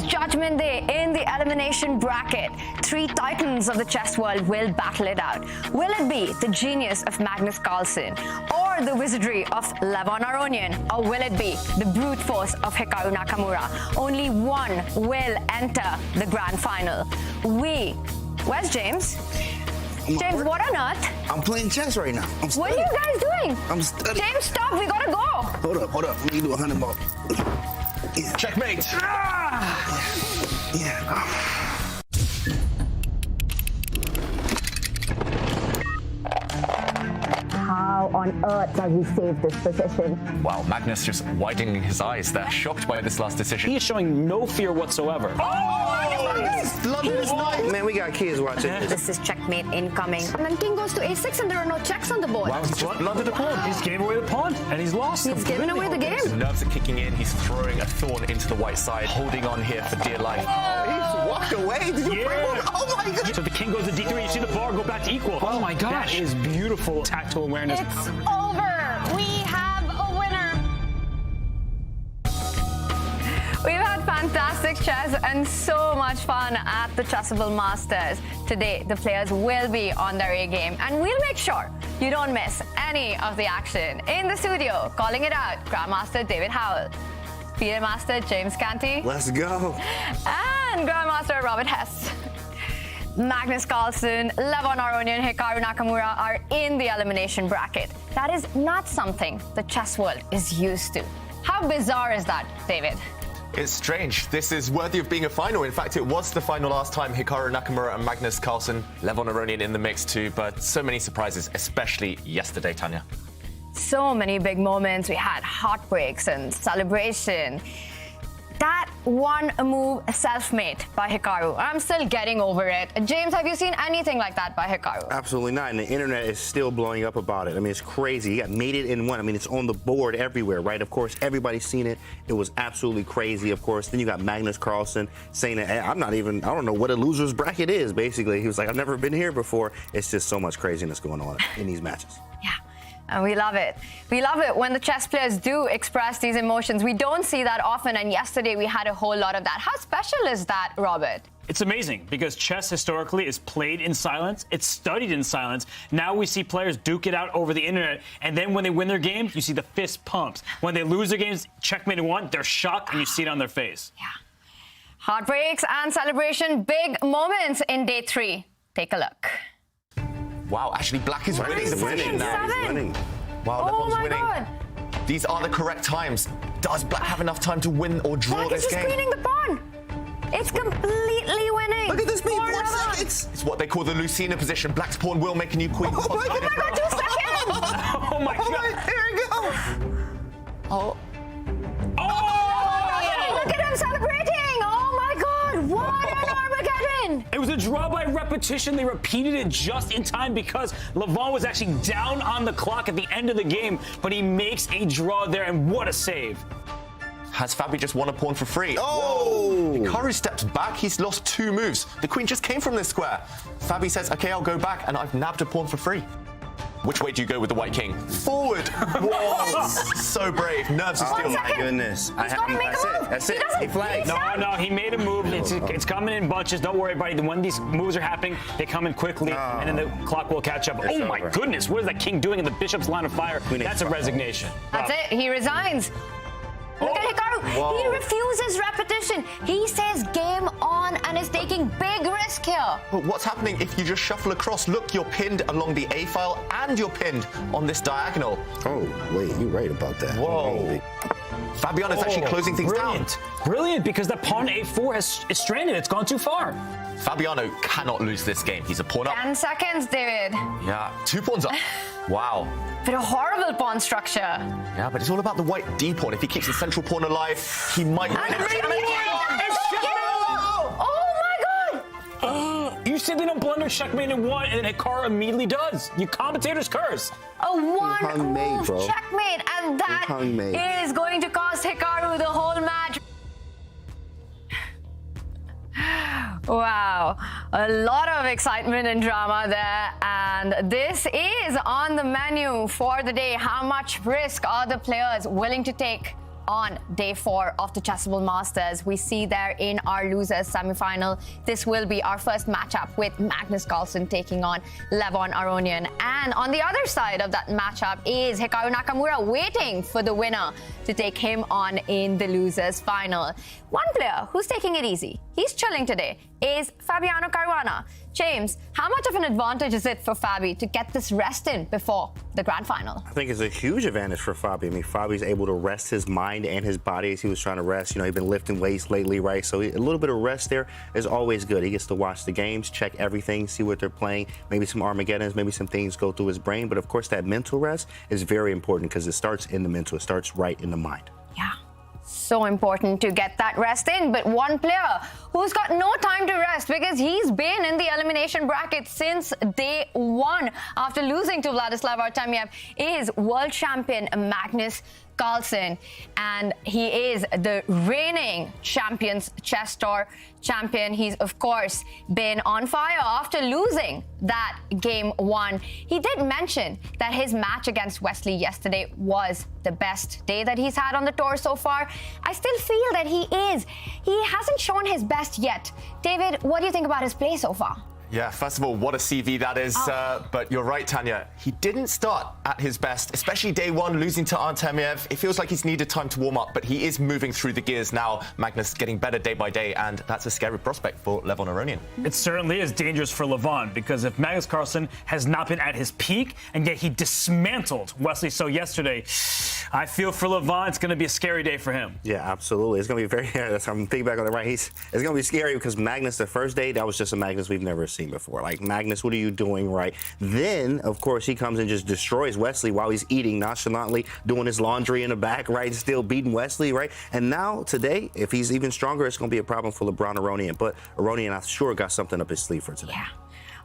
Judgment Day in the elimination bracket. Three titans of the chess world will battle it out. Will it be the genius of Magnus Carlsen or the wizardry of Aronian, or will it be the brute force of Hikaru Nakamura? Only one will enter the grand final. Where's James? James, what on earth? I'm playing chess right now. I'm studying. What are you guys doing? I'm studying. James, stop. We gotta go. Hold up. Let me do 100 ball. Yeah. Checkmate. Yeah. How on earth does he save this position? Wow, Magnus just widening his eyes. They're shocked by this last decision. He is showing no fear whatsoever. Man, we got kids watching this. This is checkmate incoming. And then king goes to a6 and there are no checks on the board. Wow, he's just blundered a pawn. He's gave away the pawn and he's lost. He's given away the game. His nerves are kicking in. He's throwing a thorn into the white side, holding on here for dear life. He's walked away. Did you Oh my God. So the king goes to d3. You see the bar go back to equal. Oh my gosh. That is beautiful tactile awareness. It's over. We have a winner. We've had fantastic chess and so much fun at the Chessable Masters. Today, the players will be on their A game, and we'll make sure you don't miss any of the action. In the studio, calling it out, Grandmaster David Howell, FIDE Master James Canty. Let's go. And Grandmaster Robert Hess. Magnus Carlsen, Aronian, Hikaru Nakamura are in the elimination bracket. That is not something the chess world is used to. How bizarre is that, David? It's strange. This is worthy of being a final. In fact, it was the final last time. Hikaru Nakamura and Magnus Carlsen, Aronian in the mix too, but so many surprises, especially yesterday, Tanya. So many big moments. We had heartbreaks and celebration. That one move self-made by Hikaru. I'm still getting over it. James, have you seen anything like that by Hikaru? Absolutely not. And the internet is still blowing up about it. I mean, it's crazy. He got mated in one. I mean, it's on the board everywhere, right? Of course, everybody's seen it. It was absolutely crazy, of course. Then you got Magnus Carlsen saying that, hey, I don't know what a loser's bracket is, basically. He was like, I've never been here before. It's just so much craziness going on in these matches. Yeah. And we love it. We love it when the chess players do express these emotions. We don't see that often, and yesterday we had a whole lot of that. How special is that, Robert? It's amazing because chess historically is played in silence. It's studied in silence. Now we see players duke it out over the internet, and then when they win their games, you see the fist pumps. When they lose their games, checkmate in one, they're shocked, and you see it on their face. Yeah. Heartbreaks and celebration, big moments in day 3. Take a look. Wow, actually, black is winning the position now. He's winning. Wow, Oh Levon's my winning. God. These are the correct times. Does black have enough time to win or draw Black this is just game? queening the pawn. It's completely winning. Look at this, For 4 Levon. seconds. It's what they call the Lucina position. Black's pawn will make a new queen. Oh my God. Oh my God, 2 seconds. Oh my God. There we go. Oh. Look at him celebrating. Oh my God, what an Armageddon. It was a draw by repetition. They repeated it just in time because Levon was actually down on the clock at the end of the game, but he makes a draw there, and what a save. Has Fabi just won a pawn for free? Oh! Hikaru steps back. He's lost 2 moves. The queen just came from this square. Fabi says, okay, I'll go back, and I've nabbed a pawn for free. Which way do you go with the white king? Forward! Whoa! So brave. Nerves of steel. Oh my goodness. He's gotta make a move. That's He it. doesn't- He flags. No, he made a move. It's coming in bunches. Don't worry, buddy. When these moves are happening, they come in quickly, and then the clock will catch up. It's Oh my over. goodness, what is that king doing in the bishop's line of fire? Queen That's a H5. resignation. That's it. He resigns. Look at Hikaru. Whoa. He refuses repetition. He says game on and is taking big risk here. But what's happening if you just shuffle across? Look, you're pinned along the A file and you're pinned on this diagonal. Oh, wait, you're right about that. Whoa. Fabiano's actually closing things Brilliant. down. Brilliant, because that pawn A4 is stranded. It's gone too far. Fabiano cannot lose this game. He's a pawn up. 10 seconds, David. Yeah, 2 pawns up. Wow. But a horrible pawn structure. Yeah, but it's all about the white D pawn. If he keeps the central pawn alive, he might win. And it. Oh my god! You said they don't blunder checkmate in one, and then Hikaru immediately does. You commentators curse. A one hung mate, move bro. checkmate, and that hung mate. is going to cost Hikaru the whole match. Wow, a lot of excitement and drama there, and this is on the menu for the day. How much risk are the players willing to take on day 4 of the Chessable Masters? We see there in our losers semi-final, this will be our first matchup with Magnus Carlsen taking on Levon Aronian. And on the other side of that matchup is Hikaru Nakamura waiting for the winner to take him on in the losers final. One player who's taking it easy, he's chilling today, is Fabiano Caruana. James, how much of an advantage is it for Fabi to get this rest in before the grand final? I think it's a huge advantage for Fabi. I mean, Fabi's able to rest his mind and his body as he was trying to rest. You know, he's been lifting weights lately, right? So a little bit of rest there is always good. He gets to watch the games, check everything, see what they're playing, maybe some Armageddons, maybe some things go through his brain. But of course, that mental rest is very important because it starts in the mental. It starts right in the mind. Yeah, so important to get that rest in. But one player who's got no time to rest because he's been in the elimination bracket since day 1 after losing to Vladislav Artemiev is world champion Magnus Carlsen, and he is the reigning Champions Chess Tour champion. He's of course been on fire after losing that game 1. He did mention that his match against Wesley yesterday was the best day that he's had on the tour so far. I still feel that he hasn't shown his best yet. David, what do you think about his play so far? Yeah, first of all, what a CV that is. But you're right, Tanya. He didn't start at his best, especially day 1, losing to Artemiev. It feels like he's needed time to warm up, but he is moving through the gears now. Magnus getting better day by day, and that's a scary prospect for Levon Aronian. It certainly is dangerous for Levon, because if Magnus Carlsen has not been at his peak, and yet he dismantled Wesley So yesterday, I feel for Levon, it's going to be a scary day for him. Yeah, absolutely. It's going to be very, that's I'm thinking back on it, right? It's going to be scary because Magnus, the first day, that was just a Magnus we've never seen before. Like, Magnus, what are you doing, right? Then, of course, he comes and just destroys Wesley while he's eating nonchalantly, doing his laundry in the back, right? Still beating Wesley, right? And now, today, if he's even stronger, it's going to be a problem for LeBron Aronian. But Aronian, I'm sure, got something up his sleeve for today. Yeah.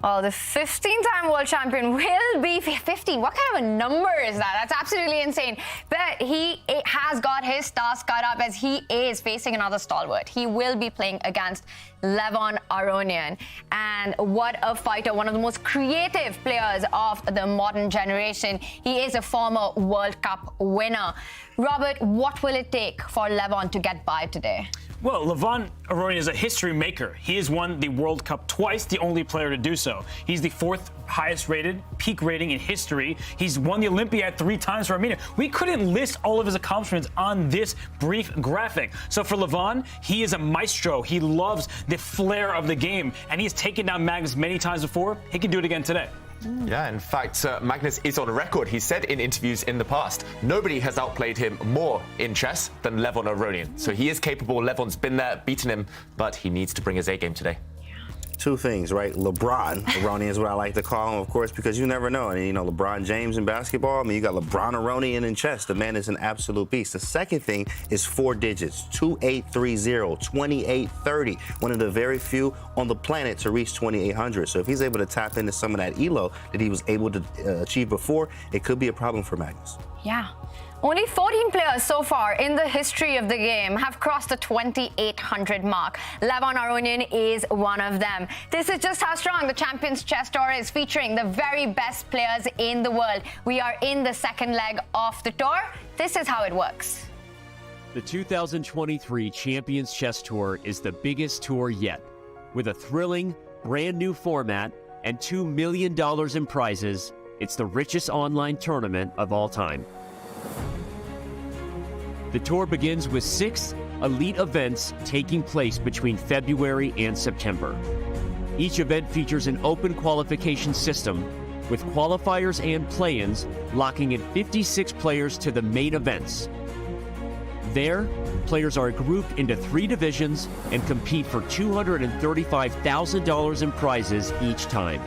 Well, the 15-time world champion will be 15. What kind of a number is that? That's absolutely insane. But he has got his stars cut up as he is facing another stalwart. He will be playing against Levon Aronian. And what a fighter, one of the most creative players of the modern generation. He is a former World Cup winner. Robert, what will it take for Levon to get by today? Well, Levon Aronian is a history maker. He has won the World Cup twice, the only player to do so. He's the 4th highest rated peak rating in history. He's won the Olympiad 3 times for Armenia. We couldn't list all of his accomplishments on this brief graphic. So for Levon, he is a maestro. He loves the flair of the game, and he's taken down Magnus many times before. He can do it again today. Yeah, in fact, Magnus is on record. He said in interviews in the past, nobody has outplayed him more in chess than Levon Aronian. So he is capable. Levon's been there, beaten him, but he needs to bring his A game today. Two things, right? LeBron Aronian is what I like to call him, of course, because you never know. And, you know, LeBron James in basketball, I mean, you got LeBron Aronian in chess. The man is an absolute beast. The second thing is 4 digits, 2830, 2830. One of the very few on the planet to reach 2800. So if he's able to tap into some of that ELO that he was able to achieve before, it could be a problem for Magnus. Yeah. Only 14 players so far in the history of the game have crossed the 2,800 mark. Levon Aronian is one of them. everyone. This is just how strong the Champions Chess Tour is, featuring the very best players in the world. We are in the second leg of the tour. This is how it works. The 2023 Champions Chess Tour is the biggest tour yet. With a thrilling, brand new format and $2 million in prizes, it's the richest online tournament of all time. The tour begins with 6 elite events taking place between February and September. Each event features an open qualification system with qualifiers and play-ins locking in 56 players to the main events. There, players are grouped into 3 divisions and compete for $235,000 in prizes each time.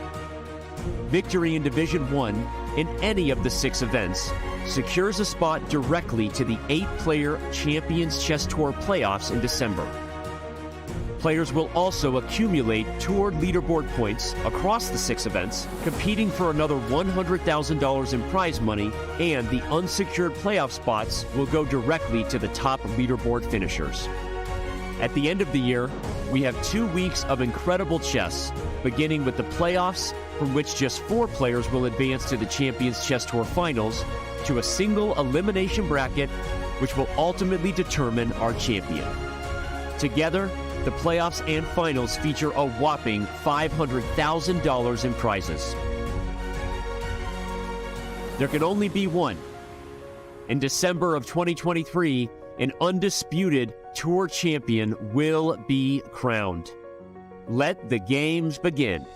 Victory in Division 1 in any of the 6 events secures a spot directly to the 8-player Champions Chess Tour playoffs in December. Players will also accumulate tour leaderboard points across the 6 events, competing for another $100,000 in prize money, and the unsecured playoff spots will go directly to the top leaderboard finishers. At the end of the year, we have 2 weeks of incredible chess, beginning with the playoffs, from which just 4 players will advance to the Champions Chess Tour finals, to a single elimination bracket, which will ultimately determine our champion. Together, the playoffs and finals feature a whopping $500,000 in prizes. There can only be one. In December of 2023, an undisputed tour champion will be crowned. Let the games begin.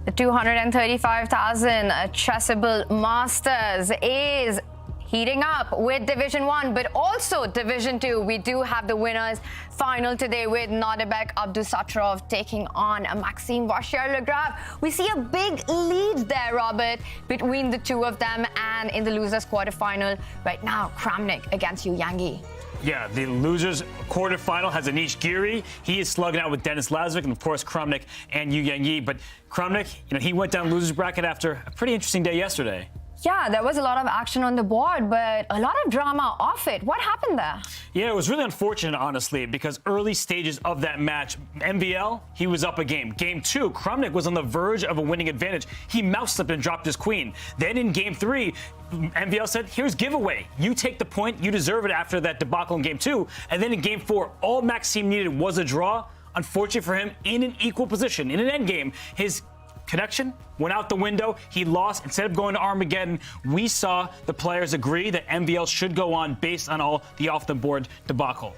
The 235,000 Chessable Masters is heating up with Division 1, but also Division 2. We do have the winners final today with Nordebek Abdusattorov taking on Maxime Vachier-Lagrave. We see a big lead there, Robert, between the two of them, and in the losers quarterfinal right now, Kramnik against Yu Yangi. Yeah, the losers quarterfinal has Anish Giri. He is slugging out with Denis Lazovic and, of course, Kramnik and Yu Yangi. But Kramnik, he went down losers bracket after a pretty interesting day yesterday. Yeah, there was a lot of action on the board, but a lot of drama off it. What happened there? Yeah, it was really unfortunate, honestly, because early stages of that match, MVL, he was up a game. Game 2, Kramnik was on the verge of a winning advantage. He mouse slipped and dropped his queen. Then in Game 3, MVL said, here's giveaway. You take the point. You deserve it after that debacle in Game 2. And then in Game 4, all Maxime needed was a draw. Unfortunately for him, in an equal position, in an endgame, his connection went out the window. He lost. Instead of going to Armageddon, we saw the players agree that MVL should go on based on all the off-the-board debacle.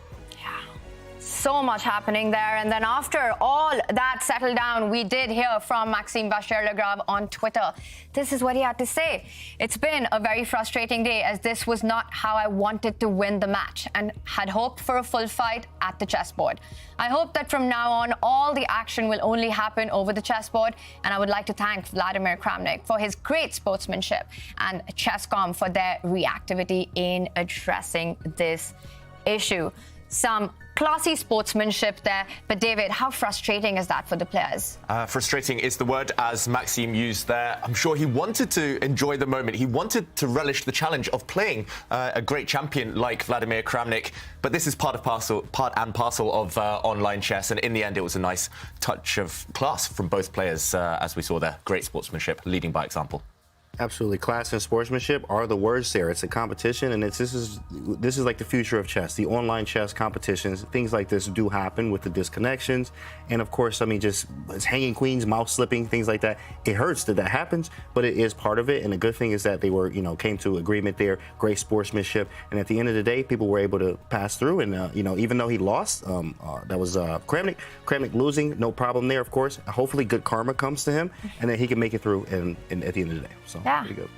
So much happening there. And then after all that settled down, we did hear from Maxime Vachier-Lagrave on Twitter. This is what he had to say. It's been a very frustrating day, as this was not how I wanted to win the match and had hoped for a full fight at the chessboard. I hope that from now on, all the action will only happen over the chessboard. And I would like to thank Vladimir Kramnik for his great sportsmanship and Chesscom for their reactivity in addressing this issue. Some classy sportsmanship there, but David, how frustrating is that for the players? Frustrating is the word, as Maxime used there. I'm sure he wanted to enjoy the moment. He wanted to relish the challenge of playing a great champion like Vladimir Kramnik, but this is part and parcel of online chess, and in the end it was a nice touch of class from both players, as we saw there. Great sportsmanship, leading by example. Absolutely. Class and sportsmanship are the words there. It's a competition, and this is like the future of chess. The online chess competitions, things like this do happen with the disconnections. And of course, just it's hanging queens, mouse slipping, things like that. It hurts that happens, but it is part of it. And the good thing is that they were, came to agreement there, great sportsmanship. And at the end of the day, people were able to pass through. And, even though he lost, that was Kramnik losing, no problem there, of course. Hopefully good karma comes to him, and then he can make it through and at the end of the day. So. Yeah. Pretty good.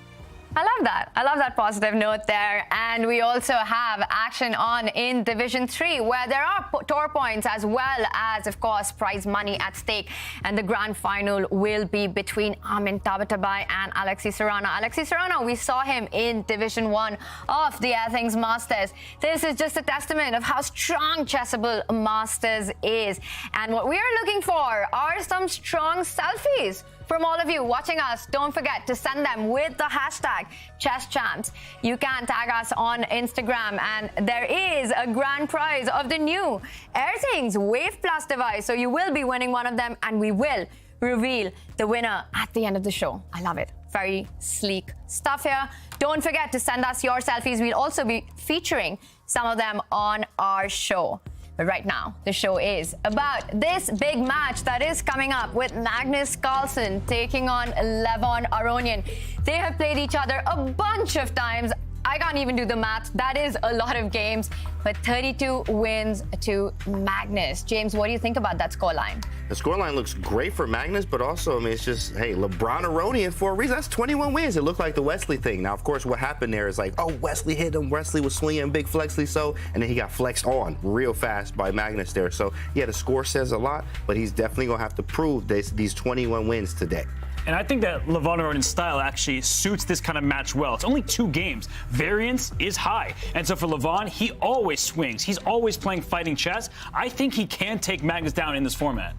I love that. I love that positive note there. And we also have action on in Division 3, where there are tour points as well as, of course, prize money at stake. And the grand final will be between Armin Tabatabai and Alexis Serrano. Alexis Serrano, we saw him in Division 1 of the Athens Masters. This is just a testament of how strong Chessable Masters is. And what we are looking for are some strong selfies from all of you watching us. Don't forget to send them with the hashtag ChessChamps. You can tag us on Instagram, and there is a grand prize of the new Airthings Wave Plus device. So you will be winning one of them, and we will reveal the winner at the end of the show. I love it. Very sleek stuff here. Don't forget to send us your selfies. We'll also be featuring some of them on our show. But right now, the show is about this big match that is coming up with Magnus Carlsen taking on Levon Aronian. They have played each other a bunch of times. I can't even do the math. That is a lot of games, but 32 wins to Magnus. James, what do you think about that scoreline? The scoreline looks great for Magnus, but also, I mean, it's just, hey, LeBron Aronian for a reason. That's 21 wins. It looked like the Wesley thing. Now, of course, what happened there is like, oh, Wesley hit him. Wesley was swinging big Wesley So, and then he got flexed on real fast by Magnus there. So, yeah, the score says a lot, but he's definitely going to have to prove these 21 wins today. And I think that Levon Aronian's style actually suits this kind of match well. It's only 2 games. Variance is high. And so for Levon, he always swings. He's always playing fighting chess. I think he can take Magnus down in this format.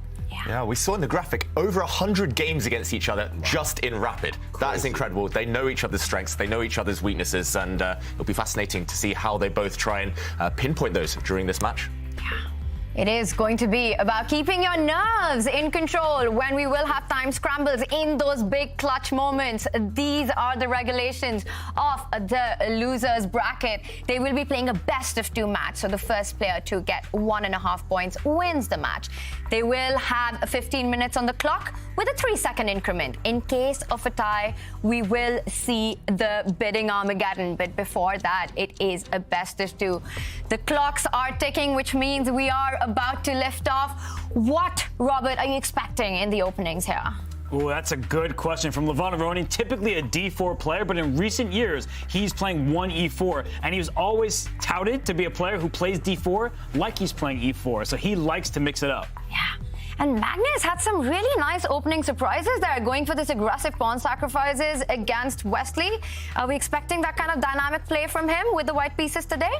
Yeah, we saw in the graphic over 100 games against each other just in Rapid. That is incredible. They know each other's strengths, they know each other's weaknesses, and it'll be fascinating to see how they both try and pinpoint those during this match. It is going to be about keeping your nerves in control when we will have time scrambles in those big clutch moments. These are the regulations of the losers bracket. They will be playing a best of 2 match. So the first player to get 1.5 points wins the match. They will have 15 minutes on the clock with a 3-second increment. In case of a tie, we will see the bidding Armageddon. But before that, it is a best of 2. The clocks are ticking, which means we are about to lift off. What, Robert, are you expecting in the openings here? Oh, that's a good question from Levon Aronian. Typically a D4 player, but in recent years, he's playing 1E4, and he was always touted to be a player who plays D4 like he's playing E4, so he likes to mix it up. Yeah. And Magnus had some really nice opening surprises there, going for this aggressive pawn sacrifices against Wesley. Are we expecting that kind of dynamic play from him with the white pieces today?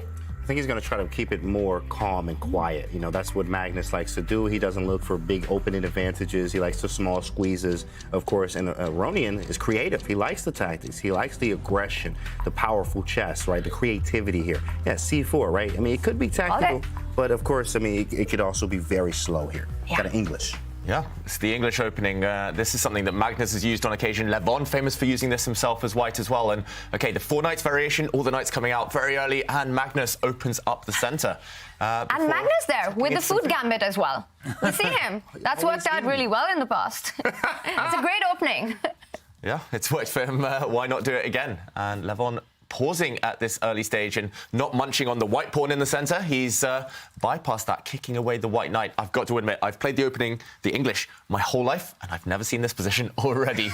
I think he's going to try to keep it more calm and quiet. You know, that's what Magnus likes to do. He doesn't look for big opening advantages. He likes the small squeezes, of course. And Aronian is creative. He likes the tactics. He likes the aggression, the powerful chess, right? The creativity here. Yeah, C4, right? I mean, it could be tactical, but of course, I mean, it could also be very slow here. Yeah. Got an English. Yeah, it's the English opening. This is something that Magnus has used on occasion. Levon, famous for using this himself as white as well. And, okay, the 4 knights variation, all the knights coming out very early, and Magnus opens up the center. And Magnus there with the food gambit as well. You see him. That's worked out really well in the past. It's a great opening. Yeah, it's worked for him. Why not do it again? And Levon pausing at this early stage and not munching on the white pawn in the center. He's bypassed that, kicking away the white knight. I've got to admit, I've played the opening, the English, my whole life, and I've never seen this position already.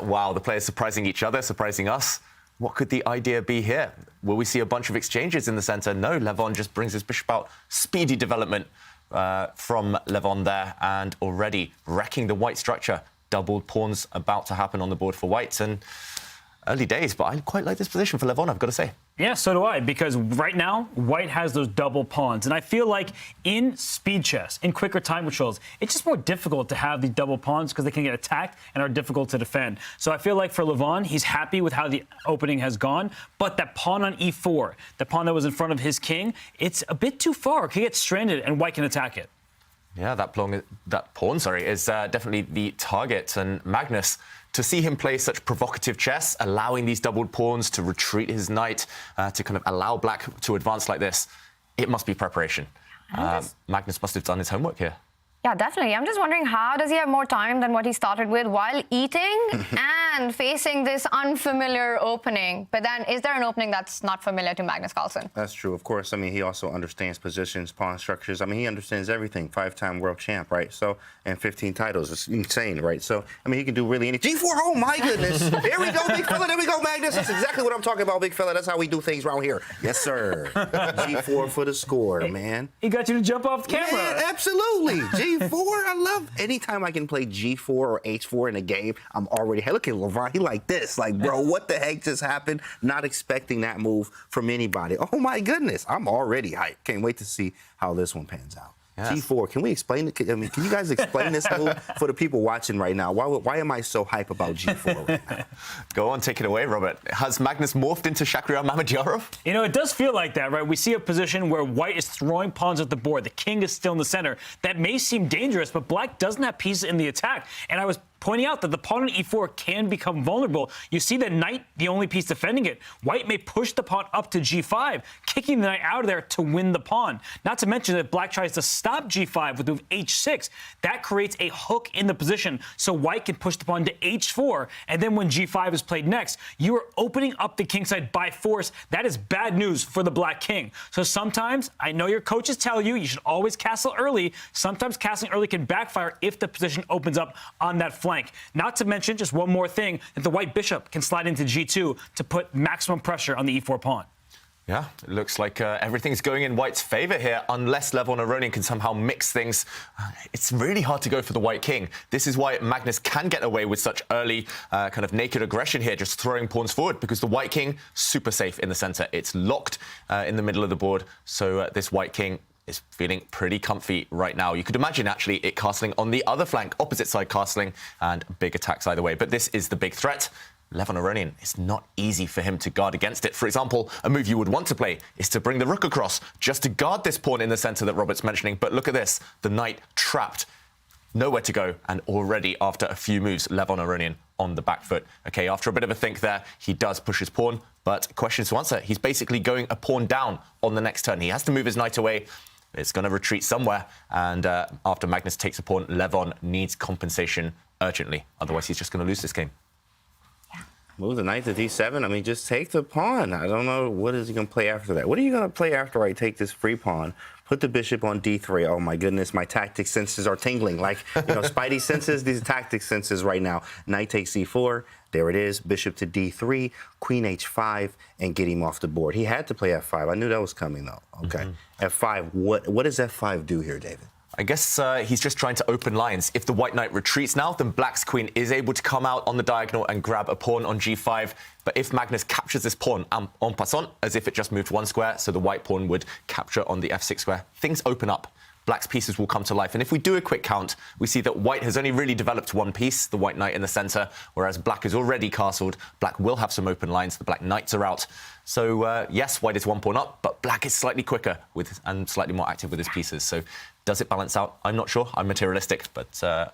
Wow, the players surprising each other, surprising us. What could the idea be here? Will we see a bunch of exchanges in the center? No, Levon just brings his bishop out. Speedy development from Levon there, and already wrecking the white structure. Doubled pawns about to happen on the board for whites, and early days, but I quite like this position for Levon, I've got to say. Yeah, so do I, because right now, white has those double pawns. And I feel like in speed chess, in quicker time controls, it's just more difficult to have these double pawns because they can get attacked and are difficult to defend. So I feel like for Levon, he's happy with how the opening has gone, but that pawn on E4, the pawn that was in front of his king, it's a bit too far. It can get stranded and white can attack it. Yeah, that pawn, is definitely the target. And Magnus, to see him play such provocative chess, allowing these doubled pawns to retreat his knight, to kind of allow black to advance like this, it must be preparation. Magnus must have done his homework here. Yeah, definitely. I'm just wondering, how does he have more time than what he started with while eating and facing this unfamiliar opening? But then, is there an opening that's not familiar to Magnus Carlsen? That's true. Of course, I mean, he also understands positions, pawn structures. I mean, he understands everything. 5-time world champ, right? So, and 15 titles. It's insane, right? So, I mean, he can do really anything. G4, oh my goodness. There we go, big fella. There we go, Magnus. That's exactly what I'm talking about, big fella. That's how we do things around here. Yes, sir. G4 for the score, man. He got you to jump off the camera. Man, absolutely. G4, I love anytime I can play G4 or H4 in a game, I'm already, hey, look at LeVon, he like this. Like, bro, what the heck just happened? Not expecting that move from anybody. Oh, my goodness. I'm already hyped. Can't wait to see how this one pans out. Yes. G4. Can we explain it? I mean, can you guys explain this move for the people watching right now? Why am I so hype about G4 right now? Go on, take it away, Robert. Has Magnus morphed into Shakhriyar Mamedyarov? You know, it does feel like that, right? We see a position where white is throwing pawns at the board. The king is still in the center. That may seem dangerous, but black doesn't have pieces in the attack. And I was pointing out that the pawn on e4 can become vulnerable. You see the knight, the only piece defending it. White may push the pawn up to g5, kicking the knight out of there to win the pawn. Not to mention that black tries to stop g5 with move h6. That creates a hook in the position, so white can push the pawn to h4. And then when g5 is played next, you are opening up the kingside by force. That is bad news for the black king. So sometimes, I know your coaches tell you should always castle early. Sometimes castling early can backfire if the position opens up on that flank. Not to mention, just one more thing, that the white bishop can slide into g2 to put maximum pressure on the e4 pawn. Yeah, it looks like everything's going in white's favor here, unless Levon Aronian can somehow mix things. It's really hard to go for the white king. This is why Magnus can get away with such early kind of naked aggression here, just throwing pawns forward, because the white king, super safe in the center. It's locked in the middle of the board, so this white king is feeling pretty comfy right now. You could imagine, actually, it castling on the other flank, opposite side castling, and big attacks either way. But this is the big threat. Levon Aronian, it's not easy for him to guard against it. For example, a move you would want to play is to bring the rook across, just to guard this pawn in the center that Robert's mentioning. But look at this, the knight trapped, nowhere to go, and already after a few moves, Levon Aronian on the back foot. Okay, after a bit of a think there, he does push his pawn, but questions to answer. He's basically going a pawn down on the next turn. He has to move his knight away. It's going to retreat somewhere, and after Magnus takes a pawn, Levon needs compensation urgently. Otherwise, he's just going to lose this game. Move the knight to d7. I mean, just take the pawn. I don't know, what is he going to play after that? What are you going to play after I take this free pawn, put the bishop on d3? Oh, my goodness, my tactic senses are tingling. Like, Spidey senses, these tactic senses right now. Knight takes c4. There it is, bishop to d3, queen h5, and get him off the board. He had to play f5. I knew that was coming, though. Okay, f5. What does f5 do here, David? I guess he's just trying to open lines. If the white knight retreats now, then black's queen is able to come out on the diagonal and grab a pawn on g5. But if Magnus captures this pawn en passant, as if it just moved one square, so the white pawn would capture on the f6 square, things open up. Black's pieces will come to life. And if we do a quick count, we see that white has only really developed one piece, the white knight in the center, whereas black is already castled. Black will have some open lines. The black knights are out. So, yes, white is one pawn up, but black is slightly quicker and slightly more active with his pieces. So does it balance out? I'm not sure. I'm materialistic, but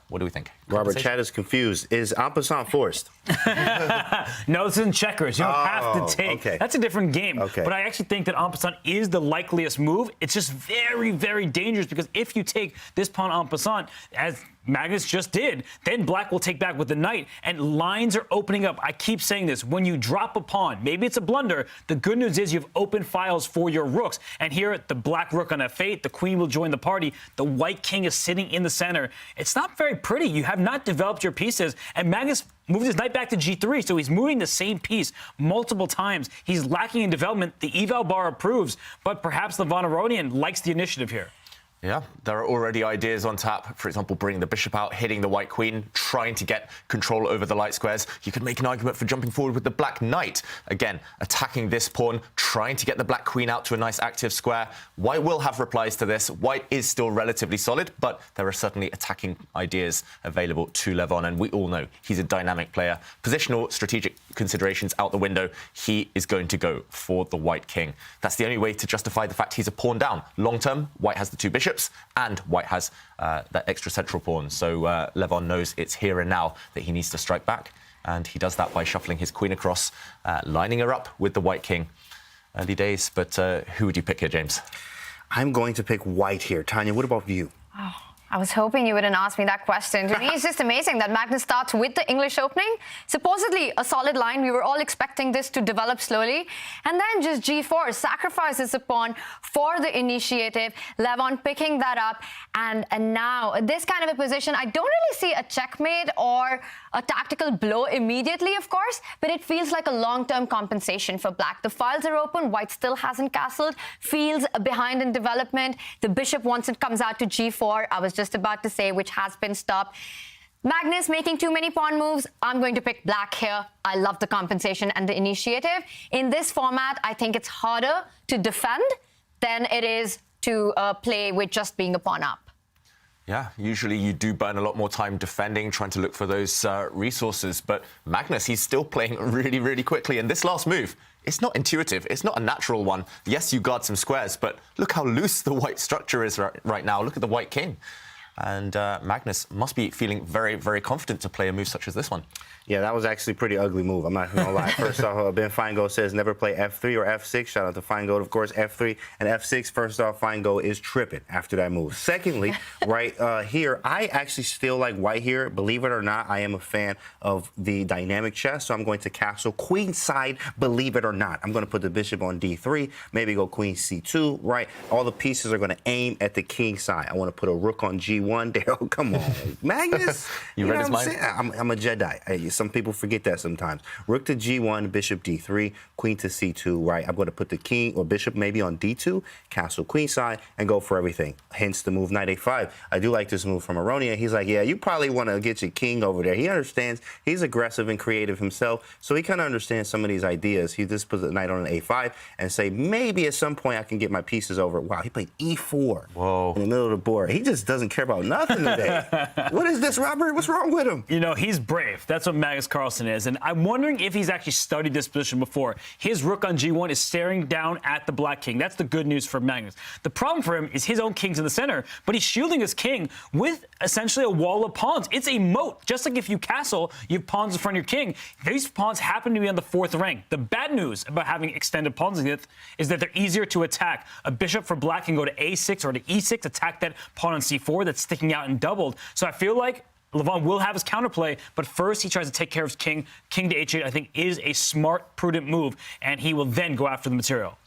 what do we think? Robert, Chad is confused. Is en passant forced? No, this isn't checkers. You don't have to take. Okay. That's a different game. Okay. But I actually think that en passant is the likeliest move. It's just very, very dangerous because if you take this pawn en passant, as Magnus just did, then black will take back with the knight, and lines are opening up. I keep saying this. When you drop a pawn, maybe it's a blunder, the good news is you have open files for your rooks. And here, the black rook on f8, the queen will join the party. The white king is sitting in the center. It's not very pretty. You have not developed your pieces, and Magnus moved his knight back to g3, so he's moving the same piece multiple times. He's lacking in development. The eval bar approves, but perhaps Levon Aronian likes the initiative here. Yeah, there are already ideas on tap. For example, bringing the bishop out, hitting the white queen, trying to get control over the light squares. You could make an argument for jumping forward with the black knight. Again, attacking this pawn, trying to get the black queen out to a nice active square. White will have replies to this. White is still relatively solid, but there are certainly attacking ideas available to Levon, and we all know he's a dynamic player. Positional, strategic considerations out the window. He is going to go for the white king. That's the only way to justify the fact he's a pawn down. Long term, white has the two bishops, and white has that extra central pawn. So Levon knows it's here and now that he needs to strike back, and he does that by shuffling his queen across, lining her up with the white king. Early days, but who would you pick here, James? I'm going to pick white here. Tanya, what about you? Oh, I was hoping you wouldn't ask me that question. To me, it's just amazing that Magnus starts with the English opening. Supposedly a solid line. We were all expecting this to develop slowly. And then just g4 sacrifices a pawn for the initiative. Levon picking that up. And now this kind of a position, I don't really see a checkmate or a tactical blow immediately, of course, but it feels like a long-term compensation for black. The files are open. White still hasn't castled. Feels behind in development. The bishop, once it comes out to g4, I was just about to say, which has been stopped. Magnus making too many pawn moves. I'm going to pick black here. I love the compensation and the initiative. In this format, I think it's harder to defend than it is to play with just being a pawn up. Yeah, usually you do burn a lot more time defending, trying to look for those resources. But Magnus, he's still playing really, really quickly. And this last move, it's not intuitive. It's not a natural one. Yes, you guard some squares, but look how loose the white structure is right now. Look at the white king. And Magnus must be feeling very, very confident to play a move such as this one. Yeah, that was actually a pretty ugly move. I'm not going to lie. First off, Ben Feingold says never play F3 or F6. Shout out to Feingold, of course, F3 and F6. First off, Feingold is tripping after that move. Secondly, right here, I actually still like white here. Believe it or not, I am a fan of the dynamic chess, so I'm going to castle queenside, believe it or not. I'm going to put the bishop on D3, maybe go queen C2, right? All the pieces are going to aim at the king side. I want to put a rook on G1. Daryl, come on. Magnus? you read his mind? I'm a Jedi. Some people forget that sometimes. Rook to G1, bishop D3, queen to C2, right? I'm going to put the king or bishop maybe on D2, castle queenside, and go for everything. Hence the move knight A5. I do like this move from Aronian. He's like, yeah, you probably want to get your king over there. He understands. He's aggressive and creative himself, so he kind of understands some of these ideas. He just puts the knight on an A5 and say, maybe at some point I can get my pieces over. Wow, he played E4 Whoa. in the middle of the board. He just doesn't care about nothing today. What is this, Robert? What's wrong with him? You know, he's brave. That's what Magnus Carlsen is. And I'm wondering if he's actually studied this position before. His rook on G1 is staring down at the black king. That's the good news for Magnus. The problem for him is his own king's in the center, but he's shielding his king with essentially a wall of pawns. It's a moat. Just like if you castle, you have pawns in front of your king. These pawns happen to be on the 4th rank. The bad news about having extended pawns like this is that they're easier to attack. A bishop for black can go to A6 or to E6, attack that pawn on C4 that's sticking out and doubled. So I feel like Levon will have his counterplay, but first he tries to take care of his king. King to H8, I think, is a smart, prudent move, and he will then go after the material.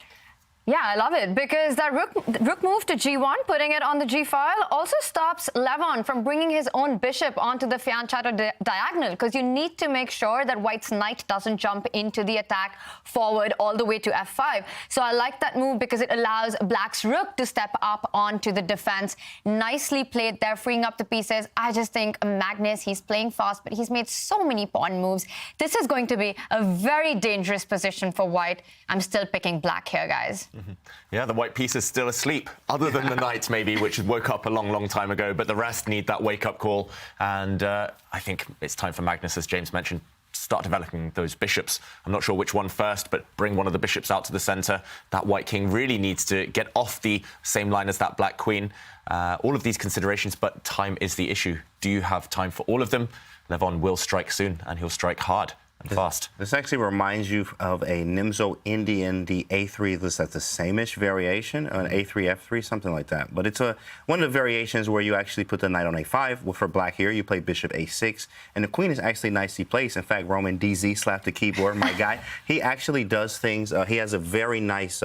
Yeah, I love it because that rook move to G1, putting it on the G file, also stops Levon from bringing his own bishop onto the fianchetto diagonal, because you need to make sure that white's knight doesn't jump into the attack forward all the way to F5. So I like that move because it allows black's rook to step up onto the defense. Nicely played there, freeing up the pieces. I just think Magnus, he's playing fast, but he's made so many pawn moves. This is going to be a very dangerous position for white. I'm still picking black here, guys. Mm-hmm. Yeah, the white piece is still asleep, other than the knight maybe, which woke up a long, long time ago, but the rest need that wake-up call. And I think it's time for Magnus, as James mentioned, start developing those bishops. I'm not sure which one first, but bring one of the bishops out to the center. That white king really needs to get off the same line as that black queen. All of these considerations, but time is the issue. Do you have time for all of them? Levon will strike soon, and he'll strike hard and fast. This actually reminds you of a Nimzo Indian, the A3. That's the same-ish variation, an A3, F3, something like that. But it's one of the variations where you actually put the knight on A5. Well, for black here, you play bishop A6. And the queen is actually nicely placed. In fact, Roman DZ slapped the keyboard, my guy. He actually does things. He has a very nice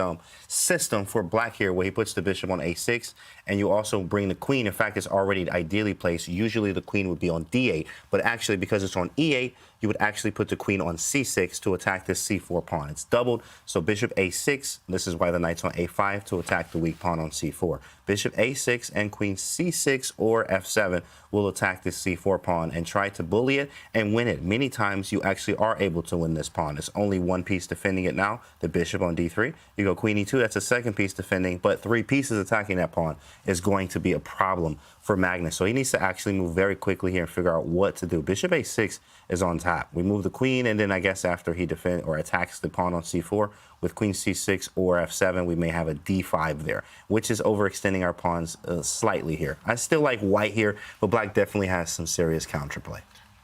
system for black here where he puts the bishop on A6. And you also bring the queen. In fact, it's already ideally placed. Usually the queen would be on D8. But actually, because it's on E8, you would actually put the queen on C6 to attack this C4 pawn. It's doubled, so bishop A6, this is why the knight's on A5 to attack the weak pawn on C4. Bishop A6 and queen C6 or F7 will attack this C4 pawn and try to bully it and win it. Many times you actually are able to win this pawn. There's only one piece defending it now, the bishop on D3. You go queen E2, that's a second piece defending, but 3 pieces attacking that pawn is going to be a problem for Magnus. So he needs to actually move very quickly here and figure out what to do. Bishop A6 is on top. We move the queen, and then I guess after he defends or attacks the pawn on C4 with queen C6 or F7, we may have a D5 there, which is overextending our pawns slightly here. I still like white here, but black definitely has some serious counterplay.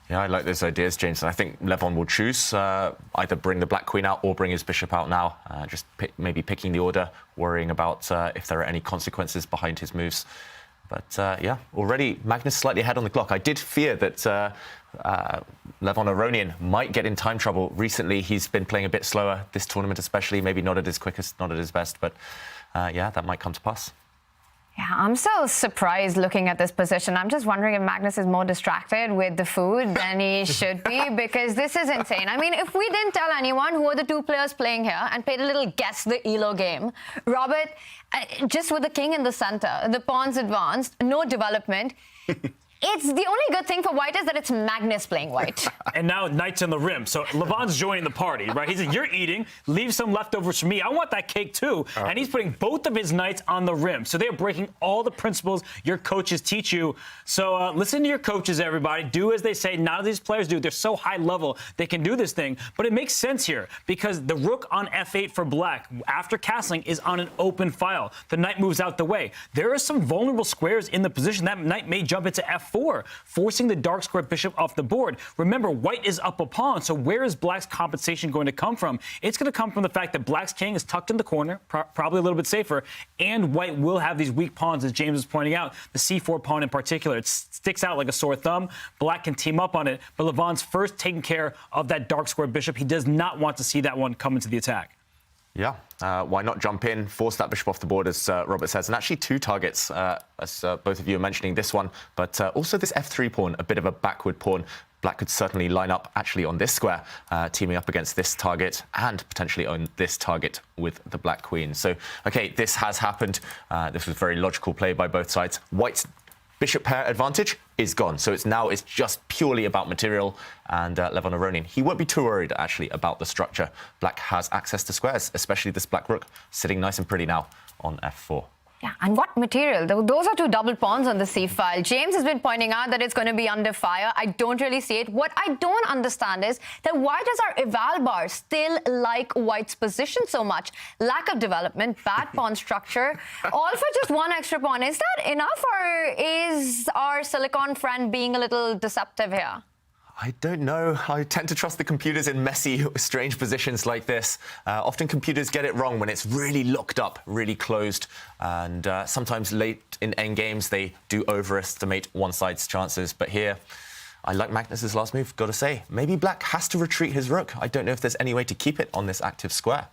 Yeah, I like those ideas, James. And I think Levon will choose either bring the black queen out or bring his bishop out now. Just maybe picking the order, worrying about if there are any consequences behind his moves. But yeah, already Magnus slightly ahead on the clock. I did fear that Levon Aronian might get in time trouble. Recently, he's been playing a bit slower, this tournament especially, maybe not at his quickest, not at his best. But yeah, that might come to pass. Yeah, I'm so surprised looking at this position. I'm just wondering if Magnus is more distracted with the food than he should be, because this is insane. I mean, if we didn't tell anyone who are the 2 players playing here and played a little guess the ELO game, Robert, just with the king in the center, the pawns advanced, no development, It's the only good thing for white is that it's Magnus playing white. And now knight's on the rim. So Levon's joining the party, right? He's like, you're eating, leave some leftovers for me. I want that cake too. And he's putting both of his knights on the rim. So they're breaking all the principles your coaches teach you. So listen to your coaches, everybody. Do as they say. None of these players do. They're so high level, they can do this thing. But it makes sense here because the rook on f8 for black after castling is on an open file. The knight moves out the way. There are some vulnerable squares in the position. That knight may jump into f4, forcing the dark square bishop off the board. Remember, white is up a pawn, so where is black's compensation going to come from? It's going to come from the fact that black's king is tucked in the corner, probably a little bit safer, and white will have these weak pawns, as James was pointing out, the c4 pawn in particular. It sticks out like a sore thumb. Black can team up on it, but Levon's first taking care of that dark square bishop. He does not want to see that one come into the attack. Yeah, why not jump in, force that bishop off the board, as Robert says, and actually two targets, as both of you are mentioning, this one, but also this f3 pawn, a bit of a backward pawn. Black could certainly line up actually on this square, teaming up against this target and potentially on this target with the black queen. So, okay, this has happened. This was very logical play by both sides. White's bishop pair advantage is gone. So it's just purely about material, and Levon Aronian, he won't be too worried actually about the structure. Black has access to squares, especially this black rook sitting nice and pretty now on f4. Yeah, and what material? Those are two double pawns on the C file. James has been pointing out that it's going to be under fire. I don't really see it. What I don't understand is that why does our eval bar still like white's position so much? Lack of development, bad pawn structure, all for just one extra pawn. Is that enough, or is our silicon friend being a little deceptive here? I don't know. I tend to trust the computers in messy, strange positions like this. Often computers get it wrong when it's really locked up, really closed, and sometimes late in endgames they do overestimate one side's chances. But here, I like Magnus's last move, gotta say. Maybe black has to retreat his rook. I don't know if there's any way to keep it on this active square.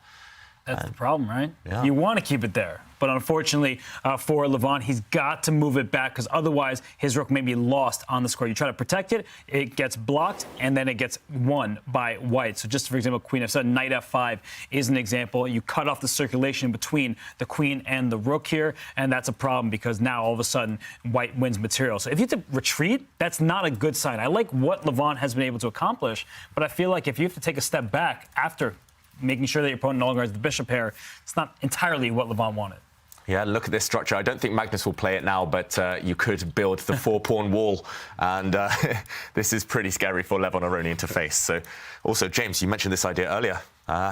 That's the problem, right? Yeah. You want to keep it there. But unfortunately for Levon, he's got to move it back because otherwise his rook may be lost on the square. You try to protect it, it gets blocked, and then it gets won by white. So just for example, queen f7, knight f5 is an example. You cut off the circulation between the queen and the rook here, and that's a problem because now all of a sudden white wins material. So if you have to retreat, that's not a good sign. I like what Levon has been able to accomplish, but I feel like if you have to take a step back after making sure that your opponent no longer has the bishop pair, it's not entirely what Levon wanted. Yeah, look at this structure. I don't think Magnus will play it now, but you could build the four-pawn wall, and this is pretty scary for Levon Aronian to face. So, also, James, you mentioned this idea earlier.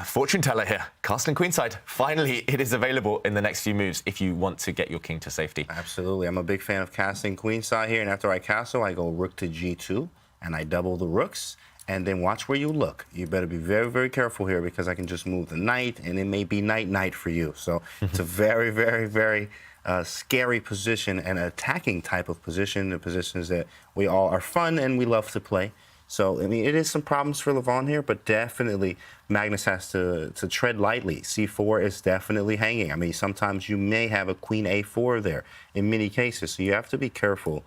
Fortune teller here, castling queenside. Finally, it is available in the next few moves if you want to get your king to safety. Absolutely. I'm a big fan of castling queenside here, and after I castle, I go rook to g2, and I double the rooks. And then watch where you look. You better be very, very careful here because I can just move the knight, and it may be knight-knight for you. So it's a very, very, very scary position and an attacking type of position. The positions that we all are fun and we love to play. So, I mean, it is some problems for Levon here, but definitely Magnus has to tread lightly. c4 is definitely hanging. I mean, sometimes you may have a queen a4 there in many cases. So you have to be careful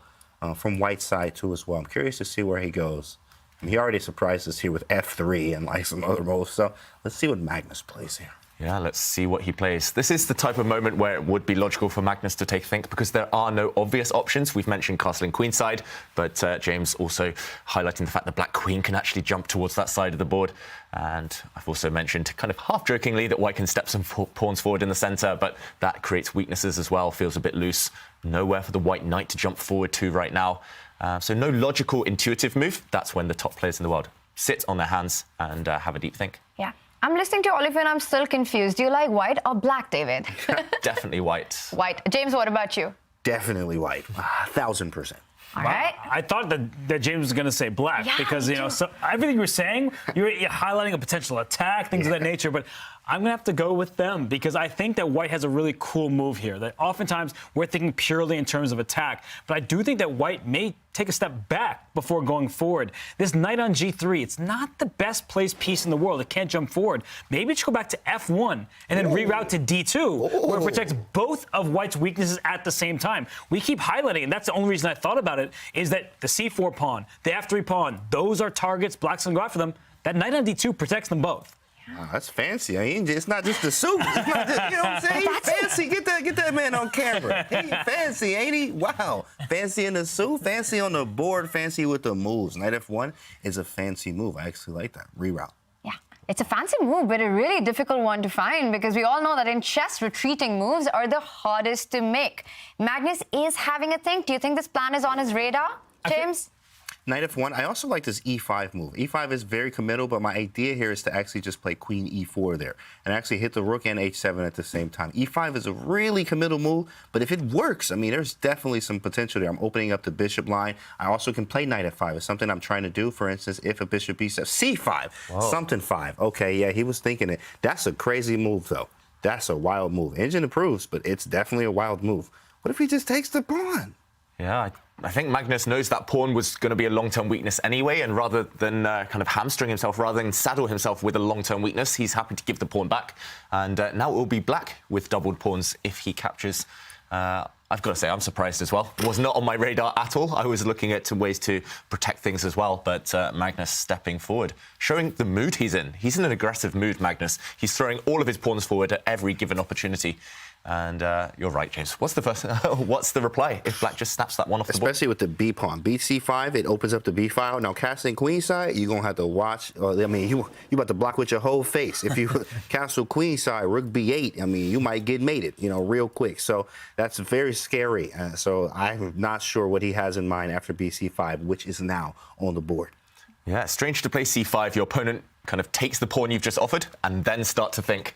from white's side, too, as well. I'm curious to see where he goes. He already surprised us here with f3 and like some other moves. So let's see what Magnus plays here. Yeah, let's see what he plays. This is the type of moment where it would be logical for Magnus to take think because there are no obvious options. We've mentioned castling queenside, but James also highlighting the fact that black queen can actually jump towards that side of the board. And I've also mentioned kind of half-jokingly that white can step some pawns forward in the center, but that creates weaknesses as well, feels a bit loose. Nowhere for the white knight to jump forward to right now. So no logical, intuitive move. That's when the top players in the world sit on their hands and have a deep think. Yeah. I'm listening to all of you and I'm still confused. Do you like white or black, David? Definitely white. White. James, what about you? Definitely white. 1,000%. All right. I thought that James was going to say black because, you know, so everything you were saying, you're highlighting a potential attack, things of that nature, but I'm going to have to go with them because I think that white has a really cool move here. That oftentimes we're thinking purely in terms of attack, but I do think that white may take a step back before going forward. This knight on g3, it's not the best placed piece in the world. It can't jump forward. Maybe it should go back to f1 and then reroute to d2, where it protects both of white's weaknesses at the same time. We keep highlighting, and that's the only reason I thought about it, is that the c4 pawn, the f3 pawn, those are targets. Black's going to go after them. That knight on d2 protects them both. Wow, that's fancy. I mean, it's not just the suit. It's not just, you know what I'm saying? He's fancy. Get that man on camera. He fancy, ain't he? Wow. Fancy in the suit, fancy on the board, fancy with the moves. Knight F1 is a fancy move. I actually like that. Reroute. Yeah, it's a fancy move, but a really difficult one to find because we all know that in chess, retreating moves are the hardest to make. Magnus is having a think. Do you think this plan is on his radar, James? Knight F1. I also like this E5 move. E5 is very committal, but my idea here is to actually just play Queen E4 there and actually hit the Rook and H7 at the same time. E5 is a really committal move, but if it works, I mean, there's definitely some potential there. I'm opening up the bishop line. I also can play Knight F5. It's something I'm trying to do. For instance, if a bishop B7, C5, something 5. Okay, yeah, he was thinking it. That's a crazy move, though. That's a wild move. Engine approves, but it's definitely a wild move. What if he just takes the pawn? Yeah, I think Magnus knows that pawn was going to be a long-term weakness anyway, and rather than kind of hamstring himself, rather than saddle himself with a long-term weakness, he's happy to give the pawn back. And now it will be black with doubled pawns if he captures. I've got to say, I'm surprised as well. It was not on my radar at all. I was looking at ways to protect things as well, but Magnus stepping forward, showing the mood he's in. He's in an aggressive mood, Magnus. He's throwing all of his pawns forward at every given opportunity. And you're right, James. What's the reply if black just snaps that one off the board? Especially with the B pawn. BC5, it opens up the B file. Now, casting queenside, you're going to have to watch. I mean, you about to block with your whole face. If you castle queenside, rook B8, I mean, you might get mated, real quick. So that's very scary. So I'm not sure what he has in mind after BC5, which is now on the board. Yeah, strange to play C5. Your opponent kind of takes the pawn you've just offered and then start to think.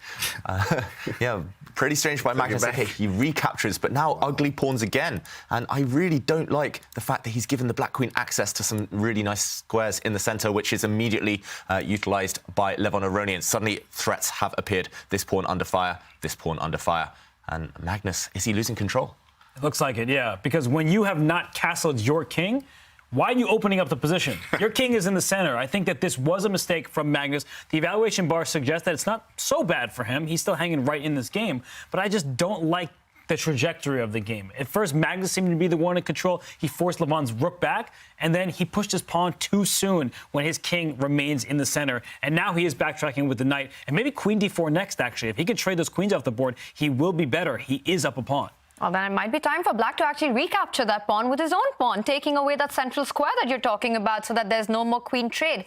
Yeah, pretty strange by Magnus. Okay, he recaptures, but now ugly pawns again. And I really don't like the fact that he's given the black queen access to some really nice squares in the center, which is immediately utilized by Levon Aronian. Suddenly, threats have appeared. This pawn under fire, this pawn under fire. And Magnus, is he losing control? It looks like it, yeah. Because when you have not castled your king, why are you opening up the position? Your king is in the center. I think that this was a mistake from Magnus. The evaluation bar suggests that it's not so bad for him. He's still hanging right in this game. But I just don't like the trajectory of the game. At first, Magnus seemed to be the one in control. He forced Levon's rook back, and then he pushed his pawn too soon when his king remains in the center. And now he is backtracking with the knight. And maybe queen d4 next, actually. If he can trade those queens off the board, he will be better. He is up a pawn. Well, then it might be time for black to actually recapture that pawn with his own pawn, taking away that central square that you're talking about so that there's no more queen trade.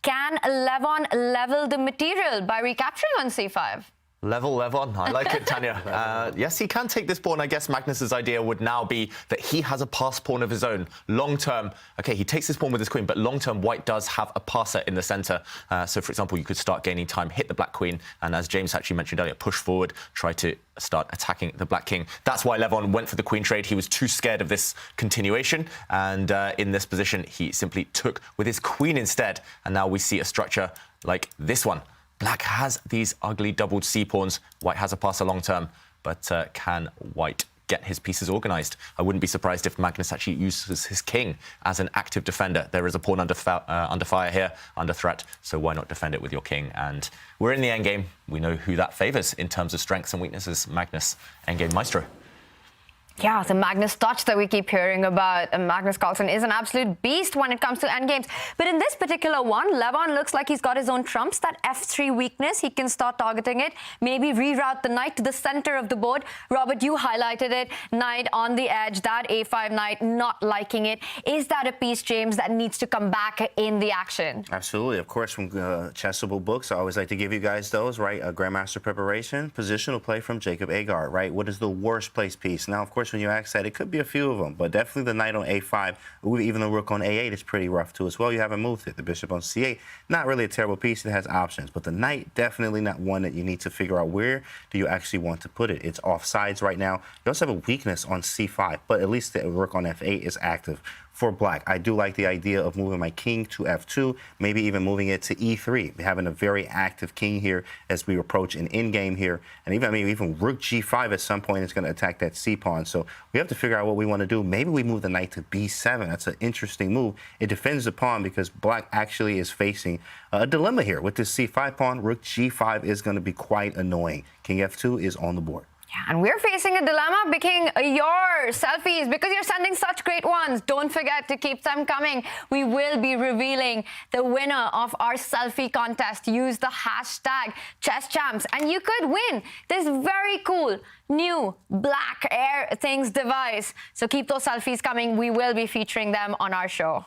Can Levon level the material by recapturing on c5? Level Levon. I like it, Tanya. Yes, he can take this pawn. I guess Magnus's idea would now be that he has a pass pawn of his own. Long term, okay, he takes this pawn with his queen, but long term, white does have a passer in the center. So, for example, you could start gaining time, hit the black queen, and as James actually mentioned earlier, push forward, try to start attacking the black king. That's why Levon went for the queen trade. He was too scared of this continuation, and in this position, he simply took with his queen instead. And now we see a structure like this one. Black has these ugly doubled c-pawns. White has a passer long term, but can White get his pieces organized? I wouldn't be surprised if Magnus actually uses his king as an active defender. There is a pawn under fire here, under threat, so why not defend it with your king? And we're in the endgame. We know who that favors in terms of strengths and weaknesses. Magnus, endgame maestro. Yeah, the Magnus touch that we keep hearing about. Magnus Carlsen is an absolute beast when it comes to endgames. But in this particular one, Levon looks like he's got his own trumps. That f3 weakness, he can start targeting it. Maybe reroute the knight to the center of the board. Robert, you highlighted it. Knight on the edge, that a5 knight, not liking it. Is that a piece, James, that needs to come back in the action? Absolutely. Of course, from Chessable books, I always like to give you guys those, right? A Grandmaster preparation, positional play from Jacob Agard, right? What is the worst place piece? Now, of course, when you ask that, it could be a few of them, but definitely the knight on a5, even the rook on a8 is pretty rough too as well. You haven't moved it. The bishop on c8, not really a terrible piece. It has options, but the knight, definitely not one that you need to figure out where do you actually want to put it. It's off sides right now. You also have a weakness on c5, but at least the rook on f8 is active. For black, I do like the idea of moving my king to f2, maybe even moving it to e3, having a very active king here as we approach an endgame here. And even rook g5 at some point is going to attack that c-pawn. So we have to figure out what we want to do. Maybe we move the knight to b7. That's an interesting move. It defends the pawn because black actually is facing a dilemma here. With this c5 pawn, rook g5 is going to be quite annoying. King f2 is on the board. And we're facing a dilemma, picking your selfies because you're sending such great ones. Don't forget to keep them coming. We will be revealing the winner of our selfie contest. Use the hashtag ChessChamps and you could win this very cool new black Air Things device. So keep those selfies coming. We will be featuring them on our show.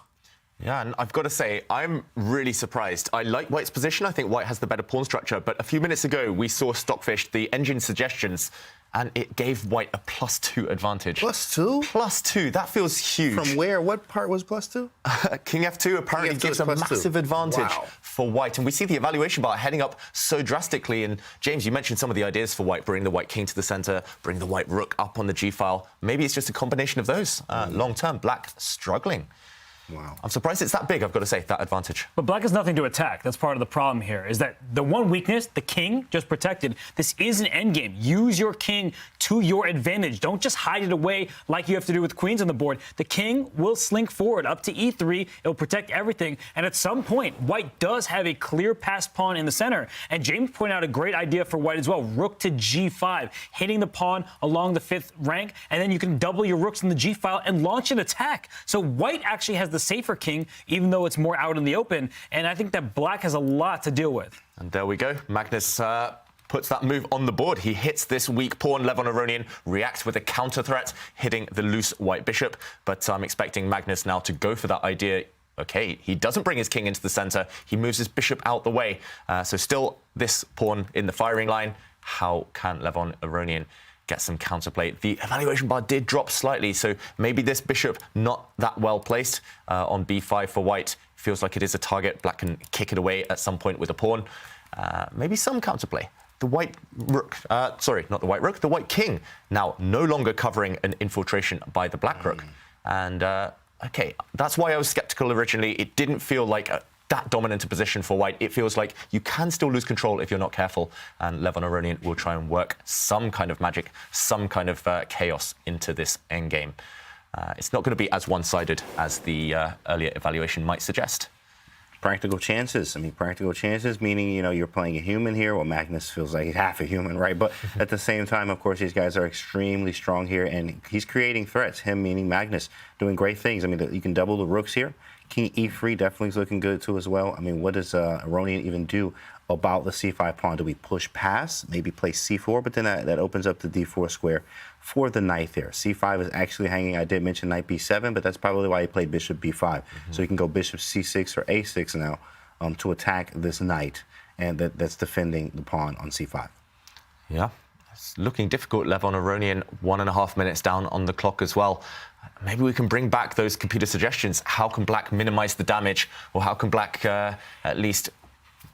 Yeah, and I've got to say, I'm really surprised. I like White's position. I think White has the better pawn structure. But a few minutes ago, we saw Stockfish, the engine suggestions, and it gave White a +2 advantage. +2? +2. That feels huge. From where? What part was +2? King F2 apparently King F2 gives a +2. massive advantage Wow. for White. And we see the evaluation bar heading up so drastically. And James, you mentioned some of the ideas for White. Bring the White King to the center, bring the White Rook up on the G-file. Maybe it's just a combination of those. Long-term, Black struggling. Wow. I'm surprised it's that big, I've got to say, that advantage. But Black has nothing to attack. That's part of the problem here, is that the one weakness, the king, just protected. This is an endgame. Use your king to your advantage. Don't just hide it away like you have to do with queens on the board. The king will slink forward up to E3. It'll protect everything. And at some point, White does have a clear passed pawn in the center. And James pointed out a great idea for White as well. Rook to G5, hitting the pawn along the 5th rank. And then you can double your rooks in the G-file and launch an attack. So White actually has the safer king, even though it's more out in the open. And I think that Black has a lot to deal with. And there we go. Magnus puts that move on the board. He hits this weak pawn. Levon Aronian reacts with a counter threat, hitting the loose white bishop. But I'm expecting Magnus now to go for that idea. Okay, he doesn't bring his king into the center. He moves his bishop out the way. So still this pawn in the firing line. How can Levon Aronian get some counterplay? The evaluation bar did drop slightly, so maybe this bishop not that well placed on b5 for White. Feels like it is a target. Black can kick it away at some point with a pawn. Maybe some counterplay. The White Rook, sorry, not the White Rook, the White King, now no longer covering an infiltration by the Black Rook. And, okay, that's why I was skeptical originally. It didn't feel like that dominant a position for White. It feels like you can still lose control if you're not careful, and Levon Aronian will try and work some kind of magic, some kind of chaos into this endgame. It's not going to be as one-sided as the earlier evaluation might suggest. Practical chances. I mean, practical chances, meaning, you know, you're playing a human here. Well, Magnus feels like he's half a human, right? But at the same time, of course, these guys are extremely strong here, and he's creating threats, him meaning Magnus, doing great things. I mean, you can double the rooks here. King E3 definitely is looking good, too, as well. I mean, what does Aronian even do about the C5 pawn? Do we push past, maybe play C4, but then that opens up the D4 square for the knight there. C5 is actually hanging. I did mention knight B7, but that's probably why he played bishop B5. So you can go bishop C6 or A6 now to attack this knight, and that's defending the pawn on C5. Yeah, it's looking difficult. Levon Aronian 1.5 minutes down on the clock as well. Maybe we can bring back those computer suggestions. How can Black minimize the damage? Or how can Black at least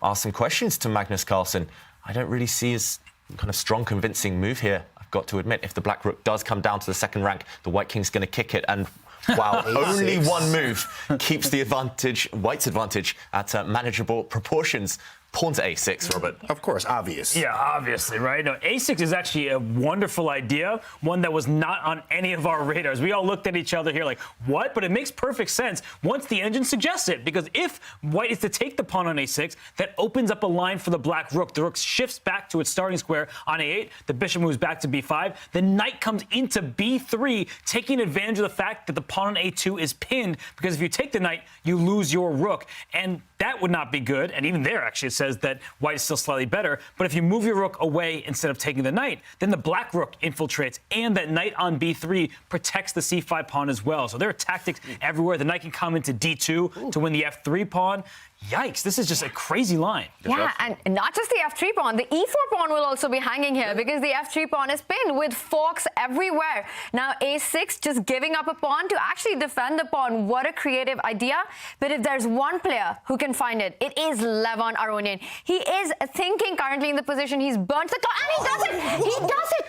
ask some questions to Magnus Carlsen? I don't really see his kind of strong, convincing move here, I've got to admit. If the Black Rook does come down to the second rank, the White King's going to kick it. And wow, only one move keeps the advantage, White's advantage, at manageable proportions. Pawn to A6, Robert. Of course, obvious. Yeah, obviously, right? No, A6 is actually a wonderful idea, one that was not on any of our radars. We all looked at each other here like, what? But it makes perfect sense once the engine suggests it, because if White is to take the pawn on A6, that opens up a line for the Black Rook. The Rook shifts back to its starting square on A8. The bishop moves back to B5. The knight comes into B3, taking advantage of the fact that the pawn on A2 is pinned, because if you take the knight, you lose your rook. And that would not be good. And even there, actually, it says that White is still slightly better. But if you move your rook away instead of taking the knight, then the Black Rook infiltrates, and that knight on B3 protects the C5 pawn as well. So there are tactics everywhere. The knight can come into D2 to win the F3 pawn. Yikes, this is just a crazy line. Yeah, and not just the F3 pawn, the E4 pawn will also be hanging here because the F3 pawn is pinned with forks everywhere. Now A6 just giving up a pawn to actually defend the pawn. What a creative idea. But if there's one player who can find it, it is Levon Aronian. He is thinking currently in the position. He's burnt the clock, and he does it! He does it!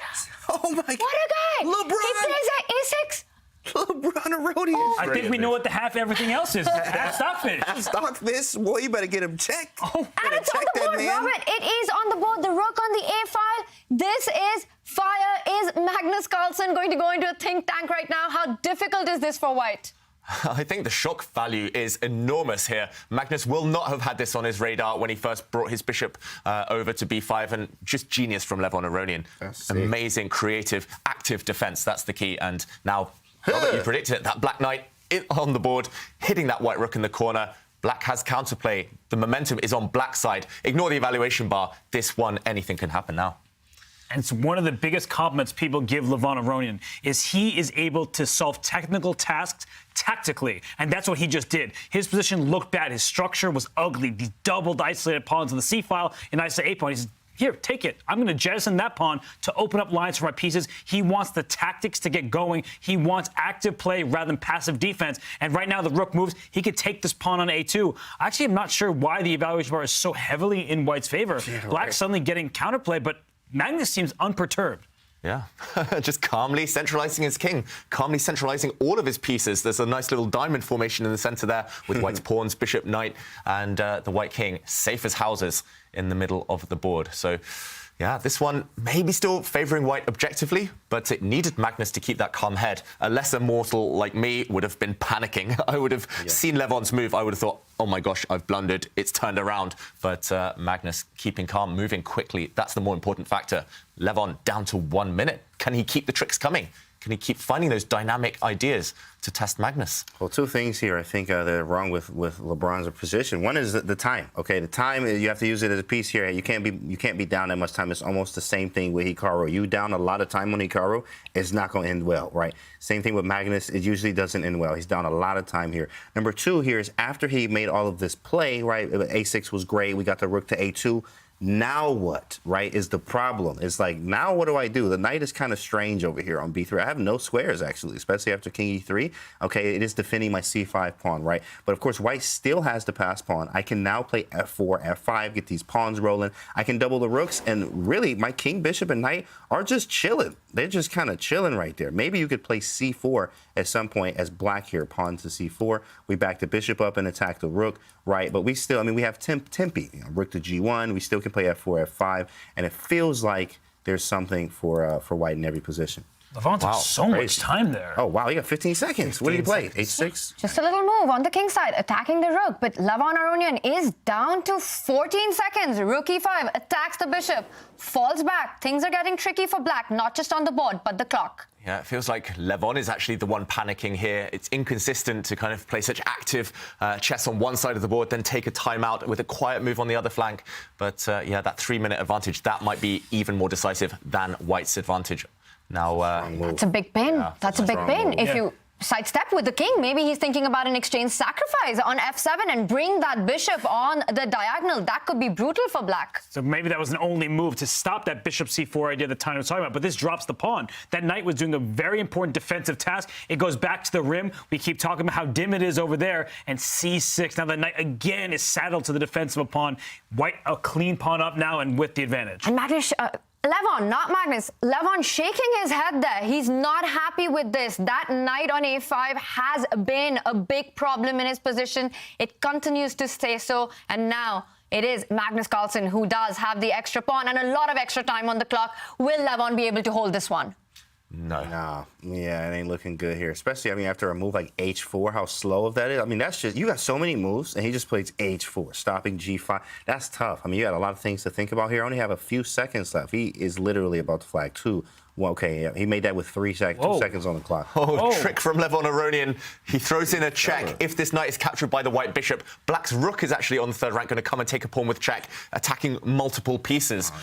Oh my God. What a guy! LeBron! He plays at A6. LeBron Aronian. I think we know what the half everything else is. Stockfish. Stockfish. Boy, you better get him checked. And it's on the board, Robert. It is on the board. The rook on the A file. This is fire. Is Magnus Carlsen going to go into a think tank right now? How difficult is this for White? I think the shock value is enormous here. Magnus will not have had this on his radar when he first brought his bishop over to b5, and just genius from Levon Aronian. Amazing, creative, active defense. That's the key. And now, Robert, you predicted it. That black knight on the board, hitting that white rook in the corner. Black has counterplay. The momentum is on black's side. Ignore the evaluation bar. This one, anything can happen now. And it's one of the biggest compliments people give Levon Aronian is he is able to solve technical tasks tactically. And that's what he just did. His position looked bad. His structure was ugly. These doubled isolated pawns on the c file and isolated a pawn. He says, here, take it. I'm going to jettison that pawn to open up lines for my pieces. He wants the tactics to get going. He wants active play rather than passive defense. And right now the rook moves. He could take this pawn on a2. Actually, I'm not sure why the evaluation bar is so heavily in white's favor. Yeah, Black's suddenly getting counterplay, but Magnus seems unperturbed. Yeah, just calmly centralizing his king, calmly centralizing all of his pieces. There's a nice little diamond formation in the center there with white's pawns, bishop, knight, and the white king, safe as houses in the middle of the board. So, yeah, this one maybe still favoring white objectively, but it needed Magnus to keep that calm head. A lesser mortal like me would have been panicking. I would have seen Levon's move. I would have thought, oh my gosh, I've blundered. It's turned around. But Magnus keeping calm, moving quickly. That's the more important factor. Levon down to 1 minute. Can he keep the tricks coming? Can he keep finding those dynamic ideas to test Magnus? Well, two things here I think that are wrong with LeBron's position. One is the time. Okay, the time, you have to use it as a piece here. You can't be down that much time. It's almost the same thing with Hikaru. You down a lot of time on Hikaru, it's not going to end well, right? Same thing with Magnus. It usually doesn't end well. He's down a lot of time here. Number two here is after he made all of this play, right? A6 was great. We got the rook to A2. Now what, right, is the problem. It's like, now what do I do? The knight is kind of strange over here on b3. I have no squares, actually, especially after king e3. Okay, it is defending my c5 pawn, right? But, of course, white still has the pass pawn. I can now play f4, f5, get these pawns rolling. I can double the rooks, and really, my king, bishop, and knight are just chilling. They're just kind of chilling right there. Maybe you could play c4 at some point as black here, pawn to c4. We back the bishop up and attack the rook, right? But we still, I mean, we have tempi, rook to g1. We still can play f4, f5, and it feels like there's something for white in every position. Levon took so much time there. Oh, wow, he got 15 seconds. What did he play? H6? Just a little move on the king side, attacking the rook. But Levon Aronian is down to 14 seconds. Rook e5 attacks the bishop, falls back. Things are getting tricky for black, not just on the board, but the clock. Yeah, it feels like Levon is actually the one panicking here. It's inconsistent to kind of play such active chess on one side of the board, then take a timeout with a quiet move on the other flank. But yeah, that 3-minute advantage, that might be even more decisive than white's advantage. Now, that's a big pin. Yeah, that's a big pin. If you sidestep with the king, maybe he's thinking about an exchange sacrifice on f7 and bring that bishop on the diagonal. That could be brutal for black. So maybe that was an only move to stop that bishop c4 idea that Tanya was talking about. But this drops the pawn. That knight was doing a very important defensive task. It goes back to the rim. We keep talking about how dim it is over there. And c6. Now the knight again is saddled to the defense of a pawn. White a clean pawn up now and with the advantage. And Magnus, Levon, not Magnus. Levon shaking his head there. He's not happy with this. That knight on a5 has been a big problem in his position. It continues to stay so. And now it is Magnus Carlsen who does have the extra pawn and a lot of extra time on the clock. Will Levon be able to hold this one? No. Yeah, it ain't looking good here. Especially, I mean, after a move like h4, how slow of that is. I mean, that's just, you got so many moves, and he just plays h4, stopping g5. That's tough. I mean, you got a lot of things to think about here. I only have a few seconds left. He is literally about to flag 2. Well, okay, yeah, he made that with 2 seconds on the clock. Trick from Levon Aronian. He throws in a check. If this knight is captured by the white bishop, black's rook is actually on the third rank, going to come and take a pawn with check, attacking multiple pieces.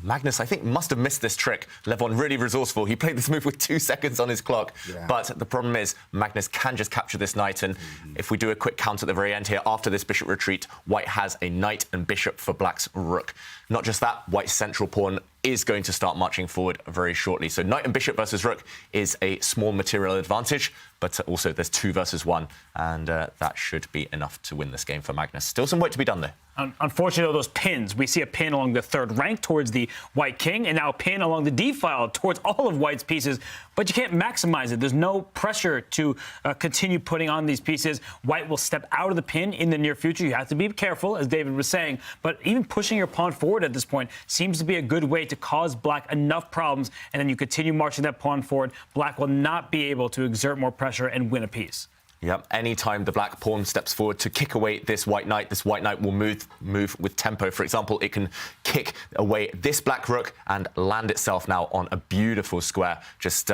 Magnus, I think, must have missed this trick. Levon really resourceful. He played this move with 2 seconds on his clock. But the problem is, Magnus can just capture this knight. And if we do a quick count at the very end here, after this bishop retreat, white has a knight and bishop for black's rook. Not just that, white's central pawn is going to start marching forward very shortly. So knight and bishop versus rook is a small material advantage, but also there's 2 versus 1, and that should be enough to win this game for Magnus. Still some work to be done there. Unfortunately, those pins, we see a pin along the third rank towards the white king, and now a pin along the d file towards all of white's pieces, but you can't maximize it. There's no pressure to continue putting on these pieces. White will step out of the pin in the near future. You have to be careful, as David was saying, but even pushing your pawn forward at this point seems to be a good way to cause black enough problems, and then you continue marching that pawn forward. Black will not be able to exert more pressure and win a piece. Yep. Anytime the black pawn steps forward to kick away this white knight will move with tempo. For example, it can kick away this black rook and land itself now on a beautiful square. Just,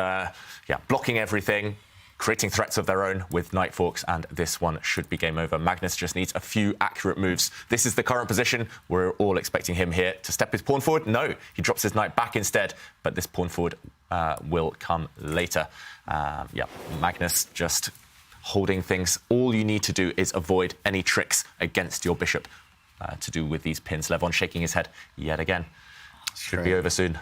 blocking everything, creating threats of their own with knight forks, and this one should be game over. Magnus just needs a few accurate moves. This is the current position. We're all expecting him here to step his pawn forward. No, he drops his knight back instead, but this pawn forward will come later. Magnus just holding things. All you need to do is avoid any tricks against your bishop to do with these pins. Levon shaking his head yet again. Should be over soon.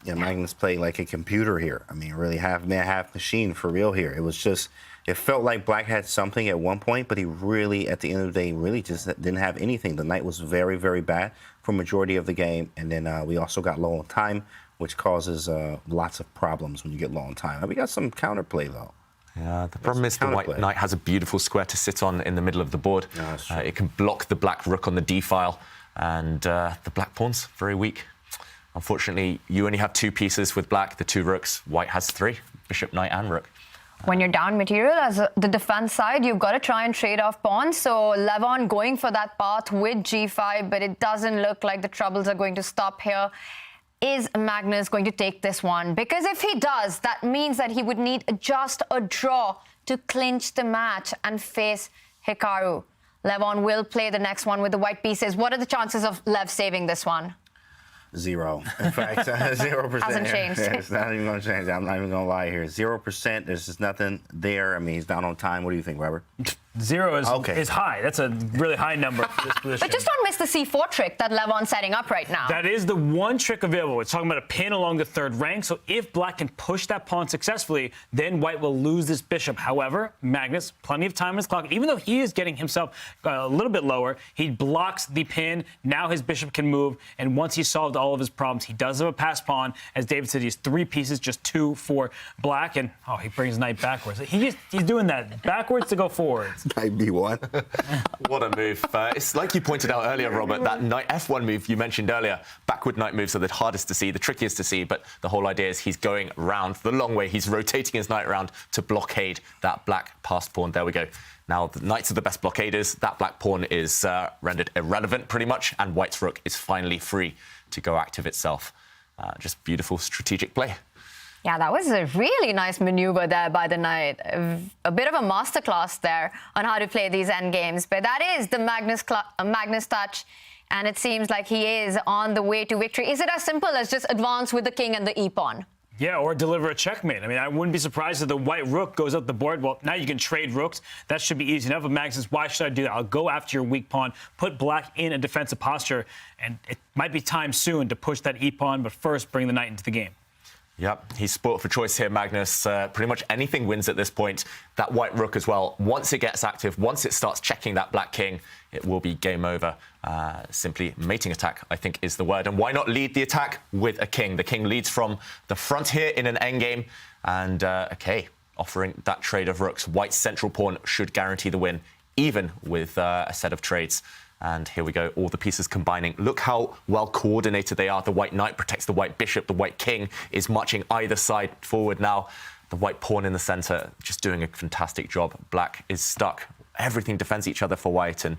Yeah, Magnus played like a computer here. I mean, really half man, half machine for real here. It was just, it felt like black had something at one point, but he really, at the end of the day, really just didn't have anything. The knight was very, very bad for majority of the game. And then we also got low on time, which causes lots of problems when you get low on time. We got some counterplay, though. Yeah, the problem is the white knight has a beautiful square to sit on in the middle of the board. Yeah, it can block the black rook on the d file, and the black pawn's very weak. Unfortunately, you only have 2 pieces with black, the 2 rooks. White has 3, bishop, knight, and rook. When you're down material as the defense side, you've got to try and trade off pawns. So Levon going for that path with g5, but it doesn't look like the troubles are going to stop here. Is Magnus going to take this one? Because if he does, that means that he would need just a draw to clinch the match and face Hikaru. Levon will play the next one with the white pieces. What are the chances of Lev saving this one? 0. In fact, 0%. Hasn't changed. It's not even going to change. I'm not even going to lie here. 0%. There's just nothing there. I mean, he's down on time. What do you think, Robert? 0 is high. That's a really high number for this position. But just don't miss the c4 trick that Levon's setting up right now. That is the one trick available. It's talking about a pin along the 3rd rank. So if black can push that pawn successfully, then white will lose this bishop. However, Magnus, plenty of time on his clock. Even though he is getting himself a little bit lower, he blocks the pin. Now his bishop can move. And once he's solved all of his problems, he does have a pass pawn. As David said, he has 3 pieces, just 2 for black. And, he brings knight backwards. He's doing that backwards to go forwards. Knight b1. What a move. It's like you pointed out earlier, Robert, that knight f1 move you mentioned earlier. Backward knight moves are the hardest to see, the trickiest to see, but the whole idea is he's going round the long way. He's rotating his knight around to blockade that black passed pawn. There we go. Now, the knights are the best blockaders. That black pawn is rendered irrelevant, pretty much, and white's rook is finally free to go active itself. Just beautiful strategic play. Yeah, that was a really nice maneuver there by the knight. A bit of a masterclass there on how to play these endgames. But that is the Magnus touch, and it seems like he is on the way to victory. Is it as simple as just advance with the king and the e-pawn? Yeah, or deliver a checkmate. I mean, I wouldn't be surprised if the white rook goes up the board. Well, now you can trade rooks. That should be easy enough. But Magnus says, why should I do that? I'll go after your weak pawn, put black in a defensive posture, and it might be time soon to push that e-pawn, but first bring the knight into the game. Yep, he's sport for choice here, Magnus. Pretty much anything wins at this point. That white rook as well. Once it gets active, once it starts checking that black king, it will be game over. Simply mating attack, I think, is the word. And why not lead the attack with a king? The king leads from the front here in an endgame. And, offering that trade of rooks. White's central pawn should guarantee the win, even with a set of trades. And here we go, all the pieces combining. Look how well coordinated they are. The white knight protects the white bishop. The white king is marching either side forward now. The white pawn in the center, just doing a fantastic job. Black is stuck. Everything defends each other for white, and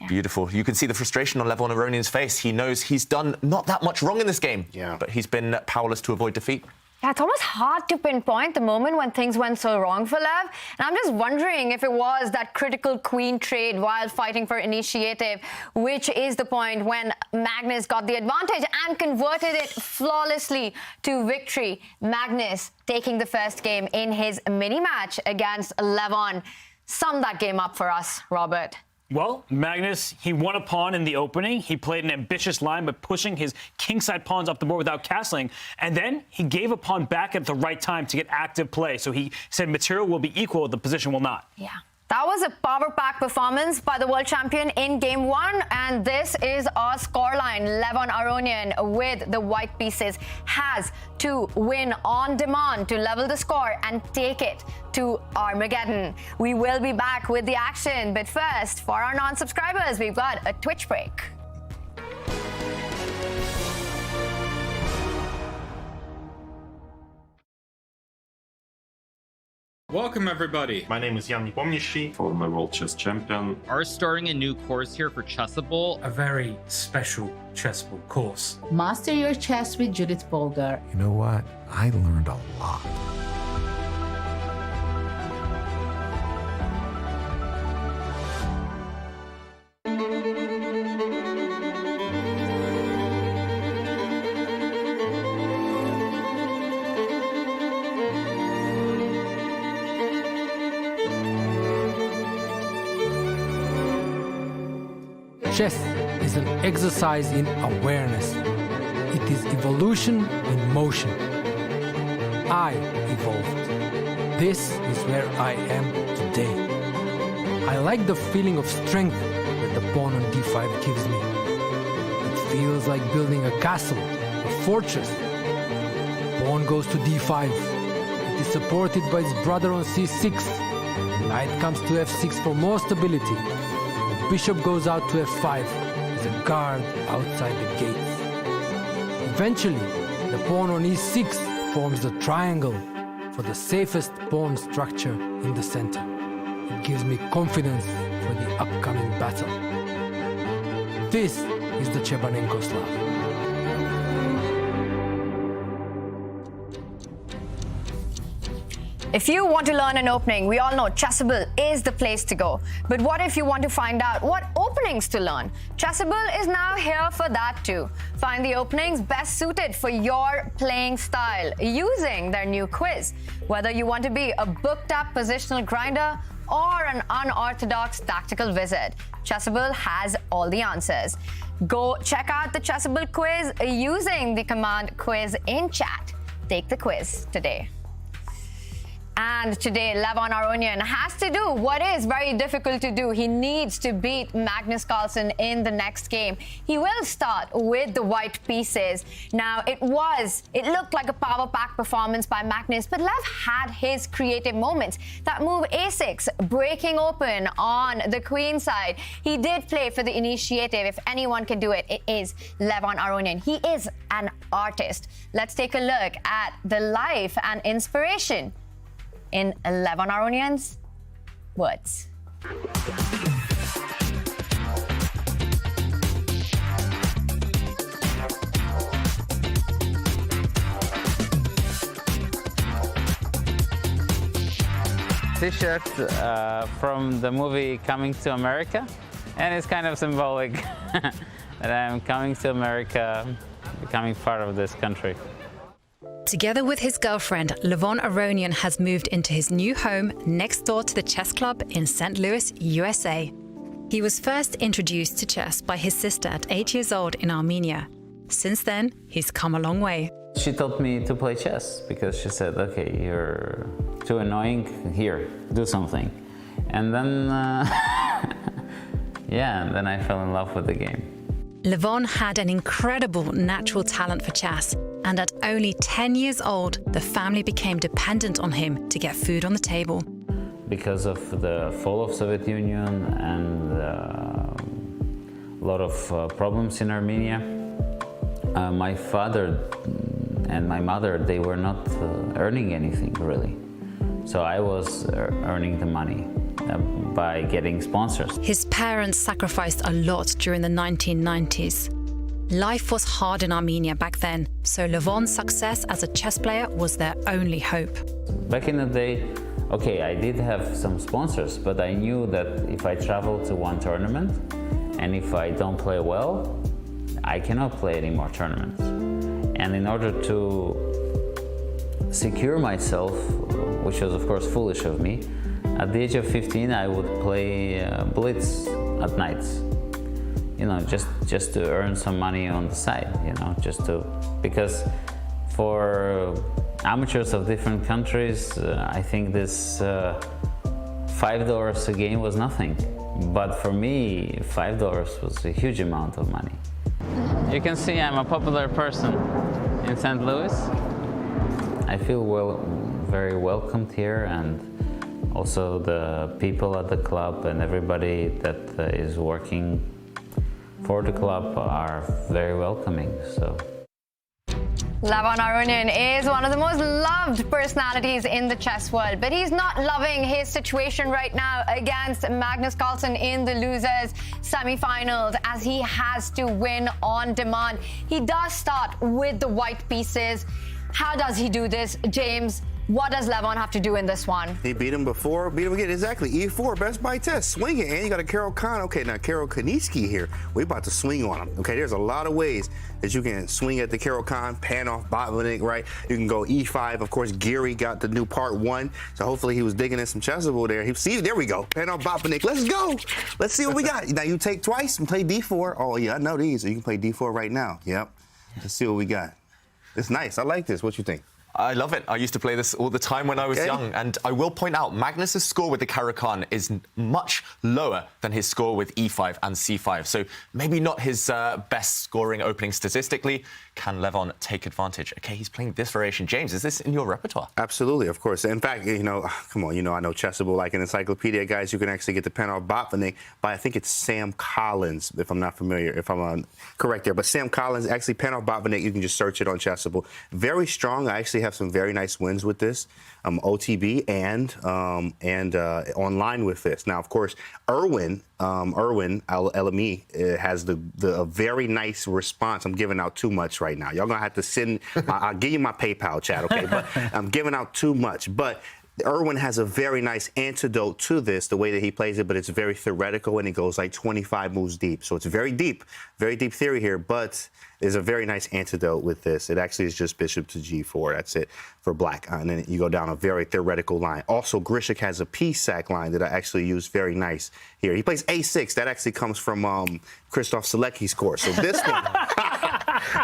beautiful. You can see the frustration on Levon Aronian's face. He knows he's done not that much wrong in this game, but he's been powerless to avoid defeat. Yeah, it's almost hard to pinpoint the moment when things went so wrong for Lev. And I'm just wondering if it was that critical queen trade while fighting for initiative, which is the point when Magnus got the advantage and converted it flawlessly to victory. Magnus taking the first game in his mini-match against Levon. Sum that game up for us, Robert. Well, Magnus, he won a pawn in the opening. He played an ambitious line by pushing his kingside pawns up the board without castling. And then he gave a pawn back at the right time to get active play. So he said material will be equal, the position will not. Yeah. That was a power-packed performance by the world champion in Game 1, and this is our scoreline. Levon Aronian with the white pieces has to win on demand to level the score and take it to Armageddon. We will be back with the action, but first, for our non-subscribers, we've got a Twitch break. Welcome everybody. My name is Jan Nepomniachtchi, former world chess champion. Are starting a new course here for Chessable. A very special Chessable course. Master your chess with Judith Bolger. You know what? I learned a lot. Chess is an exercise in awareness. It is evolution in motion. I evolved. This is where I am today. I like the feeling of strength that the pawn on d5 gives me. It feels like building a castle, a fortress. Pawn goes to d5. It is supported by its brother on c6. Knight comes to f6 for more stability. Bishop goes out to f5 as a guard outside the gates. Eventually, the pawn on e6 forms the triangle for the safest pawn structure in the center. It gives me confidence for the upcoming battle. This is the Chebanenko Slav. If you want to learn an opening, we all know Chessable is the place to go. But what if you want to find out what openings to learn? Chessable is now here for that too. Find the openings best suited for your playing style using their new quiz. Whether you want to be a booked-up positional grinder or an unorthodox tactical wizard, Chessable has all the answers. Go check out the Chessable quiz using the command quiz in chat. Take the quiz today. And today, Levon Aronian has to do what is very difficult to do. He needs to beat Magnus Carlsen in the next game. He will start with the white pieces. Now, it looked like a power pack performance by Magnus, but Lev had his creative moments. That move a6, breaking open on the queen side. He did play for the initiative. If anyone can do it, it is Levon Aronian. He is an artist. Let's take a look at the life and inspiration in Levon Aronian's words. T-shirt from the movie Coming to America, and it's kind of symbolic that I'm coming to America, becoming part of this country. Together with his girlfriend, Levon Aronian has moved into his new home next door to the chess club in St. Louis, USA. He was first introduced to chess by his sister at 8 years old in Armenia. Since then, he's come a long way. She taught me to play chess because she said, okay, you're too annoying, here, do something. And then, then I fell in love with the game. Levon had an incredible natural talent for chess, and at only 10 years old, the family became dependent on him to get food on the table. Because of the fall of Soviet Union and a lot of problems in Armenia, my father and my mother, they were not earning anything really. So I was earning the money by getting sponsors. His parents sacrificed a lot during the 1990s. Life was hard in Armenia back then, so Levon's success as a chess player was their only hope. Back in the day, okay, I did have some sponsors, but I knew that if I travel to one tournament and if I don't play well, I cannot play any more tournaments. And in order to secure myself, which was of course foolish of me, at the age of 15 I would play blitz at nights. You know, just to earn some money on the side, you know, because for amateurs of different countries, I think this $5 a game was nothing. But for me, $5 was a huge amount of money. You can see I'm a popular person in St. Louis. I feel very welcomed here, and also the people at the club and everybody that is working for the club are very welcoming. So Levon Aronian is one of the most loved personalities in the chess world, but he's not loving his situation right now against Magnus Carlsen in the losers semifinals, as he has to win on demand. He does start with the white pieces. How does he do this, James? What does Levon have to do in this one? He beat him before, beat him again. Exactly. E4, best by test. Swing it, and you got a Karol Khan. Okay, now Karol Kaniski here. We're about to swing on him. Okay, there's a lot of ways that you can swing at the Karol Khan, pan off Botvinnik, right? You can go E5. Of course, Geary got the new part 1, so hopefully he was digging in some Chessable there. See, there we go. Pan off Botvinnik. Let's go. Let's see what we got. Now you take twice and play D4. Oh yeah, I know these. So you can play D4 right now. Yep. Let's see what we got. It's nice. I like this. What you think? I love it. I used to play this all the time when I was young. And I will point out, Magnus's score with the Karol Khan is much lower than his score with E5 and C5. So maybe not his best scoring opening statistically. Can Levon take advantage? Okay, he's playing this variation. James, is this in your repertoire? Absolutely, of course. In fact, you know, come on, you know, I know Chessable like an encyclopedia, guys. You can actually get the pen off Botvinnik by, I think it's Sam Collins, if I'm not familiar, if I'm correct there. But Sam Collins, actually, pen off Botvinnik, you can just search it on Chessable. Very strong. I actually have some very nice wins with this, OTB and online with this. Now, of course, Erwin LME has a very nice response. I'm giving out too much right now. Y'all gonna have to send. I'll give you my PayPal chat, okay? But I'm giving out too much. But Erwin has a very nice antidote to this, the way that he plays it, but it's very theoretical, and it goes like 25 moves deep. So it's very deep theory here, but there's a very nice antidote with this. It actually is just bishop to G4. That's it for black. And then you go down a very theoretical line. Also, Grishik has a P-sack line that I actually use very nice here. He plays A6. That actually comes from Krzysztof Selecki's course. So this one,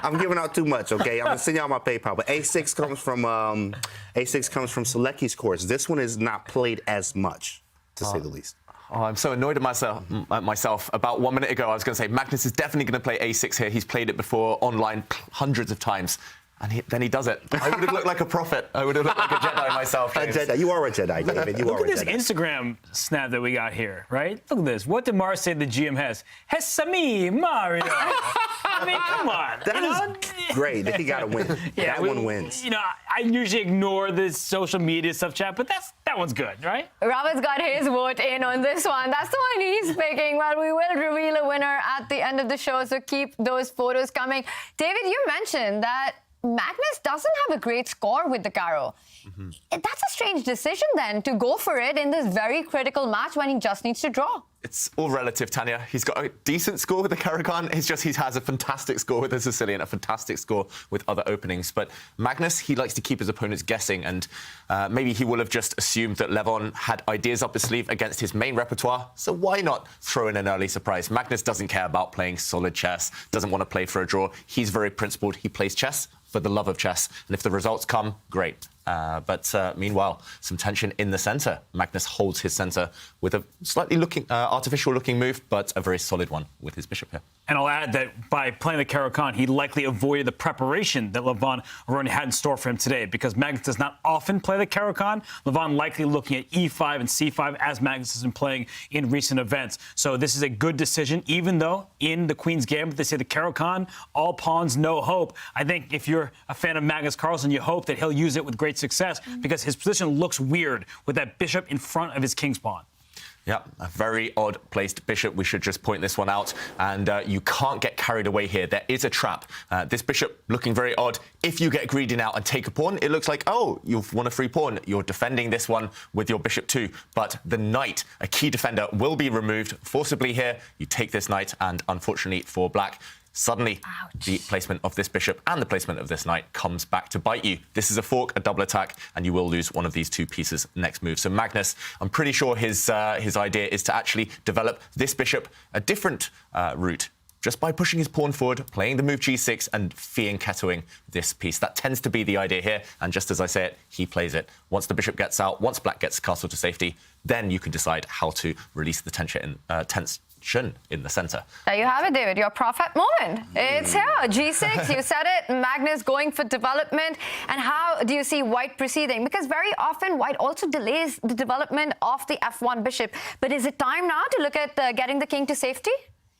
I'm giving out too much, okay? I'm gonna send y'all my PayPal. But A6 comes from Selecki's course. This one is not played as much, to say the least. Oh, I'm so annoyed at myself. About 1 minute ago, I was going to say Magnus is definitely going to play A6 here. He's played it before online hundreds of times. And then he does it. I would have looked like a prophet. I would have looked like a Jedi myself, James. A Jedi. You are a Jedi, David. Look at this Instagram snap that we got here, right? Look at this. What did Mars say the GM has? Hesami Mario. I mean, come on. That is great. He got to win. Yeah, that one wins. You know, I usually ignore this social media stuff chat, but that one's good, right? Robert's got his vote in on this one. That's the one he's picking. Well, we will reveal a winner at the end of the show, so keep those photos coming. David, you mentioned that Magnus doesn't have a great score with the Karol. Mm-hmm. That's a strange decision then, to go for it in this very critical match when he just needs to draw. It's all relative, Tanya. He's got a decent score with the Karol Khan. It's just he has a fantastic score with the Sicilian, a fantastic score with other openings. But Magnus, he likes to keep his opponents guessing, and maybe he will have just assumed that Levon had ideas up his sleeve against his main repertoire, so why not throw in an early surprise? Magnus doesn't care about playing solid chess, doesn't want to play for a draw. He's very principled. He plays chess for the love of chess, and if the results come, great. But meanwhile, some tension in the center. Magnus holds his center with a slightly artificial-looking move, but a very solid one with his bishop here. And I'll add that by playing the Karol Khan, he likely avoided the preparation that Levon Aronian had in store for him today, because Magnus does not often play the Karol Khan. Levon likely looking at E5 and C5, as Magnus has been playing in recent events. So this is a good decision, even though in the Queen's Gambit they say the Karol Khan, all pawns, no hope. I think if you're a fan of Magnus Carlsen, you hope that he'll use it with great success, because his position looks weird with that bishop in front of his king's pawn. Yeah, a very odd-placed bishop. We should just point this one out. And you can't get carried away here. There is a trap. This bishop looking very odd. If you get greedy now and take a pawn, it looks like, oh, you've won a free pawn. You're defending this one with your bishop too. But the knight, a key defender, will be removed forcibly here. You take this knight, and unfortunately for black, suddenly, the placement of this bishop and the placement of this knight comes back to bite you. This is a fork, a double attack, and you will lose one of these two pieces next move. So Magnus, I'm pretty sure his idea is to actually develop this bishop a different route, just by pushing his pawn forward, playing the move G6, and fianchettoing this piece. That tends to be the idea here, and just as I say it, he plays it. Once the bishop gets out, once black gets castle to safety, then you can decide how to release the tension in the center. There you have it, David, your prophet moment. It's here, G6, you said it, Magnus going for development. And how do you see white proceeding? Because very often white also delays the development of the F1 bishop. But is it time now to look at getting the king to safety?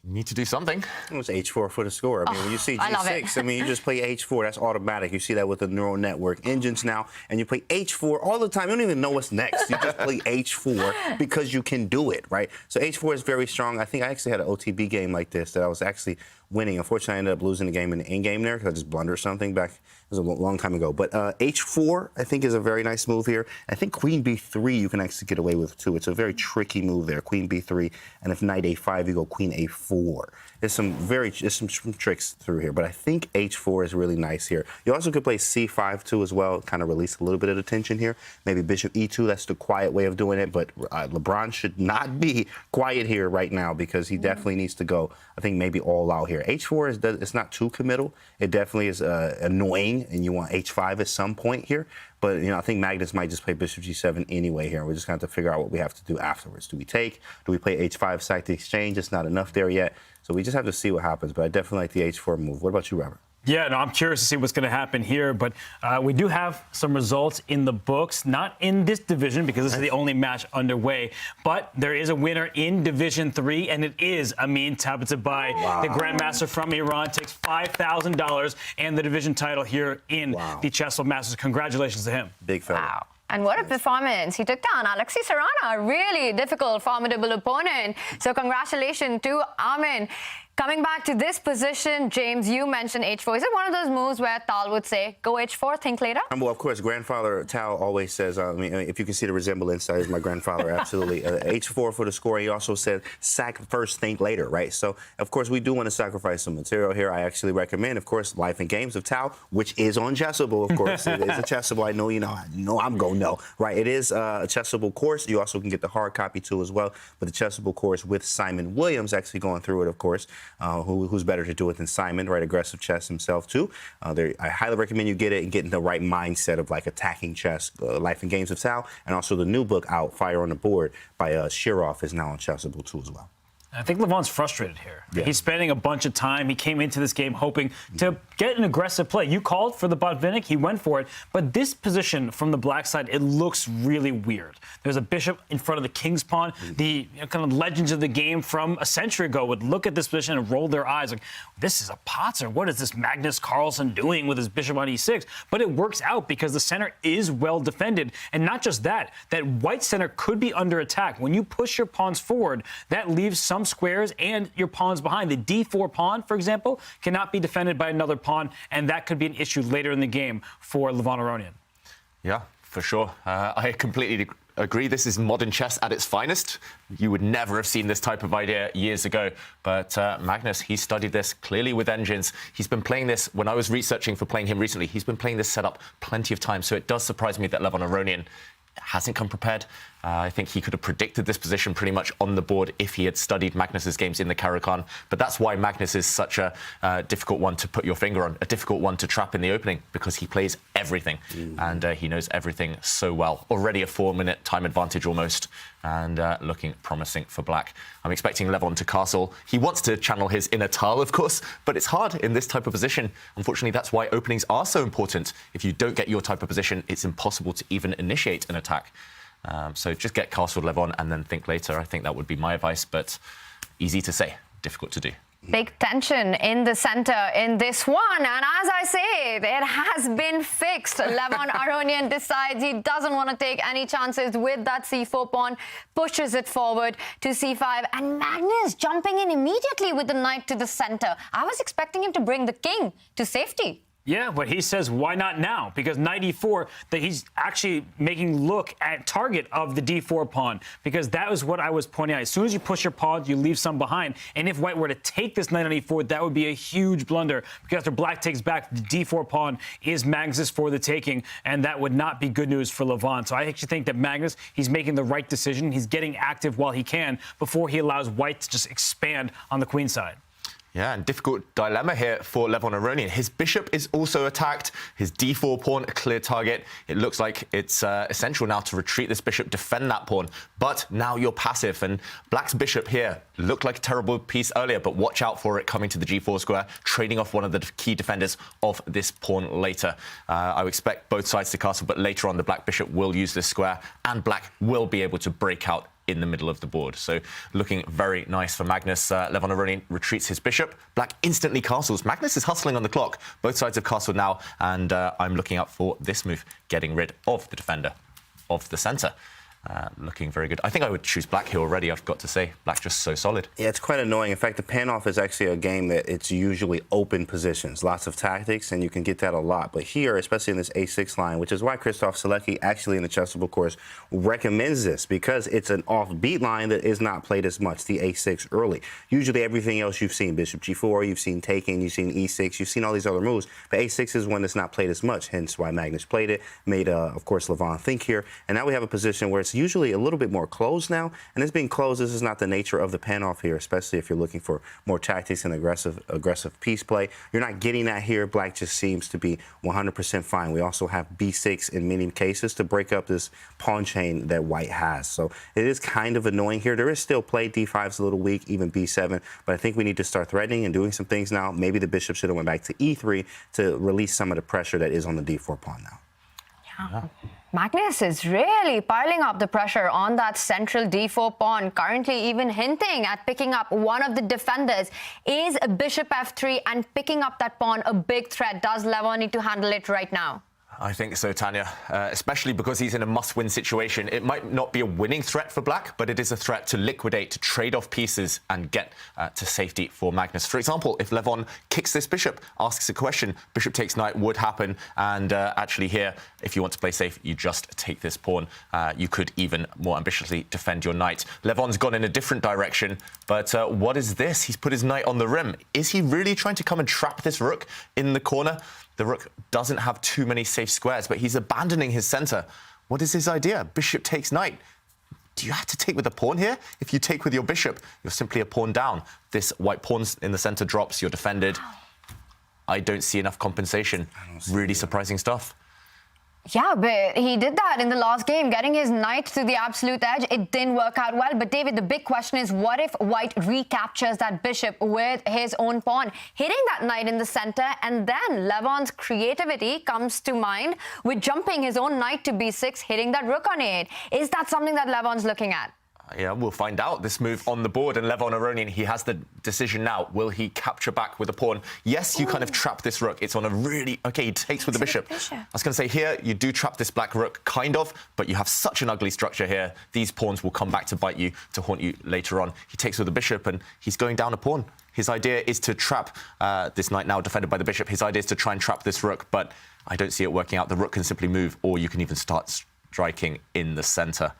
You need to do something. It was h4 for the score. I mean, when you see I love it. g6, I mean, you just play h4. That's automatic. You see that with the neural network engines now, and you play h4 all the time. You don't even know what's next. You just play h4 because you can do it, right? So h4 is very strong. I think I actually had an OTB game like this that I was actually winning. Unfortunately, I ended up losing the game in the endgame there because I just blundered something back. It was a long time ago. But h4, I think, is a very nice move here. I think queen b3 you can actually get away with, too. It's a very tricky move there, queen b3. And if knight a5, you go queen a4. There's some tricks through here. But I think h4 is really nice here. You also could play c5, too, as well, kind of release a little bit of the tension here. Maybe bishop e2, that's the quiet way of doing it. But LeBron should not be quiet here right now because he definitely needs to go, I think, maybe all out here. h4 it's not too committal. It definitely is annoying, and you want h5 at some point here. But, I think Magnus might just play bishop g7 anyway here. We're just going to have to figure out what we have to do afterwards. Do we take? Do we play h5, sack the exchange? It's not enough there yet. So we just have to see what happens. But I definitely like the h4 move. What about you, Robert? Yeah, no, I'm curious to see what's going to happen here, but we do have some results in the books, not in this division because this is the only match underway, but there is a winner in Division 3, and it is Amin Tabatabai. Wow. The Grandmaster from Iran takes $5,000 and the division title here in the Chessable Masters. Congratulations to him. Big fella. Wow. And what a performance. He took down Alexei Sarana, a really difficult, formidable opponent. So congratulations to Amin. Coming back to this position, James, you mentioned h4. Is it one of those moves where Tal would say, go h4, think later? Well, of course, grandfather Tal always says, I mean, if you can see the resemblance, that is my grandfather, absolutely. h4 for the score. He also said, sack first, think later, right? So, of course, we do want to sacrifice some material here. I actually recommend, of course, Life and Games of Tal, which is on Chessable, of course. It is a Chessable. I know, I'm going to know, right? It is a Chessable course. You also can get the hard copy, too, as well. But the Chessable course with Simon Williams actually going through it, of course. Who's better to do it than Simon, right? Aggressive chess himself, too. I highly recommend you get it and get in the right mindset of, like, attacking chess. Life and Games of Tal, and also the new book out, Fire on the Board, by Shiroff, is now on Chessable, too, as well. I think Levon's frustrated here. Yeah. He's spending a bunch of time. He came into this game hoping to get an aggressive play. You called for the Botvinnik. He went for it. But this position from the black side, it looks really weird. There's a bishop in front of the king's pawn. The kind of legends of the game from a century ago would look at this position and roll their eyes like, this is a Potzer. What is this Magnus Carlsen doing with his bishop on e6? But it works out because the center is well defended. And not just that white center could be under attack. When you push your pawns forward, that leaves some squares and your pawns behind. The d4 pawn, for example, cannot be defended by another pawn, and that could be an issue later in the game for Levon Aronian. Yeah, for sure. I completely agree. This is modern chess at its finest. You would never have seen this type of idea years ago. But Magnus, he studied this clearly with engines. He's been playing this, when I was researching for playing him recently, he's been playing this setup plenty of times. So it does surprise me that Levon Aronian hasn't come prepared. I think he could have predicted this position pretty much on the board if he had studied Magnus's games in the Caro-Kann. But that's why Magnus is such a difficult one to put your finger on, a difficult one to trap in the opening, because he plays everything. And he knows everything so well. Already a 4-minute time advantage almost, and looking promising for black. I'm expecting Levon to castle. He wants to channel his inner Tal, of course, but it's hard in this type of position. Unfortunately, that's why openings are so important. If you don't get your type of position, it's impossible to even initiate an attack. So just get castled Levon and then think later. I think that would be my advice, but easy to say, difficult to do. Big tension in the center in this one. And as I say, it has been fixed. Levon Aronian decides he doesn't want to take any chances with that c4 pawn, pushes it forward to c5. And Magnus jumping in immediately with the knight to the center. I was expecting him to bring the king to safety. Yeah, but he says, why not now? Because knight e4, that he's actually making look at target of the d4 pawn, because that was what I was pointing out. As soon as you push your pawns, you leave some behind. And if white were to take this knight on e4, that would be a huge blunder, because after black takes back, the d4 pawn is Magnus for the taking, and that would not be good news for Levon. So I actually think that Magnus, he's making the right decision. He's getting active while he can before he allows white to just expand on the queen side. Yeah, and difficult dilemma here for Levon Aronian. His bishop is also attacked. His d4 pawn, a clear target. It looks like it's essential now to retreat this bishop, defend that pawn. But now you're passive, and black's bishop here looked like a terrible piece earlier, but watch out for it coming to the g4 square, trading off one of the key defenders of this pawn later. I would expect both sides to castle, but later on the black bishop will use this square, and black will be able to break out in the middle of the board. So looking very nice for Magnus. Levon Aronian retreats his bishop. Black instantly castles. Magnus is hustling on the clock. Both sides have castled now, and I'm looking out for this move, getting rid of the defender of the center. Looking very good. I think I would choose black here already, I've got to say. Black just so solid. Yeah, it's quite annoying. In fact, the pan-off is actually a game that it's usually open positions, lots of tactics, and you can get that a lot. But here, especially in this A6 line, which is why Krzysztof Sielecki actually in the Chessable course recommends this, because it's an offbeat line that is not played as much, the A6 early. Usually everything else you've seen, bishop G4, you've seen taking, you've seen E6, you've seen all these other moves, but A6 is one that's not played as much, hence why Magnus played it, made, of course, Levon think here. And now we have a position where it's usually a little bit more closed now, and this being closed, this is not the nature of the pan-off here, especially if you're looking for more tactics and aggressive piece play. You're not getting that here. Black just seems to be 100% fine. We also have B6 in many cases to break up this pawn chain that white has. So it is kind of annoying here. There is still play. D5 is a little weak, even B7, but I think we need to start threatening and doing some things now. Maybe the bishop should have went back to E3 to release some of the pressure that is on the D4 pawn now. Yeah. Magnus is really piling up the pressure on that central D4 pawn, currently even hinting at picking up one of the defenders. Is a bishop F3 and picking up that pawn a big threat? Does Levon need to handle it right now? I think so, Tanya, especially because he's in a must-win situation. It might not be a winning threat for Black, but it is a threat to liquidate, to trade off pieces and get to safety for Magnus. For example, if Levon kicks this bishop, asks a question, bishop takes knight would happen, and actually here, if you want to play safe, you just take this pawn. You could even more ambitiously defend your knight. Levon's gone in a different direction, but what is this? He's put his knight on the rim. Is he really trying to come and trap this rook in the corner? The rook doesn't have too many safe squares, but he's abandoning his center. What is his idea? Bishop takes knight. Do you have to take with a pawn here? If you take with your bishop, you're simply a pawn down. This white pawn in the center drops, you're defended. I don't see enough compensation. Really surprising stuff. Yeah, but he did that in the last game, getting his knight to the absolute edge. It didn't work out well. But David, the big question is, what if white recaptures that bishop with his own pawn, hitting that knight in the center, and then Levon's creativity comes to mind with jumping his own knight to B6, hitting that rook on A8. Is that something that Levon's looking at? Yeah, we'll find out. This move on the board, and Levon Aronian, he has the decision now. Will he capture back with a pawn? Yes, you kind of trap this rook. It's on a really... OK, he takes with the bishop. I was going to say, here, you do trap this black rook, kind of, but you have such an ugly structure here. These pawns will come back to bite you, to haunt you later on. He takes with the bishop, and he's going down a pawn. His idea is to trap this knight now defended by the bishop. His idea is to try and trap this rook, but I don't see it working out. The rook can simply move, or you can even start striking in the center.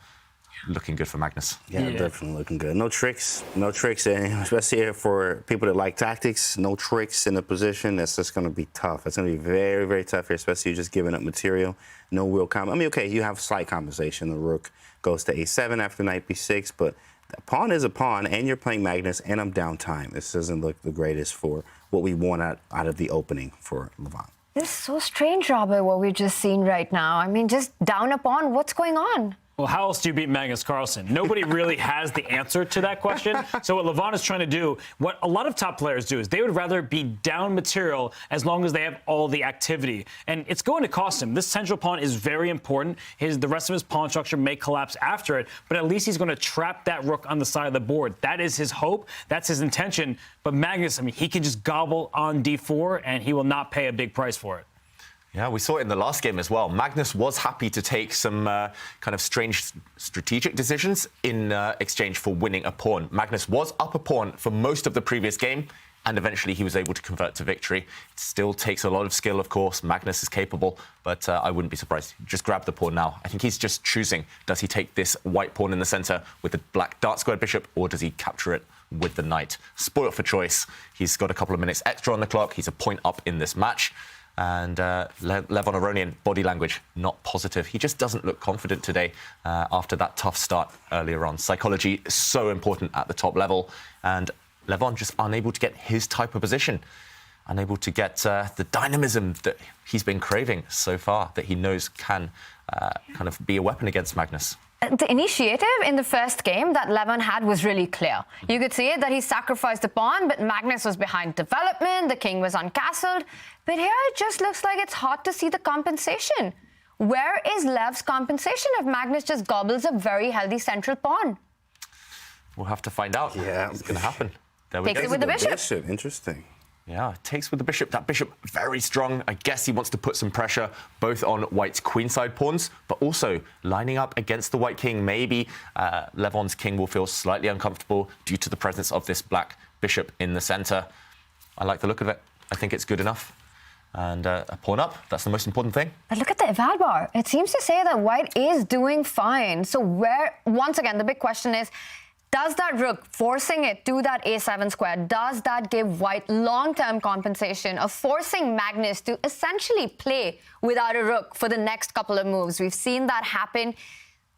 Looking good for Magnus. Yeah, definitely looking good. No tricks, especially here for people that like tactics. No tricks in the position. That's just going to be tough. It's going to be very, very tough here, especially just giving up material. No real I mean, okay, you have slight compensation. The rook goes to A7 after knight B6, but a pawn is a pawn, and you're playing Magnus, and I'm down time. This doesn't look the greatest for what we want out of the opening for Levon. This is so strange, Robert, what we've just seen right now. I mean, just down a pawn. What's going on? Well, how else do you beat Magnus Carlsen? Nobody really has the answer to that question. So what Levon is trying to do, what a lot of top players do, is they would rather be down material as long as they have all the activity. And it's going to cost him. This central pawn is very important. The rest of his pawn structure may collapse after it, but at least he's going to trap that rook on the side of the board. That is his hope. That's his intention. But Magnus, I mean, he can just gobble on D4, and he will not pay a big price for it. Yeah, we saw it in the last game as well. Magnus was happy to take some kind of strange strategic decisions in exchange for winning a pawn. Magnus was up a pawn for most of the previous game, and eventually he was able to convert to victory. It still takes a lot of skill, of course. Magnus is capable, but I wouldn't be surprised. Just grab the pawn now. I think he's just choosing, does he take this white pawn in the center with the black dark-squared bishop, or does he capture it with the knight? Spoiled for choice. He's got a couple of minutes extra on the clock. He's a point up in this match. And Levon Aronian, body language, not positive. He just doesn't look confident today after that tough start earlier on. Psychology is so important at the top level. And Levon just unable to get his type of position, unable to get the dynamism that he's been craving so far, that he knows can kind of be a weapon against Magnus. The initiative in the first game that Levon had was really clear. You could see it that he sacrificed the pawn, but Magnus was behind development, the king was uncastled. But here it just looks like it's hard to see the compensation. Where is Lev's compensation if Magnus just gobbles a very healthy central pawn? We'll have to find out. Yeah. What's going to happen. There we Takes go. it with the bishop. Interesting. Yeah, takes with the bishop. That bishop very strong. I guess he wants to put some pressure both on white's queenside pawns, but also lining up against the white king. Maybe Levon's king will feel slightly uncomfortable due to the presence of this black bishop in the center. I like the look of it. I think it's good enough. And a pawn up, that's the most important thing. But look at the eval bar. It seems to say that white is doing fine. So once again, the big question is, does that rook, forcing it to that a7 square, does that give white long-term compensation of forcing Magnus to essentially play without a rook for the next couple of moves? We've seen that happen.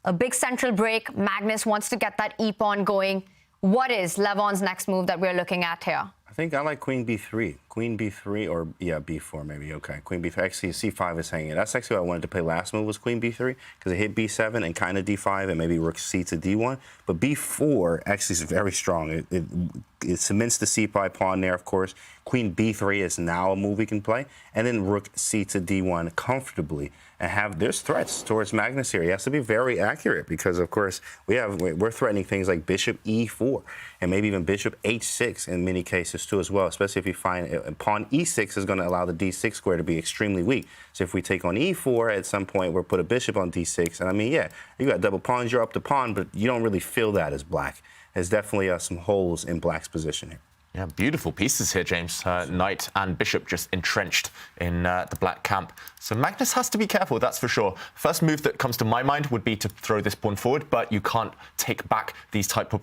A big central break. Magnus wants to get that e-pawn going. What is Levon's next move that we're looking at here? I think I like queen b3. Queen b3 or, yeah, b4 maybe. Okay, queen b3. Actually, c5 is hanging. That's actually what I wanted to play last move was queen b3 because it hit b7 and kind of d5 and maybe rook c to d1. But b4 actually is very strong. It cements the c5 pawn there, of course. Queen b3 is now a move we can play. And then rook c to d1 comfortably. And there's threats towards Magnus here. He has to be very accurate because, of course, we're threatening things like bishop e4 and maybe even bishop h6 in many cases too as well, especially if you find pawn e6 is going to allow the d6 square to be extremely weak. So if we take on e4 at some point, we'll put a bishop on d6. And I mean, yeah, you got double pawns, you're up to pawn, but you don't really feel that as black. There's definitely some holes in black's position here. Yeah, beautiful pieces here, James. Knight and bishop just entrenched in the black camp. So Magnus has to be careful, that's for sure. First move that comes to my mind would be to throw this pawn forward, but you can't take back these types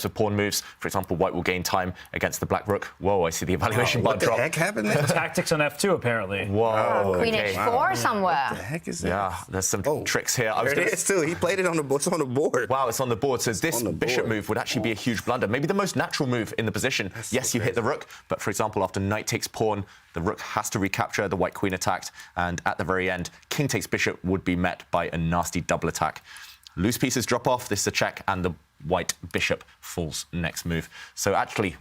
of pawn moves. For example, white will gain time against the black rook. Whoa, I see the evaluation bar drop. What the heck happened there? Tactics on f2, apparently. Whoa. Queen h4 somewhere. What the heck is that? Yeah, there's some tricks here. There it is too. He played it on the board. Wow, it's on the board. So this bishop move would actually be a huge blunder. Maybe the most natural move in the position. Yes, you hit the rook, but for example, after knight takes pawn, the rook has to recapture, the white queen attacked, and at the very end, king takes bishop would be met by a nasty double attack. Loose pieces drop off, this is a check, and the white bishop falls next move. So actually,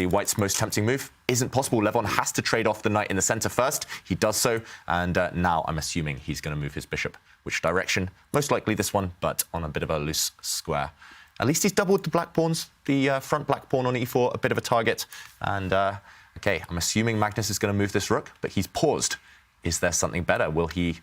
white's most tempting move isn't possible. Levon has to trade off the knight in the center first. He does so, and now I'm assuming he's going to move his bishop. Which direction? Most likely this one, but on a bit of a loose square. At least he's doubled the black pawns. The front black pawn on e4, a bit of a target. And, OK, I'm assuming Magnus is going to move this rook, but he's paused. Is there something better? Will he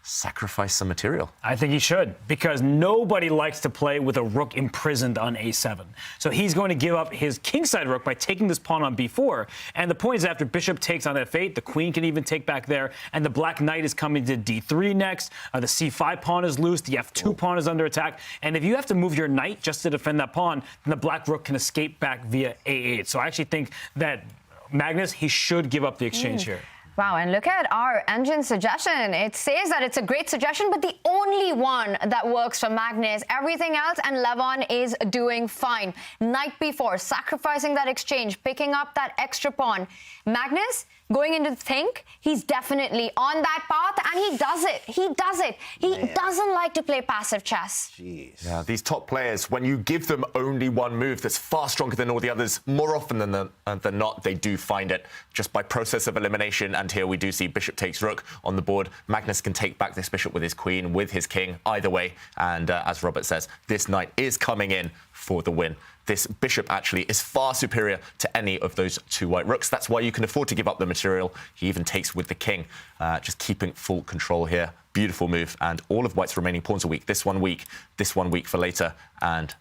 sacrifice some material? I think he should, because nobody likes to play with a rook imprisoned on a7. So he's going to give up his kingside rook by taking this pawn on b4. And the point is, after bishop takes on f8, the queen can even take back there, and the black knight is coming to d3 next. The c5 pawn is loose, the f2 pawn is under attack. And if you have to move your knight just to defend that pawn, then the black rook can escape back via a8. So I actually think that Magnus, he should give up the exchange here. Wow, and look at our engine suggestion. It says that it's a great suggestion, but the only one that works for Magnus. Everything else, and Levon is doing fine. Knight b4, sacrificing that exchange, picking up that extra pawn. Magnus, going into the think, he's definitely on that path, and he does it. He does it. He doesn't like to play passive chess. Jeez. Yeah, these top players, when you give them only one move that's far stronger than all the others, more often than not, they do find it just by process of elimination. And here we do see bishop takes rook on the board. Magnus can take back this bishop with his queen, with his king, either way. And as Robert says, this knight is coming in for the win. This bishop actually is far superior to any of those two white rooks. That's why you can afford to give up the material. He even takes with the king, just keeping full control here. Beautiful move. And all of white's remaining pawns are weak. This one weak for later. And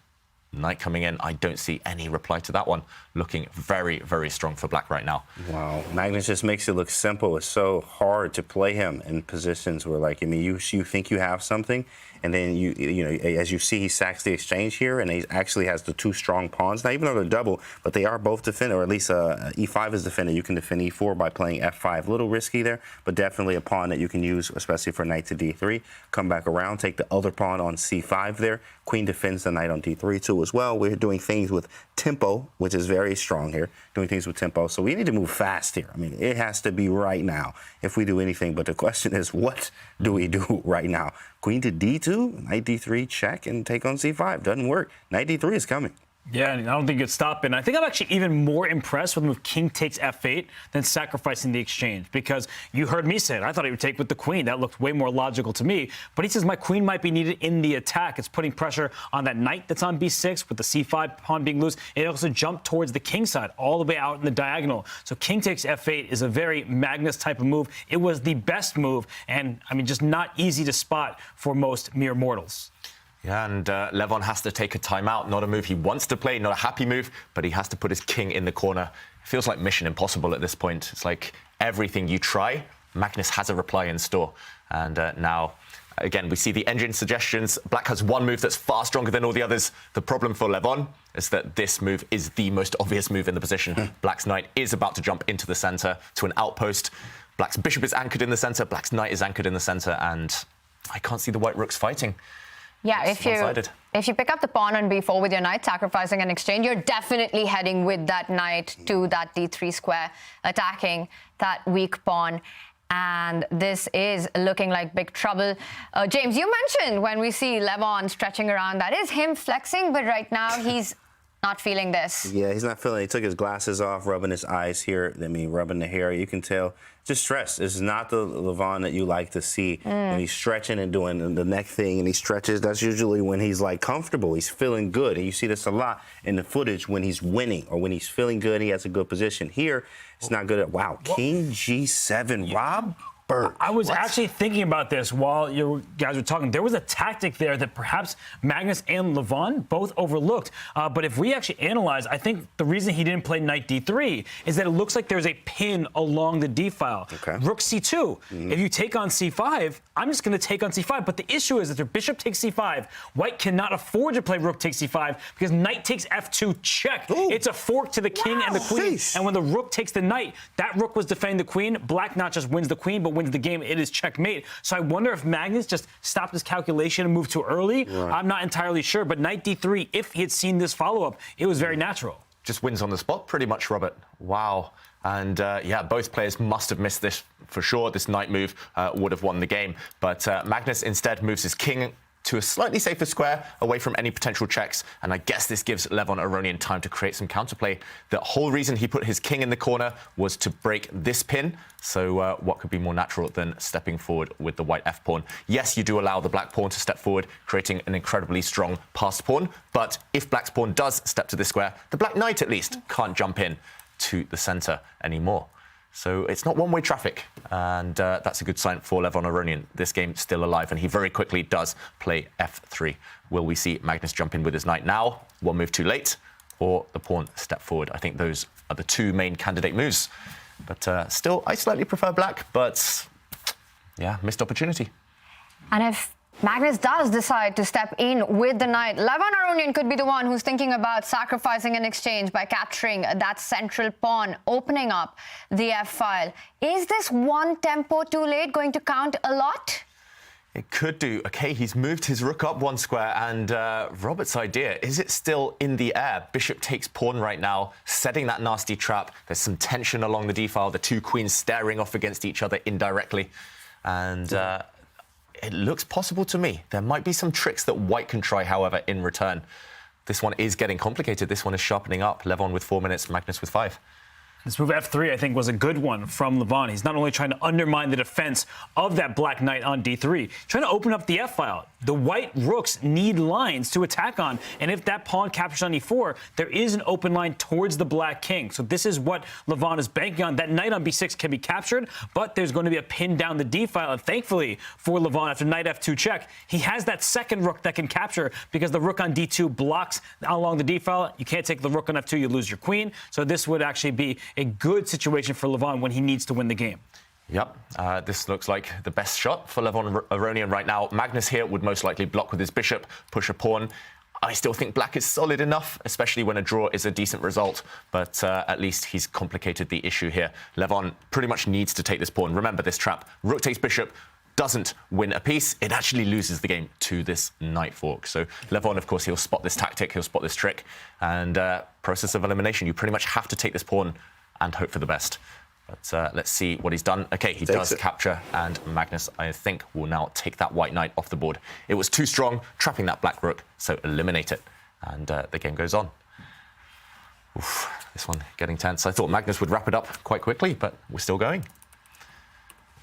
knight coming in, I don't see any reply to that one. Looking very, very strong for black right now. Wow, Magnus just makes it look simple. It's so hard to play him in positions where, like, I mean, you think you have something, and then you know, as you see, he sacks the exchange here, and he actually has the two strong pawns. Now, even though they're double, but they are both defended, or at least e5 is defended. You can defend e4 by playing f5. A little risky there, but definitely a pawn that you can use, especially for knight to d3. Come back around, take the other pawn on c5 there. Queen defends the knight on d3 too as well. We're doing things with tempo, which is very strong here, doing things with tempo. So we need to move fast here. I mean, it has to be right now if we do anything. But the question is, what do we do right now? Queen to d2, knight d3, check, and take on c5. Doesn't work. Knight d3 is coming. Yeah, and I don't think it's stopping. I think I'm actually even more impressed with the move king takes f8 than sacrificing the exchange, because you heard me say it. I thought he would take with the queen. That looked way more logical to me. But he says my queen might be needed in the attack. It's putting pressure on that knight that's on b6 with the c5 pawn being loose. It also jumped towards the king side all the way out in the diagonal. So king takes f8 is a very Magnus type of move. It was the best move, and I mean, just not easy to spot for most mere mortals. Yeah, and Levon has to take a timeout. Not a move he wants to play, not a happy move, but he has to put his king in the corner. It feels like mission impossible at this point. It's like everything you try, Magnus has a reply in store. And now, again, we see the engine suggestions. Black has one move that's far stronger than all the others. The problem for Levon is that this move is the most obvious move in the position. Black's knight is about to jump into the center to an outpost. Black's bishop is anchored in the center. Black's knight is anchored in the center. And I can't see the white rooks fighting. Yeah, if you pick up the pawn on b4 with your knight, sacrificing an exchange, you're definitely heading with that knight to that d3 square, attacking that weak pawn. And this is looking like big trouble. James, you mentioned when we see Levon stretching around, that is him flexing, but right now he's not feeling this. Yeah, he's not feeling it. He took his glasses off, rubbing his eyes here. I mean, rubbing the hair. You can tell. Just stress. This is not the Levon that you like to see. When he's stretching and doing the neck thing and he stretches, that's usually when he's like comfortable. He's feeling good. And you see this a lot in the footage when he's winning or when he's feeling good, he has a good position. Here, it's not good. Wow, King G7, Rob? I was actually thinking about this while you guys were talking. There was a tactic there that perhaps Magnus and Levon both overlooked. But if we actually analyze, I think the reason he didn't play knight d3 is that it looks like there's a pin along the d file. Rook c2. If you take on c5, I'm just going to take on c5. But the issue is that their bishop takes c5. White cannot afford to play rook takes c5 because knight takes f2 check. It's a fork to the king and the queen. And when the rook takes the knight, that rook was defending the queen. Black not just wins the queen, but wins the game. It is checkmate. So I wonder if Magnus just stopped his calculation and moved too early. I'm not entirely sure, but knight d3, if he had seen this follow-up, it was very natural. Just wins on the spot, pretty much, Robert. Wow. And yeah, both players must have missed this for sure. This knight move would have won the game. But Magnus instead moves his king to a slightly safer square away from any potential checks. And I guess this gives Levon Aronian time to create some counterplay. The whole reason he put his king in the corner was to break this pin. So what could be more natural than stepping forward with the white f-pawn? Yes, you do allow the black pawn to step forward, creating an incredibly strong passed pawn. But if black's pawn does step to this square, the black knight at least can't jump in to the center anymore. So it's not one-way traffic, and that's a good sign for Levon Aronian. This game's still alive, and he very quickly does play f3. Will we see Magnus jump in with his knight now, one move too late, or the pawn step forward? I think those are the two main candidate moves. But still, I slightly prefer black, but yeah, missed opportunity. And if Magnus does decide to step in with the knight, Levon Aronian could be the one who's thinking about sacrificing an exchange by capturing that central pawn, opening up the f-file. Is this one tempo too late going to count a lot? It could do. Okay, he's moved his rook up one square, and Robert's idea, is it still in the air? Bishop takes pawn right now, setting that nasty trap. There's some tension along the d-file, the two queens staring off against each other indirectly. And it looks possible to me. There might be some tricks that white can try, however, in return. This one is getting complicated. This one is sharpening up. Levon with 4 minutes, Magnus with 5. This move f3, I think, was a good one from Levon. He's not only trying to undermine the defense of that black knight on d3, trying to open up the f-file. The white rooks need lines to attack on, and if that pawn captures on e4, there is an open line towards the black king. So this is what Levon is banking on. That knight on b6 can be captured, but there's going to be a pin down the d-file, and thankfully for Levon, after knight f2 check, he has that second rook that can capture because the rook on d2 blocks along the d-file. You can't take the rook on f2, you lose your queen. So this would actually be a good situation for Levon when he needs to win the game. Yep, this looks like the best shot for Levon Aronian right now. Magnus here would most likely block with his bishop, push a pawn. I still think black is solid enough, especially when a draw is a decent result, but at least he's complicated the issue here. Levon pretty much needs to take this pawn. Remember this trap. Rook takes bishop, doesn't win a piece. It actually loses the game to this knight fork. So Levon, of course, he'll spot this tactic, he'll spot this trick, and process of elimination. You pretty much have to take this pawn and hope for the best. But let's see what he's done. Okay, he does capture, and Magnus, I think, will now take that white knight off the board. It was too strong, trapping that black rook, so eliminate it. And the game goes on. Oof, this one getting tense. I thought Magnus would wrap it up quite quickly, but we're still going.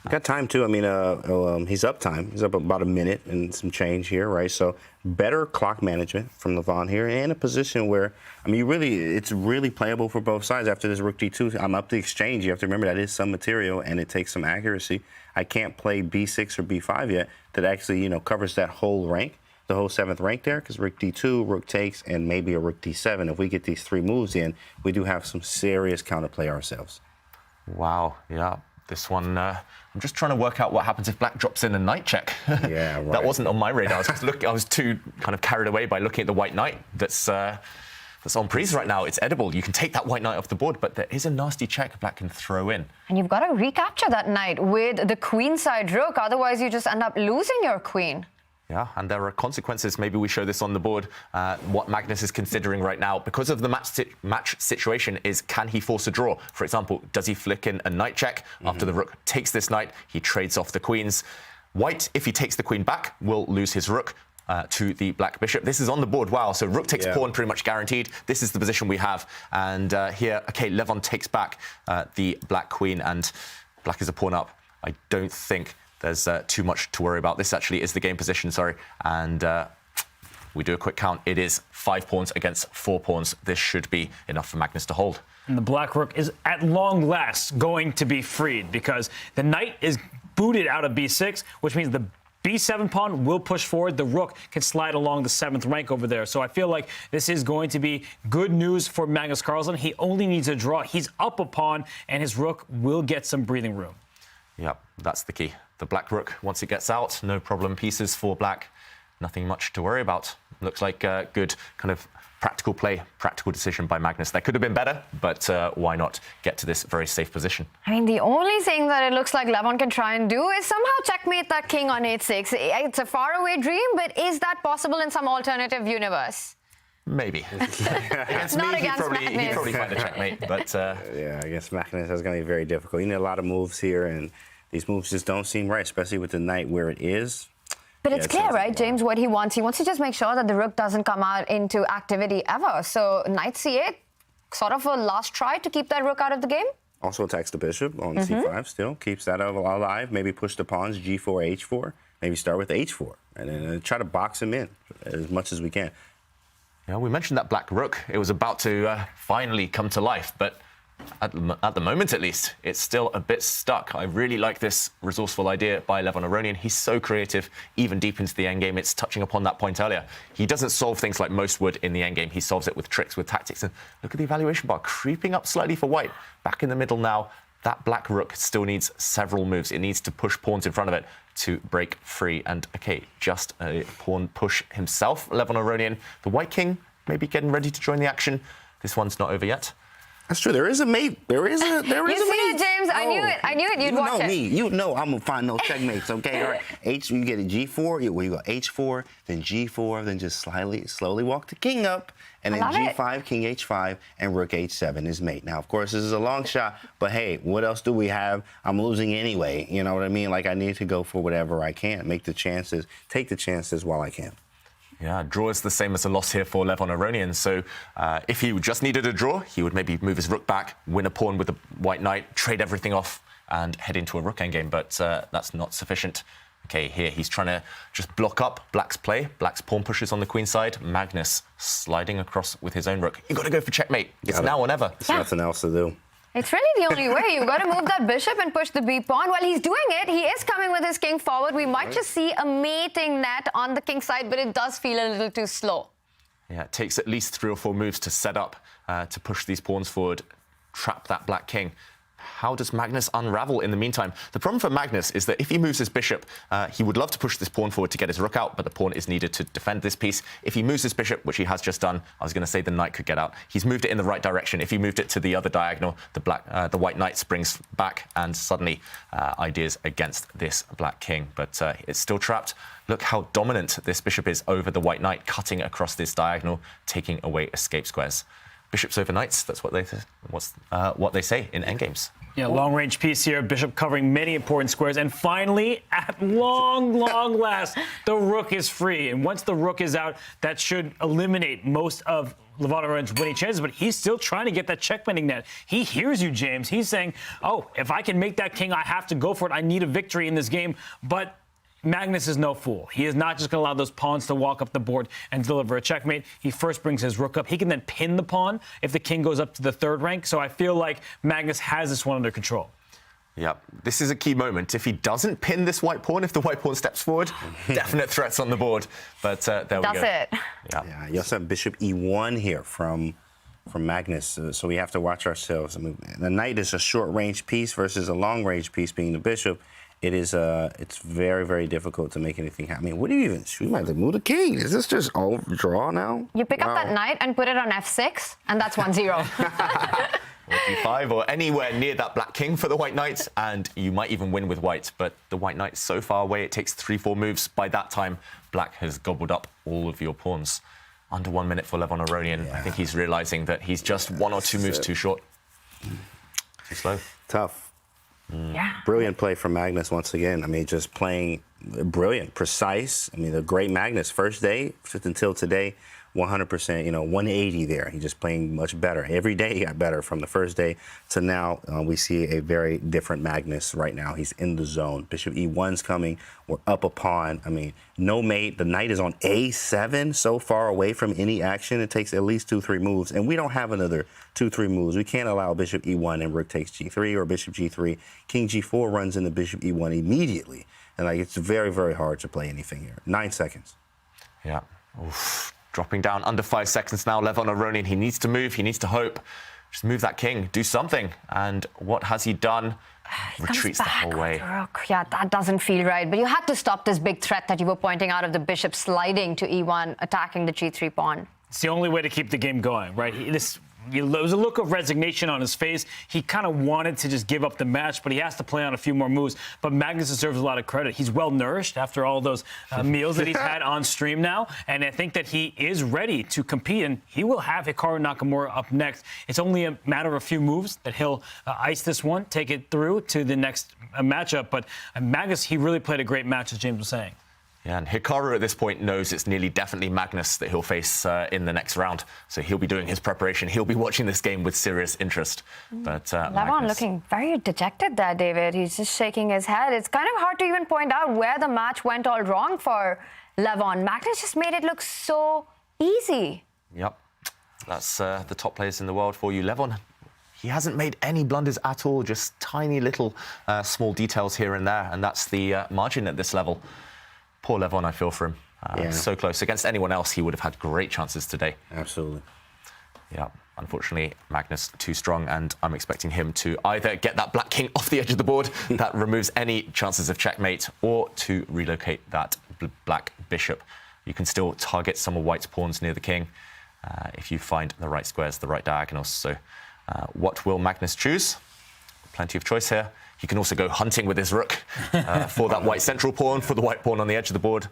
Got time too. I mean, he's up time. He's up about a minute and some change here, right? So better clock management from Levon here, and a position where, I mean, it's really playable for both sides. After this rook d2, I'm up the exchange. You have to remember that is some material, and it takes some accuracy. I can't play b6 or b5 yet that actually, covers that whole rank, the whole 7th rank there, because rook d2, rook takes, and maybe a rook d7. If we get these 3 moves in, we do have some serious counterplay ourselves. Wow, yeah. This one, I'm just trying to work out what happens if black drops in a knight check. Yeah, right. That wasn't on my radar. I was too kind of carried away by looking at the white knight that's on prise right now. It's edible. You can take that white knight off the board, but there is a nasty check black can throw in. And you've got to recapture that knight with the queenside rook, otherwise you just end up losing your queen. Yeah, and there are consequences. Maybe we show this on the board. What Magnus is considering right now, because of the match situation, is can he force a draw? For example, does he flick in a knight check? After the rook takes this knight, he trades off the queens. White, if he takes the queen back, will lose his rook to the black bishop. This is on the board. Wow, so rook takes pawn pretty much guaranteed. This is the position we have. And here, okay, Levon takes back the black queen, and black is a pawn up. I don't think there's too much to worry about. This actually is the game position, sorry. And we do a quick count. It is 5 pawns against 4 pawns. This should be enough for Magnus to hold. And the black rook is at long last going to be freed because the knight is booted out of b6, which means the b7 pawn will push forward. The rook can slide along the 7th rank over there. So I feel like this is going to be good news for Magnus Carlsen. He only needs a draw. He's up a pawn, and his rook will get some breathing room. Yep, that's the key. The black rook, once it gets out, no problem pieces for black. Nothing much to worry about. Looks like a good kind of practical play, practical decision by Magnus. That could have been better, but why not get to this very safe position? I mean, the only thing that it looks like Levon can try and do is somehow checkmate that king on h6. It's a faraway dream, but is that possible in some alternative universe? Maybe. Against Not me, against he'd Magnus. probably find a checkmate, but... Yeah, against Magnus, that's going to be very difficult. You need a lot of moves here, and these moves just don't seem right, especially with the knight where it is. But it's clear, right, James, what he wants? He wants to just make sure that the rook doesn't come out into activity ever. So knight c8, sort of a last try to keep that rook out of the game? Also attacks the bishop on c5 still, keeps that alive. Maybe push the pawns, g4, h4. Maybe start with h4, and then try to box him in as much as we can. Yeah, we mentioned that black rook. It was about to finally come to life, but at the moment, at least, it's still a bit stuck. I really like this resourceful idea by Levon Aronian. He's so creative, even deep into the endgame. It's touching upon that point earlier. He doesn't solve things like most would in the endgame. He solves it with tricks, with tactics. And look at the evaluation bar creeping up slightly for white. Back in the middle now. That black rook still needs several moves. It needs to push pawns in front of it to break free. And, okay, just a pawn push himself, Levon Aronian. The white king maybe getting ready to join the action. This one's not over yet. That's true. There is a mate. There is a You mate. see it, James? I knew it. I knew it. You'd watch it. You know me. You know I'm gonna find those checkmates. Okay. All right. You get a g4. You go h4, then g4, then just slowly walk the king up, and then g5, king h5, and rook h7 is mate. Now, of course, this is a long shot, but hey, what else do we have? I'm losing anyway. You know what I mean? Like I need to go for whatever I can. Take the chances while I can. Yeah, draw is the same as a loss here for Levon Aronian. So if he just needed a draw, he would maybe move his rook back, win a pawn with the white knight, trade everything off, and head into a rook endgame. But that's not sufficient. Okay, here he's trying to just block up Black's play. Black's pawn pushes on the queen side. Magnus sliding across with his own rook. You've got to go for checkmate. It's now or never. There's nothing else to do. It's really the only way. You've got to move that bishop and push the b pawn. While he's doing it, he is coming with his king forward. We might just see a mating net on the king side, but it does feel a little too slow. Yeah, it takes at least 3 or 4 moves to set up to push these pawns forward, trap that black king. How does Magnus unravel in the meantime? The problem for Magnus is that if he moves his bishop, he would love to push this pawn forward to get his rook out, but the pawn is needed to defend this piece. If he moves his bishop, which he has just done, I was going to say the knight could get out. He's moved it in the right direction. If he moved it to the other diagonal, the white knight springs back, and suddenly ideas against this black king. But it's still trapped. Look how dominant this bishop is over the white knight, cutting across this diagonal, taking away escape squares. bishops over knights. That's what they say in endgames. Yeah, long-range piece here. Bishop covering many important squares. And finally, at long last, the rook is free. And once the rook is out, that should eliminate most of Levon Aronian's winning chances. But he's still trying to get that checkmating net. He hears you, James. He's saying, oh, if I can make that king, I have to go for it. I need a victory in this game. But Magnus is no fool. He is not just going to allow those pawns to walk up the board and deliver a checkmate. He first brings his rook up. He can then pin the pawn if the king goes up to the third rank. So I feel like Magnus has this one under control. Yeah, this is a key moment. If he doesn't pin this white pawn, if the white pawn steps forward, definite threats on the board. But there we go. That's it. Yeah, you also have bishop e1 here from Magnus, so we have to watch ourselves. I mean, the knight is a short-range piece versus a long-range piece being the bishop. It is it's very, very difficult to make anything happen. I mean, what do you even shoot? You might have to move the king. Is this just all draw now? You pick up that knight and put it on f6, and that's 1-0. Or d5 or anywhere near that black king for the white knight, and you might even win with white. But the white knight's so far away, it takes 3-4 moves. By that time, black has gobbled up all of your pawns. Under 1 minute for Levon Aronian. Yeah. I think he's realizing that he's just 1 or 2 moves too short. Too slow. Tough. Yeah. Brilliant play from Magnus once again. I mean, just playing brilliant, precise. I mean, the great Magnus, first day just until today, 100%, 180 there. He's just playing much better. Every day he got better from the first day to now. We see a very different Magnus right now. He's in the zone. Bishop e1's coming. We're up a pawn. I mean, no mate. The knight is on a7, so far away from any action. It takes at least 2-3 moves, and we don't have another 2-3 moves. We can't allow bishop e1 and rook takes g3 or bishop g3. King g4 runs into bishop e1 immediately, and it's very, very hard to play anything here. 9 seconds. Yeah. Oof. Dropping down under 5 seconds now. Levon Aronian, he needs to move. He needs to hope. Just move that king. Do something. And what has he done? Retreats the whole way. Rook. Yeah, that doesn't feel right. But you had to stop this big threat that you were pointing out of the bishop sliding to e1, attacking the g3 pawn. It's the only way to keep the game going, right? There was a look of resignation on his face. He kind of wanted to just give up the match, but he has to play on a few more moves. But Magnus deserves a lot of credit. He's well-nourished after all those meals that he's had on stream now, and I think that he is ready to compete, and he will have Hikaru Nakamura up next. It's only a matter of a few moves that he'll ice this one, take it through to the next matchup. But Magnus, he really played a great match, as James was saying. Yeah, and Hikaru at this point knows it's nearly definitely Magnus that he'll face in the next round. So he'll be doing his preparation. He'll be watching this game with serious interest. But Levon looking very dejected there, David. He's just shaking his head. It's kind of hard to even point out where the match went all wrong for Levon. Magnus just made it look so easy. Yep, that's the top players in the world for you. Levon, he hasn't made any blunders at all, just tiny little small details here and there. And that's the margin at this level. Poor Levon, I feel for him. So close. Against anyone else, he would have had great chances today. Absolutely. Yeah, unfortunately, Magnus too strong, and I'm expecting him to either get that black king off the edge of the board that removes any chances of checkmate, or to relocate that black bishop. You can still target some of white's pawns near the king if you find the right squares, the right diagonals. So what will Magnus choose? Plenty of choice here. He can also go hunting with his rook for that white central pawn, for the white pawn on the edge of the board.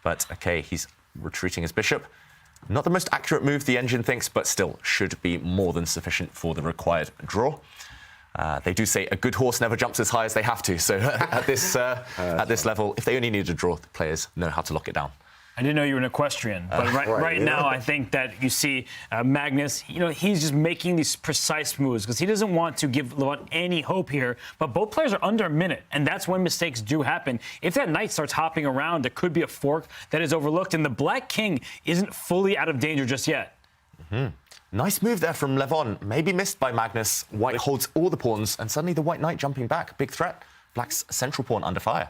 But, OK, he's retreating his bishop. Not the most accurate move, the engine thinks, but still should be more than sufficient for the required draw. They do say a good horse never jumps as high as they have to. So at this level, if they only need a draw, the players know how to lock it down. I didn't know you were an equestrian, but right now I think that you see Magnus, he's just making these precise moves because he doesn't want to give Levon any hope here, but both players are under a minute, and that's when mistakes do happen. If that knight starts hopping around, there could be a fork that is overlooked, and the black king isn't fully out of danger just yet. Nice move there from Levon, maybe missed by Magnus. White holds all the pawns, and suddenly the white knight jumping back. Big threat. Black's central pawn under fire.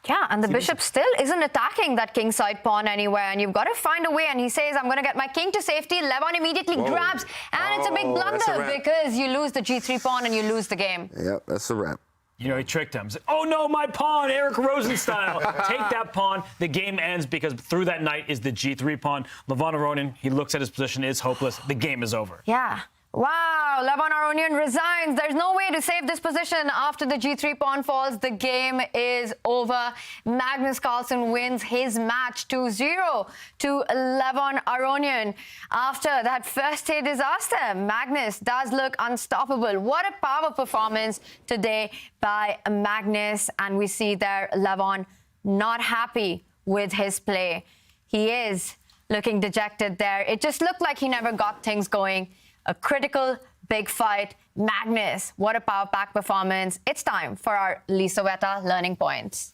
Yeah, and the bishop still isn't attacking that kingside pawn anywhere, and you've got to find a way. And he says, I'm going to get my king to safety. Levon immediately grabs, and it's a big blunder because you lose the g3 pawn and you lose the game. Yep, that's a wrap. He tricked him. He's like, oh no, my pawn, Eric Rosen style. Take that pawn. The game ends because through that knight is the g3 pawn. Levon Aronian, he looks at his position, it's hopeless. The game is over. Yeah. Wow, Levon Aronian resigns. There's no way to save this position after the G3 pawn falls. The game is over. Magnus Carlsen wins his match 2-0 to Levon Aronian. After that first day disaster, Magnus does look unstoppable. What a power performance today by Magnus. And we see there Levon not happy with his play. He is looking dejected there. It just looked like he never got things going. A critical big fight. Magnus, what a power pack performance. It's time for our Lisoveta learning points.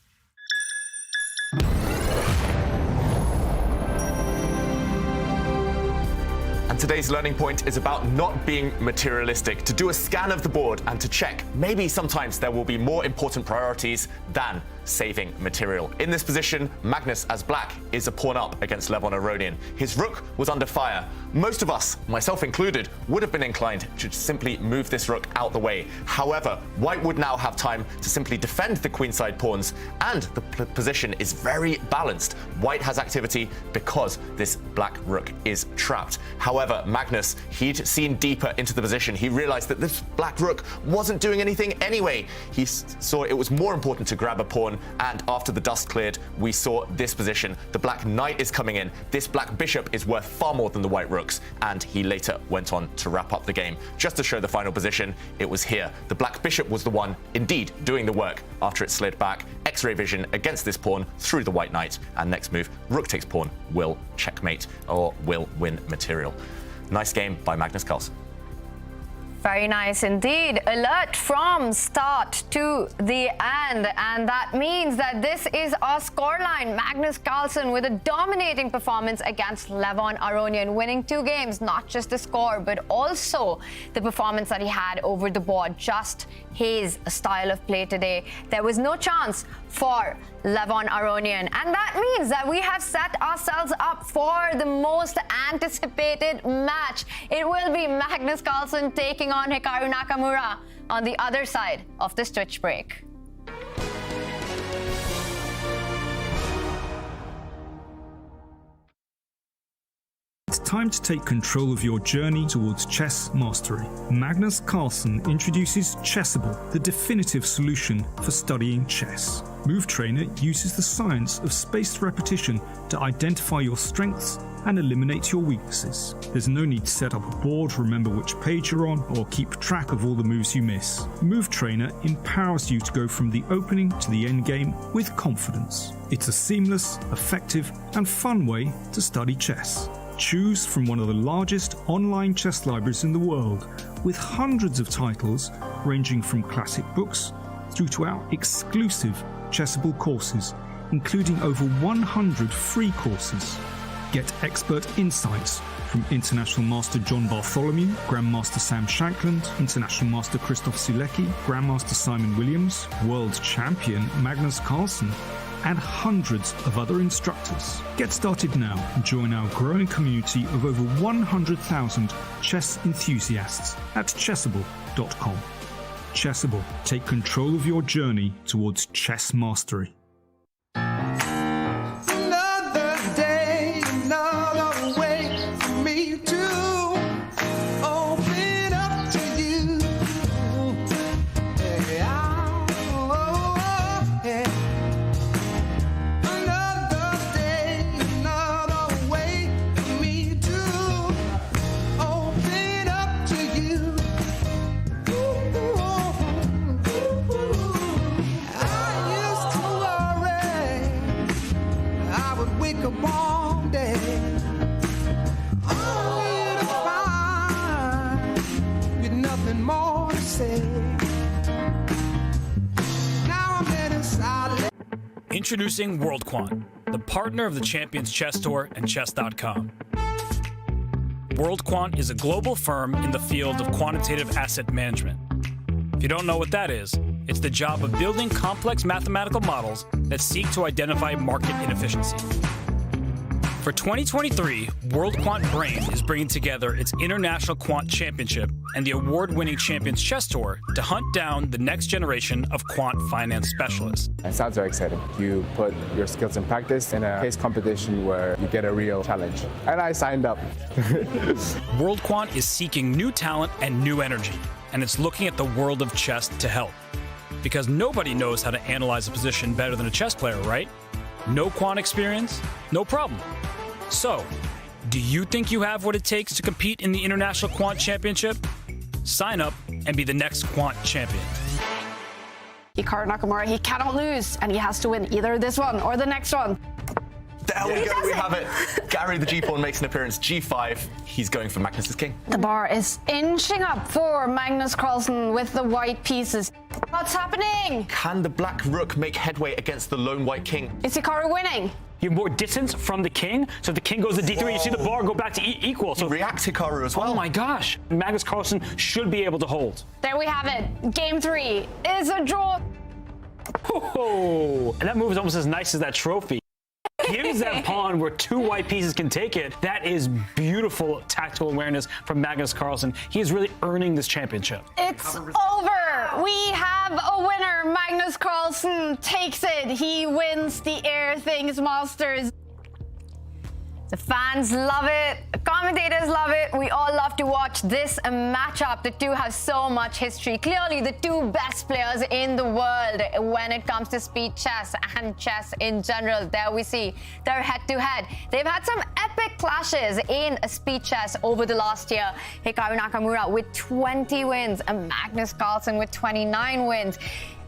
And today's learning point is about not being materialistic, to do a scan of the board and to check maybe sometimes there will be more important priorities than saving material. In this position, Magnus as black is a pawn up against Levon Aronian. His rook was under fire. Most of us, myself included, would have been inclined to simply move this rook out the way. However, white would now have time to simply defend the queenside pawns, and the position is very balanced. White has activity because this black rook is trapped. However, Magnus, he'd seen deeper into the position. He realized that this black rook wasn't doing anything anyway. He saw it was more important to grab a pawn, and after the dust cleared, we saw this position. The black knight is coming in. This black bishop is worth far more than the white rooks, and he later went on to wrap up the game. Just to show the final position, it was here. The black bishop was the one, indeed, doing the work after it slid back. X-ray vision against this pawn through the white knight, and next move, rook takes pawn, will checkmate or will win material. Nice game by Magnus Carlsen. Very nice indeed. Alert from start to the end. And that means that this is our scoreline. Magnus Carlsen with a dominating performance against Levon Aronian, winning 2 games, not just the score, but also the performance that he had over the board, just his style of play today. There was no chance for Levon Aronian. And that means that we have set ourselves up for the most anticipated match. It will be Magnus Carlsen taking on Hikaru Nakamura on the other side of this Twitch break. It's time to take control of your journey towards chess mastery. Magnus Carlsen introduces Chessable, the definitive solution for studying chess. Move Trainer uses the science of spaced repetition to identify your strengths and eliminate your weaknesses. There's no need to set up a board, remember which page you're on, or keep track of all the moves you miss. Move Trainer empowers you to go from the opening to the endgame with confidence. It's a seamless, effective, and fun way to study chess. Choose from one of the largest online chess libraries in the world, with hundreds of titles ranging from classic books through to our exclusive Chessable courses, including over 100 free courses. Get expert insights from International Master John Bartholomew, Grandmaster Sam Shankland, International Master Christoph Sulecki, Grandmaster Simon Williams, World Champion Magnus Carlsen, and hundreds of other instructors. Get started now and join our growing community of over 100,000 chess enthusiasts at chessable.com. Chessable, take control of your journey towards chess mastery. Another day, another way for me to open up to you. Another day, another way for me to open up to you. Wake up one day, only to find with nothing more to say. Now I'm letting silence. Introducing WorldQuant, the partner of the Champions Chess Tour and Chess.com. WorldQuant is a global firm in the field of quantitative asset management. If you don't know what that is, it's the job of building complex mathematical models that seek to identify market inefficiency. For 2023, WorldQuant Brain is bringing together its International Quant Championship and the award-winning Champions Chess Tour to hunt down the next generation of quant finance specialists. It sounds very exciting. You put your skills in practice in a case competition where you get a real challenge. And I signed up. World Quant is seeking new talent and new energy, and it's looking at the world of chess to help. Because nobody knows how to analyze a position better than a chess player, right? No quant experience? No problem. So, do you think you have what it takes to compete in the International Quant Championship? Sign up and be the next quant champion. Hikaru Nakamura, he cannot lose, and he has to win either this one or the next one. There we go, we have it. Gary the G-pawn makes an appearance. G5, he's going for Magnus's king. The bar is inching up for Magnus Carlsen with the white pieces. What's happening? Can the black rook make headway against the lone white king? Is Hikaru winning? You have more distance from the king, so if the king goes to d3, you see the bar go back to equal. So react Hikaru as well. Oh my gosh, Magnus Carlsen should be able to hold. There we have it. Game 3 is a draw. Oh, and that move is almost as nice as that trophy. Gives that pawn where 2 white pieces can take it. That is beautiful tactical awareness from Magnus Carlsen. He is really earning this championship. It's over. We have a winner. Magnus Carlsen takes it. He wins the Everything's Masters. The fans love it, commentators love it, we all love to watch this matchup. The two have so much history. Clearly the two best players in the world when it comes to speed chess and chess in general. There we see their head-to-head. They've had some epic clashes in speed chess over the last year. Hikaru Nakamura with 20 wins and Magnus Carlsen with 29 wins.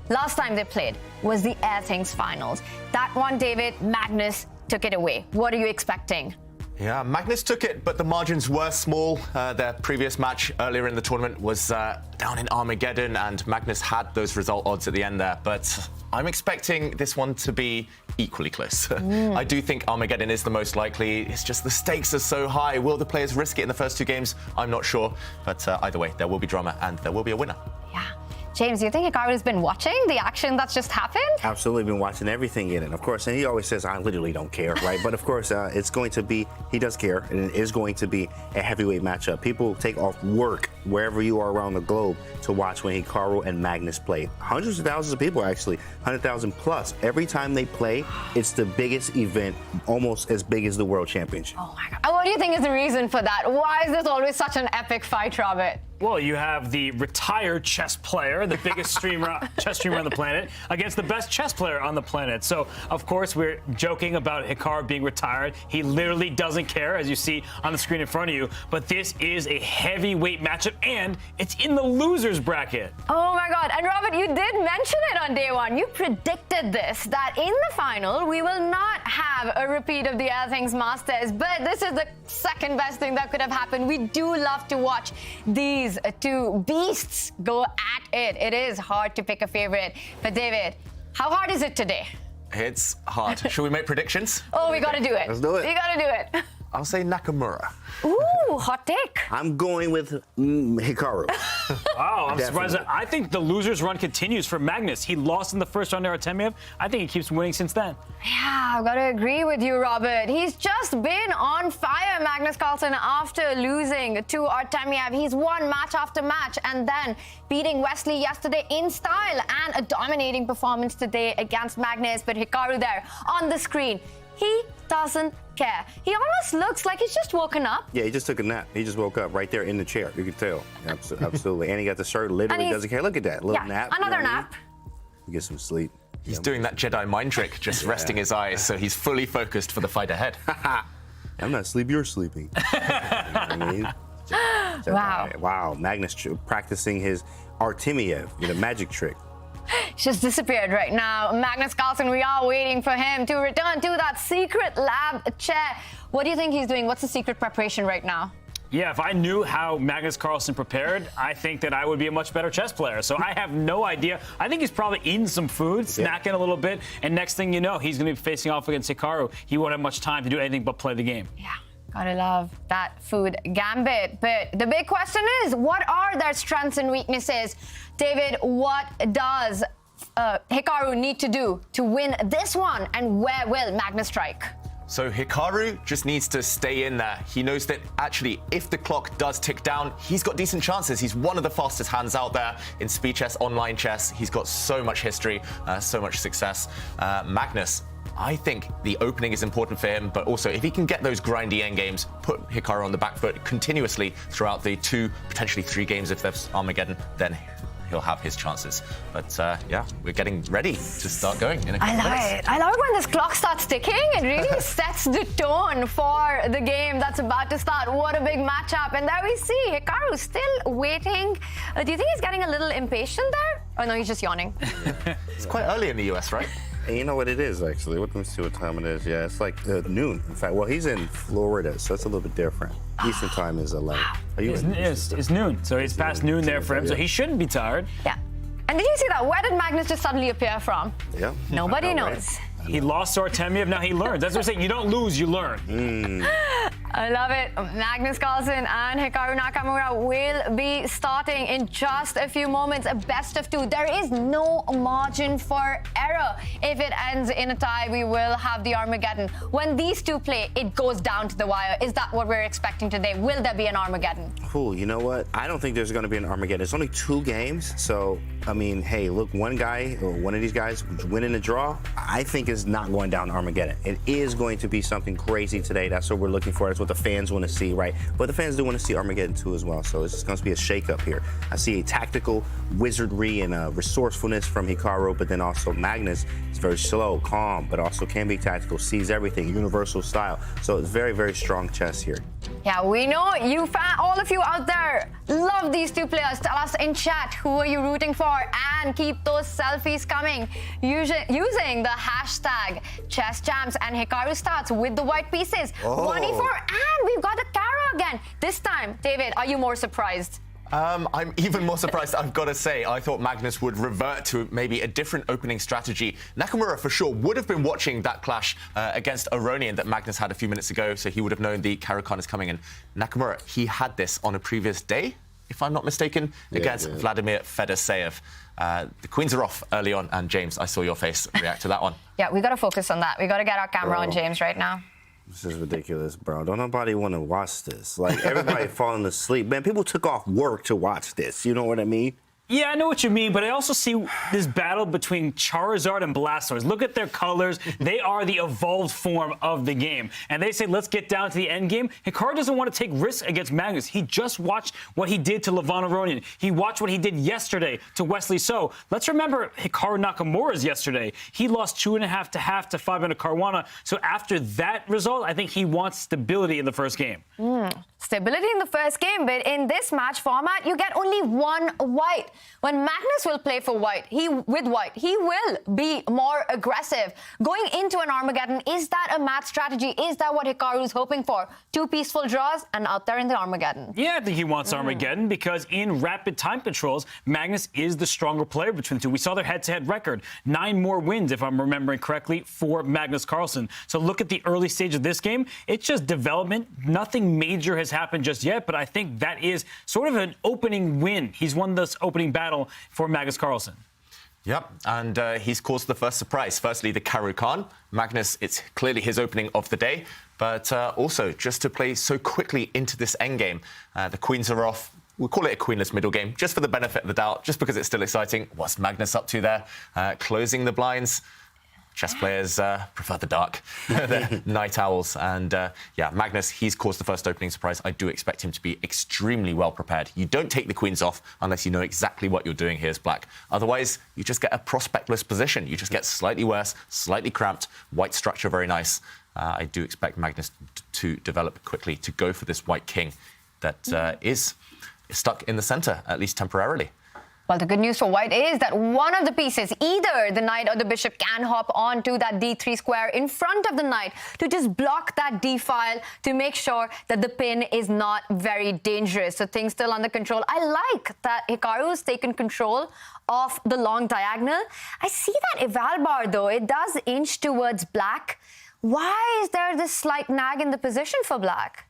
Last time they played was the Everything's finals. That one, David, Magnus took it away. What are you expecting? Yeah, Magnus took it, but the margins were small. Their previous match earlier in the tournament was down in Armageddon, and Magnus had those result odds at the end there. But I'm expecting this one to be equally close. I do think Armageddon is the most likely. It's just the stakes are so high. Will the players risk it in the first 2 games? I'm not sure. But either way, there will be drama, and there will be a winner. Yeah. James, do you think Hikaru's been watching the action that's just happened? Absolutely been watching everything in it. Of course, and he always says, I literally don't care, right? But of course, it's going to be, he does care, and it is going to be a heavyweight matchup. People take off work wherever you are around the globe to watch when Hikaru and Magnus play. Hundreds of thousands of people, actually, 100,000 plus. Every time they play, it's the biggest event, almost as big as the World Championship. Oh my God. And what do you think is the reason for that? Why is this always such an epic fight, Robert? Well, you have the retired chess player, the biggest chess streamer on the planet, against the best chess player on the planet. So, of course, we're joking about Hikaru being retired. He literally doesn't care, as you see on the screen in front of you. But this is a heavyweight matchup, and it's in the losers bracket. Oh my God. And Robert, you did mention it on day one. You predicted this, that in the final, we will not have a repeat of the Everything's Masters. But this is the second best thing that could have happened. We do love to watch these two beasts go at it. It is hard to pick a favorite. But David, how hard is it today? It's hard. Should we make predictions? Oh, we gotta do it. Let's do it. We gotta do it. I'll say Nakamura. Ooh, hot take. I'm going with Hikaru. Wow, I'm surprised. I think the losers run continues for Magnus. He lost in the first round to Artemiev. I think he keeps winning since then. Yeah, I've got to agree with you, Robert. He's just been on fire, Magnus Carlsen, after losing to Artemiev. He's won match after match and then beating Wesley yesterday in style and a dominating performance today against Magnus. But Hikaru there on the screen, he doesn't care. He almost looks like he's just woken up. Yeah, he just took a nap. He just woke up right there in the chair. You can tell. Absolutely. And he got the shirt, literally doesn't care. Look at that. Little nap. Another nap. Get some sleep. He's doing that Jedi mind trick, just resting his eyes, so he's fully focused for the fight ahead. I'm not sleeping, you're sleeping. You know what I mean? Wow. Wow. Magnus practicing his Artemiev, magic trick. He's just disappeared right now. Magnus Carlsen, we are waiting for him to return to that secret lab chair. What do you think he's doing? What's the secret preparation right now? Yeah, if I knew how Magnus Carlsen prepared, I think that I would be a much better chess player. So I have no idea. I think he's probably eating some food, snacking a little bit, and next thing you know, he's going to be facing off against Hikaru. He won't have much time to do anything but play the game. Yeah. Gotta love that food gambit. But the big question is, what are their strengths and weaknesses? David, what does Hikaru need to do to win this one, and where will Magnus strike? So Hikaru just needs to stay in there. He knows that actually, if the clock does tick down, he's got decent chances. He's one of the fastest hands out there in speed chess, online chess. He's got so much history, so much success. Magnus, I think the opening is important for him, but also if he can get those grindy endgames, put Hikaru on the back foot continuously throughout the 2, potentially 3 games if there's Armageddon, then he'll have his chances. But yeah, we're getting ready to start going in a couple I minutes. love it when this clock starts ticking. It really sets the tone for the game that's about to start. What a big matchup. And there we see Hikaru still waiting. Do you think he's getting a little impatient there? Oh no, he's just yawning. It's quite early in the US, right? And you know what it is, actually? Let me see what time it is. Yeah, it's like noon. In fact, well, he's in Florida, so it's a little bit different. Eastern time is 11. Are you It's noon, so it's past noon there for him, so he shouldn't be tired. Yeah. And did you see that? Where did Magnus just suddenly appear from? Yeah. Nobody knows. He lost to Artemiev, now he learns. That's what I'm saying, you don't lose, you learn. I love it. Magnus Carlsen and Hikaru Nakamura will be starting in just a few moments. A best of 2. There is no margin for error. If it ends in a tie, we will have the Armageddon. When these two play, it goes down to the wire. Is that what we're expecting today? Will there be an Armageddon? Cool. You know what? I don't think there's going to be an Armageddon. It's only 2 games, so I mean, hey, look, one guy or one of these guys winning the draw, I think is not going down Armageddon. It is going to be something crazy today. That's what we're looking for. That's what the fans want to see, right? But the fans do want to see Armageddon too as well. So it's just going to be a shakeup here. I see a tactical wizardry and a resourcefulness from Hikaru, but then also Magnus is very slow, calm, but also can be tactical, sees everything, universal style. So it's very, very strong chess here. Yeah, we know you all of you out there love these two players. Tell us in chat who are you rooting for, and keep those selfies coming using the hashtag ChessChamps. And Hikaru starts with the white pieces. 1e4, and we've got a Kara again. This time, David, are you more surprised? I'm even more surprised, I've got to say. I thought Magnus would revert to maybe a different opening strategy. Nakamura, for sure, would have been watching that clash against Aronian that Magnus had a few minutes ago, so he would have known the Karakan is coming in. Nakamura, he had this on a previous day, if I'm not mistaken, against Vladimir Fedoseev. The queens are off early on, and James, I saw your face react to that one. Yeah, we got to focus on that. We got to get our camera on James right now. This is ridiculous, bro. Don't nobody want to watch this. Like, everybody falling asleep. Man, people took off work to watch this. You know what I mean? Yeah, I know what you mean, but I also see this battle between Charizard and Blastoise. Look at their colors. They are the evolved form of the game. And they say, let's get down to the end game. Hikaru doesn't want to take risks against Magnus. He just watched what he did to Levon Aronian. He watched what he did yesterday to Wesley So. Let's remember Hikaru Nakamura's yesterday. He lost 2.5 to half to Fabian Caruana. So after that result, I think he wants stability in the first game. Stability in the first game, but in this match format, you get only one white. When Magnus will play for white, he will be more aggressive. Going into an Armageddon, is that a math strategy? Is that what Hikaru is hoping for? 2 peaceful draws and out there in the Armageddon. Yeah, I think he wants Armageddon because in rapid time controls, Magnus is the stronger player between the two. We saw their head-to-head record. 9 more wins, if I'm remembering correctly, for Magnus Carlsen. So look at the early stage of this game. It's just development. Nothing major has happened just yet, but I think that is sort of an opening win. He's won this opening battle for Magnus Carlsen. Yep, and he's caused the first surprise. Firstly, the Karakan. Magnus, it's clearly his opening of the day, but also just to play so quickly into this endgame. The queens are off. We'll call it a queenless middle game, just for the benefit of the doubt, just because it's still exciting. What's Magnus up to there? Closing the blinds. Chess players prefer the dark. They're night owls. And yeah, Magnus, he's caused the first opening surprise. I do expect him to be extremely well prepared. You don't take the queens off unless you know exactly what you're doing here as black. Otherwise, you just get a prospectless position. You just get slightly worse, slightly cramped, white structure, very nice. I do expect Magnus to develop quickly, to go for this white king that is stuck in the center, at least temporarily. Well, the good news for white is that one of the pieces, either the knight or the bishop, can hop onto that d3 square in front of the knight to just block that d-file to make sure that the pin is not very dangerous. So things still under control. I like that Hikaru's taken control of the long diagonal. I see that eval bar, though. It does inch towards black. Why is there this slight nag in the position for black?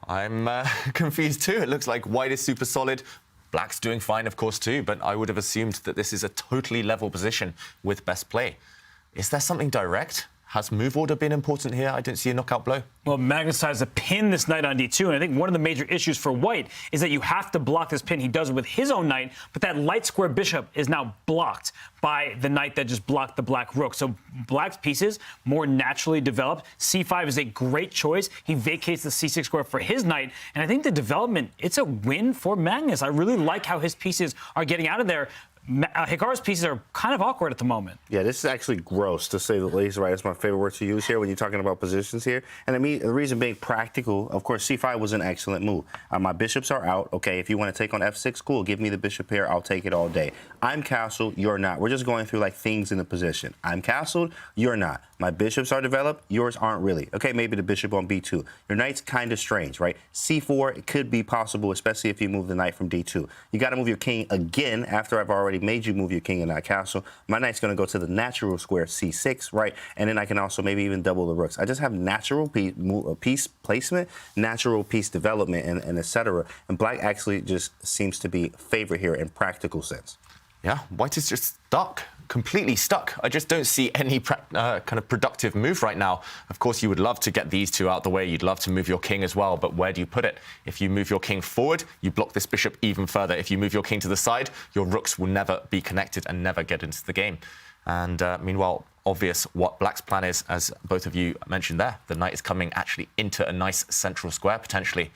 I'm confused too. It looks like white is super solid. Black's doing fine, of course, too, but I would have assumed that this is a totally level position with best play. Is there something direct Has move order been important here? I didn't see a knockout blow. Well, Magnus decides to pin this knight on d2, and I think one of the major issues for white is that you have to block this pin. He does it with his own knight, but that light square bishop is now blocked by the knight that just blocked the black rook. So black's pieces more naturally developed. c5 is a great choice. He vacates the c6 square for his knight, and I think the development, it's a win for Magnus. I really like how his pieces are getting out of there. Hikaru's pieces are kind of awkward at the moment. Yeah, this is actually gross, to say the least, right? That's my favorite word to use here when you're talking about positions here. And I mean, the reason being practical, of course, c5 was an excellent move. My bishops are out. Okay, if you want to take on f6, cool. Give me the bishop here. I'll take it all day. I'm castled. You're not. We're just going through, like, things in the position. I'm castled. You're not. My bishops are developed. Yours aren't really. Okay, maybe the bishop on b2. Your knight's kind of strange, right? c4, it could be possible, especially if you move the knight from d2. You got to move your king again after I've already made you move your king in that castle. My knight's going to go to the natural square c6, right? And then I can also maybe even double the rooks. I just have natural piece placement, natural piece development, and etc. And black actually just seems to be favored here in practical sense. Yeah, white is just stuck, completely stuck. I just don't see any kind of productive move right now. Of course, you would love to get these two out the way. You'd love to move your king as well, but where do you put it? If you move your king forward, you block this bishop even further. If you move your king to the side, your rooks will never be connected and never get into the game. And meanwhile, obvious what black's plan is, as both of you mentioned there. The knight is coming actually into a nice central square, potentially.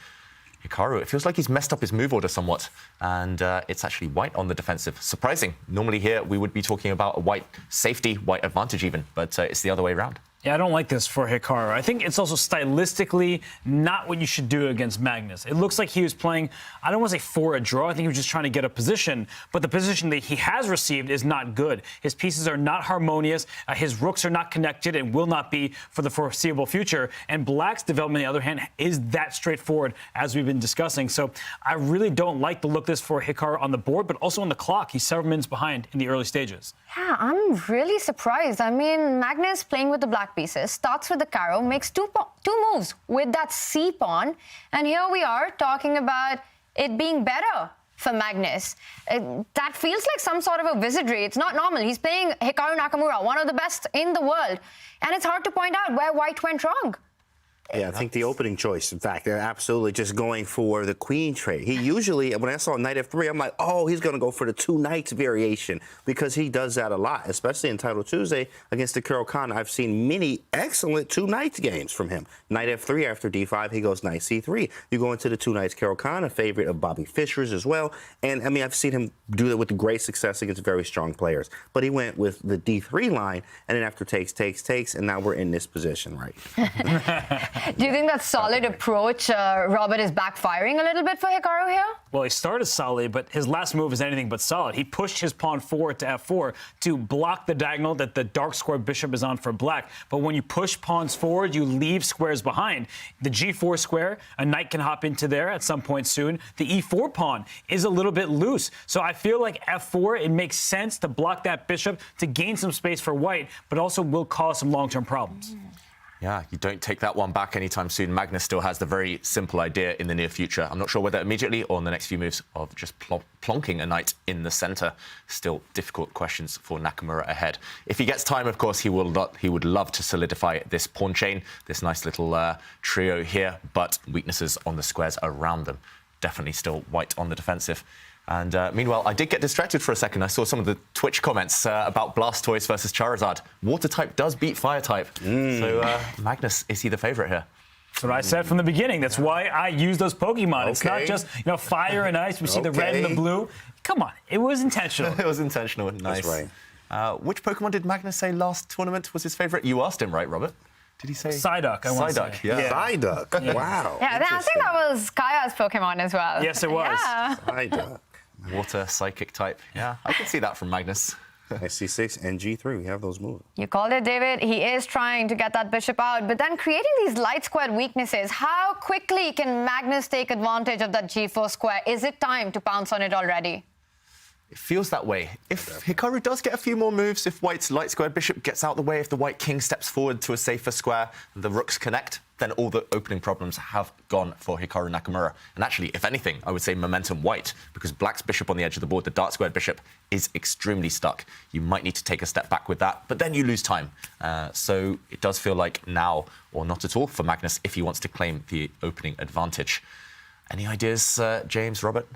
Hikaru, it feels like he's messed up his move order somewhat, and it's actually white on the defensive. Surprising. Normally here we would be talking about a white safety, white advantage even, but it's the other way around. Yeah, I don't like this for Hikaru. I think it's also stylistically not what you should do against Magnus. It looks like he was playing, I don't want to say for a draw, I think he was just trying to get a position, but the position that he has received is not good. His pieces are not harmonious, his rooks are not connected and will not be for the foreseeable future, and black's development, on the other hand, is that straightforward as we've been discussing. So I really don't like the look this for Hikaru on the board, but also on the clock. He's several minutes behind in the early stages. Yeah, I'm really surprised. I mean, Magnus playing with the black pieces, starts with the Caro, makes two moves with that C pawn, and here we are talking about it being better for Magnus. That feels like some sort of a wizardry. It's not normal. He's playing Hikaru Nakamura, one of the best in the world, and it's hard to point out where white went wrong. Yeah, I think the opening choice, in fact, they're absolutely just going for the queen trade. He usually, when I saw knight f3, I'm like, oh, he's going to go for the two knights variation, because he does that a lot, especially in Title Tuesday against Hikaru Khan. I've seen many excellent two knights games from him. Knight f3 after d5, he goes knight c3. You go into the two knights Hikaru Khan, a favorite of Bobby Fischer's as well. And, I mean, I've seen him do that with great success against very strong players. But he went with the d3 line, and then after takes, and now we're in this position, right? Do you think that solid approach, Robert, is backfiring a little bit for Hikaru here? Well, he started solidly, but his last move is anything but solid. He pushed his pawn forward to f4 to block the diagonal that the dark square bishop is on for black. But when you push pawns forward, you leave squares behind. The g4 square, a knight can hop into there at some point soon. The e4 pawn is a little bit loose. So I feel like f4, it makes sense to block that bishop to gain some space for white, but also will cause some long-term problems. Yeah, you don't take that one back anytime soon. Magnus still has the very simple idea in the near future. I'm not sure whether immediately or in the next few moves of just plonking a knight in the center. Still difficult questions for Nakamura ahead. If he gets time, of course, he would love to solidify this pawn chain, this nice little trio here, but weaknesses on the squares around them. Definitely still white on the defensive. And meanwhile, I did get distracted for a second. I saw some of the Twitch comments about Blastoise versus Charizard. Water type does beat fire type. So Magnus, is he the favorite here? That's what I said from the beginning. That's why I use those Pokemon. Okay. It's not just, fire and ice. We see the red and the blue. Come on, it was intentional. It was intentional. Nice. That's right. Which Pokemon did Magnus say last tournament was his favorite? You asked him, right, Robert? Did he say? Psyduck, I want to say. Yeah. Psyduck, wow. Yeah, I think that was Kaya's Pokemon as well. Yes, it was. Yeah. Psyduck. Water, psychic type. Yeah, I can see that from Magnus. C6 and G3, we have those moves. You called it, David. He is trying to get that bishop out, but then creating these light squared weaknesses. How quickly can Magnus take advantage of that G4 square? Is it time to pounce on it already? It feels that way. If Hikaru does get a few more moves, if white's light squared bishop gets out the way, if the white king steps forward to a safer square, and the rooks connect, then all the opening problems have gone for Hikaru Nakamura. And actually, if anything, I would say momentum white, because black's bishop on the edge of the board, the dark squared bishop, is extremely stuck. You might need to take a step back with that, but then you lose time. So it does feel like now or not at all for Magnus if he wants to claim the opening advantage. Any ideas, James, Robert?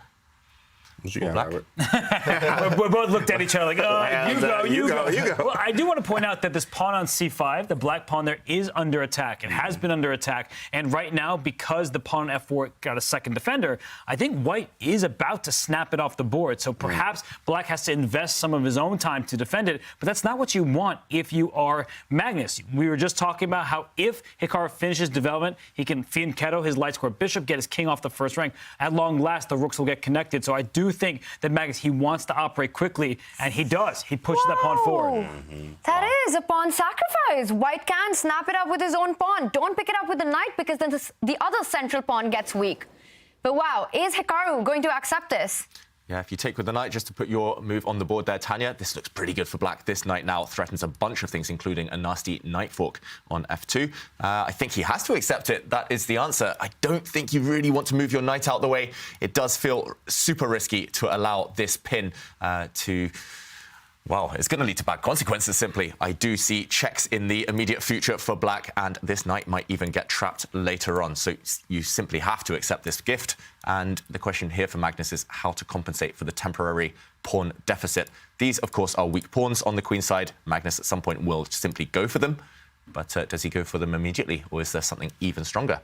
Black? we both looked at each other like, oh, you go. Well, I do want to point out that this pawn on c5, the black pawn there, is under attack. It has been under attack. And right now, because the pawn on f4 got a second defender, I think white is about to snap it off the board. So perhaps black has to invest some of his own time to defend it. But that's not what you want if you are Magnus. We were just talking about how if Hikaru finishes development, he can fianchetto his light square bishop, get his king off the first rank. At long last, the rooks will get connected. So I do think that Magnus, he wants to operate quickly, and he does. He pushes that pawn forward. That is a pawn sacrifice. White can snap it up with his own pawn. Don't pick it up with the knight, because then the other central pawn gets weak. But wow, is Hikaru going to accept this? Yeah, if you take with the knight, just to put your move on the board there, Tanya, this looks pretty good for black. This knight now threatens a bunch of things, including a nasty knight fork on f2. I think he has to accept it. That is the answer. I don't think you really want to move your knight out the way. It does feel super risky to allow this pin to... Well, it's going to lead to bad consequences, simply. I do see checks in the immediate future for black, and this knight might even get trapped later on. So you simply have to accept this gift. And the question here for Magnus is how to compensate for the temporary pawn deficit. These, of course, are weak pawns on the queen side. Magnus, at some point, will simply go for them. But does he go for them immediately, or is there something even stronger?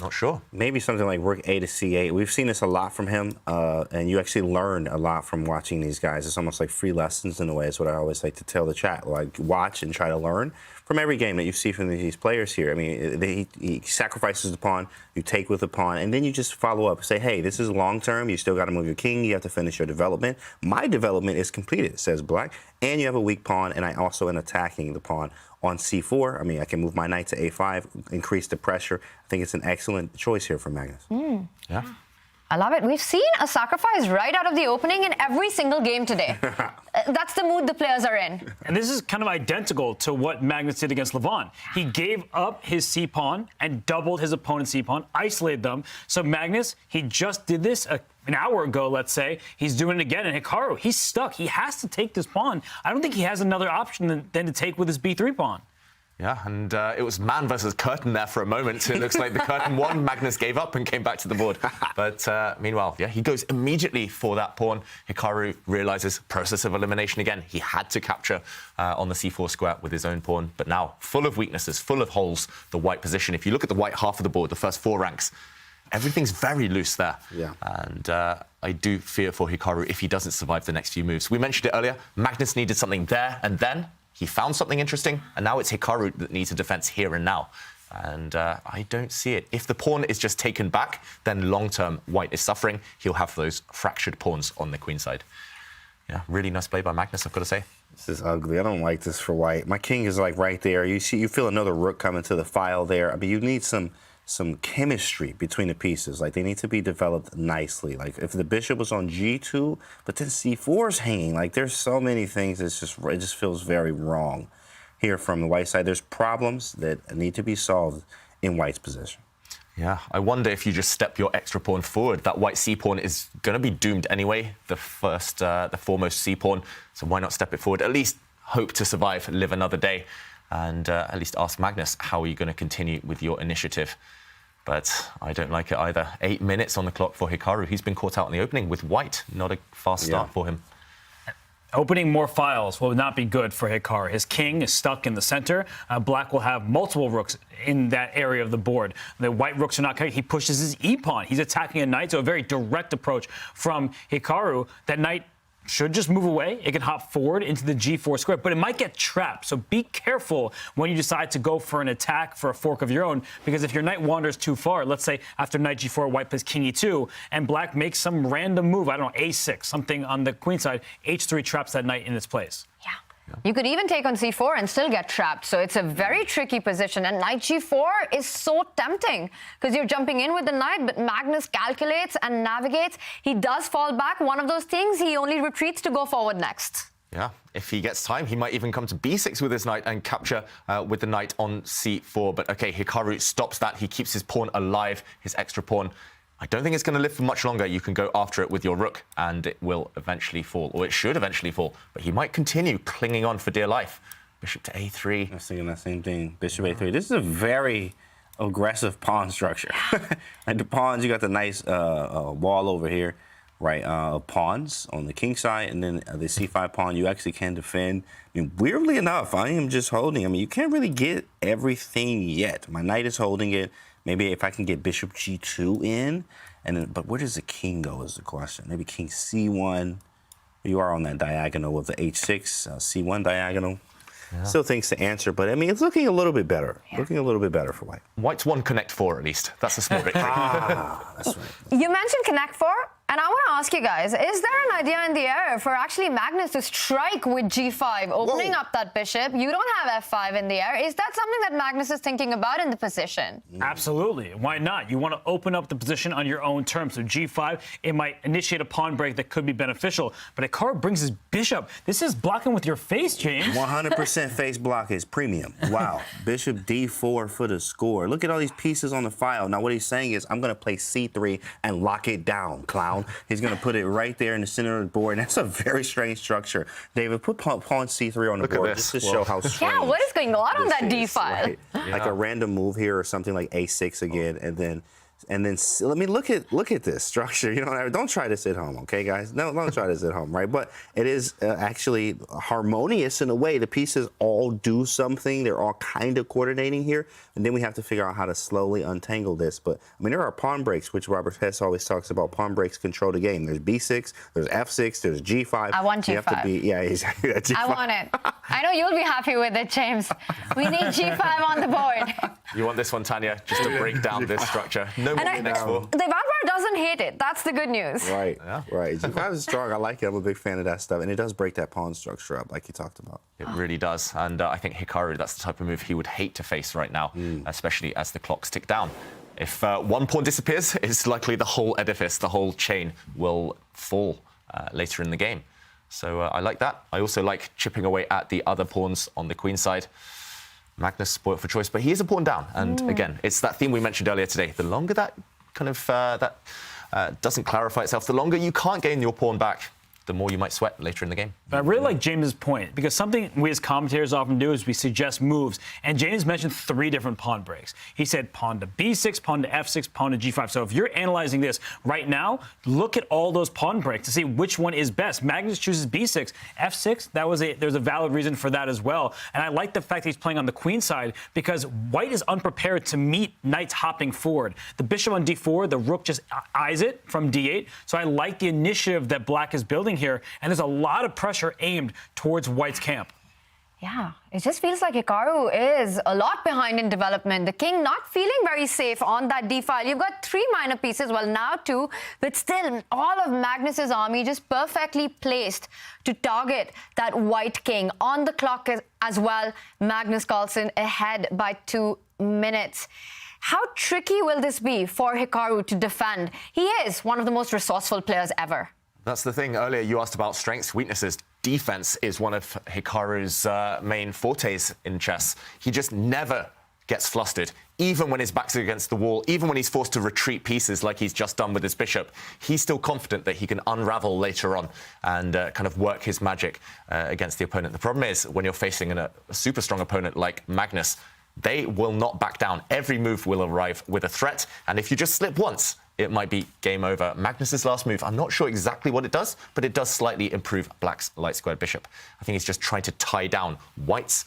Not sure. Maybe something like rook a to c8. We've seen this a lot from him, and you actually learn a lot from watching these guys. It's almost like free lessons in a way. Is what I always like to tell the chat. Like, watch and try to learn from every game that you see from these players here. I mean, he sacrifices the pawn, you take with the pawn, and then you just follow up. Say, hey, this is long term. You still got to move your king. You have to finish your development. My development is completed, says black, and you have a weak pawn, and I also am attacking the pawn on c4. I mean, I can move my knight to a5, increase the pressure. I think it's an excellent choice here for Magnus. Yeah. I love it. We've seen a sacrifice right out of the opening in every single game today. That's the mood the players are in. And this is kind of identical to what Magnus did against Levon. He gave up his c-pawn and doubled his opponent's c-pawn, isolated them. So Magnus, he just did this an hour ago, let's say. He's doing it again. And Hikaru, he's stuck. He has to take this pawn. I don't think he has another option than to take with his b3 pawn. Yeah, and it was man versus curtain there for a moment. It looks like the curtain won. Magnus gave up and came back to the board. But meanwhile, yeah, he goes immediately for that pawn. Hikaru realizes process of elimination again. He had to capture on the c4 square with his own pawn. But now, full of weaknesses, full of holes, the white position. If you look at the white half of the board, the first 4 ranks, everything's very loose there. Yeah. And I do fear for Hikaru if he doesn't survive the next few moves. We mentioned it earlier. Magnus needed something there and then. He found something interesting, and now it's Hikaru that needs a defense here and now. And I don't see it. If the pawn is just taken back, then long-term white is suffering. He'll have those fractured pawns on the queen side. Yeah, really nice play by Magnus, I've got to say. This is ugly. I don't like this for white. My king is like right there. You feel another rook coming to the file there. I mean, you need some chemistry between the pieces. Like, they need to be developed nicely. Like, if the bishop was on g2, but then c4 is hanging. Like, there's so many things. It just feels very wrong here from the white side. There's problems that need to be solved in white's position. Yeah, I wonder if you just step your extra pawn forward. That white c-pawn is going to be doomed anyway, the foremost c-pawn. So why not step it forward? At least hope to survive, live another day. And at least ask Magnus, how are you going to continue with your initiative? But I don't like it either. 8 minutes on the clock for Hikaru. He's been caught out in the opening with white. Not a fast start for him. Opening more files will not be good for Hikaru. His king is stuck in the center. Black will have multiple rooks in that area of the board. The white rooks are not connected. He pushes his e-pawn. He's attacking a knight, so a very direct approach from Hikaru. That knight should just move away. It can hop forward into the g4 square, but it might get trapped. So be careful when you decide to go for an attack for a fork of your own, because if your knight wanders too far, let's say after knight g4, white plays king e2, and black makes some random move, I don't know, a6, something on the queen side, h3 traps that knight in its place. Yeah. You could even take on c4 and still get trapped. So it's a very tricky position. And knight g4 is so tempting because you're jumping in with the knight, but Magnus calculates and navigates. He does fall back. One of those things, he only retreats to go forward next. Yeah, if he gets time, he might even come to b6 with his knight and capture with the knight on c4. But okay, Hikaru stops that. He keeps his pawn alive, his extra pawn. I don't think it's going to live for much longer. You can go after it with your rook, and it will eventually fall, or it should eventually fall. But he might continue clinging on for dear life. Bishop to a3. I was thinking that same thing. Bishop a3. This is a very aggressive pawn structure. And the pawns, you got the nice wall over here, right? Pawns on the king side, and then the c5 pawn you actually can defend. I mean, weirdly enough, I am just holding. I mean, you can't really get everything yet. My knight is holding it. Maybe if I can get bishop g2 in, and then, but where does the king go is the question. Maybe king c1. You are on that diagonal with the h6, c1 diagonal. Yeah. Still things to answer, but I mean, it's looking a little bit better. Yeah. Looking a little bit better for white. White's won Connect 4 at least. That's a small victory. That's right. You mentioned Connect 4, and I want to ask you guys, is there an idea in the air for actually Magnus to strike with g5, opening up that bishop? You don't have f5 in the air. Is that something that Magnus is thinking about in the position? Absolutely. Why not? You want to open up the position on your own terms. So g5, it might initiate a pawn break that could be beneficial. But Hikaru brings his bishop. This is blocking with your face, James. 100% face block is premium. Wow. Bishop d4 for the score. Look at all these pieces on the file. Now, what he's saying is, I'm going to play c3 and lock it down, clown. He's going to put it right there in the center of the board. And that's a very strange structure. David, put pawn c3 on the board just to show how strange. Yeah, what is going on that d file? Right? Yeah. Like a random move here or something like a6 again, and then let me look at this structure. You know, don't try this at home, okay, guys? No, don't try this at home, right? But it is actually harmonious in a way. The pieces all do something. They're all kind of coordinating here, and then we have to figure out how to slowly untangle this. But I mean, there are pawn breaks, which Robert Hess always talks about. Pawn breaks control the game. There's b6, there's f6, there's g5. I want g5. You have to be, yeah, exactly. G5. I want it. I know you'll be happy with it, James. We need g5 on the board. You want this one, Tanya, just to break down this structure. No more next four. The bad part doesn't hate it. That's the good news. Right, right. G5 is strong. I like it. I'm a big fan of that stuff. And it does break that pawn structure up, like you talked about. It really does. And I think Hikaru, that's the type of move he would hate to face right now, especially as the clocks tick down. If one pawn disappears, it's likely the whole edifice, the whole chain will fall later in the game. So I like that. I also like chipping away at the other pawns on the queen side. Magnus spoiled for choice, but he is a pawn down. And again, it's that theme we mentioned earlier today. The longer that kind of doesn't clarify itself, the longer you can't gain your pawn back, the more you might sweat later in the game. But I really like James's point, because something we as commentators often do is we suggest moves, and James mentioned 3 different pawn breaks. He said pawn to b6, pawn to f6, pawn to g5. So if you're analyzing this right now, look at all those pawn breaks to see which one is best. Magnus chooses b6, f6. There's a valid reason for that as well. And I like the fact that he's playing on the queen side, because white is unprepared to meet knights hopping forward. The bishop on d4, the rook just eyes it from d8. So I like the initiative that black is building here, and there's a lot of pressure aimed towards white's camp. Yeah, it just feels like Hikaru is a lot behind in development. The king not feeling very safe on that d file. You've got 3 minor pieces, well now 2, but still all of Magnus's army just perfectly placed to target that white king. On the clock as well, Magnus Carlsen ahead by 2 minutes. How tricky will this be for Hikaru to defend? He is one of the most resourceful players ever. That's the thing. Earlier, you asked about strengths, weaknesses. Defense is one of Hikaru's main fortes in chess. He just never gets flustered, even when his back's against the wall, even when he's forced to retreat pieces like he's just done with his bishop. He's still confident that he can unravel later on and kind of work his magic against the opponent. The problem is, when you're facing a super strong opponent like Magnus, they will not back down. Every move will arrive with a threat, and if you just slip once, it might be game over. Magnus's last move, I'm not sure exactly what it does, but it does slightly improve black's light-squared bishop. I think he's just trying to tie down white's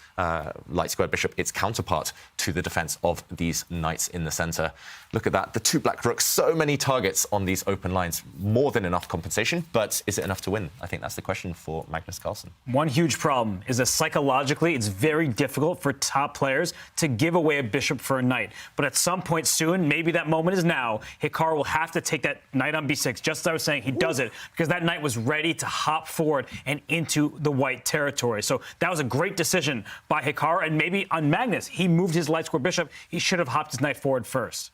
light-squared bishop, its counterpart, to the defense of these knights in the center. Look at that, the 2 black rooks, so many targets on these open lines. More than enough compensation, but is it enough to win? I think that's the question for Magnus Carlsen. One huge problem is that psychologically, it's very difficult for top players to give away a bishop for a knight. But at some point soon, maybe that moment is now, Hikaru will have to take that knight on b6. Just as I was saying, he does it because that knight was ready to hop forward and into the white territory. So that was a great decision by Hikaru. And maybe on Magnus, he moved his light square bishop. He should have hopped his knight forward first.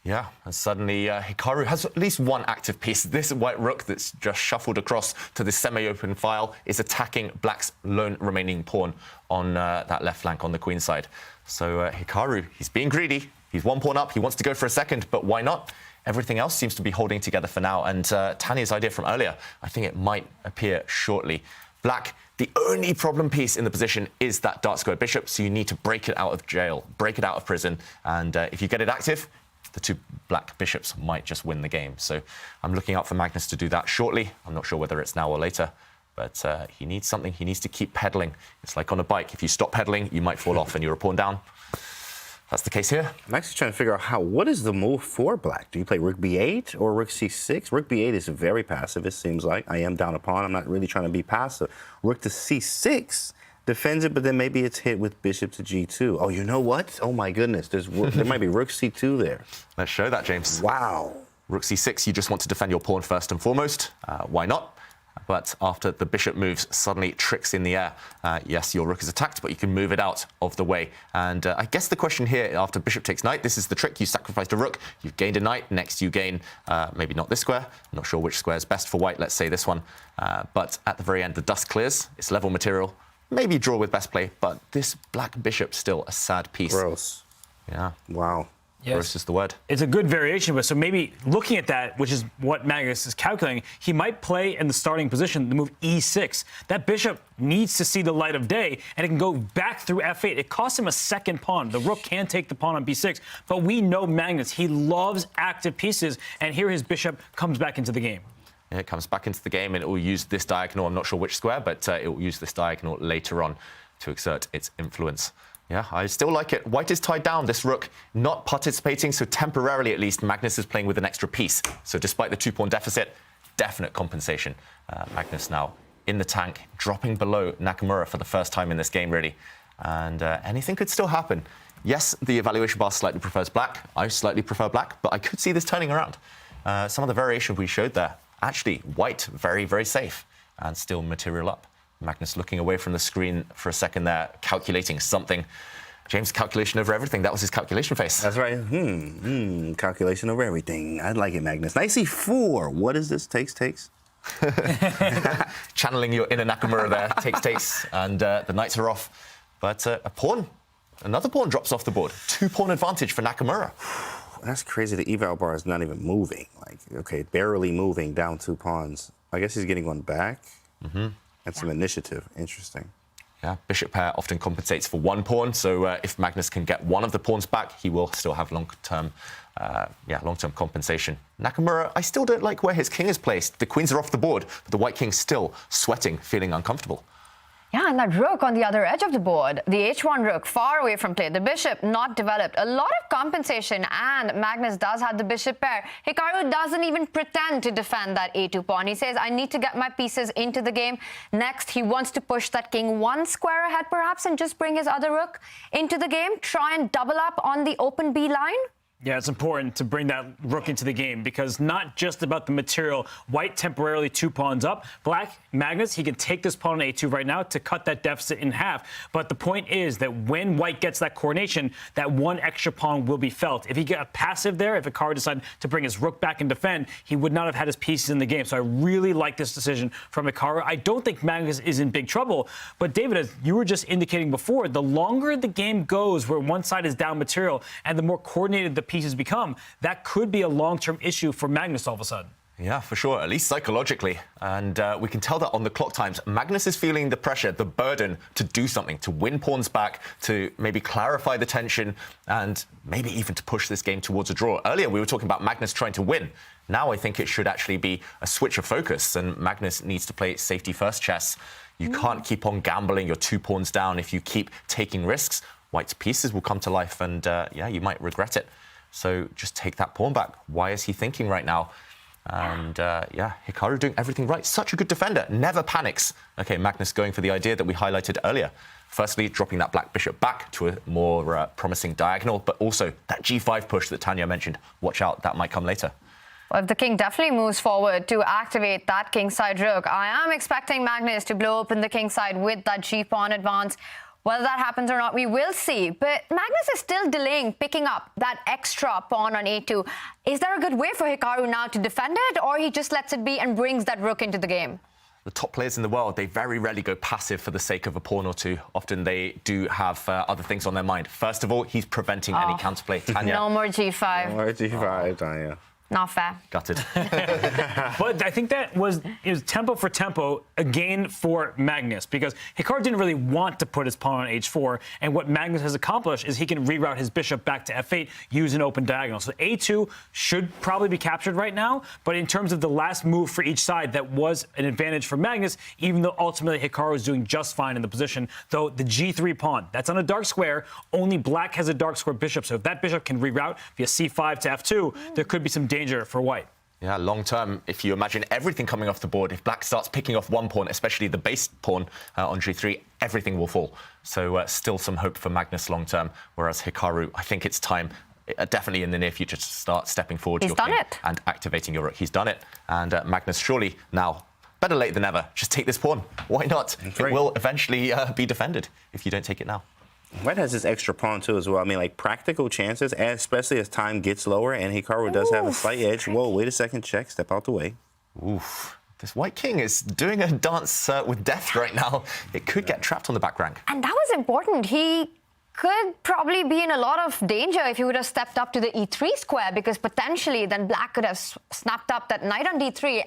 Yeah, and suddenly Hikaru has at least one active piece. This white rook that's just shuffled across to the semi-open file is attacking black's lone remaining pawn on that left flank on the queen side. So Hikaru, he's being greedy. He's one pawn up. He wants to go for a second, but why not? Everything else seems to be holding together for now. And Tanya's idea from earlier, I think it might appear shortly. Black, the only problem piece in the position is that dark square bishop, so you need to break it out of jail, break it out of prison. And if you get it active, the two black bishops might just win the game. So I'm looking out for Magnus to do that shortly. I'm not sure whether it's now or later, but he needs something. He needs to keep pedaling. It's like on a bike. If you stop pedaling, you might fall off and you're a pawn down. That's the case here. I'm actually trying to figure out what is the move for black? Do you play rook b8 or rook c6? Rook b8 is very passive, it seems like. I am down a pawn. I'm not really trying to be passive. Rook to c6 defends it, but then maybe it's hit with bishop to g2. Oh, you know what? Oh, my goodness. There might be rook c2 there. Let's show that, James. Wow. Rook c6, you just want to defend your pawn first and foremost. Why not? But after the bishop moves, suddenly tricks in the air. Yes, your rook is attacked, but you can move it out of the way. And I guess the question here, after bishop takes knight, this is the trick. You sacrificed a rook, you've gained a knight. Next, you gain, maybe not this square. I'm not sure which square is best for white. Let's say this one. But at the very end, the dust clears. It's level material. Maybe draw with best play, but this black bishop still a sad piece. Gross. Yeah. Wow. Yes. Gross is the word. It's a good variation, but so maybe looking at that, which is what Magnus is calculating, he might play in the starting position the move e6. That bishop needs to see the light of day, and it can go back through f8. It costs him a second pawn. The rook can take the pawn on b6, but we know Magnus. He loves active pieces, and here his bishop comes back into the game. It comes back into the game, and it will use this diagonal. I'm not sure which square, but it will use this diagonal later on to exert its influence. Yeah, I still like it. White is tied down, this rook not participating, so temporarily at least, Magnus is playing with an extra piece. So despite the two-pawn deficit, definite compensation. Magnus now in the tank, dropping below Nakamura for the first time in this game, really. And anything could still happen. Yes, the evaluation bar slightly prefers black. I slightly prefer black, but I could see this turning around. Some of the variation we showed there, actually, white, very, very safe, and still material up. Magnus looking away from the screen for a second there, calculating something. James, calculation over everything. That was his calculation face. That's right. Calculation over everything. I like it, Magnus. Knight c4. What is this? Takes. Channeling your inner Nakamura there. Takes. And the knights are off. But a pawn, another pawn drops off the board. 2-pawn advantage for Nakamura. That's crazy. The eval bar is not even moving. Like, okay, barely moving down 2 pawns. I guess he's getting one back. That's some initiative. Interesting. Yeah, bishop pair often compensates for 1 pawn, so if Magnus can get one of the pawns back, he will still have long-term compensation. Nakamura, I still don't like where his king is placed. The queens are off the board, but the white king's still sweating, feeling uncomfortable. Yeah, and that rook on the other edge of the board, the h1 rook, far away from play. The bishop not developed. A lot of compensation, and Magnus does have the bishop pair. Hikaru doesn't even pretend to defend that a2 pawn. He says, I need to get my pieces into the game. Next, he wants to push that king 1 square ahead, perhaps, and just bring his other rook into the game. Try and double up on the open B line. Yeah, it's important to bring that rook into the game because not just about the material. White temporarily 2 pawns up. Black, Magnus, he can take this pawn on a2 right now to cut that deficit in half. But the point is that when white gets that coronation, that 1 extra pawn will be felt. If he got passive there, if Hikaru decided to bring his rook back and defend, he would not have had his pieces in the game. So I really like this decision from Hikaru. I don't think Magnus is in big trouble. But David, as you were just indicating before, the longer the game goes where one side is down material and the more coordinated the pieces become, that could be a long-term issue for Magnus all of a sudden. Yeah, for sure, at least psychologically. And we can tell that on the clock times. Magnus is feeling the pressure, the burden to do something, to win pawns back, to maybe clarify the tension, and maybe even to push this game towards a draw. Earlier, we were talking about Magnus trying to win. Now I think it should actually be a switch of focus, and Magnus needs to play safety-first chess. You can't keep on gambling your 2 pawns down if you keep taking risks. White's pieces will come to life, and yeah, you might regret it. So just take that pawn back. Why is he thinking right now? And yeah, Hikaru doing everything right. Such a good defender, never panics. Okay, Magnus going for the idea that we highlighted earlier. Firstly, dropping that black bishop back to a more promising diagonal, but also that g5 push that Tanya mentioned. Watch out, that might come later. Well, if the king definitely moves forward to activate that kingside rook, I am expecting Magnus to blow open the kingside with that g-pawn advance. Whether that happens or not, we will see. But Magnus is still delaying picking up that extra pawn on a2. Is there a good way for Hikaru now to defend it, or he just lets it be and brings that rook into the game? The top players in the world, they very rarely go passive for the sake of a pawn or two. Often they do have other things on their mind. First of all, he's preventing any counterplay. Tanya. No more g5. No more g5, Tanya. Not fair. Gutted. But I think it was tempo for tempo, a gain for Magnus, because Hikaru didn't really want to put his pawn on h4, and what Magnus has accomplished is he can reroute his bishop back to f8, use an open diagonal. So a2 should probably be captured right now, but in terms of the last move for each side, that was an advantage for Magnus, even though ultimately Hikaru is doing just fine in the position, though the g3 pawn, that's on a dark square, only black has a dark square bishop, so if that bishop can reroute via c5 to f2, there could be some danger for white. Yeah, long term, if you imagine everything coming off the board, if black starts picking off one pawn, especially the base pawn on g3, everything will fall. So still some hope for Magnus long term, whereas Hikaru, I think it's time, definitely in the near future, to start stepping forward to your king and activating your rook. He's done it, and Magnus surely now, better late than never, just take this pawn. Why not? It will eventually be defended if you don't take it now. White has this extra pawn too as well. I mean, like practical chances, and especially as time gets lower and Hikaru does have a slight edge. Whoa, wait a second, check, step out the way. Oof. This white king is doing a dance with death right now. It could get trapped on the back rank. And that was important. He could probably be in a lot of danger if he would have stepped up to the e3 square, because potentially then black could have snapped up that knight on d3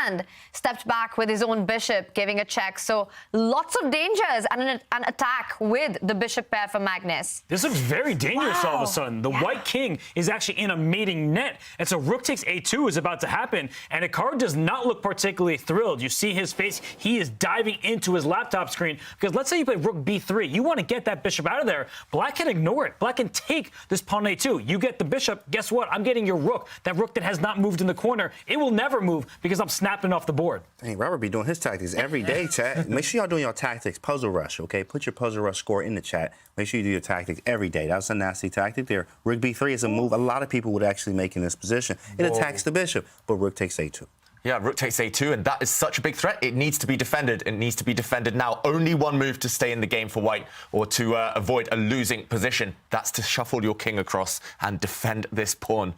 and stepped back with his own bishop, giving a check. So lots of dangers and an attack with the bishop pair for Magnus. This looks very dangerous all of a sudden. The white king is actually in a mating net, and so rook takes a2 is about to happen, and Hikaru does not look particularly thrilled. You see his face, he is diving into his laptop screen, because let's say you play rook b3, you want to get that bishop out of there. Black can ignore it. Black can take this pawn a2. You get the bishop. Guess what? I'm getting your rook. That rook that has not moved in the corner. It will never move because I'm snapping off the board. Hey, Robert be doing his tactics every day, chat. Make sure y'all doing your tactics. Puzzle Rush, okay? Put your Puzzle Rush score in the chat. Make sure you do your tactics every day. That's a nasty tactic there. Rook b3 is a move a lot of people would actually make in this position. It attacks the bishop, but rook takes a2. Yeah, rook takes a2, and that is such a big threat. It needs to be defended. It needs to be defended now. Only one move to stay in the game for white, or to avoid a losing position. That's to shuffle your king across and defend this pawn.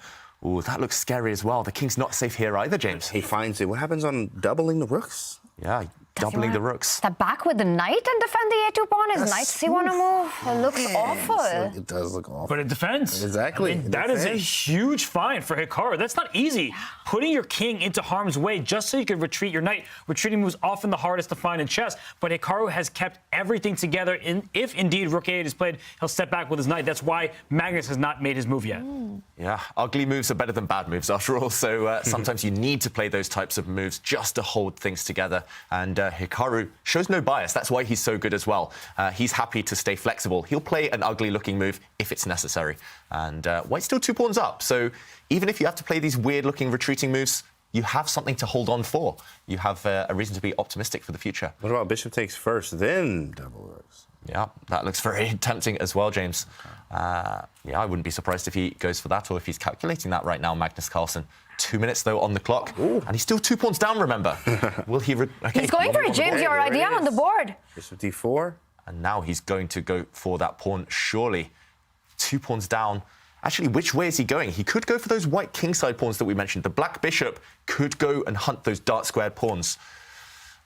Ooh, that looks scary as well. The king's not safe here either, James. He finds it. What happens on doubling the rooks? Yeah, doubling the rooks. Step back with the knight and defend the a2 pawn? His knight c1 move? It looks awful. It does look awful. But it defends. Exactly. I mean, that is a huge find for Hikaru. That's not easy. Putting your king into harm's way just so you can retreat your knight. Retreating moves often the hardest to find in chess, but Hikaru has kept everything together. If indeed rook a8 is played, he'll step back with his knight. That's why Magnus has not made his move yet. Yeah, ugly moves are better than bad moves after all, so sometimes you need to play those types of moves just to hold things together. And Hikaru shows no bias. That's why he's so good as well. He's happy to stay flexible. He'll play an ugly-looking move if it's necessary. And white's still 2 pawns up, so even if you have to play these weird-looking retreating moves, you have something to hold on for. You have a reason to be optimistic for the future. What about bishop takes first, then double rooks? Yeah, that looks very tempting as well, James. Yeah, I wouldn't be surprised if he goes for that or if he's calculating that right now, Magnus Carlsen. 2 minutes, though, on the clock. Ooh. And he's still 2 pawns down, remember. Will he... Okay. He's going for it, James. Your idea on the board. Bishop d4. And now he's going to go for that pawn, surely. 2 pawns down. Actually, which way is he going? He could go for those white kingside pawns that we mentioned. The black bishop could go and hunt those dark squared pawns.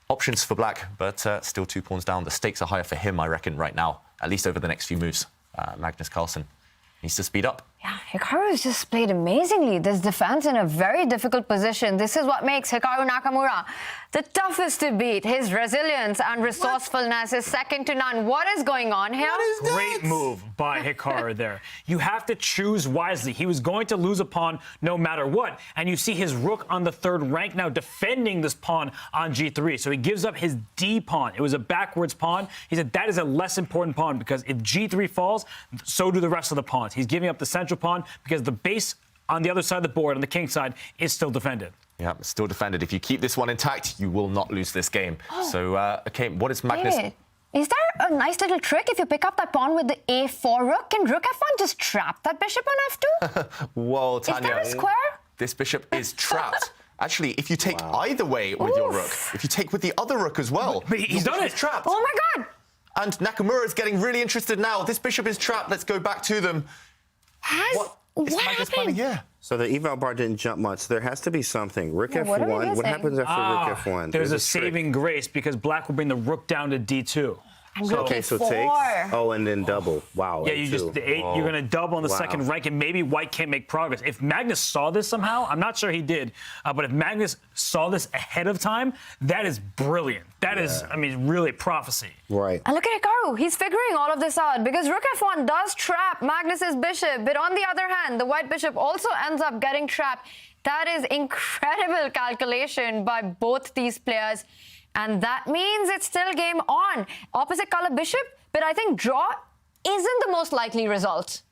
Options for black, but still 2 pawns down. The stakes are higher for him, I reckon, right now, at least over the next few moves. Magnus Carlsen needs to speed up. Yeah, Hikaru has just played amazingly. This defense in a very difficult position. This is what makes Hikaru Nakamura the toughest to beat. His resilience and resourcefulness is second to none. What is going on here? Great move by Hikaru there. You have to choose wisely. He was going to lose a pawn no matter what. And you see his rook on the 3rd rank now defending this pawn on g3. So he gives up his d pawn. It was a backwards pawn. He said that is a less important pawn because if g3 falls, so do the rest of the pawns. He's giving up the central pawn because the base on the other side of the board, on the king side, is still defended. Yeah, still defended. If you keep this one intact, you will not lose this game. So, okay, what is Magnus... Wait. Is there a nice little trick if you pick up that pawn with the a4 rook? Can rook f1 just trap that bishop on f2? Whoa, Tanya. Is there a square? This bishop is trapped. Actually, if you take either way with your rook, if you take with the other rook as well... But he's done it. Trapped. Oh, my God. And Nakamura is getting really interested now. This bishop is trapped. Let's go back to them. What Magnus planning here? So the eval bar didn't jump much. There has to be something. Rook F1. What happens after Rook F1? There's a saving grace because black will bring the rook down to D2. Okay, so takes. Oh, and then double. Wow. Yeah, you're going to double on the second rank, and maybe white can't make progress. If Magnus saw this somehow, I'm not sure he did, but if Magnus saw this ahead of time, that is brilliant. That is, I mean, really prophecy. Right. And look at Hikaru. He's figuring all of this out because Rook F1 does trap Magnus's bishop, but on the other hand, the white bishop also ends up getting trapped. That is incredible calculation by both these players. And that means it's still game on. Opposite color bishop, but I think draw isn't the most likely result.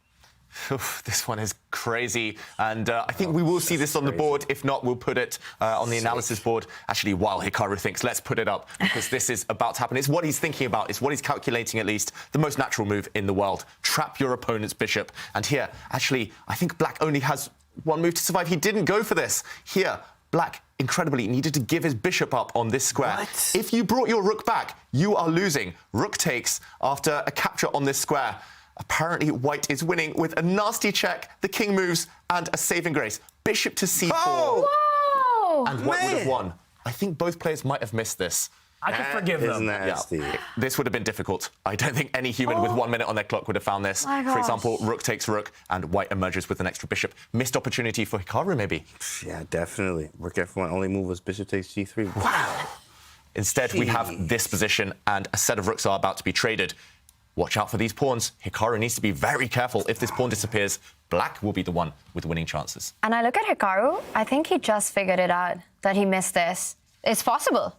This one is crazy, and I think we will see this on the board. If not, we'll put it on the analysis board. Actually, while Hikaru thinks, let's put it up, because this is about to happen. It's what he's thinking about. It's what he's calculating, at least. The most natural move in the world. Trap your opponent's bishop. And here, actually, I think black only has one move to survive. He didn't go for this. Here, black, incredibly, needed to give his bishop up on this square. What? If you brought your rook back, you are losing. Rook takes after a capture on this square. Apparently, white is winning with a nasty check, the king moves, and a saving grace. Bishop to c4. Whoa! And white would have won. I think both players might have missed this. I can forgive them. Nasty. Yeah. This would have been difficult. I don't think any human with 1 minute on their clock would have found this. For example, rook takes rook, and white emerges with an extra bishop. Missed opportunity for Hikaru, maybe. Yeah, definitely. Rook F1 only move was bishop takes g3. Wow. Instead, we have this position, and a set of rooks are about to be traded. Watch out for these pawns. Hikaru needs to be very careful. If this pawn disappears, black will be the one with winning chances. And I look at Hikaru, I think he just figured it out, that he missed this. It's possible.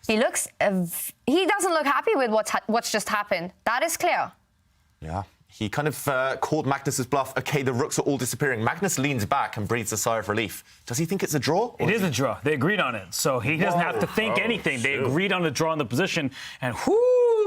He doesn't look happy with what's just happened. That is clear. Yeah. He kind of called Magnus's bluff. Okay, the rooks are all disappearing. Magnus leans back and breathes a sigh of relief. Does he think it's a draw? It is a draw. They agreed on it. So he doesn't have to think anything. They agreed on the draw in the position. And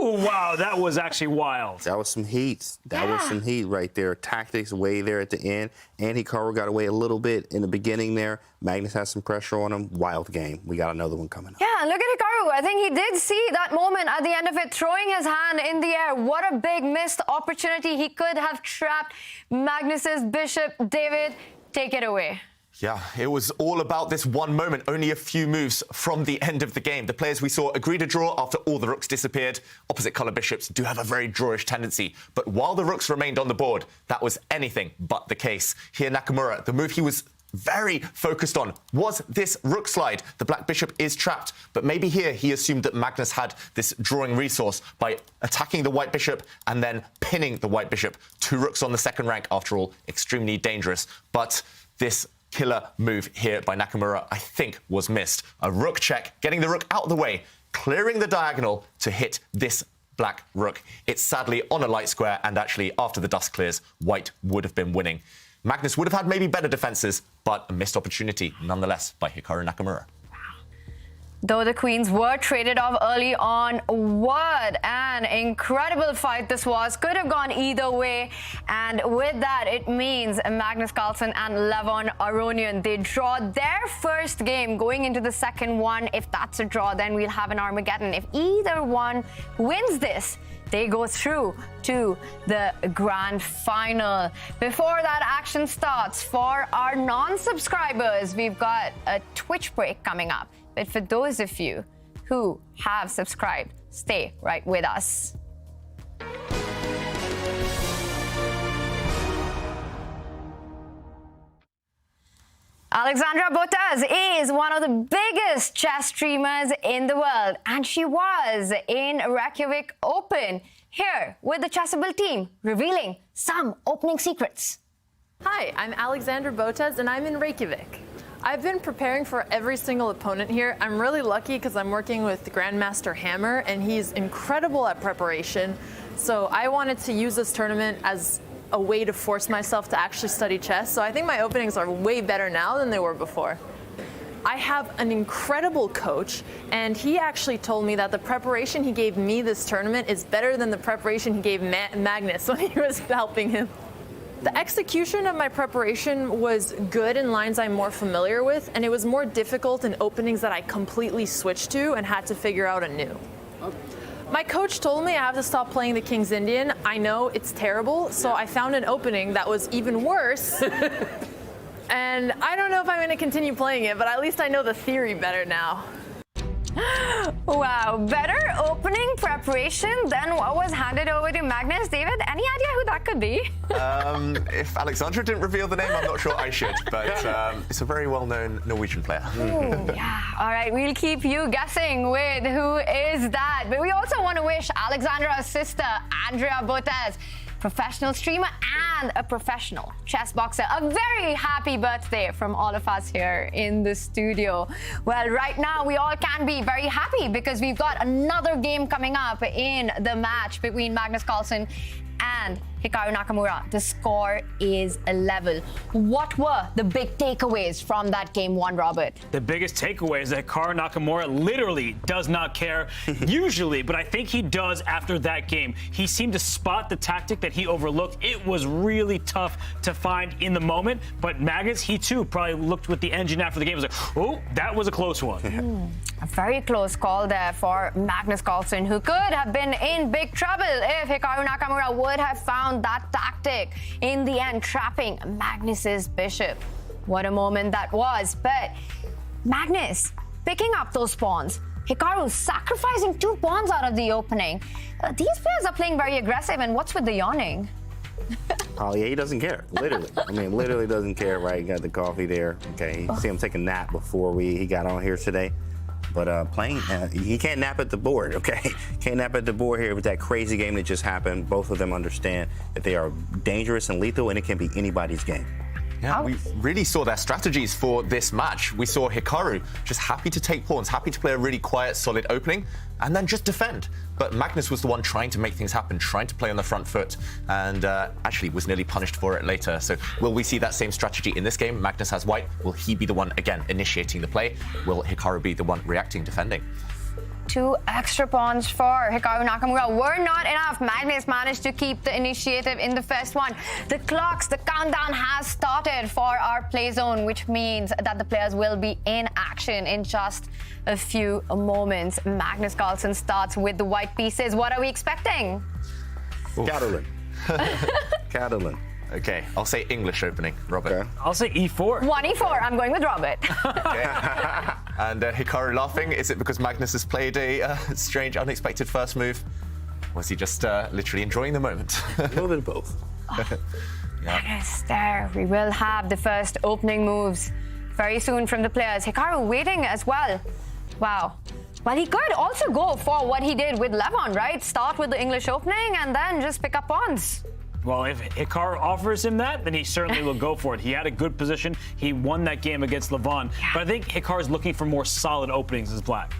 wow, that was actually wild. That was some heat. That was some heat right there. Tactics way there at the end. And Hikaru got away a little bit in the beginning there. Magnus has some pressure on him. Wild game. We got another one coming up. Yeah, look at Hikaru. I think he did see that moment at the end of it, throwing his hand in the air. What a big missed opportunity. He could have trapped Magnus's bishop. David, take it away. Yeah, it was all about this one moment, only a few moves from the end of the game. The players we saw agreed to draw after all the rooks disappeared. Opposite colour bishops do have a very drawish tendency. But while the rooks remained on the board, that was anything but the case. Here, Nakamura, the move he was very focused on was this rook slide. The black bishop is trapped, but maybe here he assumed that Magnus had this drawing resource by attacking the white bishop and then pinning the white bishop. 2 rooks on the second rank, after all, extremely dangerous. But this killer move here by Nakamura, I think, was missed. A rook check, getting the rook out of the way, clearing the diagonal to hit this black rook. It's sadly on a light square, and actually, after the dust clears, white would have been winning. Magnus would have had maybe better defenses, but a missed opportunity nonetheless by Hikaru Nakamura. Though the queens were traded off early on, what an incredible fight this was. Could have gone either way. And with that, it means Magnus Carlsen and Levon Aronian, they draw their first game going into the second one. If that's a draw, then we'll have an Armageddon. If either one wins this, they go through to the grand final. Before that action starts, for our non-subscribers, we've got a Twitch break coming up. But for those of you who have subscribed, stay right with us. Alexandra Botez is one of the biggest chess streamers in the world, and she was in Reykjavik Open here with the Chessable team, revealing some opening secrets. Hi, I'm Alexandra Botez, and I'm in Reykjavik. I've been preparing for every single opponent here. I'm really lucky because I'm working with Grandmaster Hammer, and he's incredible at preparation. So I wanted to use this tournament as a way to force myself to actually study chess. So I think my openings are way better now than they were before. I have an incredible coach, and he actually told me that the preparation he gave me this tournament is better than the preparation he gave Magnus when he was helping him. The execution of my preparation was good in lines I'm more familiar with, and it was more difficult in openings that I completely switched to and had to figure out anew. My coach told me I have to stop playing the King's Indian. I know it's terrible, so I found an opening that was even worse. And I don't know if I'm going to continue playing it, but at least I know the theory better now. Wow, better opening preparation than what was handed over to Magnus. David, any idea who that could be? If Alexandra didn't reveal the name, I'm not sure I should, but it's a very well-known Norwegian player. Ooh, yeah. All right, we'll keep you guessing with who is that. But we also want to wish Alexandra's sister, Andrea Botes, professional streamer and a professional chess boxer, a very happy birthday from all of us here in the studio. Well, right now we all can be very happy because we've got another game coming up in the match between Magnus Carlsen and Hikaru Nakamura. The score is a level. What were the big takeaways from that game one, Robert? The biggest takeaway is that Hikaru Nakamura literally does not care usually, but I think he does after that game. He seemed to spot the tactic that he overlooked. It was really tough to find in the moment, but Magnus, he too probably looked with the engine after the game. He was like, oh, that was a close one. A very close call there for Magnus Carlsen, who could have been in big trouble if Hikaru Nakamura would have found that tactic in the end, trapping Magnus's bishop. What a moment that was. But Magnus picking up those pawns. Hikaru sacrificing 2 pawns out of the opening. These players are playing very aggressive, and what's with the yawning? Oh, yeah, he doesn't care, literally. I mean, literally doesn't care, right? Got the coffee there. Okay, you see him take a nap before he got on here today. But playing, he can't nap at the board, okay? Can't nap at the board here with that crazy game that just happened. Both of them understand that they are dangerous and lethal, and it can be anybody's game. Yeah, we really saw their strategies for this match. We saw Hikaru just happy to take pawns, happy to play a really quiet, solid opening, and then just defend. But Magnus was the one trying to make things happen, trying to play on the front foot, and actually was nearly punished for it later. So will we see that same strategy in this game? Magnus has white. Will he be the one, again, initiating the play? Will Hikaru be the one reacting, defending? 2 extra pawns for Hikaru Nakamura were not enough. Magnus managed to keep the initiative in the first one. The countdown has started for our play zone, which means that the players will be in action in just a few moments. Magnus Carlsen starts with the white pieces. What are we expecting? Catalan. Catalan. Okay, I'll say English opening, Robert. Okay. I'll say E4. 1 E4. I'm going with Robert. Okay. And Hikaru laughing. Is it because Magnus has played a strange, unexpected first move? Or is he just literally enjoying the moment? A little bit of both. Yes, there. We will have the first opening moves very soon from the players. Hikaru waiting as well. Wow. Well, he could also go for what he did with Levon, right? Start with the English opening and then just pick up pawns. Well, if Hikaru offers him that, then he certainly will go for it. He had a good position. He won that game against Levon. Yeah. But I think Hikaru's looking for more solid openings as black.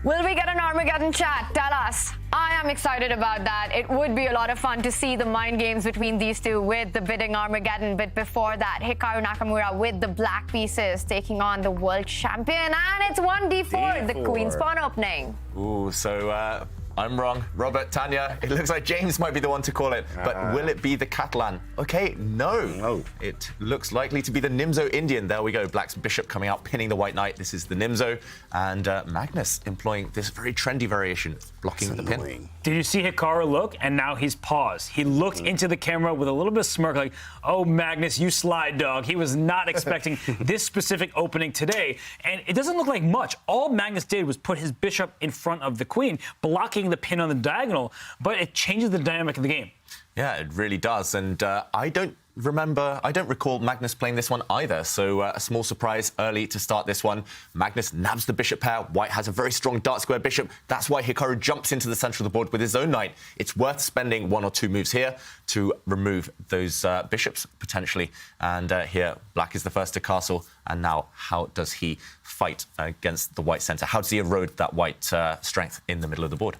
Will we get an Armageddon chat? Tell us. I am excited about that. It would be a lot of fun to see the mind games between these two with the bidding Armageddon. But before that, Hikaru Nakamura with the black pieces taking on the world champion. And it's 1d4, the Queen's Pawn opening. Ooh, so I'm wrong. Robert, Tanya, it looks like James might be the one to call it. But will it be the Catalan? Okay, no. It looks likely to be the Nimzo Indian. There we go. Black's bishop coming out, pinning the white knight. This is the Nimzo. And Magnus employing this very trendy variation, blocking the pin. Did you see Hikaru look? And now he's paused. He looked into the camera with a little bit of smirk like, oh, Magnus, you sly dog. He was not expecting this specific opening today. And it doesn't look like much. All Magnus did was put his bishop in front of the queen, blocking the pin on the diagonal, but it changes the dynamic of the game. Yeah, it really does. And I don't recall Magnus playing this one either. So a small surprise early to start this one. Magnus nabs the bishop pair. White has a very strong dark square bishop. That's why Hikaru jumps into the center of the board with his own knight. It's worth spending 1 or 2 moves here to remove those bishops, potentially. And here, Black is the first to castle. And now, how does he fight against the white center? How does he erode that white strength in the middle of the board?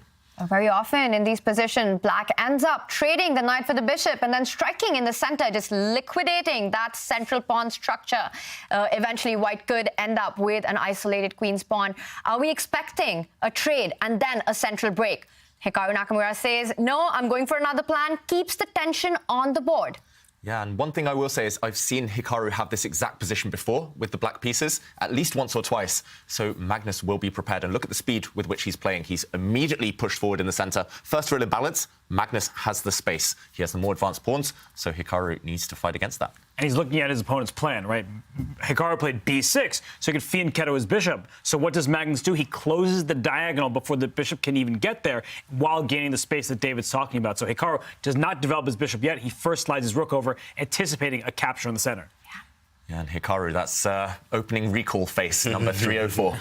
Very often in these positions, Black ends up trading the knight for the bishop and then striking in the center, just liquidating that central pawn structure. Eventually, White could end up with an isolated queen's pawn. Are we expecting a trade and then a central break? Hikaru Nakamura says, no, I'm going for another plan, keeps the tension on the board. Yeah, and one thing I will say is I've seen Hikaru have this exact position before with the black pieces, at least once or twice. So Magnus will be prepared. And look at the speed with which he's playing. He's immediately pushed forward in the center. First row of balance, Magnus has the space. He has the more advanced pawns, so Hikaru needs to fight against that. And he's looking at his opponent's plan, right? Hikaru played b6, so he could fianchetto his bishop. So what does Magnus do? He closes the diagonal before the bishop can even get there while gaining the space that David's talking about. So Hikaru does not develop his bishop yet. He first slides his rook over, anticipating a capture in the center. Yeah, and Hikaru, that's opening recall face, number 304.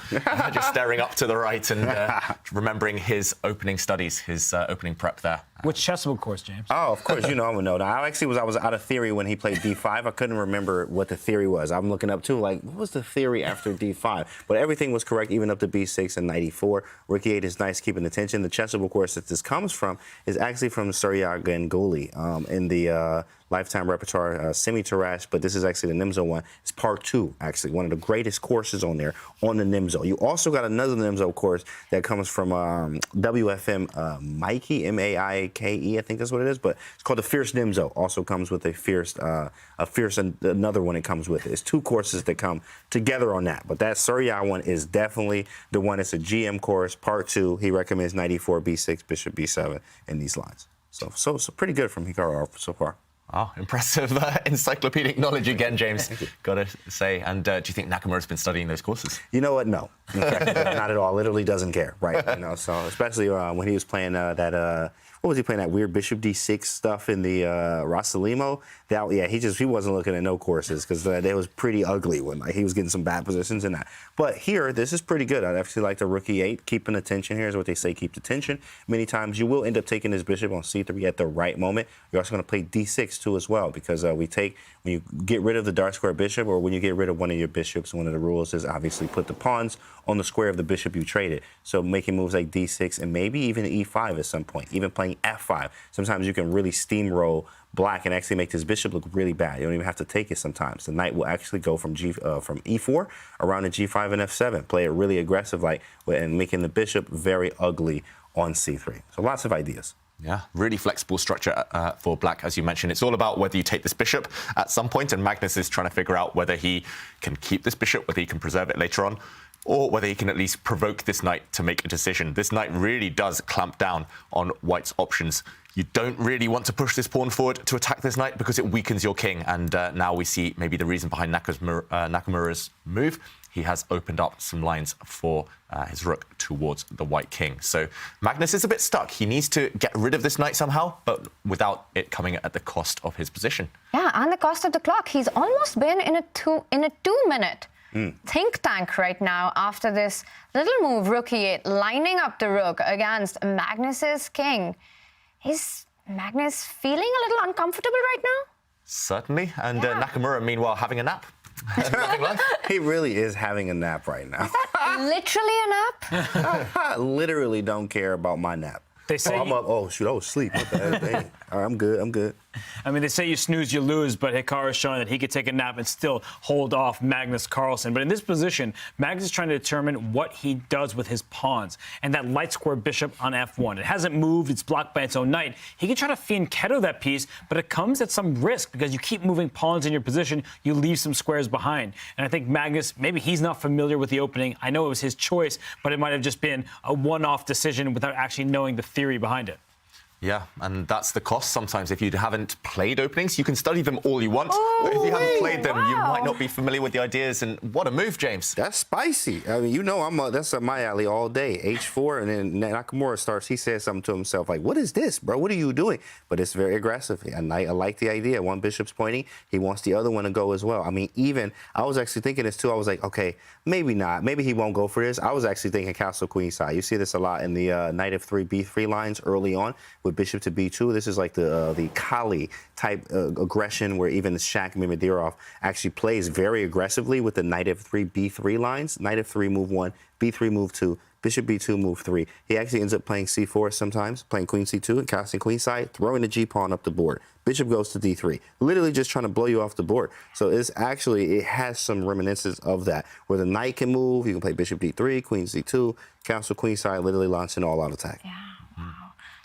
Just staring up to the right and remembering his opening studies, his opening prep there. Which chessable course, James? Oh, of course, you know I'm a know. I was out of theory when he played d5. I couldn't remember what the theory was. I'm looking up too, like, what was the theory after d5? But everything was correct, even up to b6 and knight e4. Rook e8 is nice, keeping the tension. The chessable course that this comes from is actually from Surya Ganguly in the Lifetime Repertoire semi-Tarash, but this is actually the Nimzo one. It's part 2, actually, one of the greatest courses on there on the Nimzo. You also got another Nimzo course that comes from WFM Mikey, M-A-I-K-E, I think that's what it is, but it's called the Fierce Nimzo. Also comes with a Fierce, another one it comes with it. It's 2 courses that come together on that, but that Surya one is definitely the one. It's a GM course, part 2. He recommends knight e4, b6, bishop b7 in these lines. So pretty good from Hikaru so far. Oh, impressive encyclopedic knowledge again, James. Gotta say. And do you think Nakamura's been studying those courses? You know what? No. In fact, not at all. Literally doesn't care, right? You know, so especially when he was playing what was he playing, that weird bishop d6 stuff in the Rosalimo? He wasn't looking at no courses because they was pretty ugly when he was getting some bad positions in that. But here, this is pretty good. I'd actually like the rook e8, keeping the tension here is what they say, keep the tension. Many times you will end up taking this bishop on c3 at the right moment. You're also going to play d6 too as well, because when you get rid of the dark square bishop, or when you get rid of one of your bishops, one of the rules is obviously put the pawns on the square of the bishop you traded. So making moves like d6 and maybe even e5 at some point, even playing f5. Sometimes you can really steamroll black and actually make this bishop look really bad. You don't even have to take it sometimes. The knight will actually go from e4 around to g5 and f7. Play it really aggressive and making the bishop very ugly on c3. So lots of ideas. Yeah, really flexible structure for black, as you mentioned. It's all about whether you take this bishop at some point, and Magnus is trying to figure out whether he can keep this bishop, whether he can preserve it later on, or whether he can at least provoke this knight to make a decision. This knight really does clamp down on white's options. You don't really want to push this pawn forward to attack this knight because it weakens your king, and now we see maybe the reason behind Nakamura's move. He has opened up some lines for his rook towards the white king. So Magnus is a bit stuck. He needs to get rid of this knight somehow, but without it coming at the cost of his position. Yeah, and the cost of the clock. He's almost been in a 2-minute think tank right now after this little move, rook e8, lining up the rook against Magnus's king. Is Magnus feeling a little uncomfortable right now? Certainly. And Nakamura, meanwhile, having a nap. He really is having a nap right now. Literally a nap? I literally don't care about my nap. They say I'm up. Oh, shoot, I was asleep. What the hell? Dang. All right, I'm good. I mean, they say you snooze, you lose, but Hikaru is showing that he could take a nap and still hold off Magnus Carlsen. But in this position, Magnus is trying to determine what he does with his pawns. And that light square bishop on f1. It hasn't moved. It's blocked by its own knight. He can try to fianchetto that piece, but it comes at some risk because you keep moving pawns in your position. You leave some squares behind. And I think Magnus, maybe he's not familiar with the opening. I know it was his choice, but it might have just been a one-off decision without actually knowing the theory behind it. Yeah, and that's the cost sometimes. If you haven't played openings, you can study them all you want. But if you haven't played them, you might not be familiar with the ideas. And what a move, James. That's spicy. I mean, you know, that's up my alley all day. H4, and then Nakamura starts. He says something to himself like, what is this, bro? What are you doing? But it's very aggressive. And I like the idea. One bishop's pointing. He wants the other one to go as well. I mean, I was actually thinking this too. I was like, okay, maybe not. Maybe he won't go for this. I was actually thinking castle queen side. You see this a lot in the knight f3, b3 lines early on with bishop to b2. This is like the Kali type aggression where even Shaq Mimidirov actually plays very aggressively with the knight f3, b3 lines. Knight f3, move 1, b3, move 2, bishop b2, move 3. He actually ends up playing c4 sometimes, playing queen c2 and casting queen side, throwing the g-pawn up the board. Bishop goes to d3, literally just trying to blow you off the board. So it has some reminiscence of that, where the knight can move, you can play bishop d3, queen c2, castle queen side, literally launching all out attack. Yeah.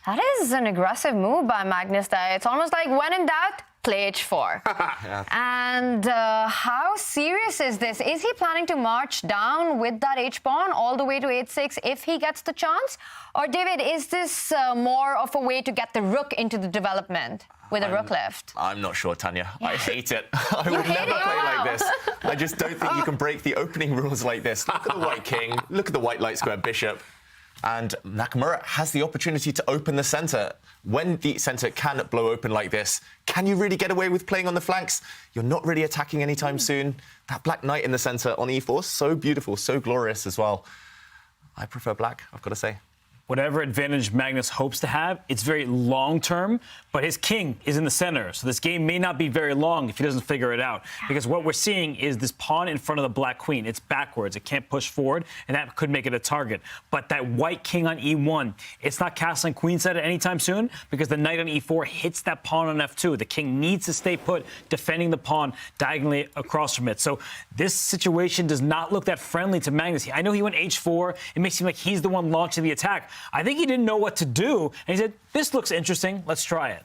That is an aggressive move by Magnus there. It's almost like when in doubt, play h4. And how serious is this? Is he planning to march down with that h-pawn all the way to h6 if he gets the chance? Or, David, is this more of a way to get the rook into the development with a rook left? I'm not sure, Tanya. I hate it. I would never play like this. I just don't think you can break the opening rules like this. Look at the white king. Look at the white light square bishop. And Nakamura has the opportunity to open the center. When the center can blow open like this, can you really get away with playing on the flanks? You're not really attacking anytime soon. That black knight in the center on e4, so beautiful, so glorious as well. I prefer black, I've got to say. Whatever advantage Magnus hopes to have, it's very long-term, but his king is in the center. So this game may not be very long if he doesn't figure it out. Because what we're seeing is this pawn in front of the black queen. It's backwards. It can't push forward, and that could make it a target. But that white king on e1, it's not castling queenside at any time soon because the knight on e4 hits that pawn on f2. The king needs to stay put, defending the pawn diagonally across from it. So this situation does not look that friendly to Magnus. I know he went h4. It may seem like he's the one launching the attack. I think he didn't know what to do, and he said, this looks interesting, let's try it.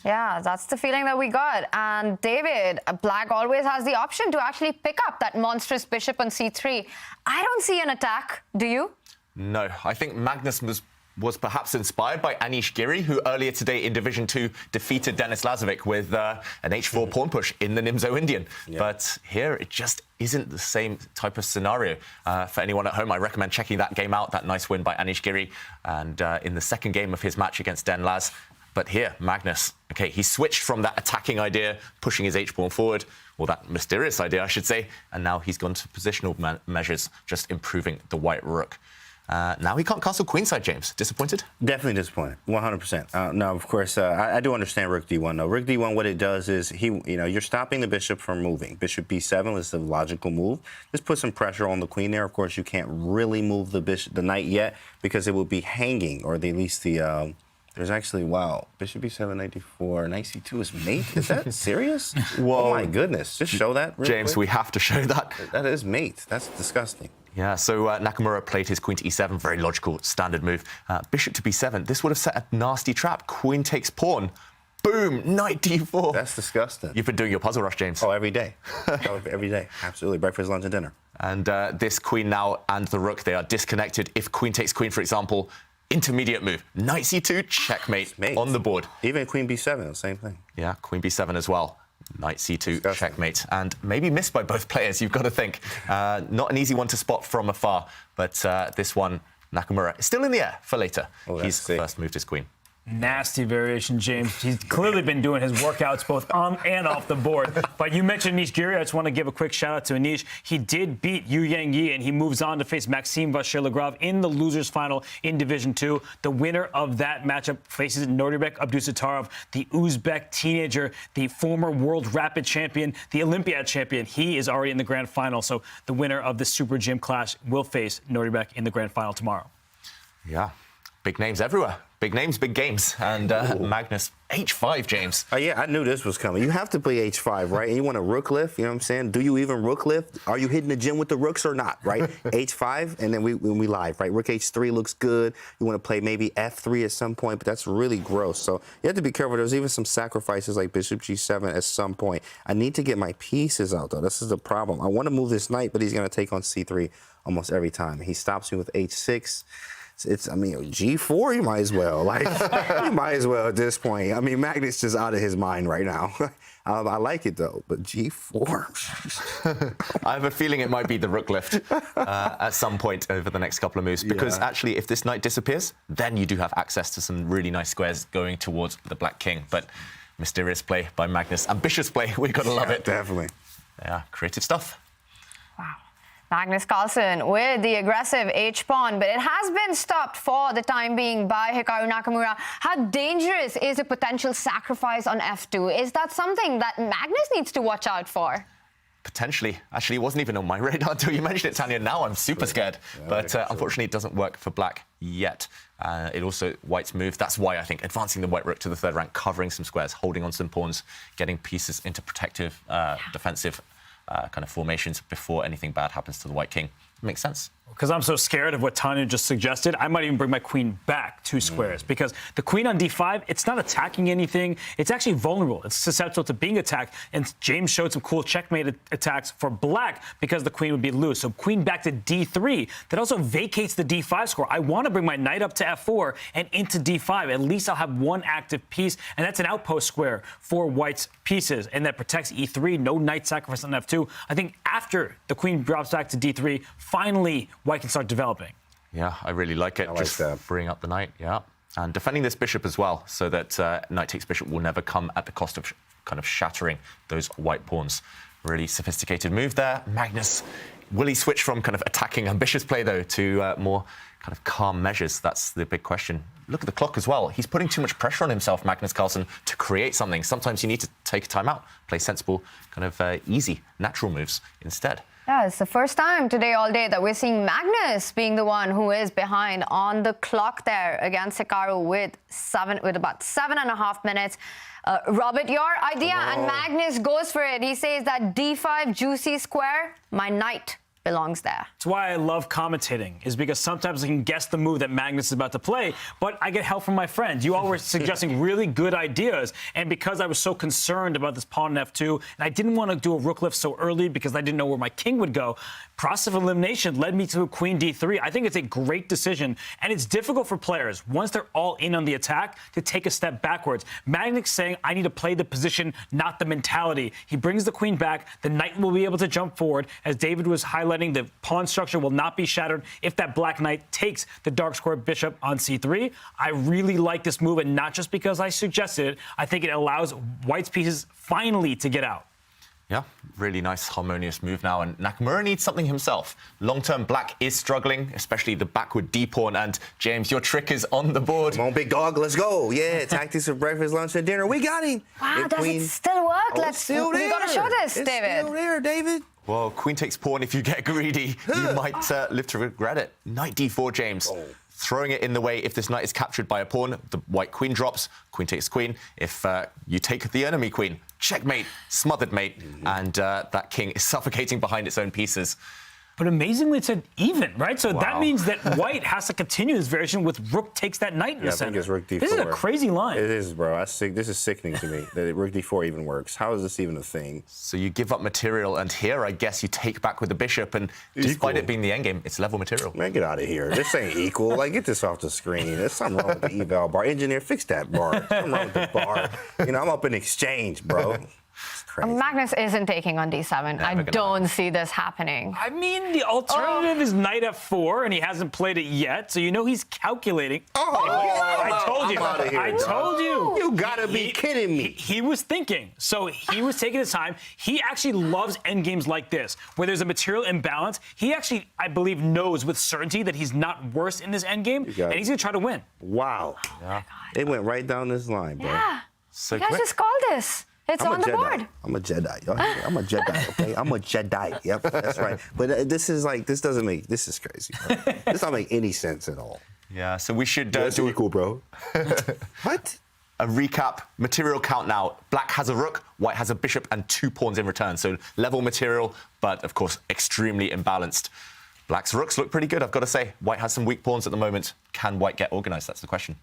Yeah, that's the feeling that we got. And David, black always has the option to actually pick up that monstrous bishop on c3. I don't see an attack, do you? No, I think Magnus was perhaps inspired by Anish Giri, who earlier today in Division 2 defeated Denis Lazovic with an h4 pawn push in the Nimzo Indian. Yeah. But here it just isn't the same type of scenario. For anyone at home, I recommend checking that game out, that nice win by Anish Giri, and in the second game of his match against Den Laz. But here, Magnus, okay, he switched from that attacking idea, pushing his h-pawn forward, or that mysterious idea, I should say, and now he's gone to positional measures, just improving the white rook. Now he can't castle queenside, James. Disappointed? Definitely disappointed, 100%. No, of course, I do understand rook d1, though. Rook d1, what it does is, you're stopping the bishop from moving. Bishop b7 is the logical move. Just put some pressure on the queen there. Of course, you can't really move the knight yet because it will be hanging, or at least the... There's actually, wow, bishop b7, knight d4, knight c2 is mate? Is that serious? Whoa. Oh, my goodness. Just show that real James, quick. we have to show that. That is mate. That's disgusting. Yeah, so Nakamura played his queen to e7, very logical, standard move. Bishop to b7, this would have set a nasty trap. Queen takes pawn. Boom, knight d4. That's disgusting. You've been doing your puzzle rush, James. Oh, every day. Every day, absolutely. Breakfast, lunch, and dinner. And this queen now and the rook, they are disconnected. If queen takes queen, for example, intermediate move, knight c2, checkmate on the board. Even queen b7, the same thing. Yeah, queen b7 as well. Knight c2, checkmate. And maybe missed by both players, you've got to think. Not an easy one to spot from afar, but this one, Nakamura, is still in the air for later. He's first moved his queen. Nasty variation, James. He's clearly been doing his workouts both on and off the board. But you mentioned Anish Giri. I just want to give a quick shout out to Anish. He did beat Yu Yang Yi, and he moves on to face Maxime Vachier-Lagrave in the losers final in Division 2. The winner of that matchup faces Nodirbek Abdusattorov, the Uzbek teenager, the former world rapid champion, the Olympiad champion. He is already in the grand final. So the winner of the Super Gym clash will face Nodirbek in the grand final tomorrow. Yeah, big names everywhere. Big names, big games. And Magnus, h5, James. Yeah, I knew this was coming. You have to play h5, right? And you want a rook lift, you know what I'm saying? Do you even rook lift? Are you hitting the gym with the rooks or not, right? h5, and then when we live, right? Rook h3 looks good. You want to play maybe f3 at some point, but that's really gross. So you have to be careful. There's even some sacrifices like bishop g7 at some point. I need to get my pieces out, though. This is the problem. I want to move this knight, but he's going to take on c3 almost every time. He stops me with h6. I mean, G4, you might as well. You might as well at this point. I mean, Magnus just out of his mind right now. I like it, though, but G4. I have a feeling it might be the rook lift at some point over the next couple of moves, because actually, if this knight disappears, then you do have access to some really nice squares going towards the black king. But mysterious play by Magnus. Ambitious play. We've got to love it. Definitely. Yeah, creative stuff. Wow. Magnus Carlsen with the aggressive H-pawn, but it has been stopped for the time being by Hikaru Nakamura. How dangerous is a potential sacrifice on F2? Is that something that Magnus needs to watch out for? Potentially. Actually, it wasn't even on my radar until you mentioned it, Tanya. Now I'm super scared. But unfortunately, it doesn't work for black yet. It also, white's move. That's why I think advancing the white rook to the third rank, covering some squares, holding on some pawns, getting pieces into protective, defensive kind of formations before anything bad happens to the white king. Makes sense. because I'm so scared of what Tanya just suggested, I might even bring my queen back 2 squares because the queen on d5, it's not attacking anything. It's actually vulnerable. It's susceptible to being attacked. And James showed some cool checkmate attacks for black because the queen would be loose. So queen back to d3, that also vacates the d5 score. I want to bring my knight up to f4 and into d5. At least I'll have one active piece, and that's an outpost square for white's pieces, and that protects e3. No knight sacrifice on f2. I think after the queen drops back to d3, finally white can start developing. Yeah, I really like it. Just freeing up the knight, yeah. And defending this bishop as well, so that knight takes bishop will never come at the cost of kind of shattering those white pawns. Really sophisticated move there. Magnus, will he switch from kind of attacking ambitious play, though, to more kind of calm measures? That's the big question. Look at the clock as well. He's putting too much pressure on himself, Magnus Carlsen, to create something. Sometimes you need to take a time out, play sensible, kind of easy, natural moves instead. Yeah, it's the first time today all day that we're seeing Magnus being the one who is behind on the clock there against Hikaru with about 7.5 minutes. Robert, your idea, and Magnus goes for it. He says that d5 juicy square, my knight belongs there. That's why I love commentating, is because sometimes I can guess the move that Magnus is about to play, but I get help from my friends. You all were suggesting really good ideas, and because I was so concerned about this pawn in f2, and I didn't want to do a rook lift so early because I didn't know where my king would go, process of elimination led me to queen d3. I think it's a great decision, and it's difficult for players, once they're all in on the attack, to take a step backwards. Magnus saying, I need to play the position, not the mentality. He brings the queen back, the knight will be able to jump forward, as David was highlighting. The pawn structure will not be shattered if that black knight takes the dark square bishop on c3. I really like this move, and not just because I suggested it. I think it allows white's pieces finally to get out. Yeah, really nice, harmonious move now, and Nakamura needs something himself. Long-term, black is struggling, especially the backward d-pawn, and James, your trick is on the board. Come on, big dog, let's go. Yeah, tactics of breakfast, lunch, and dinner. We got him. Wow, does it still work? Oh, it's still there. We got to show this, it's David. It's still there, David. Well, queen takes pawn. If you get greedy, you might live to regret it. Knight d4, James. Oh. Throwing it in the way. If this knight is captured by a pawn, the white queen drops, queen takes queen. If you take the enemy queen, checkmate, smothered mate, and that king is suffocating behind its own pieces. But amazingly, it's an even, right? So Wow. that means that white has to continue this variation with rook takes that knight in the center. I think it's rook d4. This is a crazy line. It is, bro. This is sickening to me that rook d4 even works. How is this even a thing? So you give up material, and here, I guess, you take back with the bishop, and despite it being the endgame, it's level material. Man, get out of here. This ain't equal. Like, get this off the screen. There's something wrong with the eval bar. Engineer, fix that bar. Something wrong with the bar. You know, I'm up in exchange, bro. Magnus isn't taking on d7. I don't see this happening. I mean, the alternative is knight f4, and he hasn't played it yet, so you know he's calculating. I told you. I told you. You gotta be kidding me. He was thinking. So he was taking his time. He actually loves endgames like this, where there's a material imbalance. He actually, I believe, knows with certainty that he's not worse in this endgame, and he's going to try to win. Wow. Yeah. It went right down this line, bro. Yeah. So You guys just call this. It's on the board. I'm a Jedi. I'm a Jedi, okay? I'm a Jedi. Yep, that's right. But this is crazy. Bro. This don't make any sense at all. Yeah, so we should That's do cool, bro. What? a recap. Material count now. Black has a rook, white has a bishop and 2 pawns in return. So level material, but of course extremely imbalanced. Black's rooks look pretty good, I've got to say. White has some weak pawns at the moment. Can white get organized? That's the question.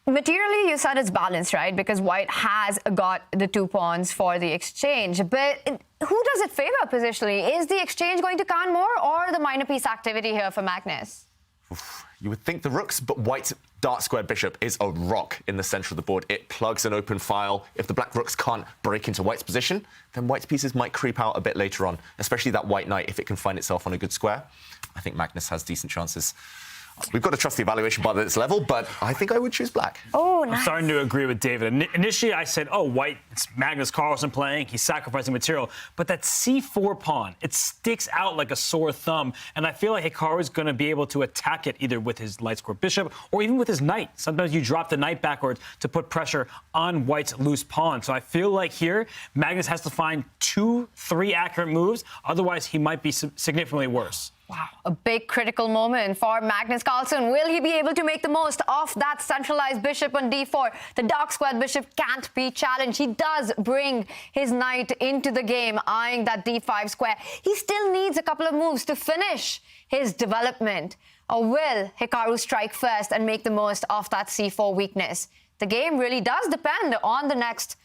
Materially, you said it's balanced, right? Because white has got the 2 pawns for the exchange. But who does it favor positionally? Is the exchange going to count more, or the minor piece activity here for Magnus? You would think the rooks, but white's dark square bishop is a rock in the center of the board. It plugs an open file. If the black rooks can't break into white's position, then white's pieces might creep out a bit later on, especially that white knight, if it can find itself on a good square. I think Magnus has decent chances. We've got to trust the evaluation bar at its level, but I think I would choose black. Oh, nice. I'm starting to agree with David. Initially, I said, oh, white, it's Magnus Carlsen playing. He's sacrificing material. But that c4 pawn, it sticks out like a sore thumb. And I feel like Hikaru is going to be able to attack it either with his light square bishop or even with his knight. Sometimes you drop the knight backwards to put pressure on white's loose pawn. So I feel like here, Magnus has to find 2-3 accurate moves. Otherwise, he might be significantly worse. Wow, a big critical moment for Magnus Carlsen. Will he be able to make the most of that centralized bishop on d4? The dark squared bishop can't be challenged. He does bring his knight into the game, eyeing that d5 square. He still needs a couple of moves to finish his development. Or will Hikaru strike first and make the most of that c4 weakness? The game really does depend on the next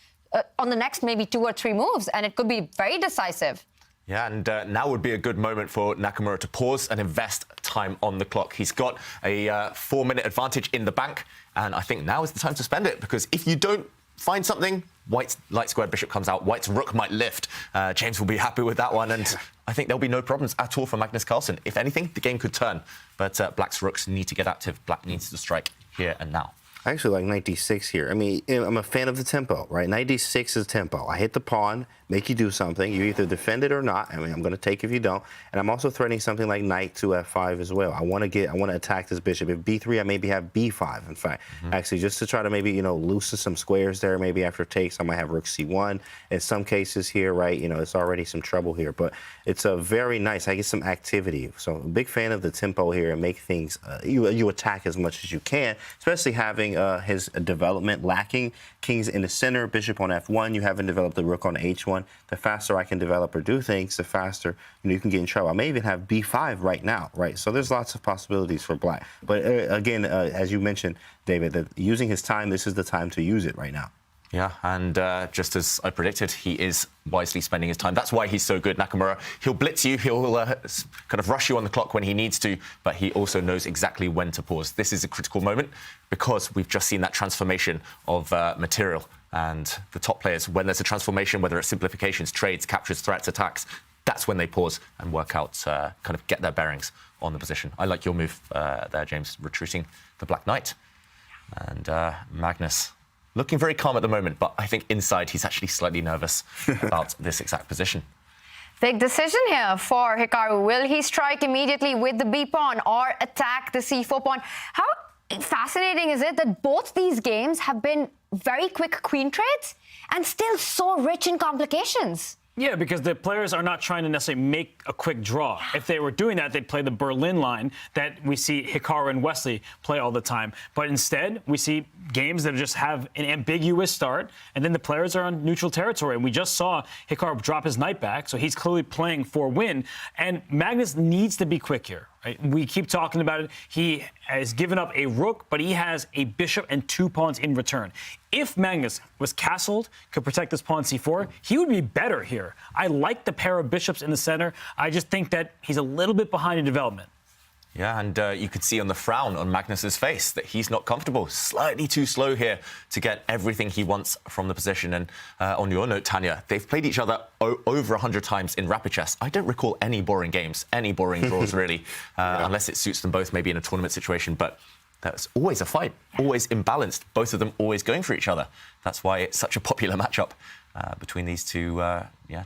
maybe 2 or 3 moves, and it could be very decisive. Yeah, and now would be a good moment for Nakamura to pause and invest time on the clock. He's got a 4-minute advantage in the bank, and I think now is the time to spend it, because if you don't find something, White's light squared bishop comes out, White's rook might lift. James will be happy with that one, and I think there'll be no problems at all for Magnus Carlsen. If anything, the game could turn, but Black's rooks need to get active. Black needs to strike here and now. I actually like knight d6 here. I mean, I'm a fan of the tempo, right? Knight d6 is tempo. I hit the pawn, make you do something. You either defend it or not. I mean, I'm going to take if you don't. And I'm also threatening something like knight to f5 as well. I want to attack this bishop. If b3, I maybe have b5, in fact. Actually, just to try to maybe, loosen some squares there. Maybe after takes, I might have rook c1. In some cases here, right, it's already some trouble here. But it's a very nice. I get some activity. So I'm a big fan of the tempo here and make things, you attack as much as you can, especially having his development lacking. King's in the center, bishop on f1. You haven't developed the rook on h1. The faster I can develop or do things, the faster you can get in trouble. I may even have b5 right now, right? So there's lots of possibilities for Black. But again, as you mentioned, David, that using his time, this is the time to use it right now. Yeah, and just as I predicted, he is wisely spending his time. That's why he's so good, Nakamura. He'll blitz you, he'll kind of rush you on the clock when he needs to, but he also knows exactly when to pause. This is a critical moment because we've just seen that transformation of material. And the top players, when there's a transformation, whether it's simplifications, trades, captures, threats, attacks, that's when they pause and work out, kind of get their bearings on the position. I like your move there, James, retreating the Black Knight. And Magnus looking very calm at the moment, but I think inside he's actually slightly nervous about this exact position. Big decision here for Hikaru. Will he strike immediately with the b-pawn or attack the c4 pawn? How fascinating is it that both these games have been very quick queen trades and still so rich in complications? Yeah, because the players are not trying to necessarily make a quick draw. If they were doing that, they'd play the Berlin line that we see Hikaru and Wesley play all the time. But instead, we see games that just have an ambiguous start, and then the players are on neutral territory. And we just saw Hikaru drop his knight back, so he's clearly playing for win. And Magnus needs to be quick here. Right? We keep talking about it. He has given up a rook, but he has a bishop and 2 pawns in return. If Magnus was castled, could protect this pawn c4, he would be better here. I like the pair of bishops in the center. I just think that he's a little bit behind in development. Yeah, and you could see on the frown on Magnus's face that he's not comfortable. Slightly too slow here to get everything he wants from the position. And on your note, Tanya, they've played each other over 100 times in rapid chess. I don't recall any boring games, any boring draws, really, unless it suits them both, maybe in a tournament situation. But that's always a fight, always imbalanced, both of them always going for each other. That's why it's such a popular matchup between these two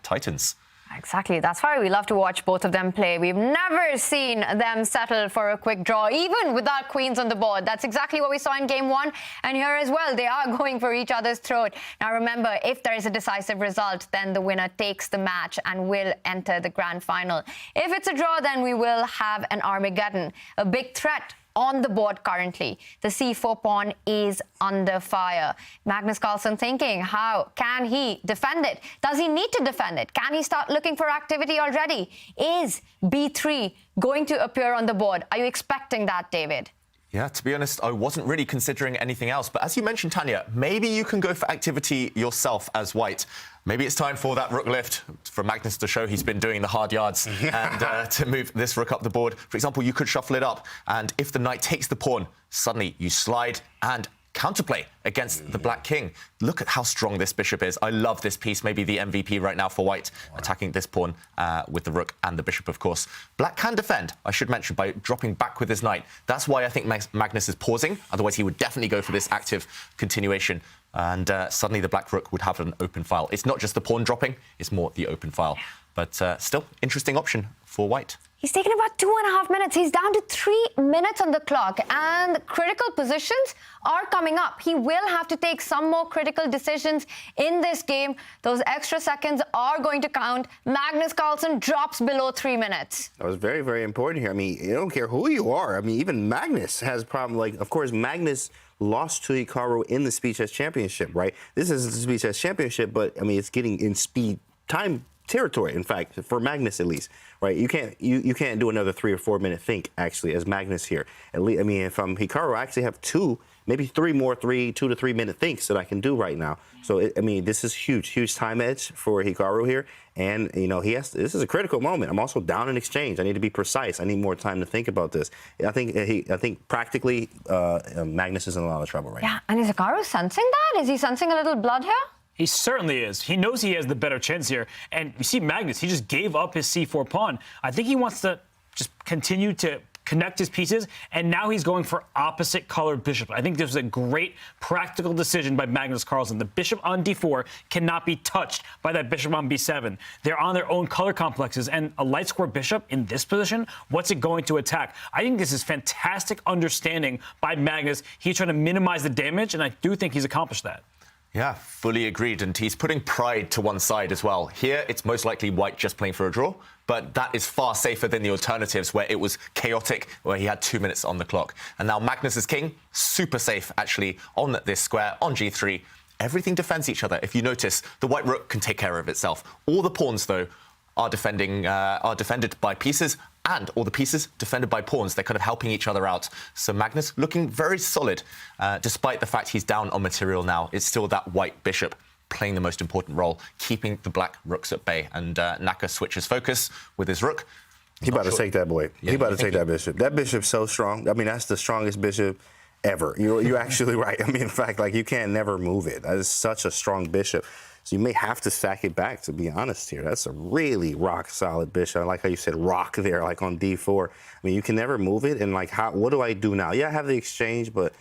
titans. Exactly. That's why we love to watch both of them play. We've never seen them settle for a quick draw, even without queens on the board. That's exactly what we saw in game 1. And here as well, they are going for each other's throat. Now, remember, if there is a decisive result, then the winner takes the match and will enter the grand final. If it's a draw, then we will have an Armageddon, a big threat on the board currently. The c4 pawn is under fire. Magnus Carlsen thinking, how can he defend it? Does he need to defend it? Can he start looking for activity already? Is b3 going to appear on the board? Are you expecting that, David? Yeah, to be honest, I wasn't really considering anything else. But as you mentioned, Tanya, maybe you can go for activity yourself as White. Maybe it's time for that rook lift for Magnus to show he's been doing the hard yards and to move this rook up the board. For example, you could shuffle it up, and if the knight takes the pawn, suddenly you slide and counterplay against the Black King. Look at how strong this bishop is. I love this piece, maybe the MVP right now for White, attacking this pawn with the rook and the bishop, of course. Black can defend, I should mention, by dropping back with his knight. That's why I think Magnus is pausing. Otherwise, he would definitely go for this active continuation. And suddenly the Black rook would have an open file. It's not just the pawn dropping, it's more the open file. But still, interesting option for White. He's taken about 2.5 minutes. He's down to 3 minutes on the clock, and critical positions are coming up. He will have to take some more critical decisions in this game. Those extra seconds are going to count. Magnus Carlsen drops below 3 minutes. That was very, very important here. I mean, you don't care who you are. I mean, even Magnus has a problem. Like, of course, Magnus lost to Hikaru in the Speed Chess Championship, right? This is the Speed Chess Championship, but, I mean, it's getting in speed time territory, in fact, for Magnus at least, right? You can't do another 3 or 4 minute think, actually, as Magnus here. At least, I mean, if I'm Hikaru, I actually have 2, maybe 3 more 2 to 3 minute thinks that I can do right now. So, I mean, this is huge time edge for Hikaru here. And, you know, this is a critical moment. I'm also down in exchange. I need to be precise. I need more time to think about this. I think practically Magnus is in a lot of trouble right now. Yeah, and is Hikaru sensing that? Is he sensing a little blood here? He certainly is. He knows he has the better chance here. And you see Magnus, he just gave up his c4 pawn. I think he wants to just continue to connect his pieces, and now he's going for opposite colored bishop. I think this was a great practical decision by Magnus Carlsen. The bishop on d4 cannot be touched by that bishop on b7. They're on their own color complexes, and a light square bishop in this position, what's it going to attack? I think this is fantastic understanding by Magnus. He's trying to minimize the damage, and I do think he's accomplished that. Yeah, fully agreed. And he's putting pride to one side as well. Here, it's most likely white just playing for a draw, but that is far safer than the alternatives where it was chaotic, where he had 2 minutes on the clock. And now Magnus is king, super safe, actually, on this square, on g3. Everything defends each other. If you notice, the white rook can take care of itself. All the pawns, though, are defended by pieces, and all the pieces defended by pawns. They're kind of helping each other out. So Magnus looking very solid, despite the fact he's down on material now. It's still that white bishop playing the most important role, keeping the black rooks at bay. And Naka switches focus with his rook. He about to take that boy. Yeah, he about to take that bishop. That bishop's so strong. I mean, that's the strongest bishop ever. You're actually right. I mean, in fact, like, you can't never move it. That is such a strong bishop. So you may have to sack it back, to be honest here. That's a really rock-solid bishop. I like how you said rock there, like on d4. I mean, you can never move it. And, like, what do I do now? Yeah, I have the exchange, but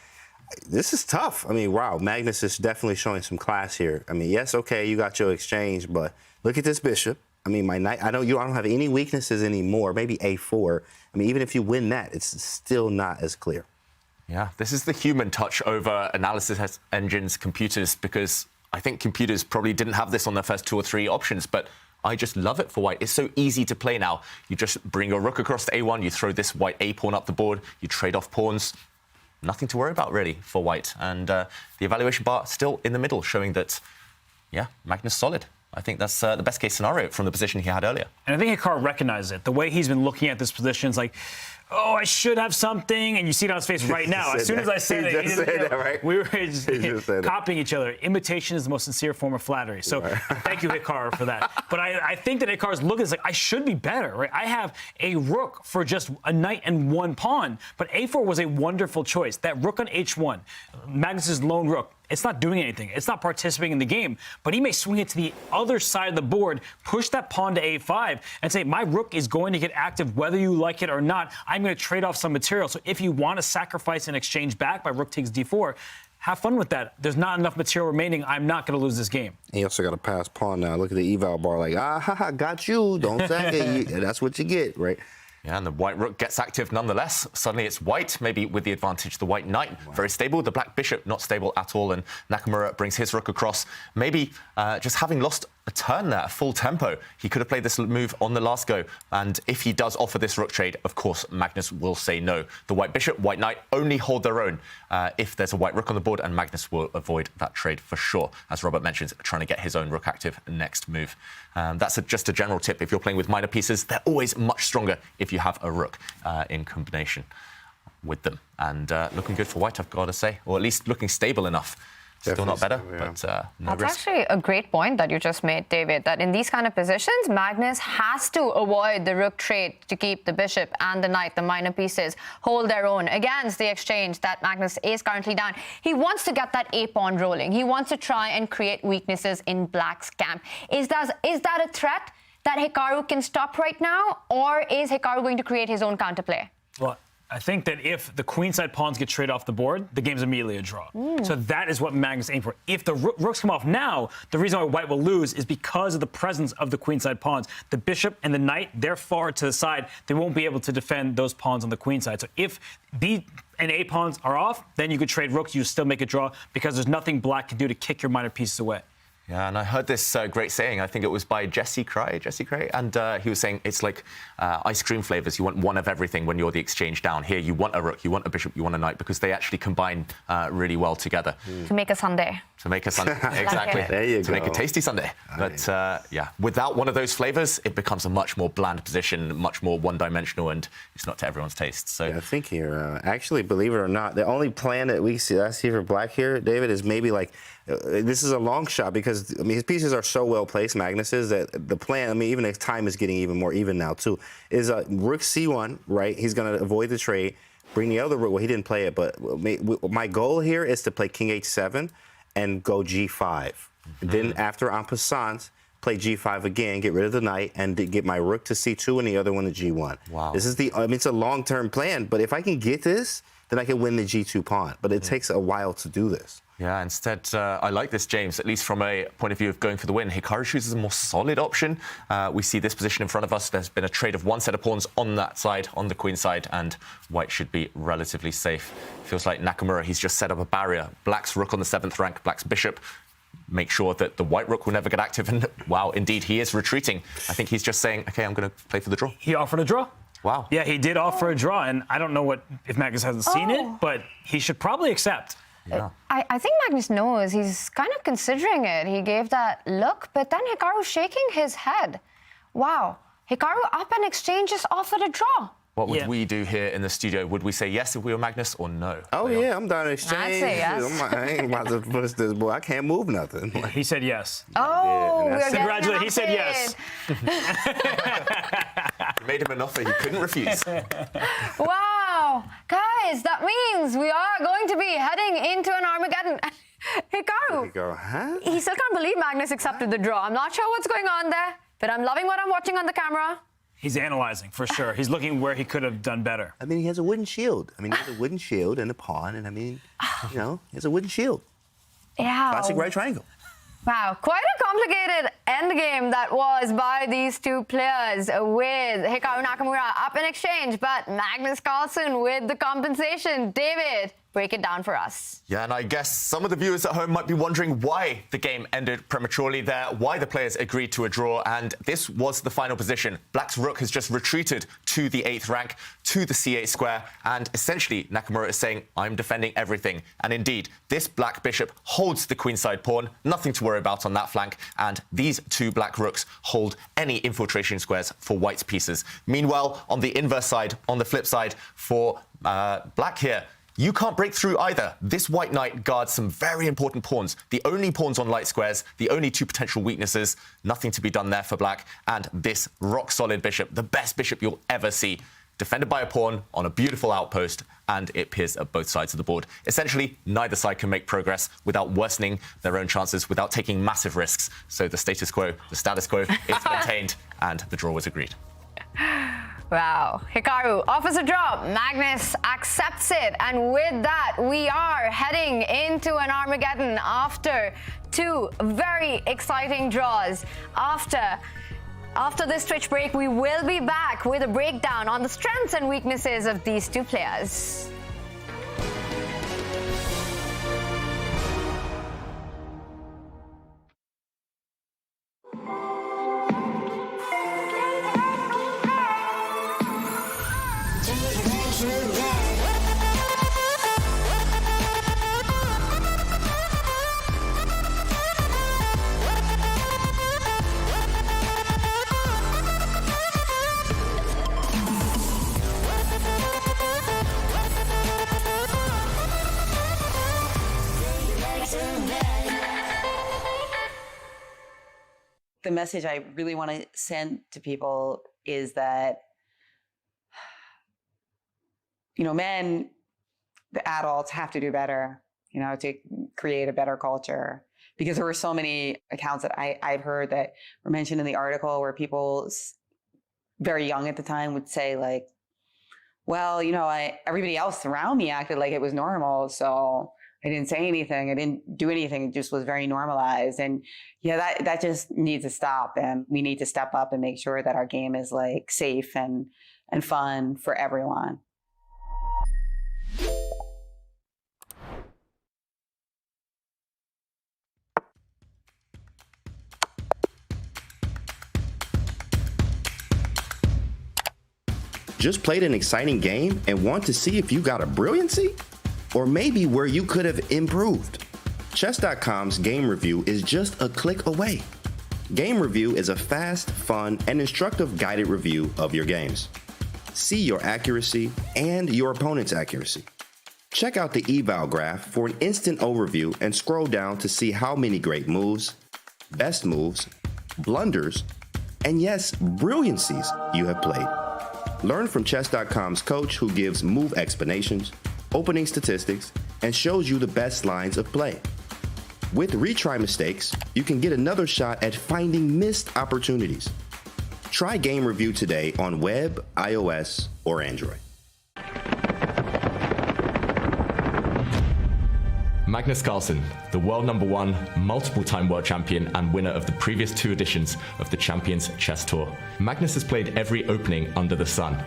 this is tough. I mean, wow, Magnus is definitely showing some class here. I mean, yes, okay, you got your exchange, but look at this bishop. I mean, my knight, I don't have any weaknesses anymore, maybe a4. I mean, even if you win that, it's still not as clear. Yeah, this is the human touch over analysis engines, computers, because I think computers probably didn't have this on their first 2 or 3 options, but I just love it for white. It's so easy to play now. You just bring your rook across to a1, you throw this white a pawn up the board, you trade off pawns. Nothing to worry about, really, for white. And the evaluation bar still in the middle, showing that, yeah, Magnus solid. I think that's the best case scenario from the position he had earlier. And I think Hikaru recognizes it. The way he's been looking at this position is like, oh, I should have something, and you see it on his face right now. As soon as I said it, we were just copying each other. Imitation is the most sincere form of flattery. So thank you, Hikaru, for that. But I think that Hikaru's look is like, I should be better, right? I have a rook for just a knight and 1 pawn, but a4 was a wonderful choice. That rook on h1, Magnus's lone rook, it's not doing anything. It's not participating in the game, but he may swing it to the other side of the board, push that pawn to a5, and say, my rook is going to get active whether you like it or not. I'm going to trade off some material. So if you want to sacrifice and exchange back by rook takes d4, have fun with that. There's not enough material remaining. I'm not going to lose this game. He also got a pass pawn now. Look at the eval bar, like, got you. Don't sack it. That's what you get, right? Yeah, and the white rook gets active nonetheless. Suddenly it's white, maybe with the advantage. The white knight, very stable. The black bishop, not stable at all. And Nakamura brings his rook across. Maybe just having lost a turn there, a full tempo, he could have played this move on the last go. And if he does offer this rook trade, of course, Magnus will say no. The white bishop, white knight only hold their own if there's a white rook on the board, and Magnus will avoid that trade for sure. As Robert mentions, trying to get his own rook active next move. That's just a general tip. If you're playing with minor pieces, they're always much stronger if you have a rook in combination with them. And looking good for white, I've got to say, or at least looking stable enough. Still not better, but no That's risk. actually a great point that you just made, David, that in these kind of positions, Magnus has to avoid the rook trade to keep the bishop and the knight, the minor pieces, hold their own against the exchange that Magnus is currently down. He wants to get that a-pawn rolling. He wants to try and create weaknesses in black's camp. Is that a threat that Hikaru can stop right now, or is Hikaru going to create his own counterplay? Well, I think that if the queenside pawns get traded off the board, the game's immediately a draw. So that is what Magnus aimed for. If the rooks come off now, the reason why white will lose is because of the presence of the queenside pawns. The bishop and the knight, they're far to the side. They won't be able to defend those pawns on the queenside. So if B and A pawns are off, then you could trade rooks. You still make a draw because there's nothing black can do to kick your minor pieces away. Yeah, and I heard this great saying, I think it was by Jesse Cray, and he was saying it's like ice cream flavors. You want one of everything when you're the exchange down. Here, you want a rook, you want a bishop, you want a knight, because they actually combine really well together. To make a sundae. To make a sundae, exactly. There you to go. make a tasty sundae. But yeah, without one of those flavors, it becomes a much more bland position, much more one-dimensional, and it's not to everyone's taste. So yeah, I think here, actually, believe it or not, the only plan that I see for black here, David, is maybe like, this is a long shot because, I mean, his pieces are so well placed, Magnus's, that the plan, I mean, even if time is getting even more even now, too, is rook c1, right? He's going to avoid the trade, bring the other rook. Well, he didn't play it, but my goal here is to play king h7 and go g5. Then after en passant, play g5 again, get rid of the knight, and get my rook to c2 and the other one to g1. Wow. This is I mean, it's a long-term plan, but if I can get this, then I can win the g2 pawn. But it takes a while to do this. Yeah, instead, I like this, James, at least from a point of view of going for the win. Hikaru chooses a more solid option. We see this position in front of us. There's been a trade of one set of pawns on that side, on the queen side, and white should be relatively safe. Feels like Nakamura, he's just set up a barrier. Black's rook on the 7th rank, black's bishop. Make sure that the white rook will never get active. And wow, indeed, he is retreating. I think he's just saying, OK, I'm going to play for the draw. He offered a draw. Wow. Yeah, he did offer a draw, and I don't know if Magnus hasn't seen it, but he should probably accept. Yeah. I think Magnus knows. He's kind of considering it. He gave that look, but then Hikaru's shaking his head. Wow. Hikaru up and exchanges offered a draw. What would we do here in the studio? Would we say yes if we were Magnus or no? Oh, yeah, I'm down to exchange. I'd say yes. I ain't about to push this boy. I can't move nothing. He said yes. Oh, we're getting congratulations. He said yes. You made him an offer he couldn't refuse. Wow. Guys, that means we are going to be heading into an Armageddon. Hikaru. He still can't believe Magnus accepted the draw. I'm not sure what's going on there, but I'm loving what I'm watching on the camera. He's analyzing, for sure. He's looking where he could have done better. I mean, he has a wooden shield. I mean, he has a wooden shield and a pawn, and I mean, you know, he has a wooden shield. Yeah. Classic right triangle. Wow, quite a complicated endgame that was by these two players with Hikaru Nakamura up in exchange, but Magnus Carlsen with the compensation. David, break it down for us. Yeah, and I guess some of the viewers at home might be wondering why the game ended prematurely there, why the players agreed to a draw, and this was the final position. Black's rook has just retreated to the 8th rank, to the c8 square, and essentially Nakamura is saying, I'm defending everything. And indeed, this black bishop holds the queenside pawn, nothing to worry about on that flank, and these two black rooks hold any infiltration squares for white's pieces. Meanwhile, on the inverse side, on the flip side, for black here, you can't break through either. This white knight guards some very important pawns. The only pawns on light squares, the only two potential weaknesses, nothing to be done there for black. And this rock-solid bishop, the best bishop you'll ever see, defended by a pawn on a beautiful outpost, and it appears at both sides of the board. Essentially, neither side can make progress without worsening their own chances, without taking massive risks. So the status quo is maintained, and the draw was agreed. Wow. Hikaru offers a draw. Magnus accepts it. And with that, we are heading into an Armageddon after two very exciting draws. After this Twitch break, we will be back with a breakdown on the strengths and weaknesses of these two players. The message I really want to send to people is that, you know, men, the adults have to do better, you know, to create a better culture. Because there were so many accounts that I've heard that were mentioned in the article where people very young at the time would say like, well, everybody else around me acted like it was normal. So I didn't say anything. I didn't do anything. It just was very normalized. And yeah, that just needs to stop. And we need to step up and make sure that our game is like safe and fun for everyone. Just played an exciting game and want to see if you got a brilliancy? Or maybe where you could have improved? Chess.com's game review is just a click away. Game review is a fast, fun, and instructive guided review of your games. See your accuracy and your opponent's accuracy. Check out the eval graph for an instant overview and scroll down to see how many great moves, best moves, blunders, and yes, brilliancies you have played. Learn from Chess.com's coach who gives move explanations, opening statistics, and shows you the best lines of play. With retry mistakes, you can get another shot at finding missed opportunities. Try game review today on web, iOS, or Android. Magnus Carlsen, the world #1, multiple-time world champion and winner of the previous 2 editions of the Champions Chess Tour. Magnus has played every opening under the sun.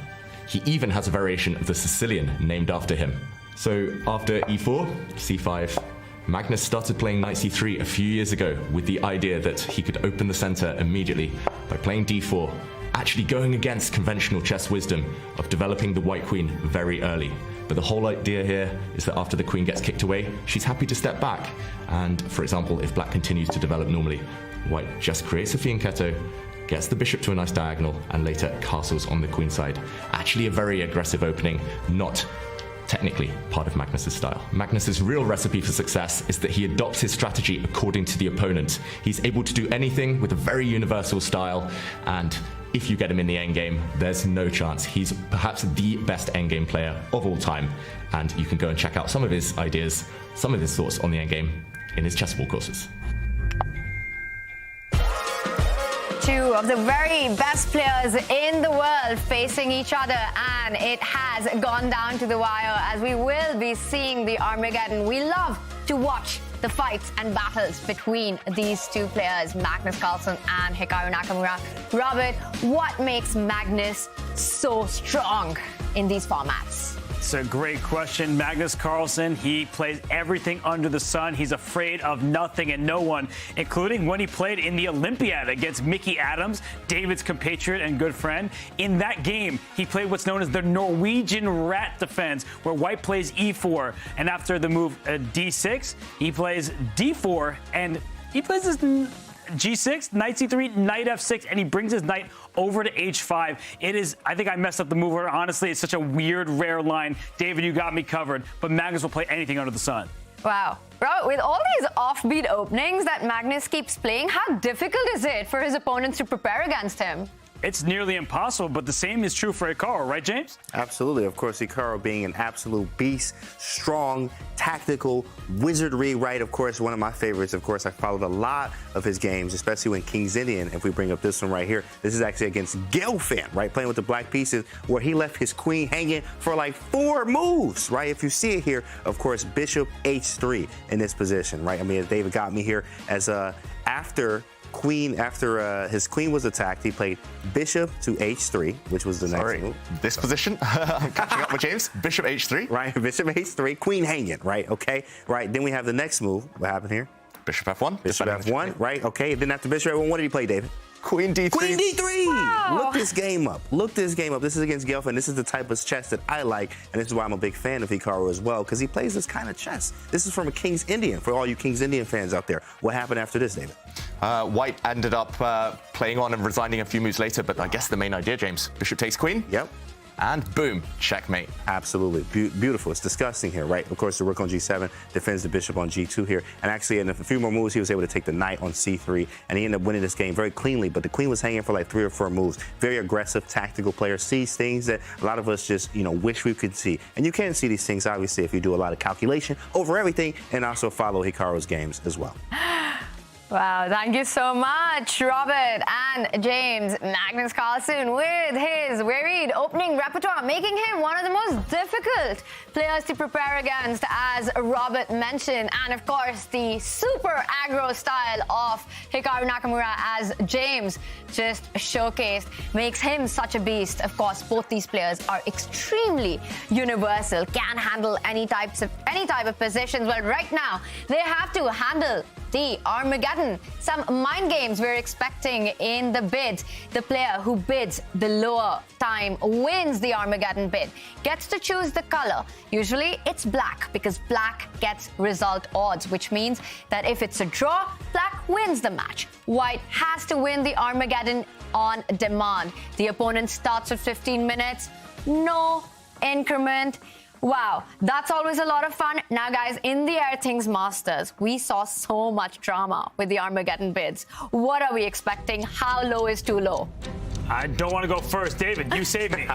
He even has a variation of the Sicilian named after him. So after e4, c5, Magnus started playing knight c3 a few years ago with the idea that he could open the center immediately by playing d4, actually going against conventional chess wisdom of developing the white queen very early. But the whole idea here is that after the queen gets kicked away, she's happy to step back. And for example, if black continues to develop normally, white just creates a fianchetto, gets the bishop to a nice diagonal, and later castles on the queen side. Actually a very aggressive opening, not technically part of Magnus's style. Magnus's real recipe for success is that he adopts his strategy according to the opponent. He's able to do anything with a very universal style, and if you get him in the endgame, there's no chance. He's perhaps the best endgame player of all time, and you can go and check out some of his ideas, some of his thoughts on the endgame in his Chessable courses. 2 of the very best players in the world facing each other, and it has gone down to the wire as we will be seeing the Armageddon. We love to watch the fights and battles between these 2 players, Magnus Carlsen and Hikaru Nakamura. Robert, what makes Magnus so strong in these formats? It's a great question. Magnus Carlsen, he plays everything under the sun. He's afraid of nothing and no one, including when he played in the Olympiad against Mickey Adams, David's compatriot and good friend. In that game, he played what's known as the Norwegian rat defense, where white plays e4, and after the move d6, he plays d4, and he plays this g6, knight c3, knight f6, and he brings his knight over to h5. It is, I think I messed up the mover. Honestly, it's such a weird, rare line. David, you got me covered, but Magnus will play anything under the sun. Wow. Robert, with all these offbeat openings that Magnus keeps playing, how difficult is it for his opponents to prepare against him? It's nearly impossible, but the same is true for Hikaru, right, James? Absolutely. Of course, Hikaru being an absolute beast, strong, tactical, wizardry, right? Of course, one of my favorites. Of course, I followed a lot of his games, especially when King's Indian. If we bring up this one right here, this is actually against Gelfand, right? Playing with the black pieces, where he left his queen hanging for like 4 moves, right? If you see it here, of course, bishop h3 in this position, right? I mean, David got me here as after his queen was attacked, he played bishop to h3, which was the next move. This position? I'm catching up with James. Bishop h3. Right, bishop h3, queen hanging, right, okay. Right, then we have the next move. What happened here? Bishop f1. Bishop f1, right, okay. Then after bishop f1, what did he play, David? Queen d3. Queen d3! Wow. Look this game up. Look this game up. This is against Gelfand. This is the type of chess that I like, and this is why I'm a big fan of Hikaru as well, because he plays this kind of chess. This is from a King's Indian, for all you King's Indian fans out there. What happened after this, David? White ended up playing on and resigning a few moves later, but I guess the main idea, James, bishop takes queen. Yep. And boom, checkmate. Absolutely. Beautiful. It's disgusting here, right? Of course, the rook on g7 defends the bishop on g2 here. And actually, in a few more moves, he was able to take the knight on c3, and he ended up winning this game very cleanly. But the queen was hanging for like 3 or 4 moves. Very aggressive, tactical player. Sees things that a lot of us just, wish we could see. And you can see these things, obviously, if you do a lot of calculation over everything and also follow Hikaru's games as well. Wow, thank you so much, Robert and James. Magnus Carlsen with his varied opening repertoire, making him one of the most difficult players to prepare against, as Robert mentioned. And of course, the super aggro style of Hikaru Nakamura, as James just showcased, makes him such a beast. Of course, both these players are extremely universal, can handle any type of positions. Well, right now, they have to handle the Armageddon. Some mind games we're expecting in the bid. The player who bids the lower time wins the Armageddon bid, gets to choose the color. Usually it's black, because black gets result odds, which means that if it's a draw, black wins the match. White has to win the Armageddon on demand. The opponent starts with 15 minutes, no increment. Wow, that's always a lot of fun. Now, guys, in the Air Things Masters, we saw so much drama with the Armageddon bids. What are we expecting? How low is too low? I don't want to go first. David, you save me.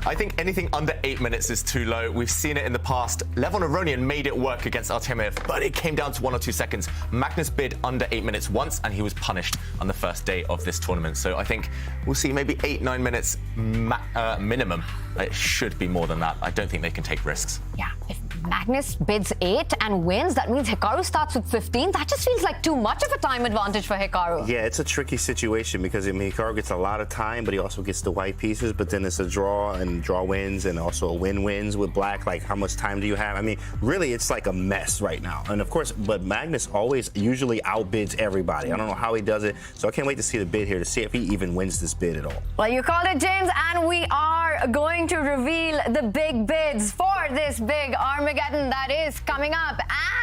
I think anything under 8 minutes is too low. We've seen it in the past. Levon Aronian made it work against Artemiev, but it came down to 1 or 2 seconds. Magnus bid under 8 minutes once, and he was punished on the first day of this tournament. So I think we'll see maybe 8-9 minutes minimum. It should be more than that. I don't think they can take risks. Yeah, if Magnus bids 8 and wins, that means Hikaru starts with 15. That just feels like too much of a time advantage for Hikaru. Yeah, it's a tricky situation because, I mean, Hikaru gets a lot of time, but he also gets the white pieces, but then it's a draw, and draw wins, and also a win wins with black. Like, how much time do you have? I mean, really, it's like a mess right now. And of course, but Magnus always usually outbids everybody. I don't know how he does it, so I can't wait to see the bid here to see if he even wins this bid at all. Well, you called it, James, and we are going to reveal the big bids for this big Armageddon that is coming up.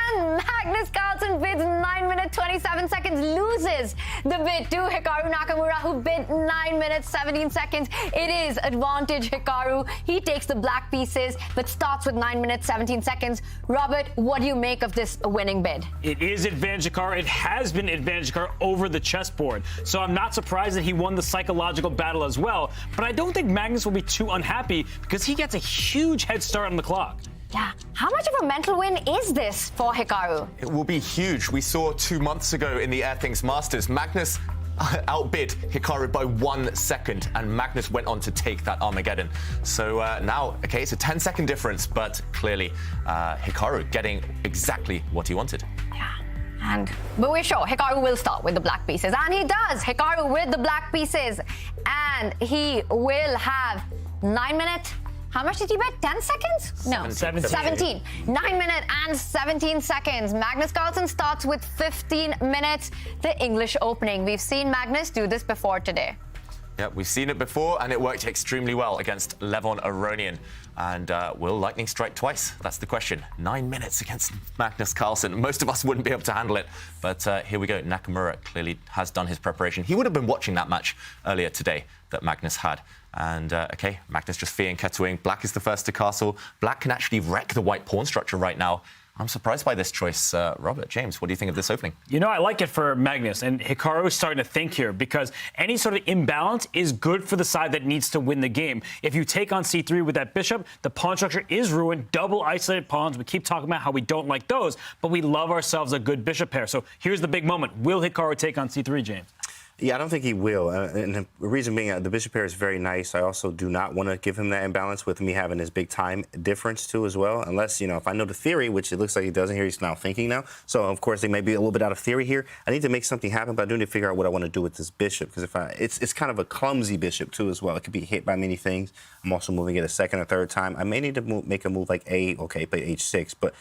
And Magnus Carlsen bids 9 minutes 27 seconds, loses the bid to Hikaru Nakamura, who bid 9 minutes 17 seconds. It is advantage Hikaru. He takes the black pieces, but starts with 9 minutes 17 seconds. Robert, what do you make of this winning bid? It is advantage Hikaru. It has been advantage Hikaru over the chessboard. So I'm not surprised that he won the psychological battle as well. But I don't think Magnus will be too unhappy, because he gets a huge head start on the clock. Yeah, how much of a mental win is this for Hikaru? It will be huge. We saw 2 months ago in the Air Things Masters, Magnus outbid Hikaru by 1 second, and Magnus went on to take that Armageddon. So now, okay, it's a 10-second difference, but clearly Hikaru getting exactly what he wanted. Yeah. But we're sure Hikaru will start with the black pieces, and he does. Hikaru with the black pieces, and he will have 9 minutes. How much did he bet? 10 seconds? No, 17. 9 minutes and 17 seconds. Magnus Carlsen starts with 15 minutes, the English opening. We've seen Magnus do this before today. Yeah, we've seen it before, and it worked extremely well against Levon Aronian. And will lightning strike twice? That's the question. 9 minutes against Magnus Carlsen. Most of us wouldn't be able to handle it, but here we go. Nakamura clearly has done his preparation. He would have been watching that match earlier today that Magnus had. And, okay, Magnus just feeing Ketuing. Black is the first to castle. Black can actually wreck the white pawn structure right now. I'm surprised by this choice. Robert, James, what do you think of this opening? You know, I like it for Magnus, and Hikaru is starting to think here, because any sort of imbalance is good for the side that needs to win the game. If you take on c3 with that bishop, the pawn structure is ruined, double isolated pawns. We keep talking about how we don't like those, but we love ourselves a good bishop pair. So here's the big moment. Will Hikaru take on c3, James? Yeah, I don't think he will. And the reason being, the bishop pair is very nice. I also do not want to give him that imbalance with me having this big time difference, too, as well. Unless, you know, if I know the theory, which it looks like he doesn't here, he's now thinking now. So, of course, they may be a little bit out of theory here. I need to make something happen, but I do need to figure out what I want to do with this bishop. Because it's kind of a clumsy bishop, too, as well. It could be hit by many things. I'm also moving it a second or third time. I may need to make a move like play h6. But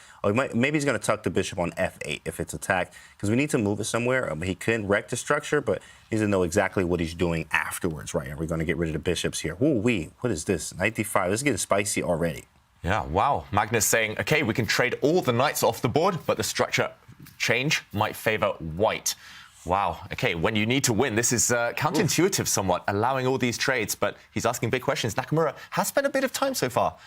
maybe he's going to tuck the bishop on f8 if it's attacked. Because we need to move it somewhere. He couldn't wreck the structure, but he doesn't know exactly what he's doing afterwards, right? Are we going to get rid of the bishops here? Ooh-wee, what is this? Knight d5. This is getting spicy already. Yeah, wow. Magnus saying, okay, we can trade all the knights off the board, but the structure change might favor white. Wow. Okay, when you need to win, this is counterintuitive somewhat, allowing all these trades, but he's asking big questions. Nakamura has spent a bit of time so far.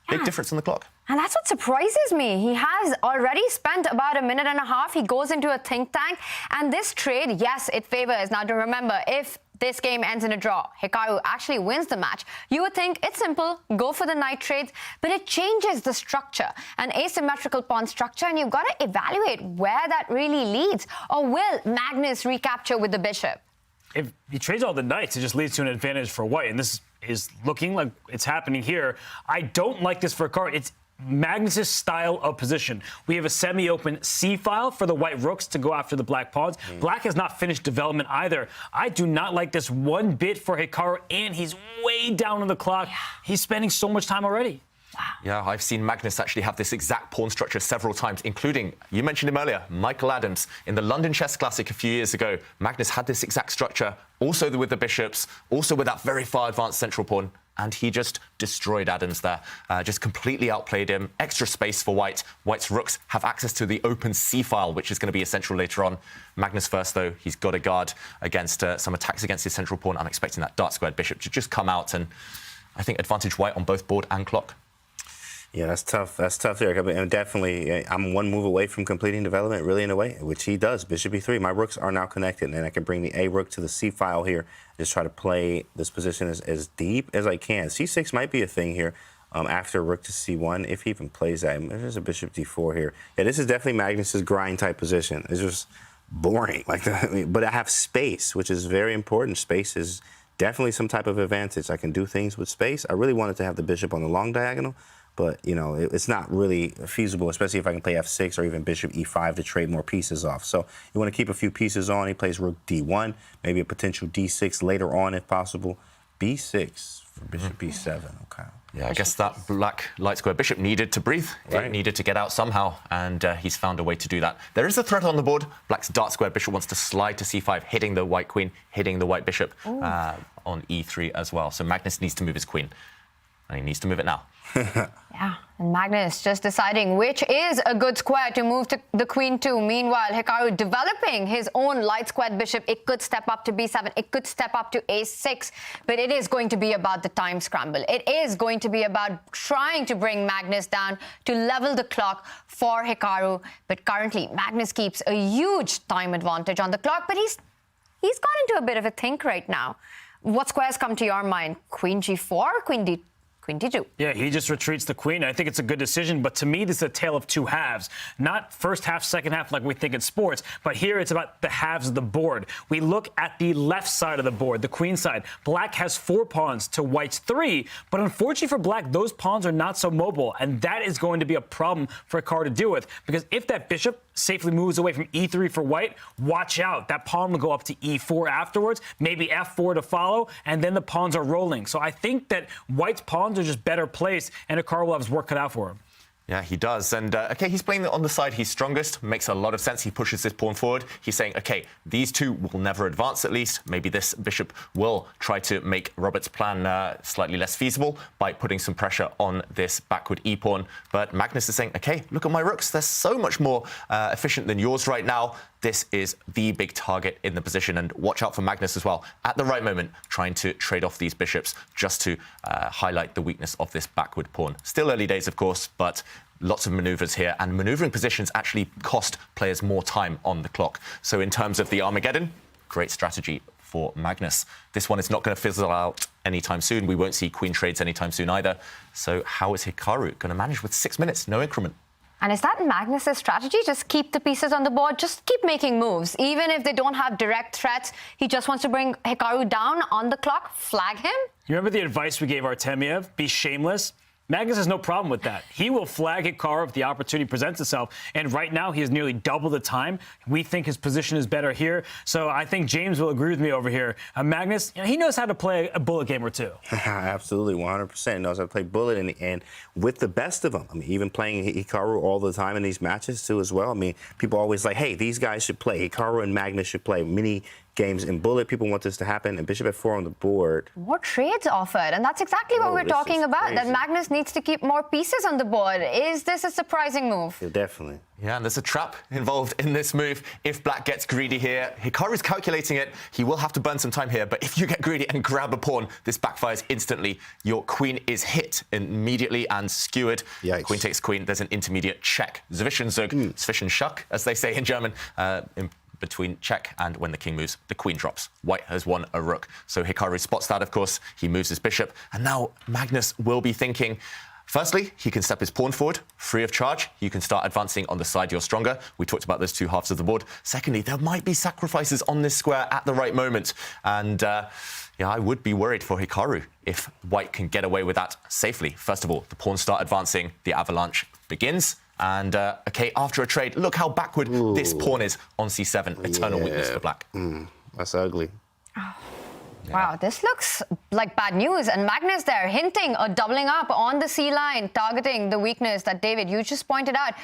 Big difference on the clock. And that's what surprises me. He has already spent about a minute and a half. He goes into a think tank. And this trade, yes, it favors. Now, to remember, if this game ends in a draw, Hikaru actually wins the match, you would think it's simple, go for the knight trades, but it changes the structure, an asymmetrical pawn structure, and you've got to evaluate where that really leads. Or will Magnus recapture with the bishop? If he trades all the knights, it just leads to an advantage for white, and this is looking like it's happening here. I don't like this for Hikaru. It's Magnus's style of position. We have a semi-open C-file for the white rooks to go after the black pawns. Black has not finished development either. I do not like this one bit for Hikaru, and he's way down on the clock. He's spending so much time already. Yeah, I've seen Magnus actually have this exact pawn structure several times, including, you mentioned him earlier, Michael Adams. In the London Chess Classic a few years ago, Magnus had this exact structure, also with the bishops, also with that very far advanced central pawn, and he just destroyed Adams there. Just completely outplayed him. Extra space for white. White's rooks have access to the open C-file, which is going to be essential later on. Magnus first, though, he's got to guard against some attacks against his central pawn. I'm expecting that dark-squared bishop to just come out, and I think advantage white on both board and clock. Yeah, that's tough. That's tough there. I mean, definitely, I'm one move away from completing development, really, in a way, which he does. Bishop e3. My rooks are now connected, and I can bring the A rook to the C file here. Just try to play this position as deep as I can. C6 might be a thing here after rook to C1, if he even plays that. There's a bishop D4 here. Yeah, this is definitely Magnus's grind type position. It's just boring, like that. I mean, but I have space, which is very important. Space is definitely some type of advantage. I can do things with space. I really wanted to have the bishop on the long diagonal. But, you know, it's not really feasible, especially if I can play f6 or even bishop e5 to trade more pieces off. So you want to keep a few pieces on. He plays rook d1, maybe a potential d6 later on if possible. b6 for bishop b7. Okay. Yeah, I guess that black light square bishop needed to breathe. Right. It needed to get out somehow, and he's found a way to do that. There is a threat on the board. Black's dark square bishop wants to slide to c5, hitting the white queen, hitting the white bishop on e3 as well. So Magnus needs to move his queen, and he needs to move it now. Yeah, and Magnus just deciding which is a good square to move to the queen to. Meanwhile, Hikaru developing his own light squared bishop. It could step up to b7. It could step up to a6. But it is going to be about the time scramble. It is going to be about trying to bring Magnus down to level the clock for Hikaru. But currently, Magnus keeps a huge time advantage on the clock. But he's gone into a bit of a think right now. What squares come to your mind? Queen g4, queen d2? Queen d2. Yeah, he just retreats the queen. I think it's a good decision, but to me, this is a tale of two halves. Not first half, second half like we think in sports, but here it's about the halves of the board. We look at the left side of the board, the queen side. Black has 4 pawns to white's 3, but unfortunately for black, those pawns are not so mobile, and that is going to be a problem for Hikaru to deal with, because if that bishop safely moves away from e3 for white, watch out. That pawn will go up to e4 afterwards, maybe f4 to follow, and then the pawns are rolling. So I think that white's pawns are just better placed, and Hikaru will have his work cut out for him. Yeah, he does. And, OK, he's playing on the side he's strongest. Makes a lot of sense. He pushes this pawn forward. He's saying, OK, these two will never advance, at least. Maybe this bishop will try to make Robert's plan slightly less feasible by putting some pressure on this backward e-pawn. But Magnus is saying, OK, look at my rooks. They're so much more efficient than yours right now. This is the big target in the position. And watch out for Magnus as well. At the right moment, trying to trade off these bishops just to highlight the weakness of this backward pawn. Still early days, of course, but lots of maneuvers here. And maneuvering positions actually cost players more time on the clock. So in terms of the Armageddon, great strategy for Magnus. This one is not going to fizzle out anytime soon. We won't see queen trades anytime soon either. So how is Hikaru going to manage with 6 minutes, no increment? And is that Magnus's strategy? Just keep the pieces on the board, just keep making moves. Even if they don't have direct threats, he just wants to bring Hikaru down on the clock, flag him? You remember the advice we gave Artemiev? Be shameless? Magnus has no problem with that. He will flag Hikaru if the opportunity presents itself. And right now, he has nearly double the time. We think his position is better here. So I think James will agree with me over here. Magnus, he knows how to play a bullet game or two. Absolutely, 100% knows how to play bullet. And with the best of them, I mean, even playing Hikaru all the time in these matches, too, as well. I mean, people always like, hey, these guys should play. Hikaru and Magnus should play. Many games in bullet. People want this to happen, and bishop f4 on the board. More trades offered, and that's exactly what we're talking about, that Magnus needs to keep more pieces on the board. Is this a surprising move? Yeah, definitely. Yeah, and there's a trap involved in this move. If black gets greedy here, Hikaru's calculating it. He will have to burn some time here, but if you get greedy and grab a pawn, this backfires instantly. Your queen is hit immediately and skewered. Yikes. Queen takes queen. There's an intermediate check. Zwischenzug, Zwischenschuck, as they say in German, in between check, and when the king moves, the queen drops. White has won a rook. So Hikaru spots that, of course. He moves his bishop, and now Magnus will be thinking, firstly, he can step his pawn forward, free of charge. You can start advancing on the side you're stronger. We talked about those two halves of the board. Secondly, there might be sacrifices on this square at the right moment. And yeah, I would be worried for Hikaru if white can get away with that safely. First of all, the pawns start advancing. The avalanche begins. And, OK, after a trade, look how backward this pawn is on c7. Eternal weakness for black. That's ugly. Wow, this looks like bad news. And Magnus there hinting or doubling up on the C line, targeting the weakness that, David, you just pointed out.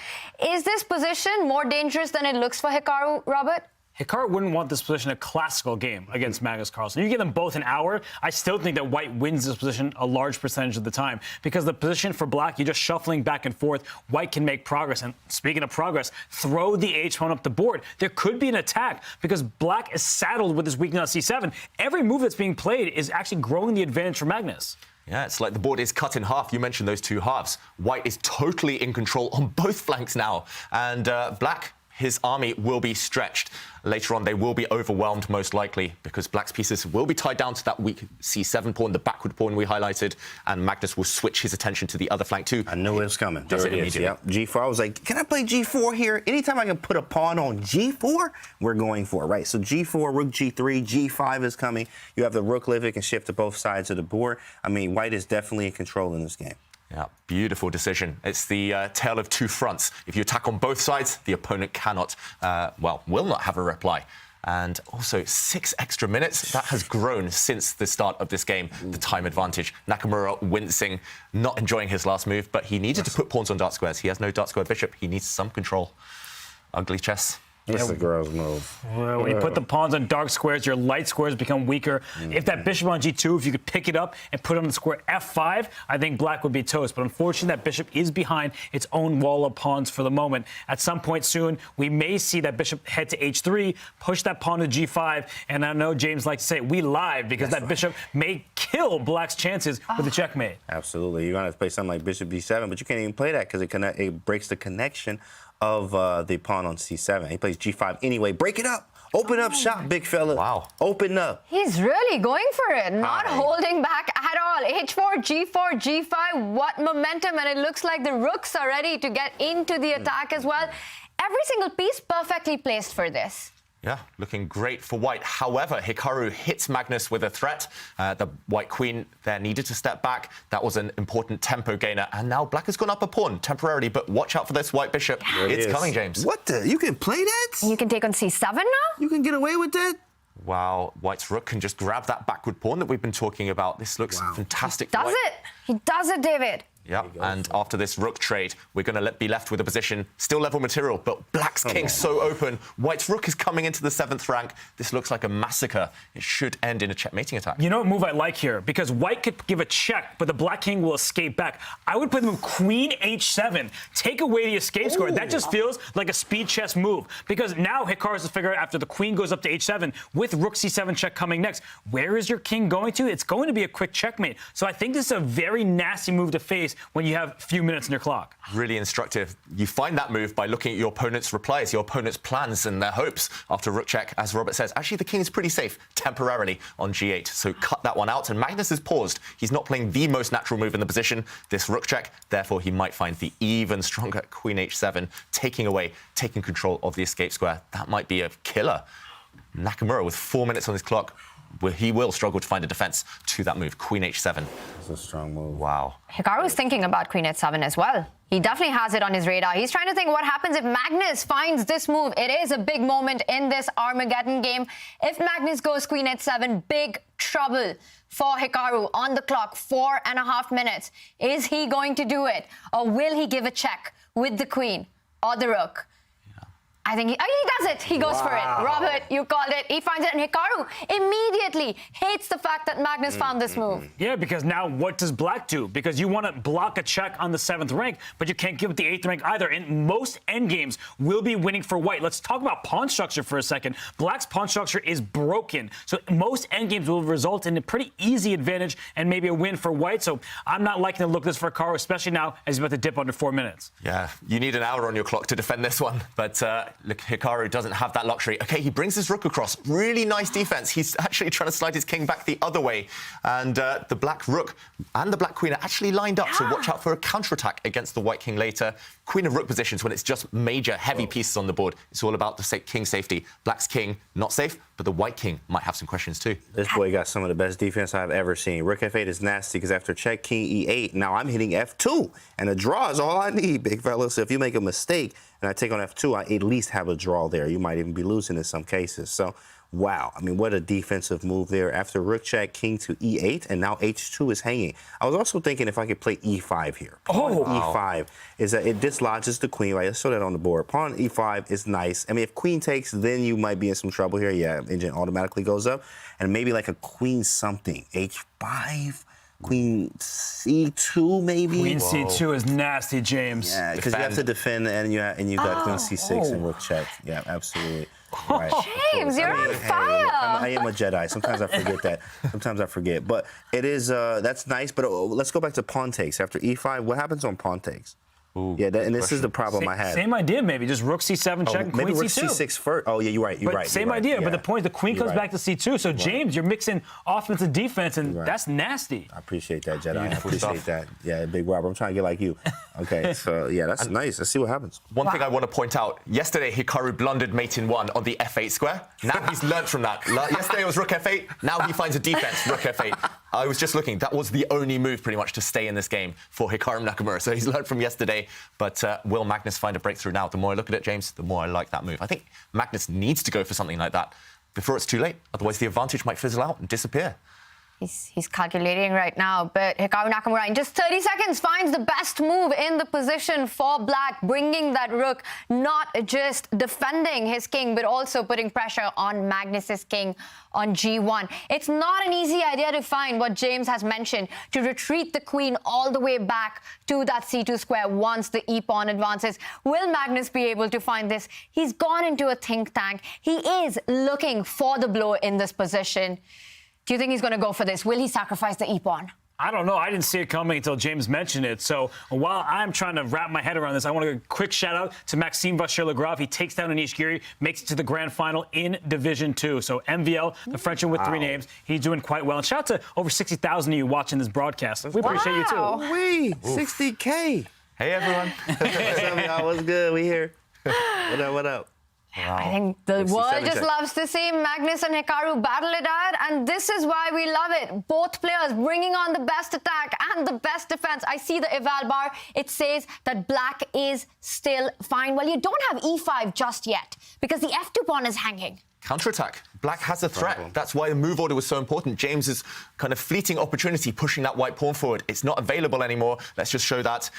Is this position more dangerous than it looks for Hikaru, Robert? Hikaru wouldn't want this position a classical game against Magnus Carlsen. You give them both an hour, I still think that white wins this position a large percentage of the time, because the position for black, you're just shuffling back and forth. White can make progress. And speaking of progress, throw the H pawn up the board. There could be an attack because black is saddled with this weakness on c7. Every move that's being played is actually growing the advantage for Magnus. Yeah, it's like the board is cut in half. You mentioned those two halves. White is totally in control on both flanks now. And black, his army will be stretched. Later on, they will be overwhelmed, most likely, because black's pieces will be tied down to that weak c7 pawn, the backward pawn we highlighted, and Magnus will switch his attention to the other flank too. I knew it was coming. Does it immediately. Yep. G4. I was like, can I play G4 here? Anytime I can put a pawn on G4, we're going for it, right? So G4, rook G3, G5 is coming. You have the rook live. It can shift to both sides of the board. I mean, white is definitely in control in this game. Yeah, beautiful decision. It's the tale of two fronts. If you attack on both sides, the opponent cannot, will not have a reply. And also 6 extra minutes. That has grown since the start of this game, the time advantage. Nakamura wincing, not enjoying his last move, but he needed to put pawns on dark squares. He has no dark square bishop. He needs some control. Ugly chess. That's the girl's move. Well, when you put the pawns on dark squares, your light squares become weaker. If that bishop on g2, if you could pick it up and put it on the square f5, I think black would be toast. But unfortunately, that bishop is behind its own wall of pawns for the moment. At some point soon, we may see that bishop head to h3, push that pawn to g5, and I know James likes to say we live because that bishop may kill black's chances with the checkmate. Absolutely. You're going to have to play something like bishop b7, but you can't even play that because it breaks the connection of the pawn on c7. He plays g5 anyway. Break it up. Open up shop, big fella. Wow. Open up. He's really going for it, not holding back at all. h4, g4, g5, what momentum. And it looks like the rooks are ready to get into the attack as well. Every single piece perfectly placed for this. Yeah, looking great for white. However, Hikaru hits Magnus with a threat. The white queen there needed to step back. That was an important tempo gainer. And now black has gone up a pawn temporarily, but watch out for this white bishop. It's coming, James. What the? You can play that? You can take on c7 now? You can get away with that? Wow, white's rook can just grab that backward pawn that we've been talking about. This looks fantastic. Does it? He does it, David. Yeah, and after this rook trade, we're going to be left with a position, still level material, but black's king's so open. White's rook is coming into the 7th rank. This looks like a massacre. It should end in a checkmating attack. You know what move I like here? Because white could give a check, but the black king will escape back. I would play the move queen h7. Take away the escape score. That just feels like a speed chess move. Because now Hikaru has to figure out after the queen goes up to h7 with rook c7 check coming next. Where is your king going to? It's going to be a quick checkmate. So I think this is a very nasty move to face when you have a few minutes in your clock. Really instructive. You find that move by looking at your opponent's replies, your opponent's plans and their hopes after rook check. As Robert says, actually the king is pretty safe temporarily on g8. So cut that one out. And Magnus is paused. He's not playing the most natural move in the position, this rook check. Therefore, he might find the even stronger queen h7, taking control of the escape square. That might be a killer. Nakamura with 4 minutes on his clock. He will struggle to find a defense to that move, queen h7. That's a strong move. Wow. Hikaru is thinking about queen h7 as well. He definitely has it on his radar. He's trying to think what happens if Magnus finds this move. It is a big moment in this Armageddon game. If Magnus goes queen h7, big trouble for Hikaru on the clock, 4.5 minutes. Is he going to do it? Or will he give a check with the queen or the rook? I think he does it. He goes for it. Robert, you called it. He finds it, and Hikaru immediately hates the fact that Magnus found this move. Yeah, because now what does black do? Because you want to block a check on the 7th rank, but you can't give it the 8th rank either. And most endgames will be winning for white. Let's talk about pawn structure for a second. Black's pawn structure is broken. So most endgames will result in a pretty easy advantage and maybe a win for white. So I'm not liking the look of this for Hikaru, especially now as he's about to dip under 4 minutes. Yeah, you need an hour on your clock to defend this one. But look, Hikaru doesn't have that luxury. Okay, he brings his rook across. Really nice defense. He's actually trying to slide his king back the other way. And the black rook and the black queen are actually lined up, so watch out for a counterattack against the white king later. Queen of rook positions when it's just major heavy pieces on the board. It's all about the king safety. Black's king, not safe, but the white king might have some questions too. This boy got some of the best defense I've ever seen. Rook F8 is nasty because after check, king E8, now I'm hitting F2. And a draw is all I need, big fella. So if you make a mistake and I take on F2, I at least have a draw there. You might even be losing in some cases. So, wow. I mean, what a defensive move there. After rook check, king to E8, and now H2 is hanging. I was also thinking if I could play E5 here. Pawn E5 is that it dislodges the queen, right? Let's show that on the board. Pawn E5 is nice. I mean, if queen takes, then you might be in some trouble here. Yeah, engine automatically goes up. And maybe like a queen something. H5? Queen C2, maybe? Queen C2 is nasty, James. Yeah, because you have to defend, and you got Queen C6 and rook check. Yeah, absolutely. Right. James, you're on fire. I am a Jedi. Sometimes I forget that. Sometimes I forget. But it is, that's nice. But let's go back to pawn takes. After E5, what happens on pawn takes? Ooh, yeah, and this is the problem I had. Same idea, maybe. Just rook C7 check and maybe queen rook C2. C6 first. Oh, yeah, you're right. You're right. Same idea, yeah. but the point, the queen comes back to C2. So, James, you're mixing offense and defense, and that's nasty. I appreciate that, Jedi. I appreciate that. Yeah, Big Robert. I'm trying to get like you. Okay, so, yeah, that's nice. Let's see what happens. One thing I want to point out, yesterday Hikaru blundered mate in 1 on the F8 square. Now he's learnt from that. Yesterday it was rook F8. Now he finds a defense, rook F8. I was just looking. That was the only move pretty much to stay in this game for Hikaru Nakamura. So he's learned from yesterday. But will Magnus find a breakthrough now? The more I look at it, James, the more I like that move. I think Magnus needs to go for something like that before it's too late. Otherwise, the advantage might fizzle out and disappear. He's calculating right now, but Hikaru Nakamura in just 30 seconds finds the best move in the position for black, bringing that rook, not just defending his king, but also putting pressure on Magnus's king on G1. It's not an easy idea to find what James has mentioned, to retreat the queen all the way back to that C2 square once the e-pawn advances. Will Magnus be able to find this? He's gone into a think tank. He is looking for the blow in this position. Do you think he's going to go for this? Will he sacrifice the e-pawn? I don't know. I didn't see it coming until James mentioned it. So while I'm trying to wrap my head around this, I want to give a quick shout out to Maxime Vachier-Lagrave. He takes down Anish Giri, makes it to the grand final in Division 2. So MVL, the Frenchman with 3 names, he's doing quite well. And shout out to over 60,000 of you watching this broadcast. We appreciate you too. Wee, 60K. Hey everyone. What's up, y'all? What's good? We here. What up? What up? I think the world just loves to see Magnus and Hikaru battle it out, and this is why we love it. Both players bringing on the best attack and the best defense. I see the eval bar. It says that black is still fine. Well, you don't have e5 just yet because the f2 pawn is hanging. Counterattack. Black has a threat. That's why the move order was so important. James's kind of fleeting opportunity pushing that white pawn forward. It's not available anymore. Let's just show that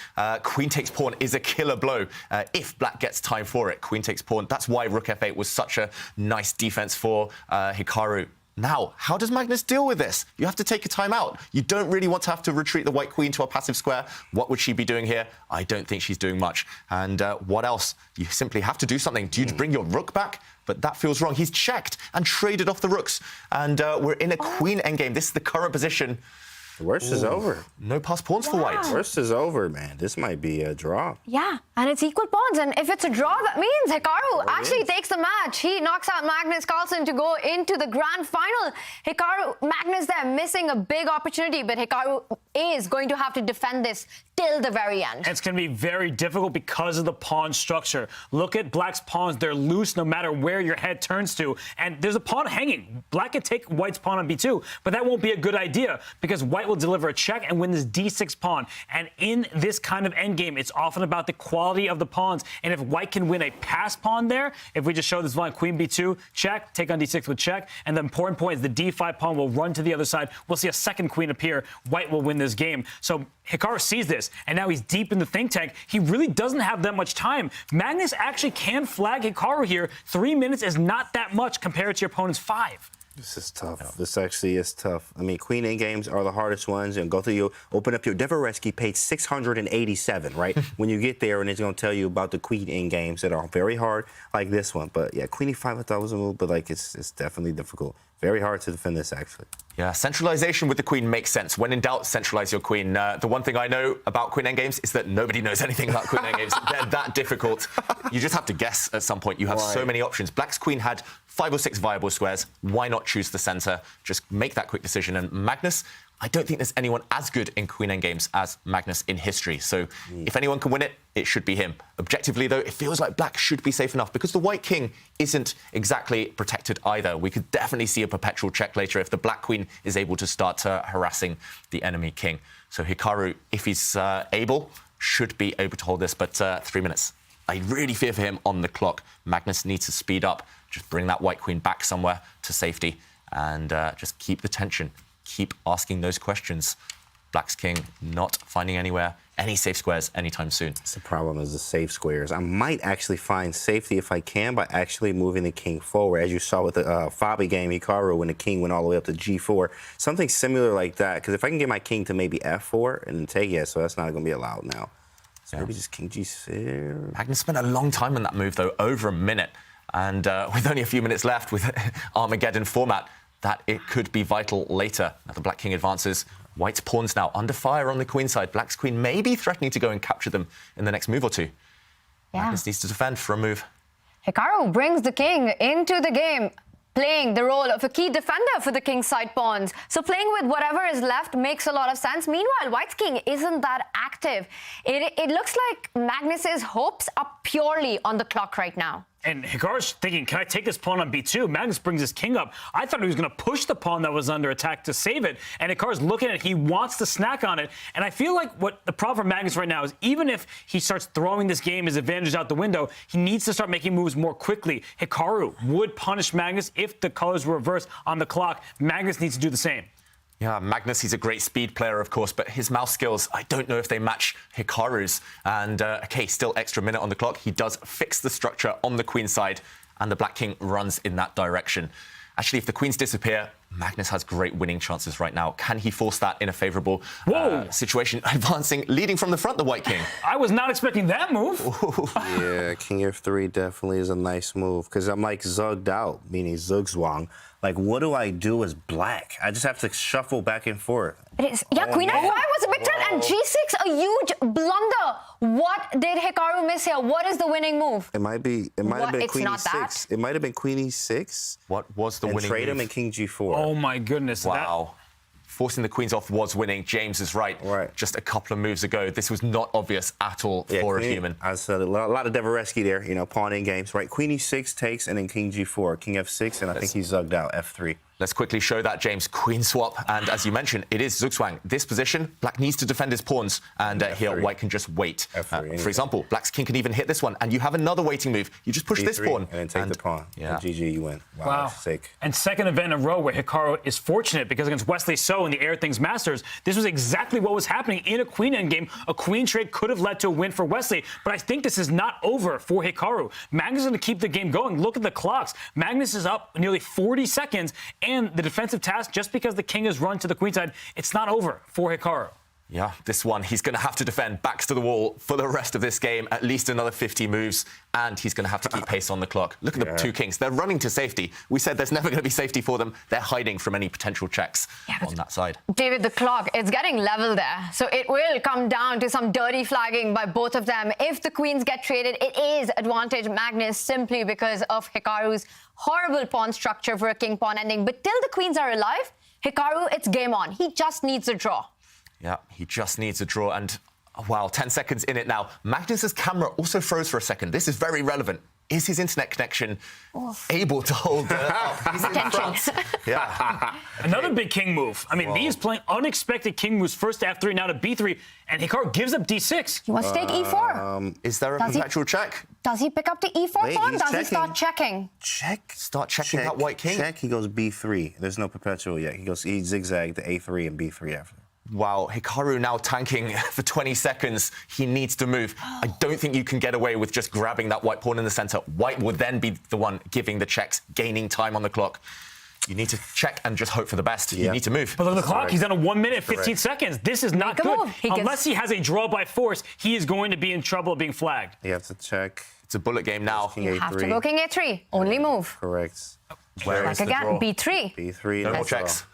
queen takes pawn is a killer blow if black gets time for it. Queen takes pawn. That's why rook f8 was such a nice defense for Hikaru. Now, how does Magnus deal with this? You have to take a time out. You don't really want to have to retreat the white queen to a passive square. What would she be doing here? I don't think she's doing much. And what else? You simply have to do something. Do you bring your rook back? But that feels wrong. He's checked and traded off the rooks. And we're in a queen endgame. This is the current position. The worst is over. No pass pawns for white. Worst is over, man. This might be a draw. Yeah, and it's equal pawns. And if it's a draw, that means Hikaru actually takes the match. He knocks out Magnus Carlsen to go into the grand final. Magnus there missing a big opportunity, but Hikaru is going to have to defend this till the very end. It's going to be very difficult because of the pawn structure. Look at black's pawns. They're loose no matter where your head turns to. And there's a pawn hanging. Black could take white's pawn on B2, but that won't be a good idea because white will deliver a check and win this d6 pawn. And in this kind of endgame, it's often about the quality of the pawns. And if white can win a pass pawn there, if we just show this line, queen b2, check, take on d6 with check, and the important point is the d5 pawn will run to the other side. We'll see a second queen appear. White will win this game. So Hikaru sees this, and now he's deep in the think tank. He really doesn't have that much time. Magnus actually can flag Hikaru here. 3 minutes is not that much compared to your opponent's 5. This is tough. This actually is tough. I mean, queen end games are the hardest ones. And go through your, open up your Dvoreski page 687, right? When you get there, and it's going to tell you about the queen end games that are very hard, like this one. But yeah, queen e5 I thought was a move, but like it's definitely difficult. Very hard to defend this, actually. Yeah, centralization with the queen makes sense. When in doubt, centralize your queen. The one thing I know about queen endgames is that nobody knows anything about queen endgames. They're that difficult. You just have to guess at some point. You have so many options. Black's queen had 5 or 6 viable squares. Why not choose the center? Just make that quick decision. And Magnus, I don't think there's anyone as good in queen endgames as Magnus in history. So if anyone can win it, it should be him. Objectively, though, it feels like black should be safe enough because the white king isn't exactly protected either. We could definitely see a perpetual check later if the black queen is able to start harassing the enemy king. So Hikaru, if he's able, should be able to hold this, but 3 minutes. I really fear for him on the clock. Magnus needs to speed up, just bring that white queen back somewhere to safety and just keep the tension. Keep asking those questions. Black's king not finding any safe squares anytime soon. That's the problem, is the safe squares. I might actually find safety if I can by actually moving the king forward. As you saw with the Fabi game, Hikaru, when the king went all the way up to g4. Something similar like that, because if I can get my king to maybe f4 and then take it, so that's not going to be allowed now. So maybe just king g6. Magnus spent a long time on that move, though, over a minute. And with only a few minutes left with Armageddon format, that it could be vital later. Now the black king advances. White's pawns now under fire on the queen side. Black's queen may be threatening to go and capture them in the next move or two. Yeah. Magnus needs to defend for a move. Hikaru brings the king into the game, playing the role of a key defender for the king's side pawns. So playing with whatever is left makes a lot of sense. Meanwhile, white's king isn't that active. It looks like Magnus's hopes are purely on the clock right now. And Hikaru's thinking, can I take this pawn on b2? Magnus brings his king up. I thought he was going to push the pawn that was under attack to save it. And Hikaru's looking at it. He wants to snack on it. And I feel like what the problem for Magnus right now is even if he starts throwing this game, his advantage out the window, he needs to start making moves more quickly. Hikaru would punish Magnus if the colors were reversed on the clock. Magnus needs to do the same. Yeah, Magnus, he's a great speed player, of course, but his mouse skills, I don't know if they match Hikaru's. And, okay, still extra minute on the clock. He does fix the structure on the queen side, and the black king runs in that direction. Actually, if the queens disappear, Magnus has great winning chances right now. Can he force that in a favourable situation? Advancing, leading from the front, the white king. I was not expecting that move. Yeah, king f3 definitely is a nice move, because I'm like zugged out, meaning zugzwang. Like, what do I do as black? I just have to shuffle back and forth. Queen f5 was a big turn, and g6, a huge blunder. What did Hikaru miss here? What is the winning move? It might have been queen e6. It might have been queen e6. What was the winning move? Trade him in king g4. Oh, my goodness. Wow. Forcing the queens off was winning. James is right. Just a couple of moves ago, this was not obvious at all for a human. I said a lot of Dvoreski there, you know, pawn in games, right? Queen e6 takes, and then king g4, king f6, and I think he's zugged out, f3. Let's quickly show that, James. Queen swap, and as you mentioned, it is zugzwang. This position, black needs to defend his pawns, and here white can just wait. For example, black's king can even hit this one, and you have another waiting move. You just push D3, this pawn. And then take the pawn. Yeah. And GG, you win. Wow. Sick. And second event in a row where Hikaru is fortunate, because against Wesley So in the Air Things Masters, this was exactly what was happening in a queen endgame. A queen trade could have led to a win for Wesley, but I think this is not over for Hikaru. Magnus is going to keep the game going. Look at the clocks. Magnus is up nearly 40 seconds, and the defensive task, just because the king has run to the queen side, it's not over for Hikaru. Yeah, this one, he's going to have to defend backs to the wall for the rest of this game, at least another 50 moves, and he's going to have to keep pace on the clock. Look at the two kings. They're running to safety. We said there's never going to be safety for them. They're hiding from any potential checks on that side. David, the clock, it's getting level there. So it will come down to some dirty flagging by both of them. If the queens get traded, it is advantage Magnus simply because of Hikaru's horrible pawn structure for a king-pawn ending. But till the queens are alive, Hikaru, it's game on. He just needs a draw. Yeah, he just needs a draw, and wow, 10 seconds in it now. Magnus's camera also froze for a second. This is very relevant. Is his internet connection able to hold up? He's in France. Yeah. Another big king move. I mean, these playing unexpected king moves. First to F3, now to B3, and Hikaru gives up D6. He wants to take E4. Is there a perpetual check? Does he pick up the E4 Wait, pawn? he's Does he start checking? Check. Start checking that white king. Check. He goes B3. There's no perpetual yet. He zigzagged to A3 and B3 after. Wow, Hikaru now tanking for 20 seconds. He needs to move. I don't think you can get away with just grabbing that white pawn in the center. White will then be the one giving the checks, gaining time on the clock. You need to check and just hope for the best. You need to move. But look at the clock. He's on a 1 minute, 15 seconds. This is not good. Unless he has a draw by force, he is going to be in trouble of being flagged. You have to check. It's a bullet game now. You have to go king A3. Only move. Correct. Where Like is the again, draw? B3. B3. No more checks.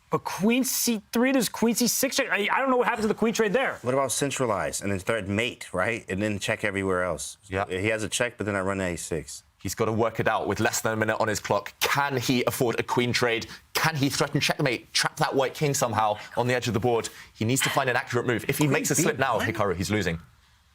But queen C3, does queen C6 check? I don't know what happens to the queen trade there. What about centralize and then third mate, right? And then check everywhere else. Yeah. He has a check, but then I run A6. He's got to work it out with less than a minute on his clock. Can he afford a queen trade? Can he threaten checkmate, trap that white king somehow on the edge of the board? He needs to find an accurate move. If he makes a slip now, Hikaru, he's losing.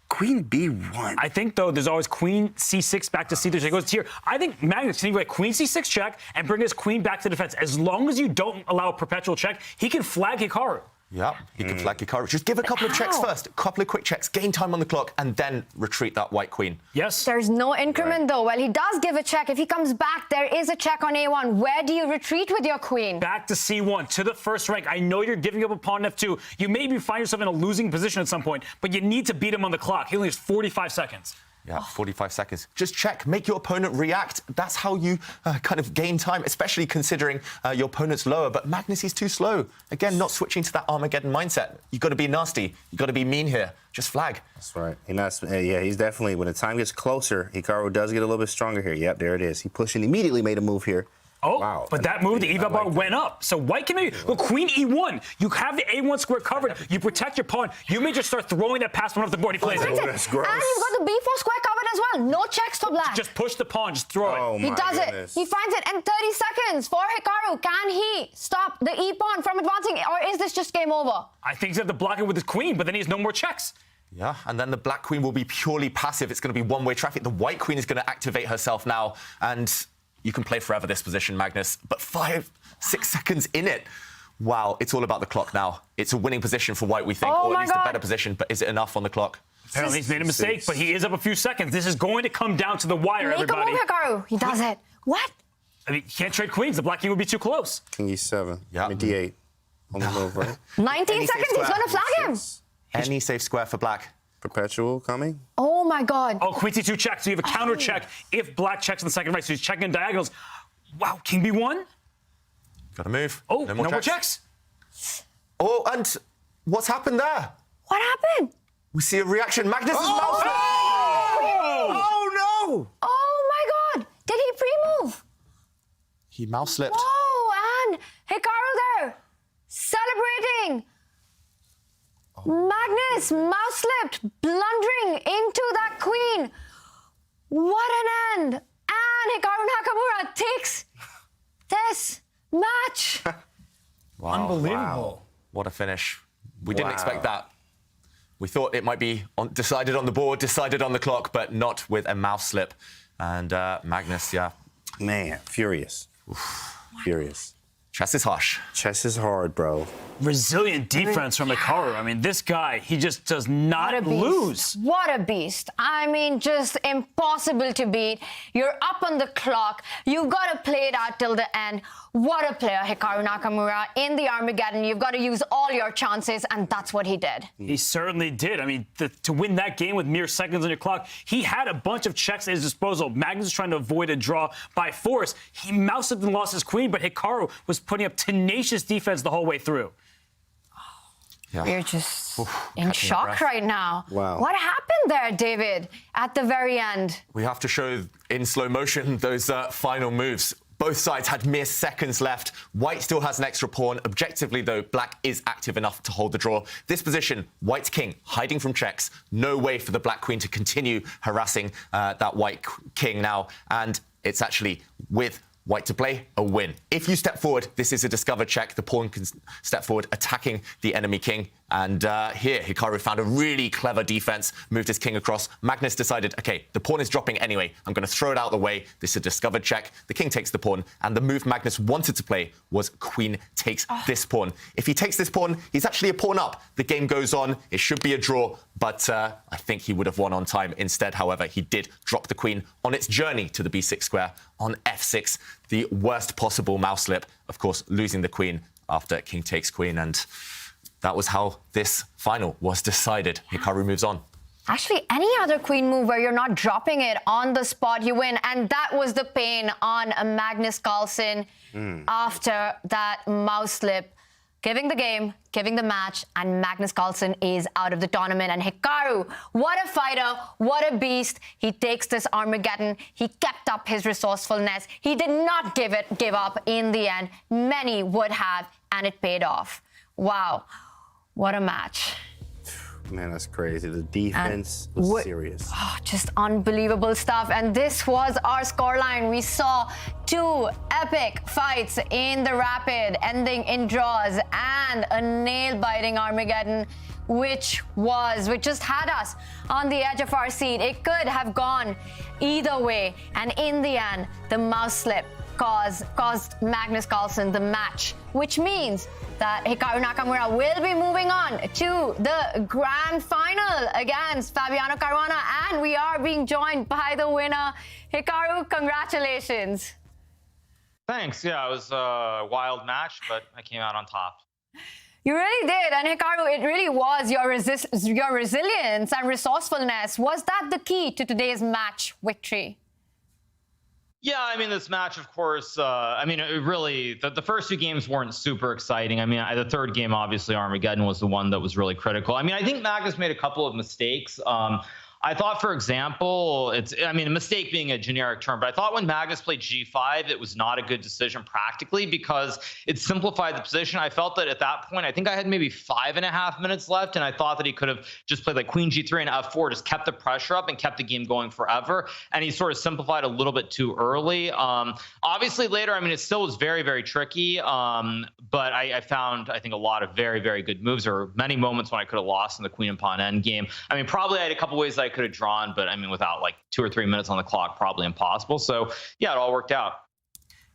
Queen B1. I think, though, there's always queen C6 back to C3. So he goes here. I think Magnus can either queen C6 check and bring his queen back to defense. As long as you don't allow a perpetual check, he can flag Hikaru. Yeah, he can flag Hikaru. Just give a couple of checks first, a couple of quick checks, gain time on the clock, and then retreat that white queen. Yes. There's no increment, though. Well, he does give a check. If he comes back, there is a check on A1. Where do you retreat with your queen? Back to C1, to the first rank. I know you're giving up a pawn F2. You maybe find yourself in a losing position at some point, but you need to beat him on the clock. He only has 45 seconds. Yeah, 45 seconds. Just check, make your opponent react. That's how you kind of gain time, especially considering your opponent's lower. But Magnus is too slow. Again, not switching to that Armageddon mindset. You've got to be nasty. You've got to be mean here. Just flag. That's right. He's definitely, when the time gets closer, Hikaru does get a little bit stronger here. Yep, there it is. He pushed and immediately made a move here. Oh, wow. But that move, the eval bar went up. So white can maybe, well, queen E1. You have the A1 square covered. You protect your pawn. You may just start throwing that pass one off the board. He plays it. That's gross. And you've got the B4 square covered as well. No checks for black. Just push the pawn. Just throw Oh, it. He my does goodness. it. He finds it in 30 seconds for Hikaru. Can he stop the E pawn from advancing, or is this just game over? I think he's going to block it with his queen, but then he has no more checks. Yeah, and then the black queen will be purely passive. It's going to be one-way traffic. The white queen is going to activate herself now, and you can play forever this position, Magnus. But 5-6 seconds in it. Wow, it's all about the clock now. It's a winning position for white, we think, or at least a better position, but is it enough on the clock? Apparently he's made a mistake, but he is up a few seconds. This is going to come down to the wire, everybody. Make a move, Hikaru. He does it. What? I mean, he can't trade queens. The black king would be too close. King E7. Yeah. I mean, D8. On the move, right? 19 seconds, he's going to flag him. Any safe square for black. Perpetual coming. Oh, my God. Oh, queen C2 check. So you have a counter check if black checks in the second rank. So he's checking in diagonals. Wow, king B1. Got to move. Oh, no more checks. Oh, and what's happened there? What happened? We see a reaction. Magnus is mouse. Oh, no! Oh, my God. Did he pre-move? He mouse slipped. Whoa, and Hikaru there celebrating. Magnus mouse slipped, blundering into that queen. What an end. And Hikaru Nakamura takes this match. Wow. Unbelievable. Wow. What a finish. We didn't expect that. We thought it might be decided on the board, decided on the clock, but not with a mouse slip. And Magnus, yeah. Man, furious. Furious. Chess is harsh. Chess is hard, bro. Resilient defense from Hikaru. I mean, this guy, he just does not lose. What a beast. I mean, just impossible to beat. You're up on the clock. You've got to play it out till the end. What a player, Hikaru Nakamura. In the Armageddon, you've got to use all your chances, and that's what he did. He certainly did. I mean, to win that game with mere seconds on your clock, he had a bunch of checks at his disposal. Magnus was trying to avoid a draw by force. He moused and lost his queen, but Hikaru was putting up tenacious defense the whole way through. Yeah. We're just in shock right now. Wow. What happened there, David, at the very end? We have to show in slow motion those final moves. Both sides had mere seconds left. White still has an extra pawn. Objectively, though, black is active enough to hold the draw. This position, white's king hiding from checks. No way for the black queen to continue harassing that white king now. And it's actually with White to play, a win. If you step forward, this is a discover check. The pawn can step forward, attacking the enemy king. And here, Hikaru found a really clever defense, moved his king across. Magnus decided, okay, the pawn is dropping anyway. I'm going to throw it out of the way. This is a discovered check. The king takes the pawn. And the move Magnus wanted to play was queen takes this pawn. If he takes this pawn, he's actually a pawn up. The game goes on. It should be a draw. But I think he would have won on time. Instead, however, he did drop the queen on its journey to the b6 square on f6. The worst possible mouse slip, of course, losing the queen after king takes queen. And that was how this final was decided. Hikaru moves on. Actually, any other queen move where you're not dropping it on the spot, you win. And that was the pain on Magnus Carlsen after that mouse slip. Giving the game, giving the match, and Magnus Carlsen is out of the tournament. And Hikaru, what a fighter, what a beast. He takes this Armageddon. He kept up his resourcefulness. He did not give up in the end. Many would have, and it paid off. Wow, what a match. Man, that's crazy. The defense was serious. Oh, just unbelievable stuff. And this was our scoreline. We saw two epic fights in the rapid, ending in draws, and a nail-biting Armageddon, which just had us on the edge of our seat. It could have gone either way. And in the end, the mouse slip caused Magnus Carlsen the match, which means that Hikaru Nakamura will be moving on to the grand final against Fabiano Caruana, and we are being joined by the winner. Hikaru, congratulations. Thanks. Yeah, it was a wild match, but I came out on top. You really did, and Hikaru, it really was your resilience and resourcefulness. Was that the key to today's match victory? Yeah, I mean, this match, of course, it really, the first two games weren't super exciting. I mean, the third game, obviously, Armageddon was the one that was really critical. I mean, I think Magnus made a couple of mistakes. I thought, for example, a mistake being a generic term, but I thought when Magnus played G5, it was not a good decision practically because it simplified the position. I felt that at that point, I think I had maybe 5.5 minutes left, and I thought that he could have just played like Queen G3 and F4, just kept the pressure up and kept the game going forever. And he sort of simplified a little bit too early. Obviously, later, it still was very, very tricky, but I found, I think, a lot of very, very good moves. There were many moments when I could have lost in the Queen and Pawn endgame. Probably I had a couple ways that I could have drawn, but without like 2 or 3 minutes on the clock, probably impossible. So yeah, it all worked out.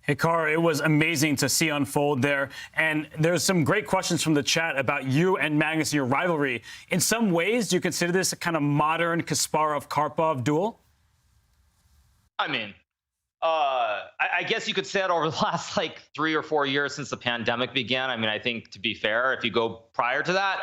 Hikaru, it was amazing to see unfold there. And there's some great questions from the chat about you and Magnus and your rivalry. In some ways, do you consider this a kind of modern Kasparov-Karpov duel? I guess you could say it over the last like 3 or 4 years since the pandemic began. I think, to be fair, if you go prior to that,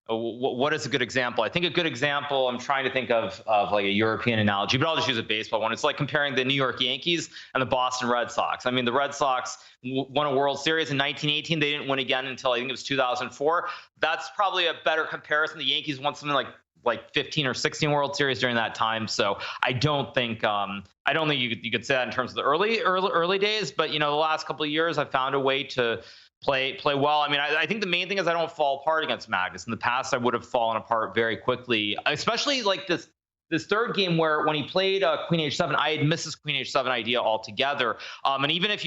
what is a good example? I think a good example, I'm trying to think of like a European analogy, but I'll just use a baseball one. It's like comparing the New York Yankees and the Boston Red Sox. The Red Sox won a World Series in 1918. They didn't win again until I think it was 2004. That's probably a better comparison. The Yankees won something like 15 or 16 World Series during that time. So I don't think you could say that in terms of the early days. But the last couple of years, I've found a way to play well. I think the main thing is I don't fall apart against Magnus. In the past, I would have fallen apart very quickly, especially like this third game where when he played Queen H7, I had missed this Queen H7 idea altogether. And even if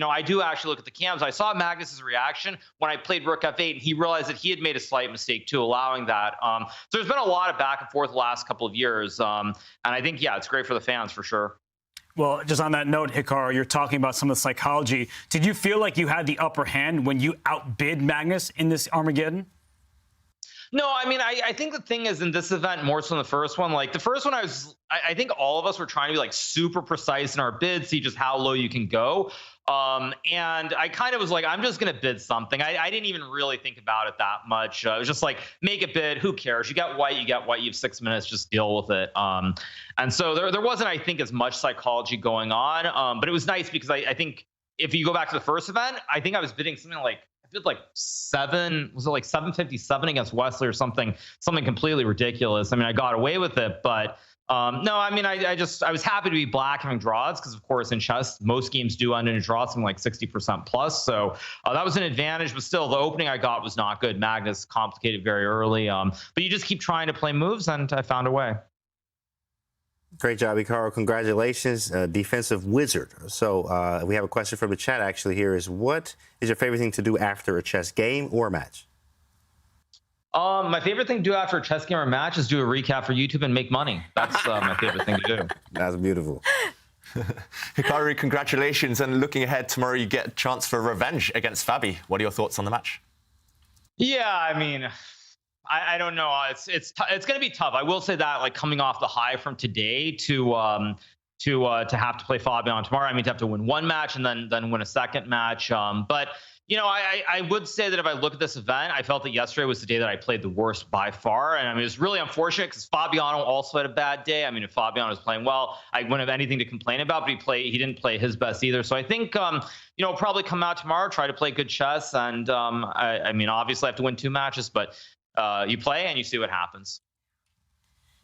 I do actually look at the cams, I saw Magnus's reaction when I played Rook F8, and he realized that he had made a slight mistake too, allowing that. So there's been a lot of back and forth the last couple of years. And I think, yeah, it's great for the fans for sure. Well, just on that note, Hikaru, you're talking about some of the psychology. Did you feel like you had the upper hand when you outbid Magnus in this Armageddon? No, I think the thing is in this event more so than the first one. Like the first one, I think all of us were trying to be like super precise in our bids, see just how low you can go. And I kind of was like, I'm just going to bid something. I didn't even really think about it that much. It was just like, make a bid. Who cares? You get white. You have 6 minutes. Just deal with it. And so there wasn't, I think, as much psychology going on. But it was nice because I think if you go back to the first event, I think I was bidding something like, I bid like 757 against Wesley or something completely ridiculous. I got away with it, but no, I was happy to be black having draws because, of course, in chess, most games do end in a draw, something like 60% plus. So that was an advantage, but still, the opening I got was not good. Magnus complicated very early, but you just keep trying to play moves, and I found a way. Great job, Hikaru. Congratulations. Defensive wizard. So we have a question from the chat actually here is, what is your favorite thing to do after a chess game or match? My favorite thing to do after a chess game or match is do a recap for YouTube and make money. That's my favorite thing to do. That's beautiful. Hikaru, congratulations. And looking ahead, tomorrow you get a chance for revenge against Fabi. What are your thoughts on the match? Yeah, I mean, I don't know. It's going to be tough. I will say that, like, coming off the high from today to have to play Fabian tomorrow, I mean, to have to win one match and then win a second match. But you know, I would say that if I look at this event, I felt that yesterday was the day that I played the worst by far. And I mean, it was really unfortunate because Fabiano also had a bad day. I mean, if Fabiano was playing well, I wouldn't have anything to complain about, but he didn't play his best either. So I think, you know, probably come out tomorrow, try to play good chess. And I mean, obviously I have to win 2 matches, but you play and you see what happens.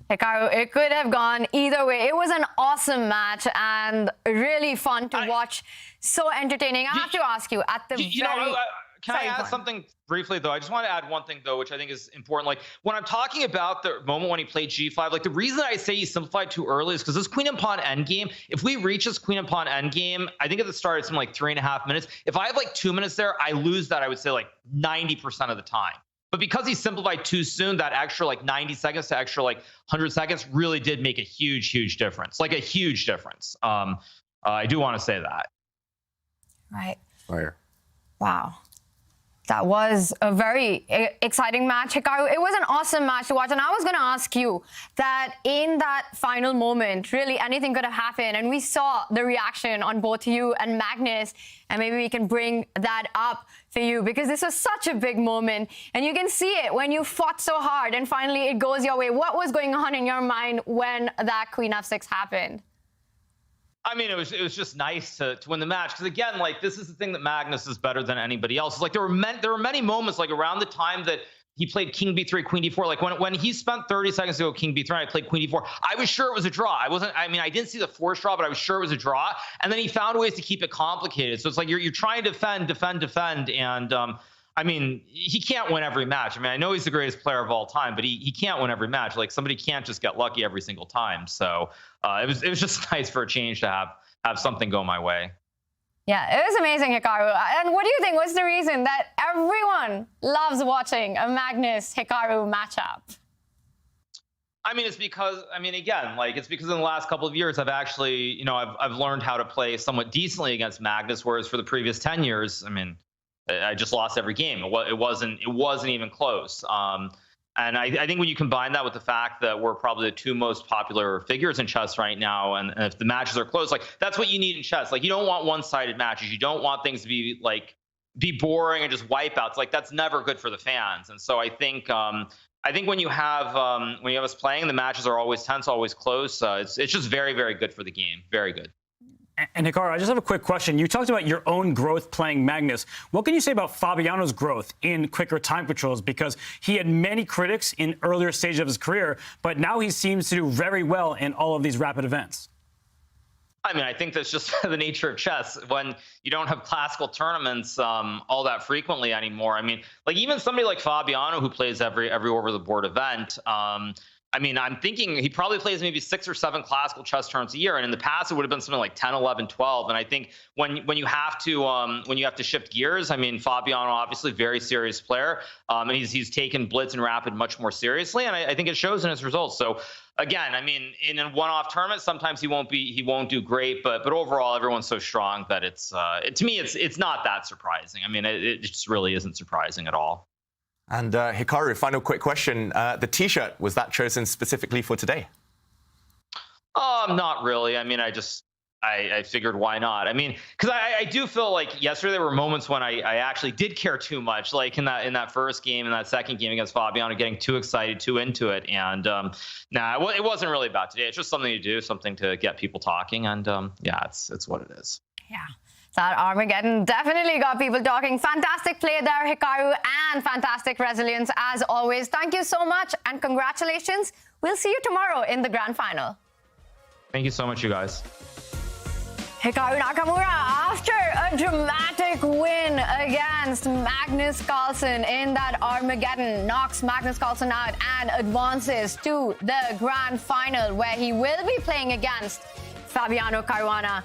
Hikaru, it could have gone either way. It was an awesome match and really fun to watch. So entertaining. I have to ask you, at the can I add something briefly, though? I just want to add one thing, though, which I think is important. Like, when I'm talking about the moment when he played G5, like, the reason I say he simplified too early is because this queen and pawn endgame, if we reach this queen and pawn endgame, I think at the start it's in like 3.5 minutes. If I have like 2 minutes there, I lose that, I would say, like 90% of the time. But because he simplified too soon, that extra like 90 seconds to extra like 100 seconds really did make a huge difference. Like a huge difference. I do want to say that. Right. Fire. Wow. That was a very exciting match, Hikaru. It was an awesome match to watch. And I was going to ask you that in that final moment, really anything could have happened. And we saw the reaction on both you and Magnus. And maybe we can bring that up for you because this was such a big moment. And you can see it when you fought so hard and finally it goes your way. What was going on in your mind when that Queen F6 happened? I mean, it was just nice to win the match because, again, like, this is the thing that Magnus is better than anybody else. It's like there were many moments, like, around the time that he played King B3, Queen D4. Like, when he spent 30 seconds to go King B3 and I played Queen D4, I was sure it was a draw. I didn't see the forced draw, but I was sure it was a draw. And then he found ways to keep it complicated. So it's like you're trying to defend. And I mean, he can't win every match. I mean, I know he's the greatest player of all time, but he can't win every match. Like, somebody can't just get lucky every single time. So it was just nice for a change to have something go my way. Yeah, it was amazing, Hikaru. And what do you think was the reason that everyone loves watching a Magnus-Hikaru matchup? I mean, it's because, again, like, it's because in the last couple of years, I've actually, you know, I've learned how to play somewhat decently against Magnus, whereas for the previous 10 years, I mean, I just lost every game. It wasn't even close. And I think when you combine that with the fact that we're probably the 2 most popular figures in chess right now, and if the matches are close, like, that's what you need in chess. Like, you don't want one-sided matches. You don't want things to be boring and just wipeouts. Like, that's never good for the fans. And so I think when you have us playing, the matches are always tense, always close. It's just very, very good for the game. Very good. And Hikaru, I just have a quick question. You talked about your own growth playing Magnus. What can you say about Fabiano's growth in quicker time controls? Because he had many critics in earlier stages of his career, but now he seems to do very well in all of these rapid events. I mean, I think that's just the nature of chess. When you don't have classical tournaments all that frequently anymore. I mean, like, even somebody like Fabiano, who plays every over the board event, I mean, I'm thinking he probably plays maybe 6 or 7 classical chess tournaments a year, and in the past it would have been something like 10, 11, 12. And I think when you have to shift gears, I mean, Fabiano obviously very serious player, and he's taken blitz and rapid much more seriously, and I think it shows in his results. So again, I mean, in a one-off tournament, sometimes he won't do great, but overall everyone's so strong that to me it's not that surprising. I mean, it just really isn't surprising at all. And Hikaru, final quick question. The T-shirt, was that chosen specifically for today? Not really. I mean, I figured why not? I mean, because I do feel like yesterday there were moments when I actually did care too much, like in that first game and that second game against Fabiano, getting too excited, too into it. And it wasn't really about today. It's just something to do, something to get people talking. And yeah, it's what it is. Yeah. That Armageddon definitely got people talking. Fantastic play there, Hikaru, and fantastic resilience as always. Thank you so much and congratulations. We'll see you tomorrow in the grand final. Thank you so much, you guys. Hikaru Nakamura, after a dramatic win against Magnus Carlsen in that Armageddon, knocks Magnus Carlsen out and advances to the grand final, where he will be playing against Fabiano Caruana.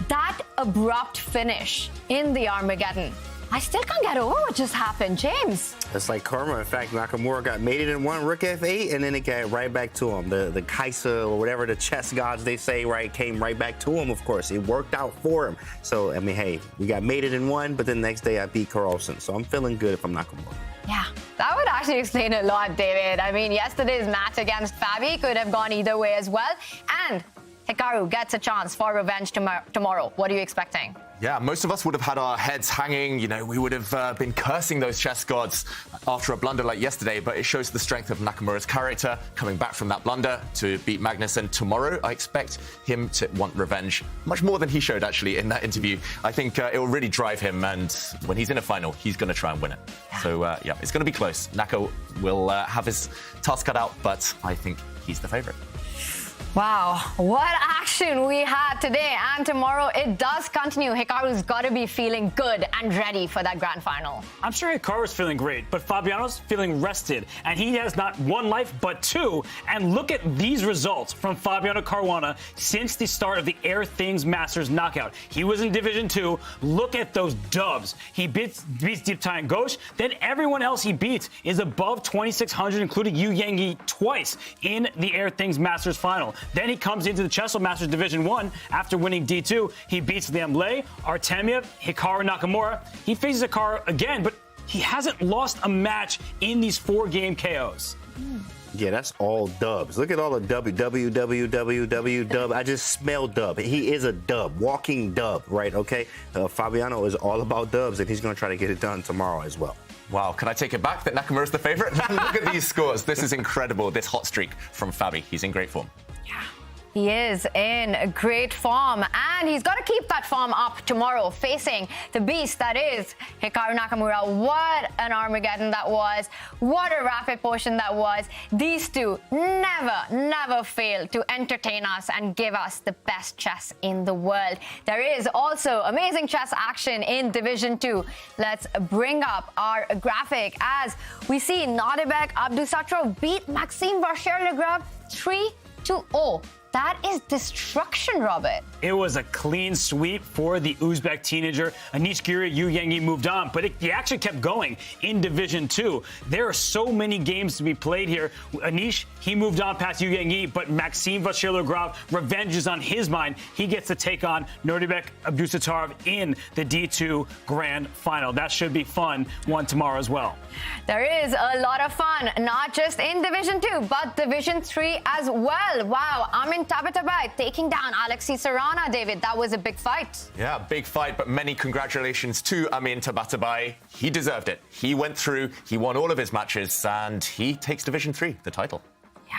That abrupt finish in the Armageddon, I still can't get over what just happened, James. It's like karma. In fact, Nakamura got mated in one, rook f8, and then it got right back to him. The Kaisa, or whatever the chess gods they say, right, came right back to him, of course. It worked out for him. So, I mean, hey, we got mated in one, but then the next day I beat Carlsen. So I'm feeling good if I'm Nakamura. Yeah, that would actually explain a lot, David. I mean, yesterday's match against Fabi could have gone either way as well. And Hikaru gets a chance for revenge tomorrow. What are you expecting? Yeah, most of us would have had our heads hanging. You know, we would have been cursing those chess gods after a blunder like yesterday, but it shows the strength of Nakamura's character, coming back from that blunder to beat Magnus. And tomorrow, I expect him to want revenge much more than he showed, actually, in that interview. I think it will really drive him, and when he's in a final, he's going to try and win it. So, yeah, it's going to be close. Nako will have his task cut out, but I think he's the favorite. Wow, what action we had today, and tomorrow it does continue. Hikaru's got to be feeling good and ready for that grand final. I'm sure Hikaru's feeling great, but Fabiano's feeling rested, and he has not one life but two. And look at these results from Fabiano Caruana since the start of the Air Things Masters knockout. He was in Division 2. Look at those dubs. He beats Deep Tai and Ghosh. Then everyone else he beats is above 2,600, including Yu Yangi twice in the Air Things Masters final. Then he comes into the Chessable Masters Division 1 after winning D2. He beats Liamlei, Artemiev, Hikaru Nakamura. He faces Hikaru again, but he hasn't lost a match in these 4-game KOs. Yeah, that's all dubs. Look at all the dub. I just smell dub. He is a dub, walking dub, right? Okay. Fabiano is all about dubs, and he's going to try to get it done tomorrow as well. Wow, can I take it back that Nakamura's the favorite? Look at these scores. This is incredible, this hot streak from Fabi. He's in great form. Yeah, he is in great form, and he's got to keep that form up tomorrow, facing the beast that is Hikaru Nakamura. What an Armageddon that was. What a rapid potion that was. These two never fail to entertain us and give us the best chess in the world. There is also amazing chess action in Division 2. Let's bring up our graphic as we see Nadibek Abdusatro beat Maxime Vachier-Lagrave 3-0. That is destruction, Robert. It was a clean sweep for the Uzbek teenager. Anish Giri, Yu Yangi moved on, but he actually kept going in Division 2. There are so many games to be played here. Anish, he moved on past Yu Yangi, but Maxime Vachier-Lagrave, revenge is on his mind. He gets to take on Nurdibek Abdusattorov in the D2 Grand Final. That should be fun, one tomorrow as well. There is a lot of fun, not just in Division 2, but Division 3 as well. Wow, Amin Tabatabai taking down Alexei Sarana, David. That was a big fight. Yeah, big fight, but many congratulations to Amin Tabatabai. He deserved it. He went through, he won all of his matches, and he takes Division 3, the title. Yeah.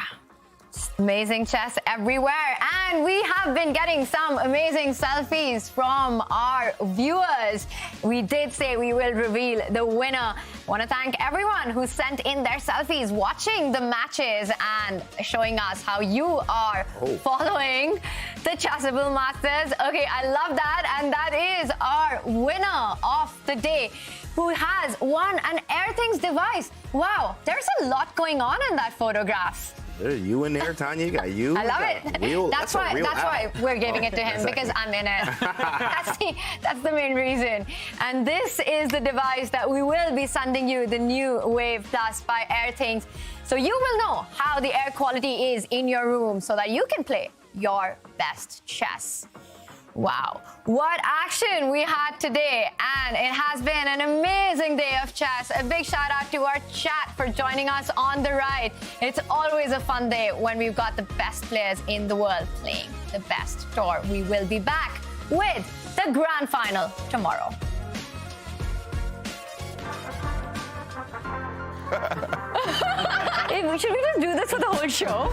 Amazing chess everywhere, and we have been getting some amazing selfies from our viewers. We did say we will reveal the winner. Want to thank everyone who sent in their selfies watching the matches and showing us how you are following the Chessable Masters. Okay, I love that, and that is our winner of the day, who has won an Air Things device. Wow, there's a lot going on in that photograph. There's you in there, Tanya. You got you. I love it. That's why we're giving it to him, because I'm in it. That's the main reason. And this is the device that we will be sending you, the new Wave Plus by Air Things. So you will know how the air quality is in your room so that you can play your best chess. Wow, what action we had today, and it has been an amazing day of chess. A big shout out to our chat for joining us on the ride. It's always a fun day when we've got the best players in the world playing the best tour. We will be back with the grand final tomorrow. Should we just do this for the whole show?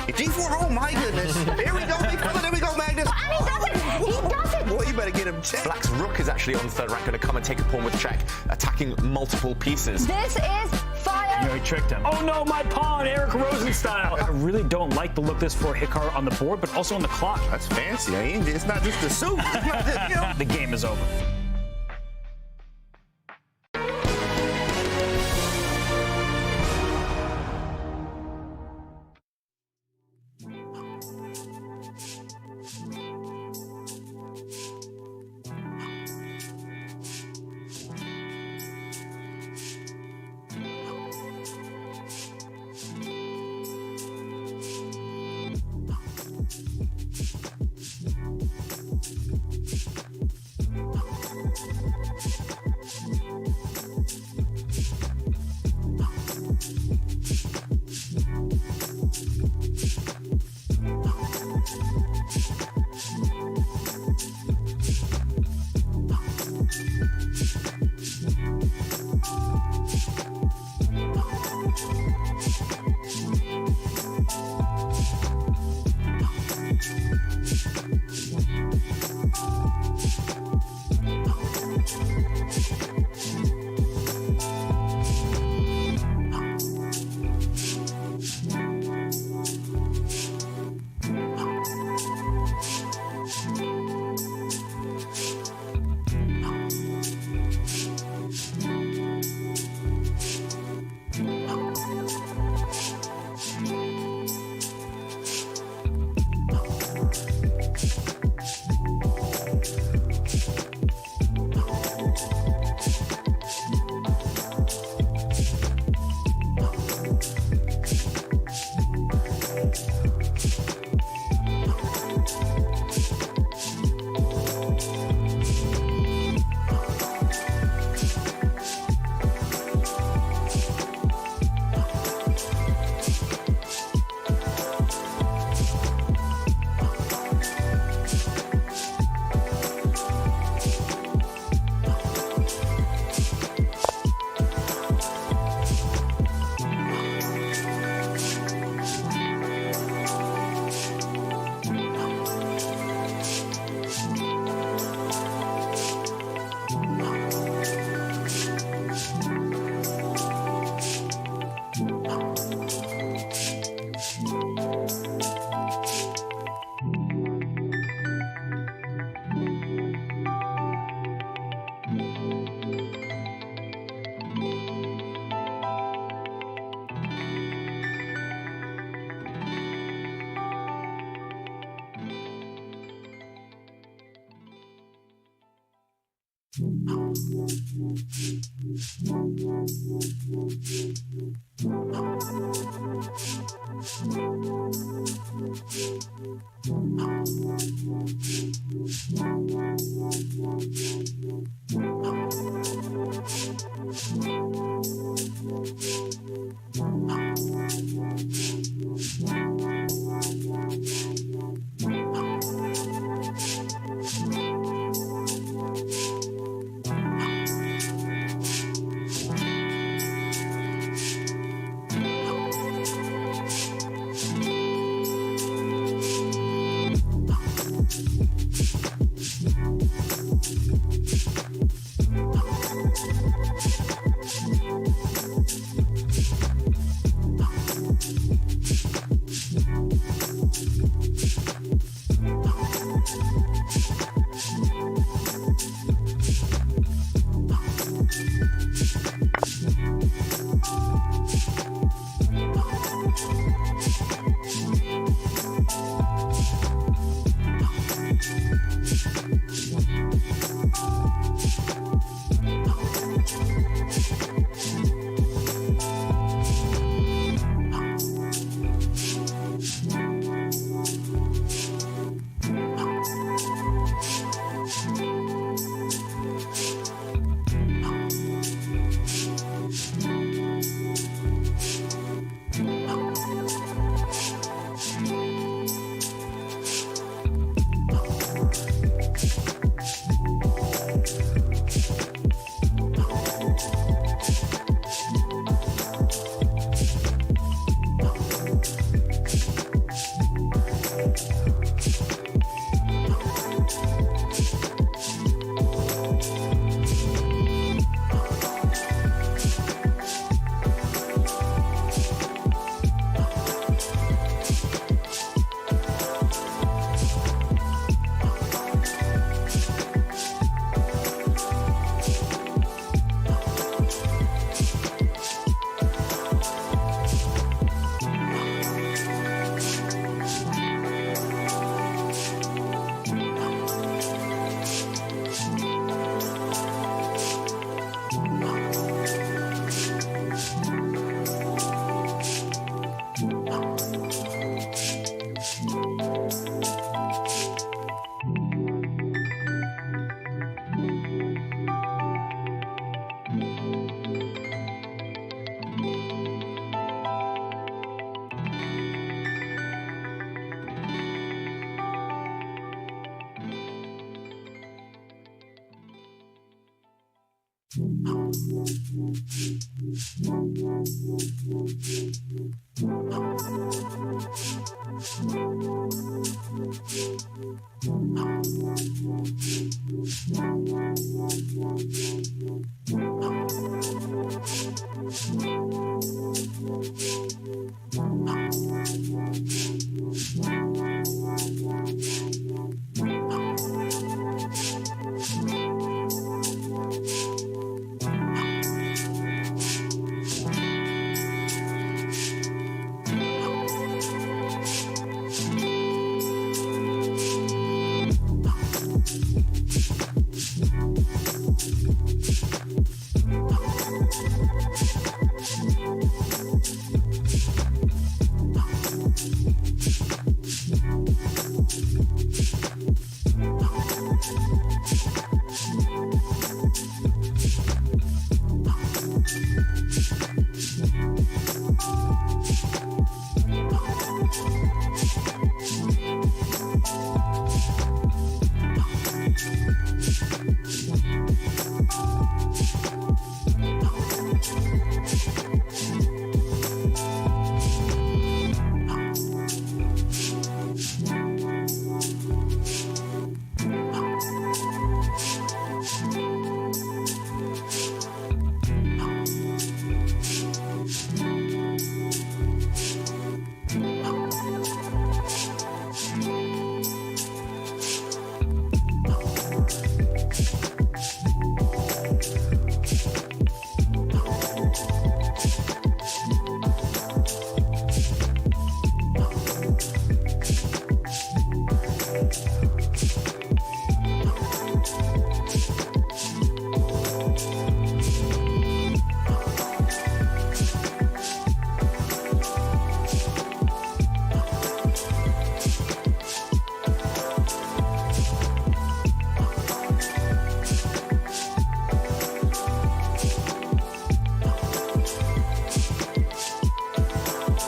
G4, oh my goodness. There we go, there we go, Magnus. And he does it. He does it. Boy, you better get him checked. Black's rook is actually on the third rank, going to come and take a pawn with check, attacking multiple pieces. This is Fire! You know, he tricked him. Oh no, my pawn, Eric Rosen style. I really don't like the look this for Hikaru on the board, but also on the clock. That's fancy. It's not just the suit. It's not just, you know. The game is over.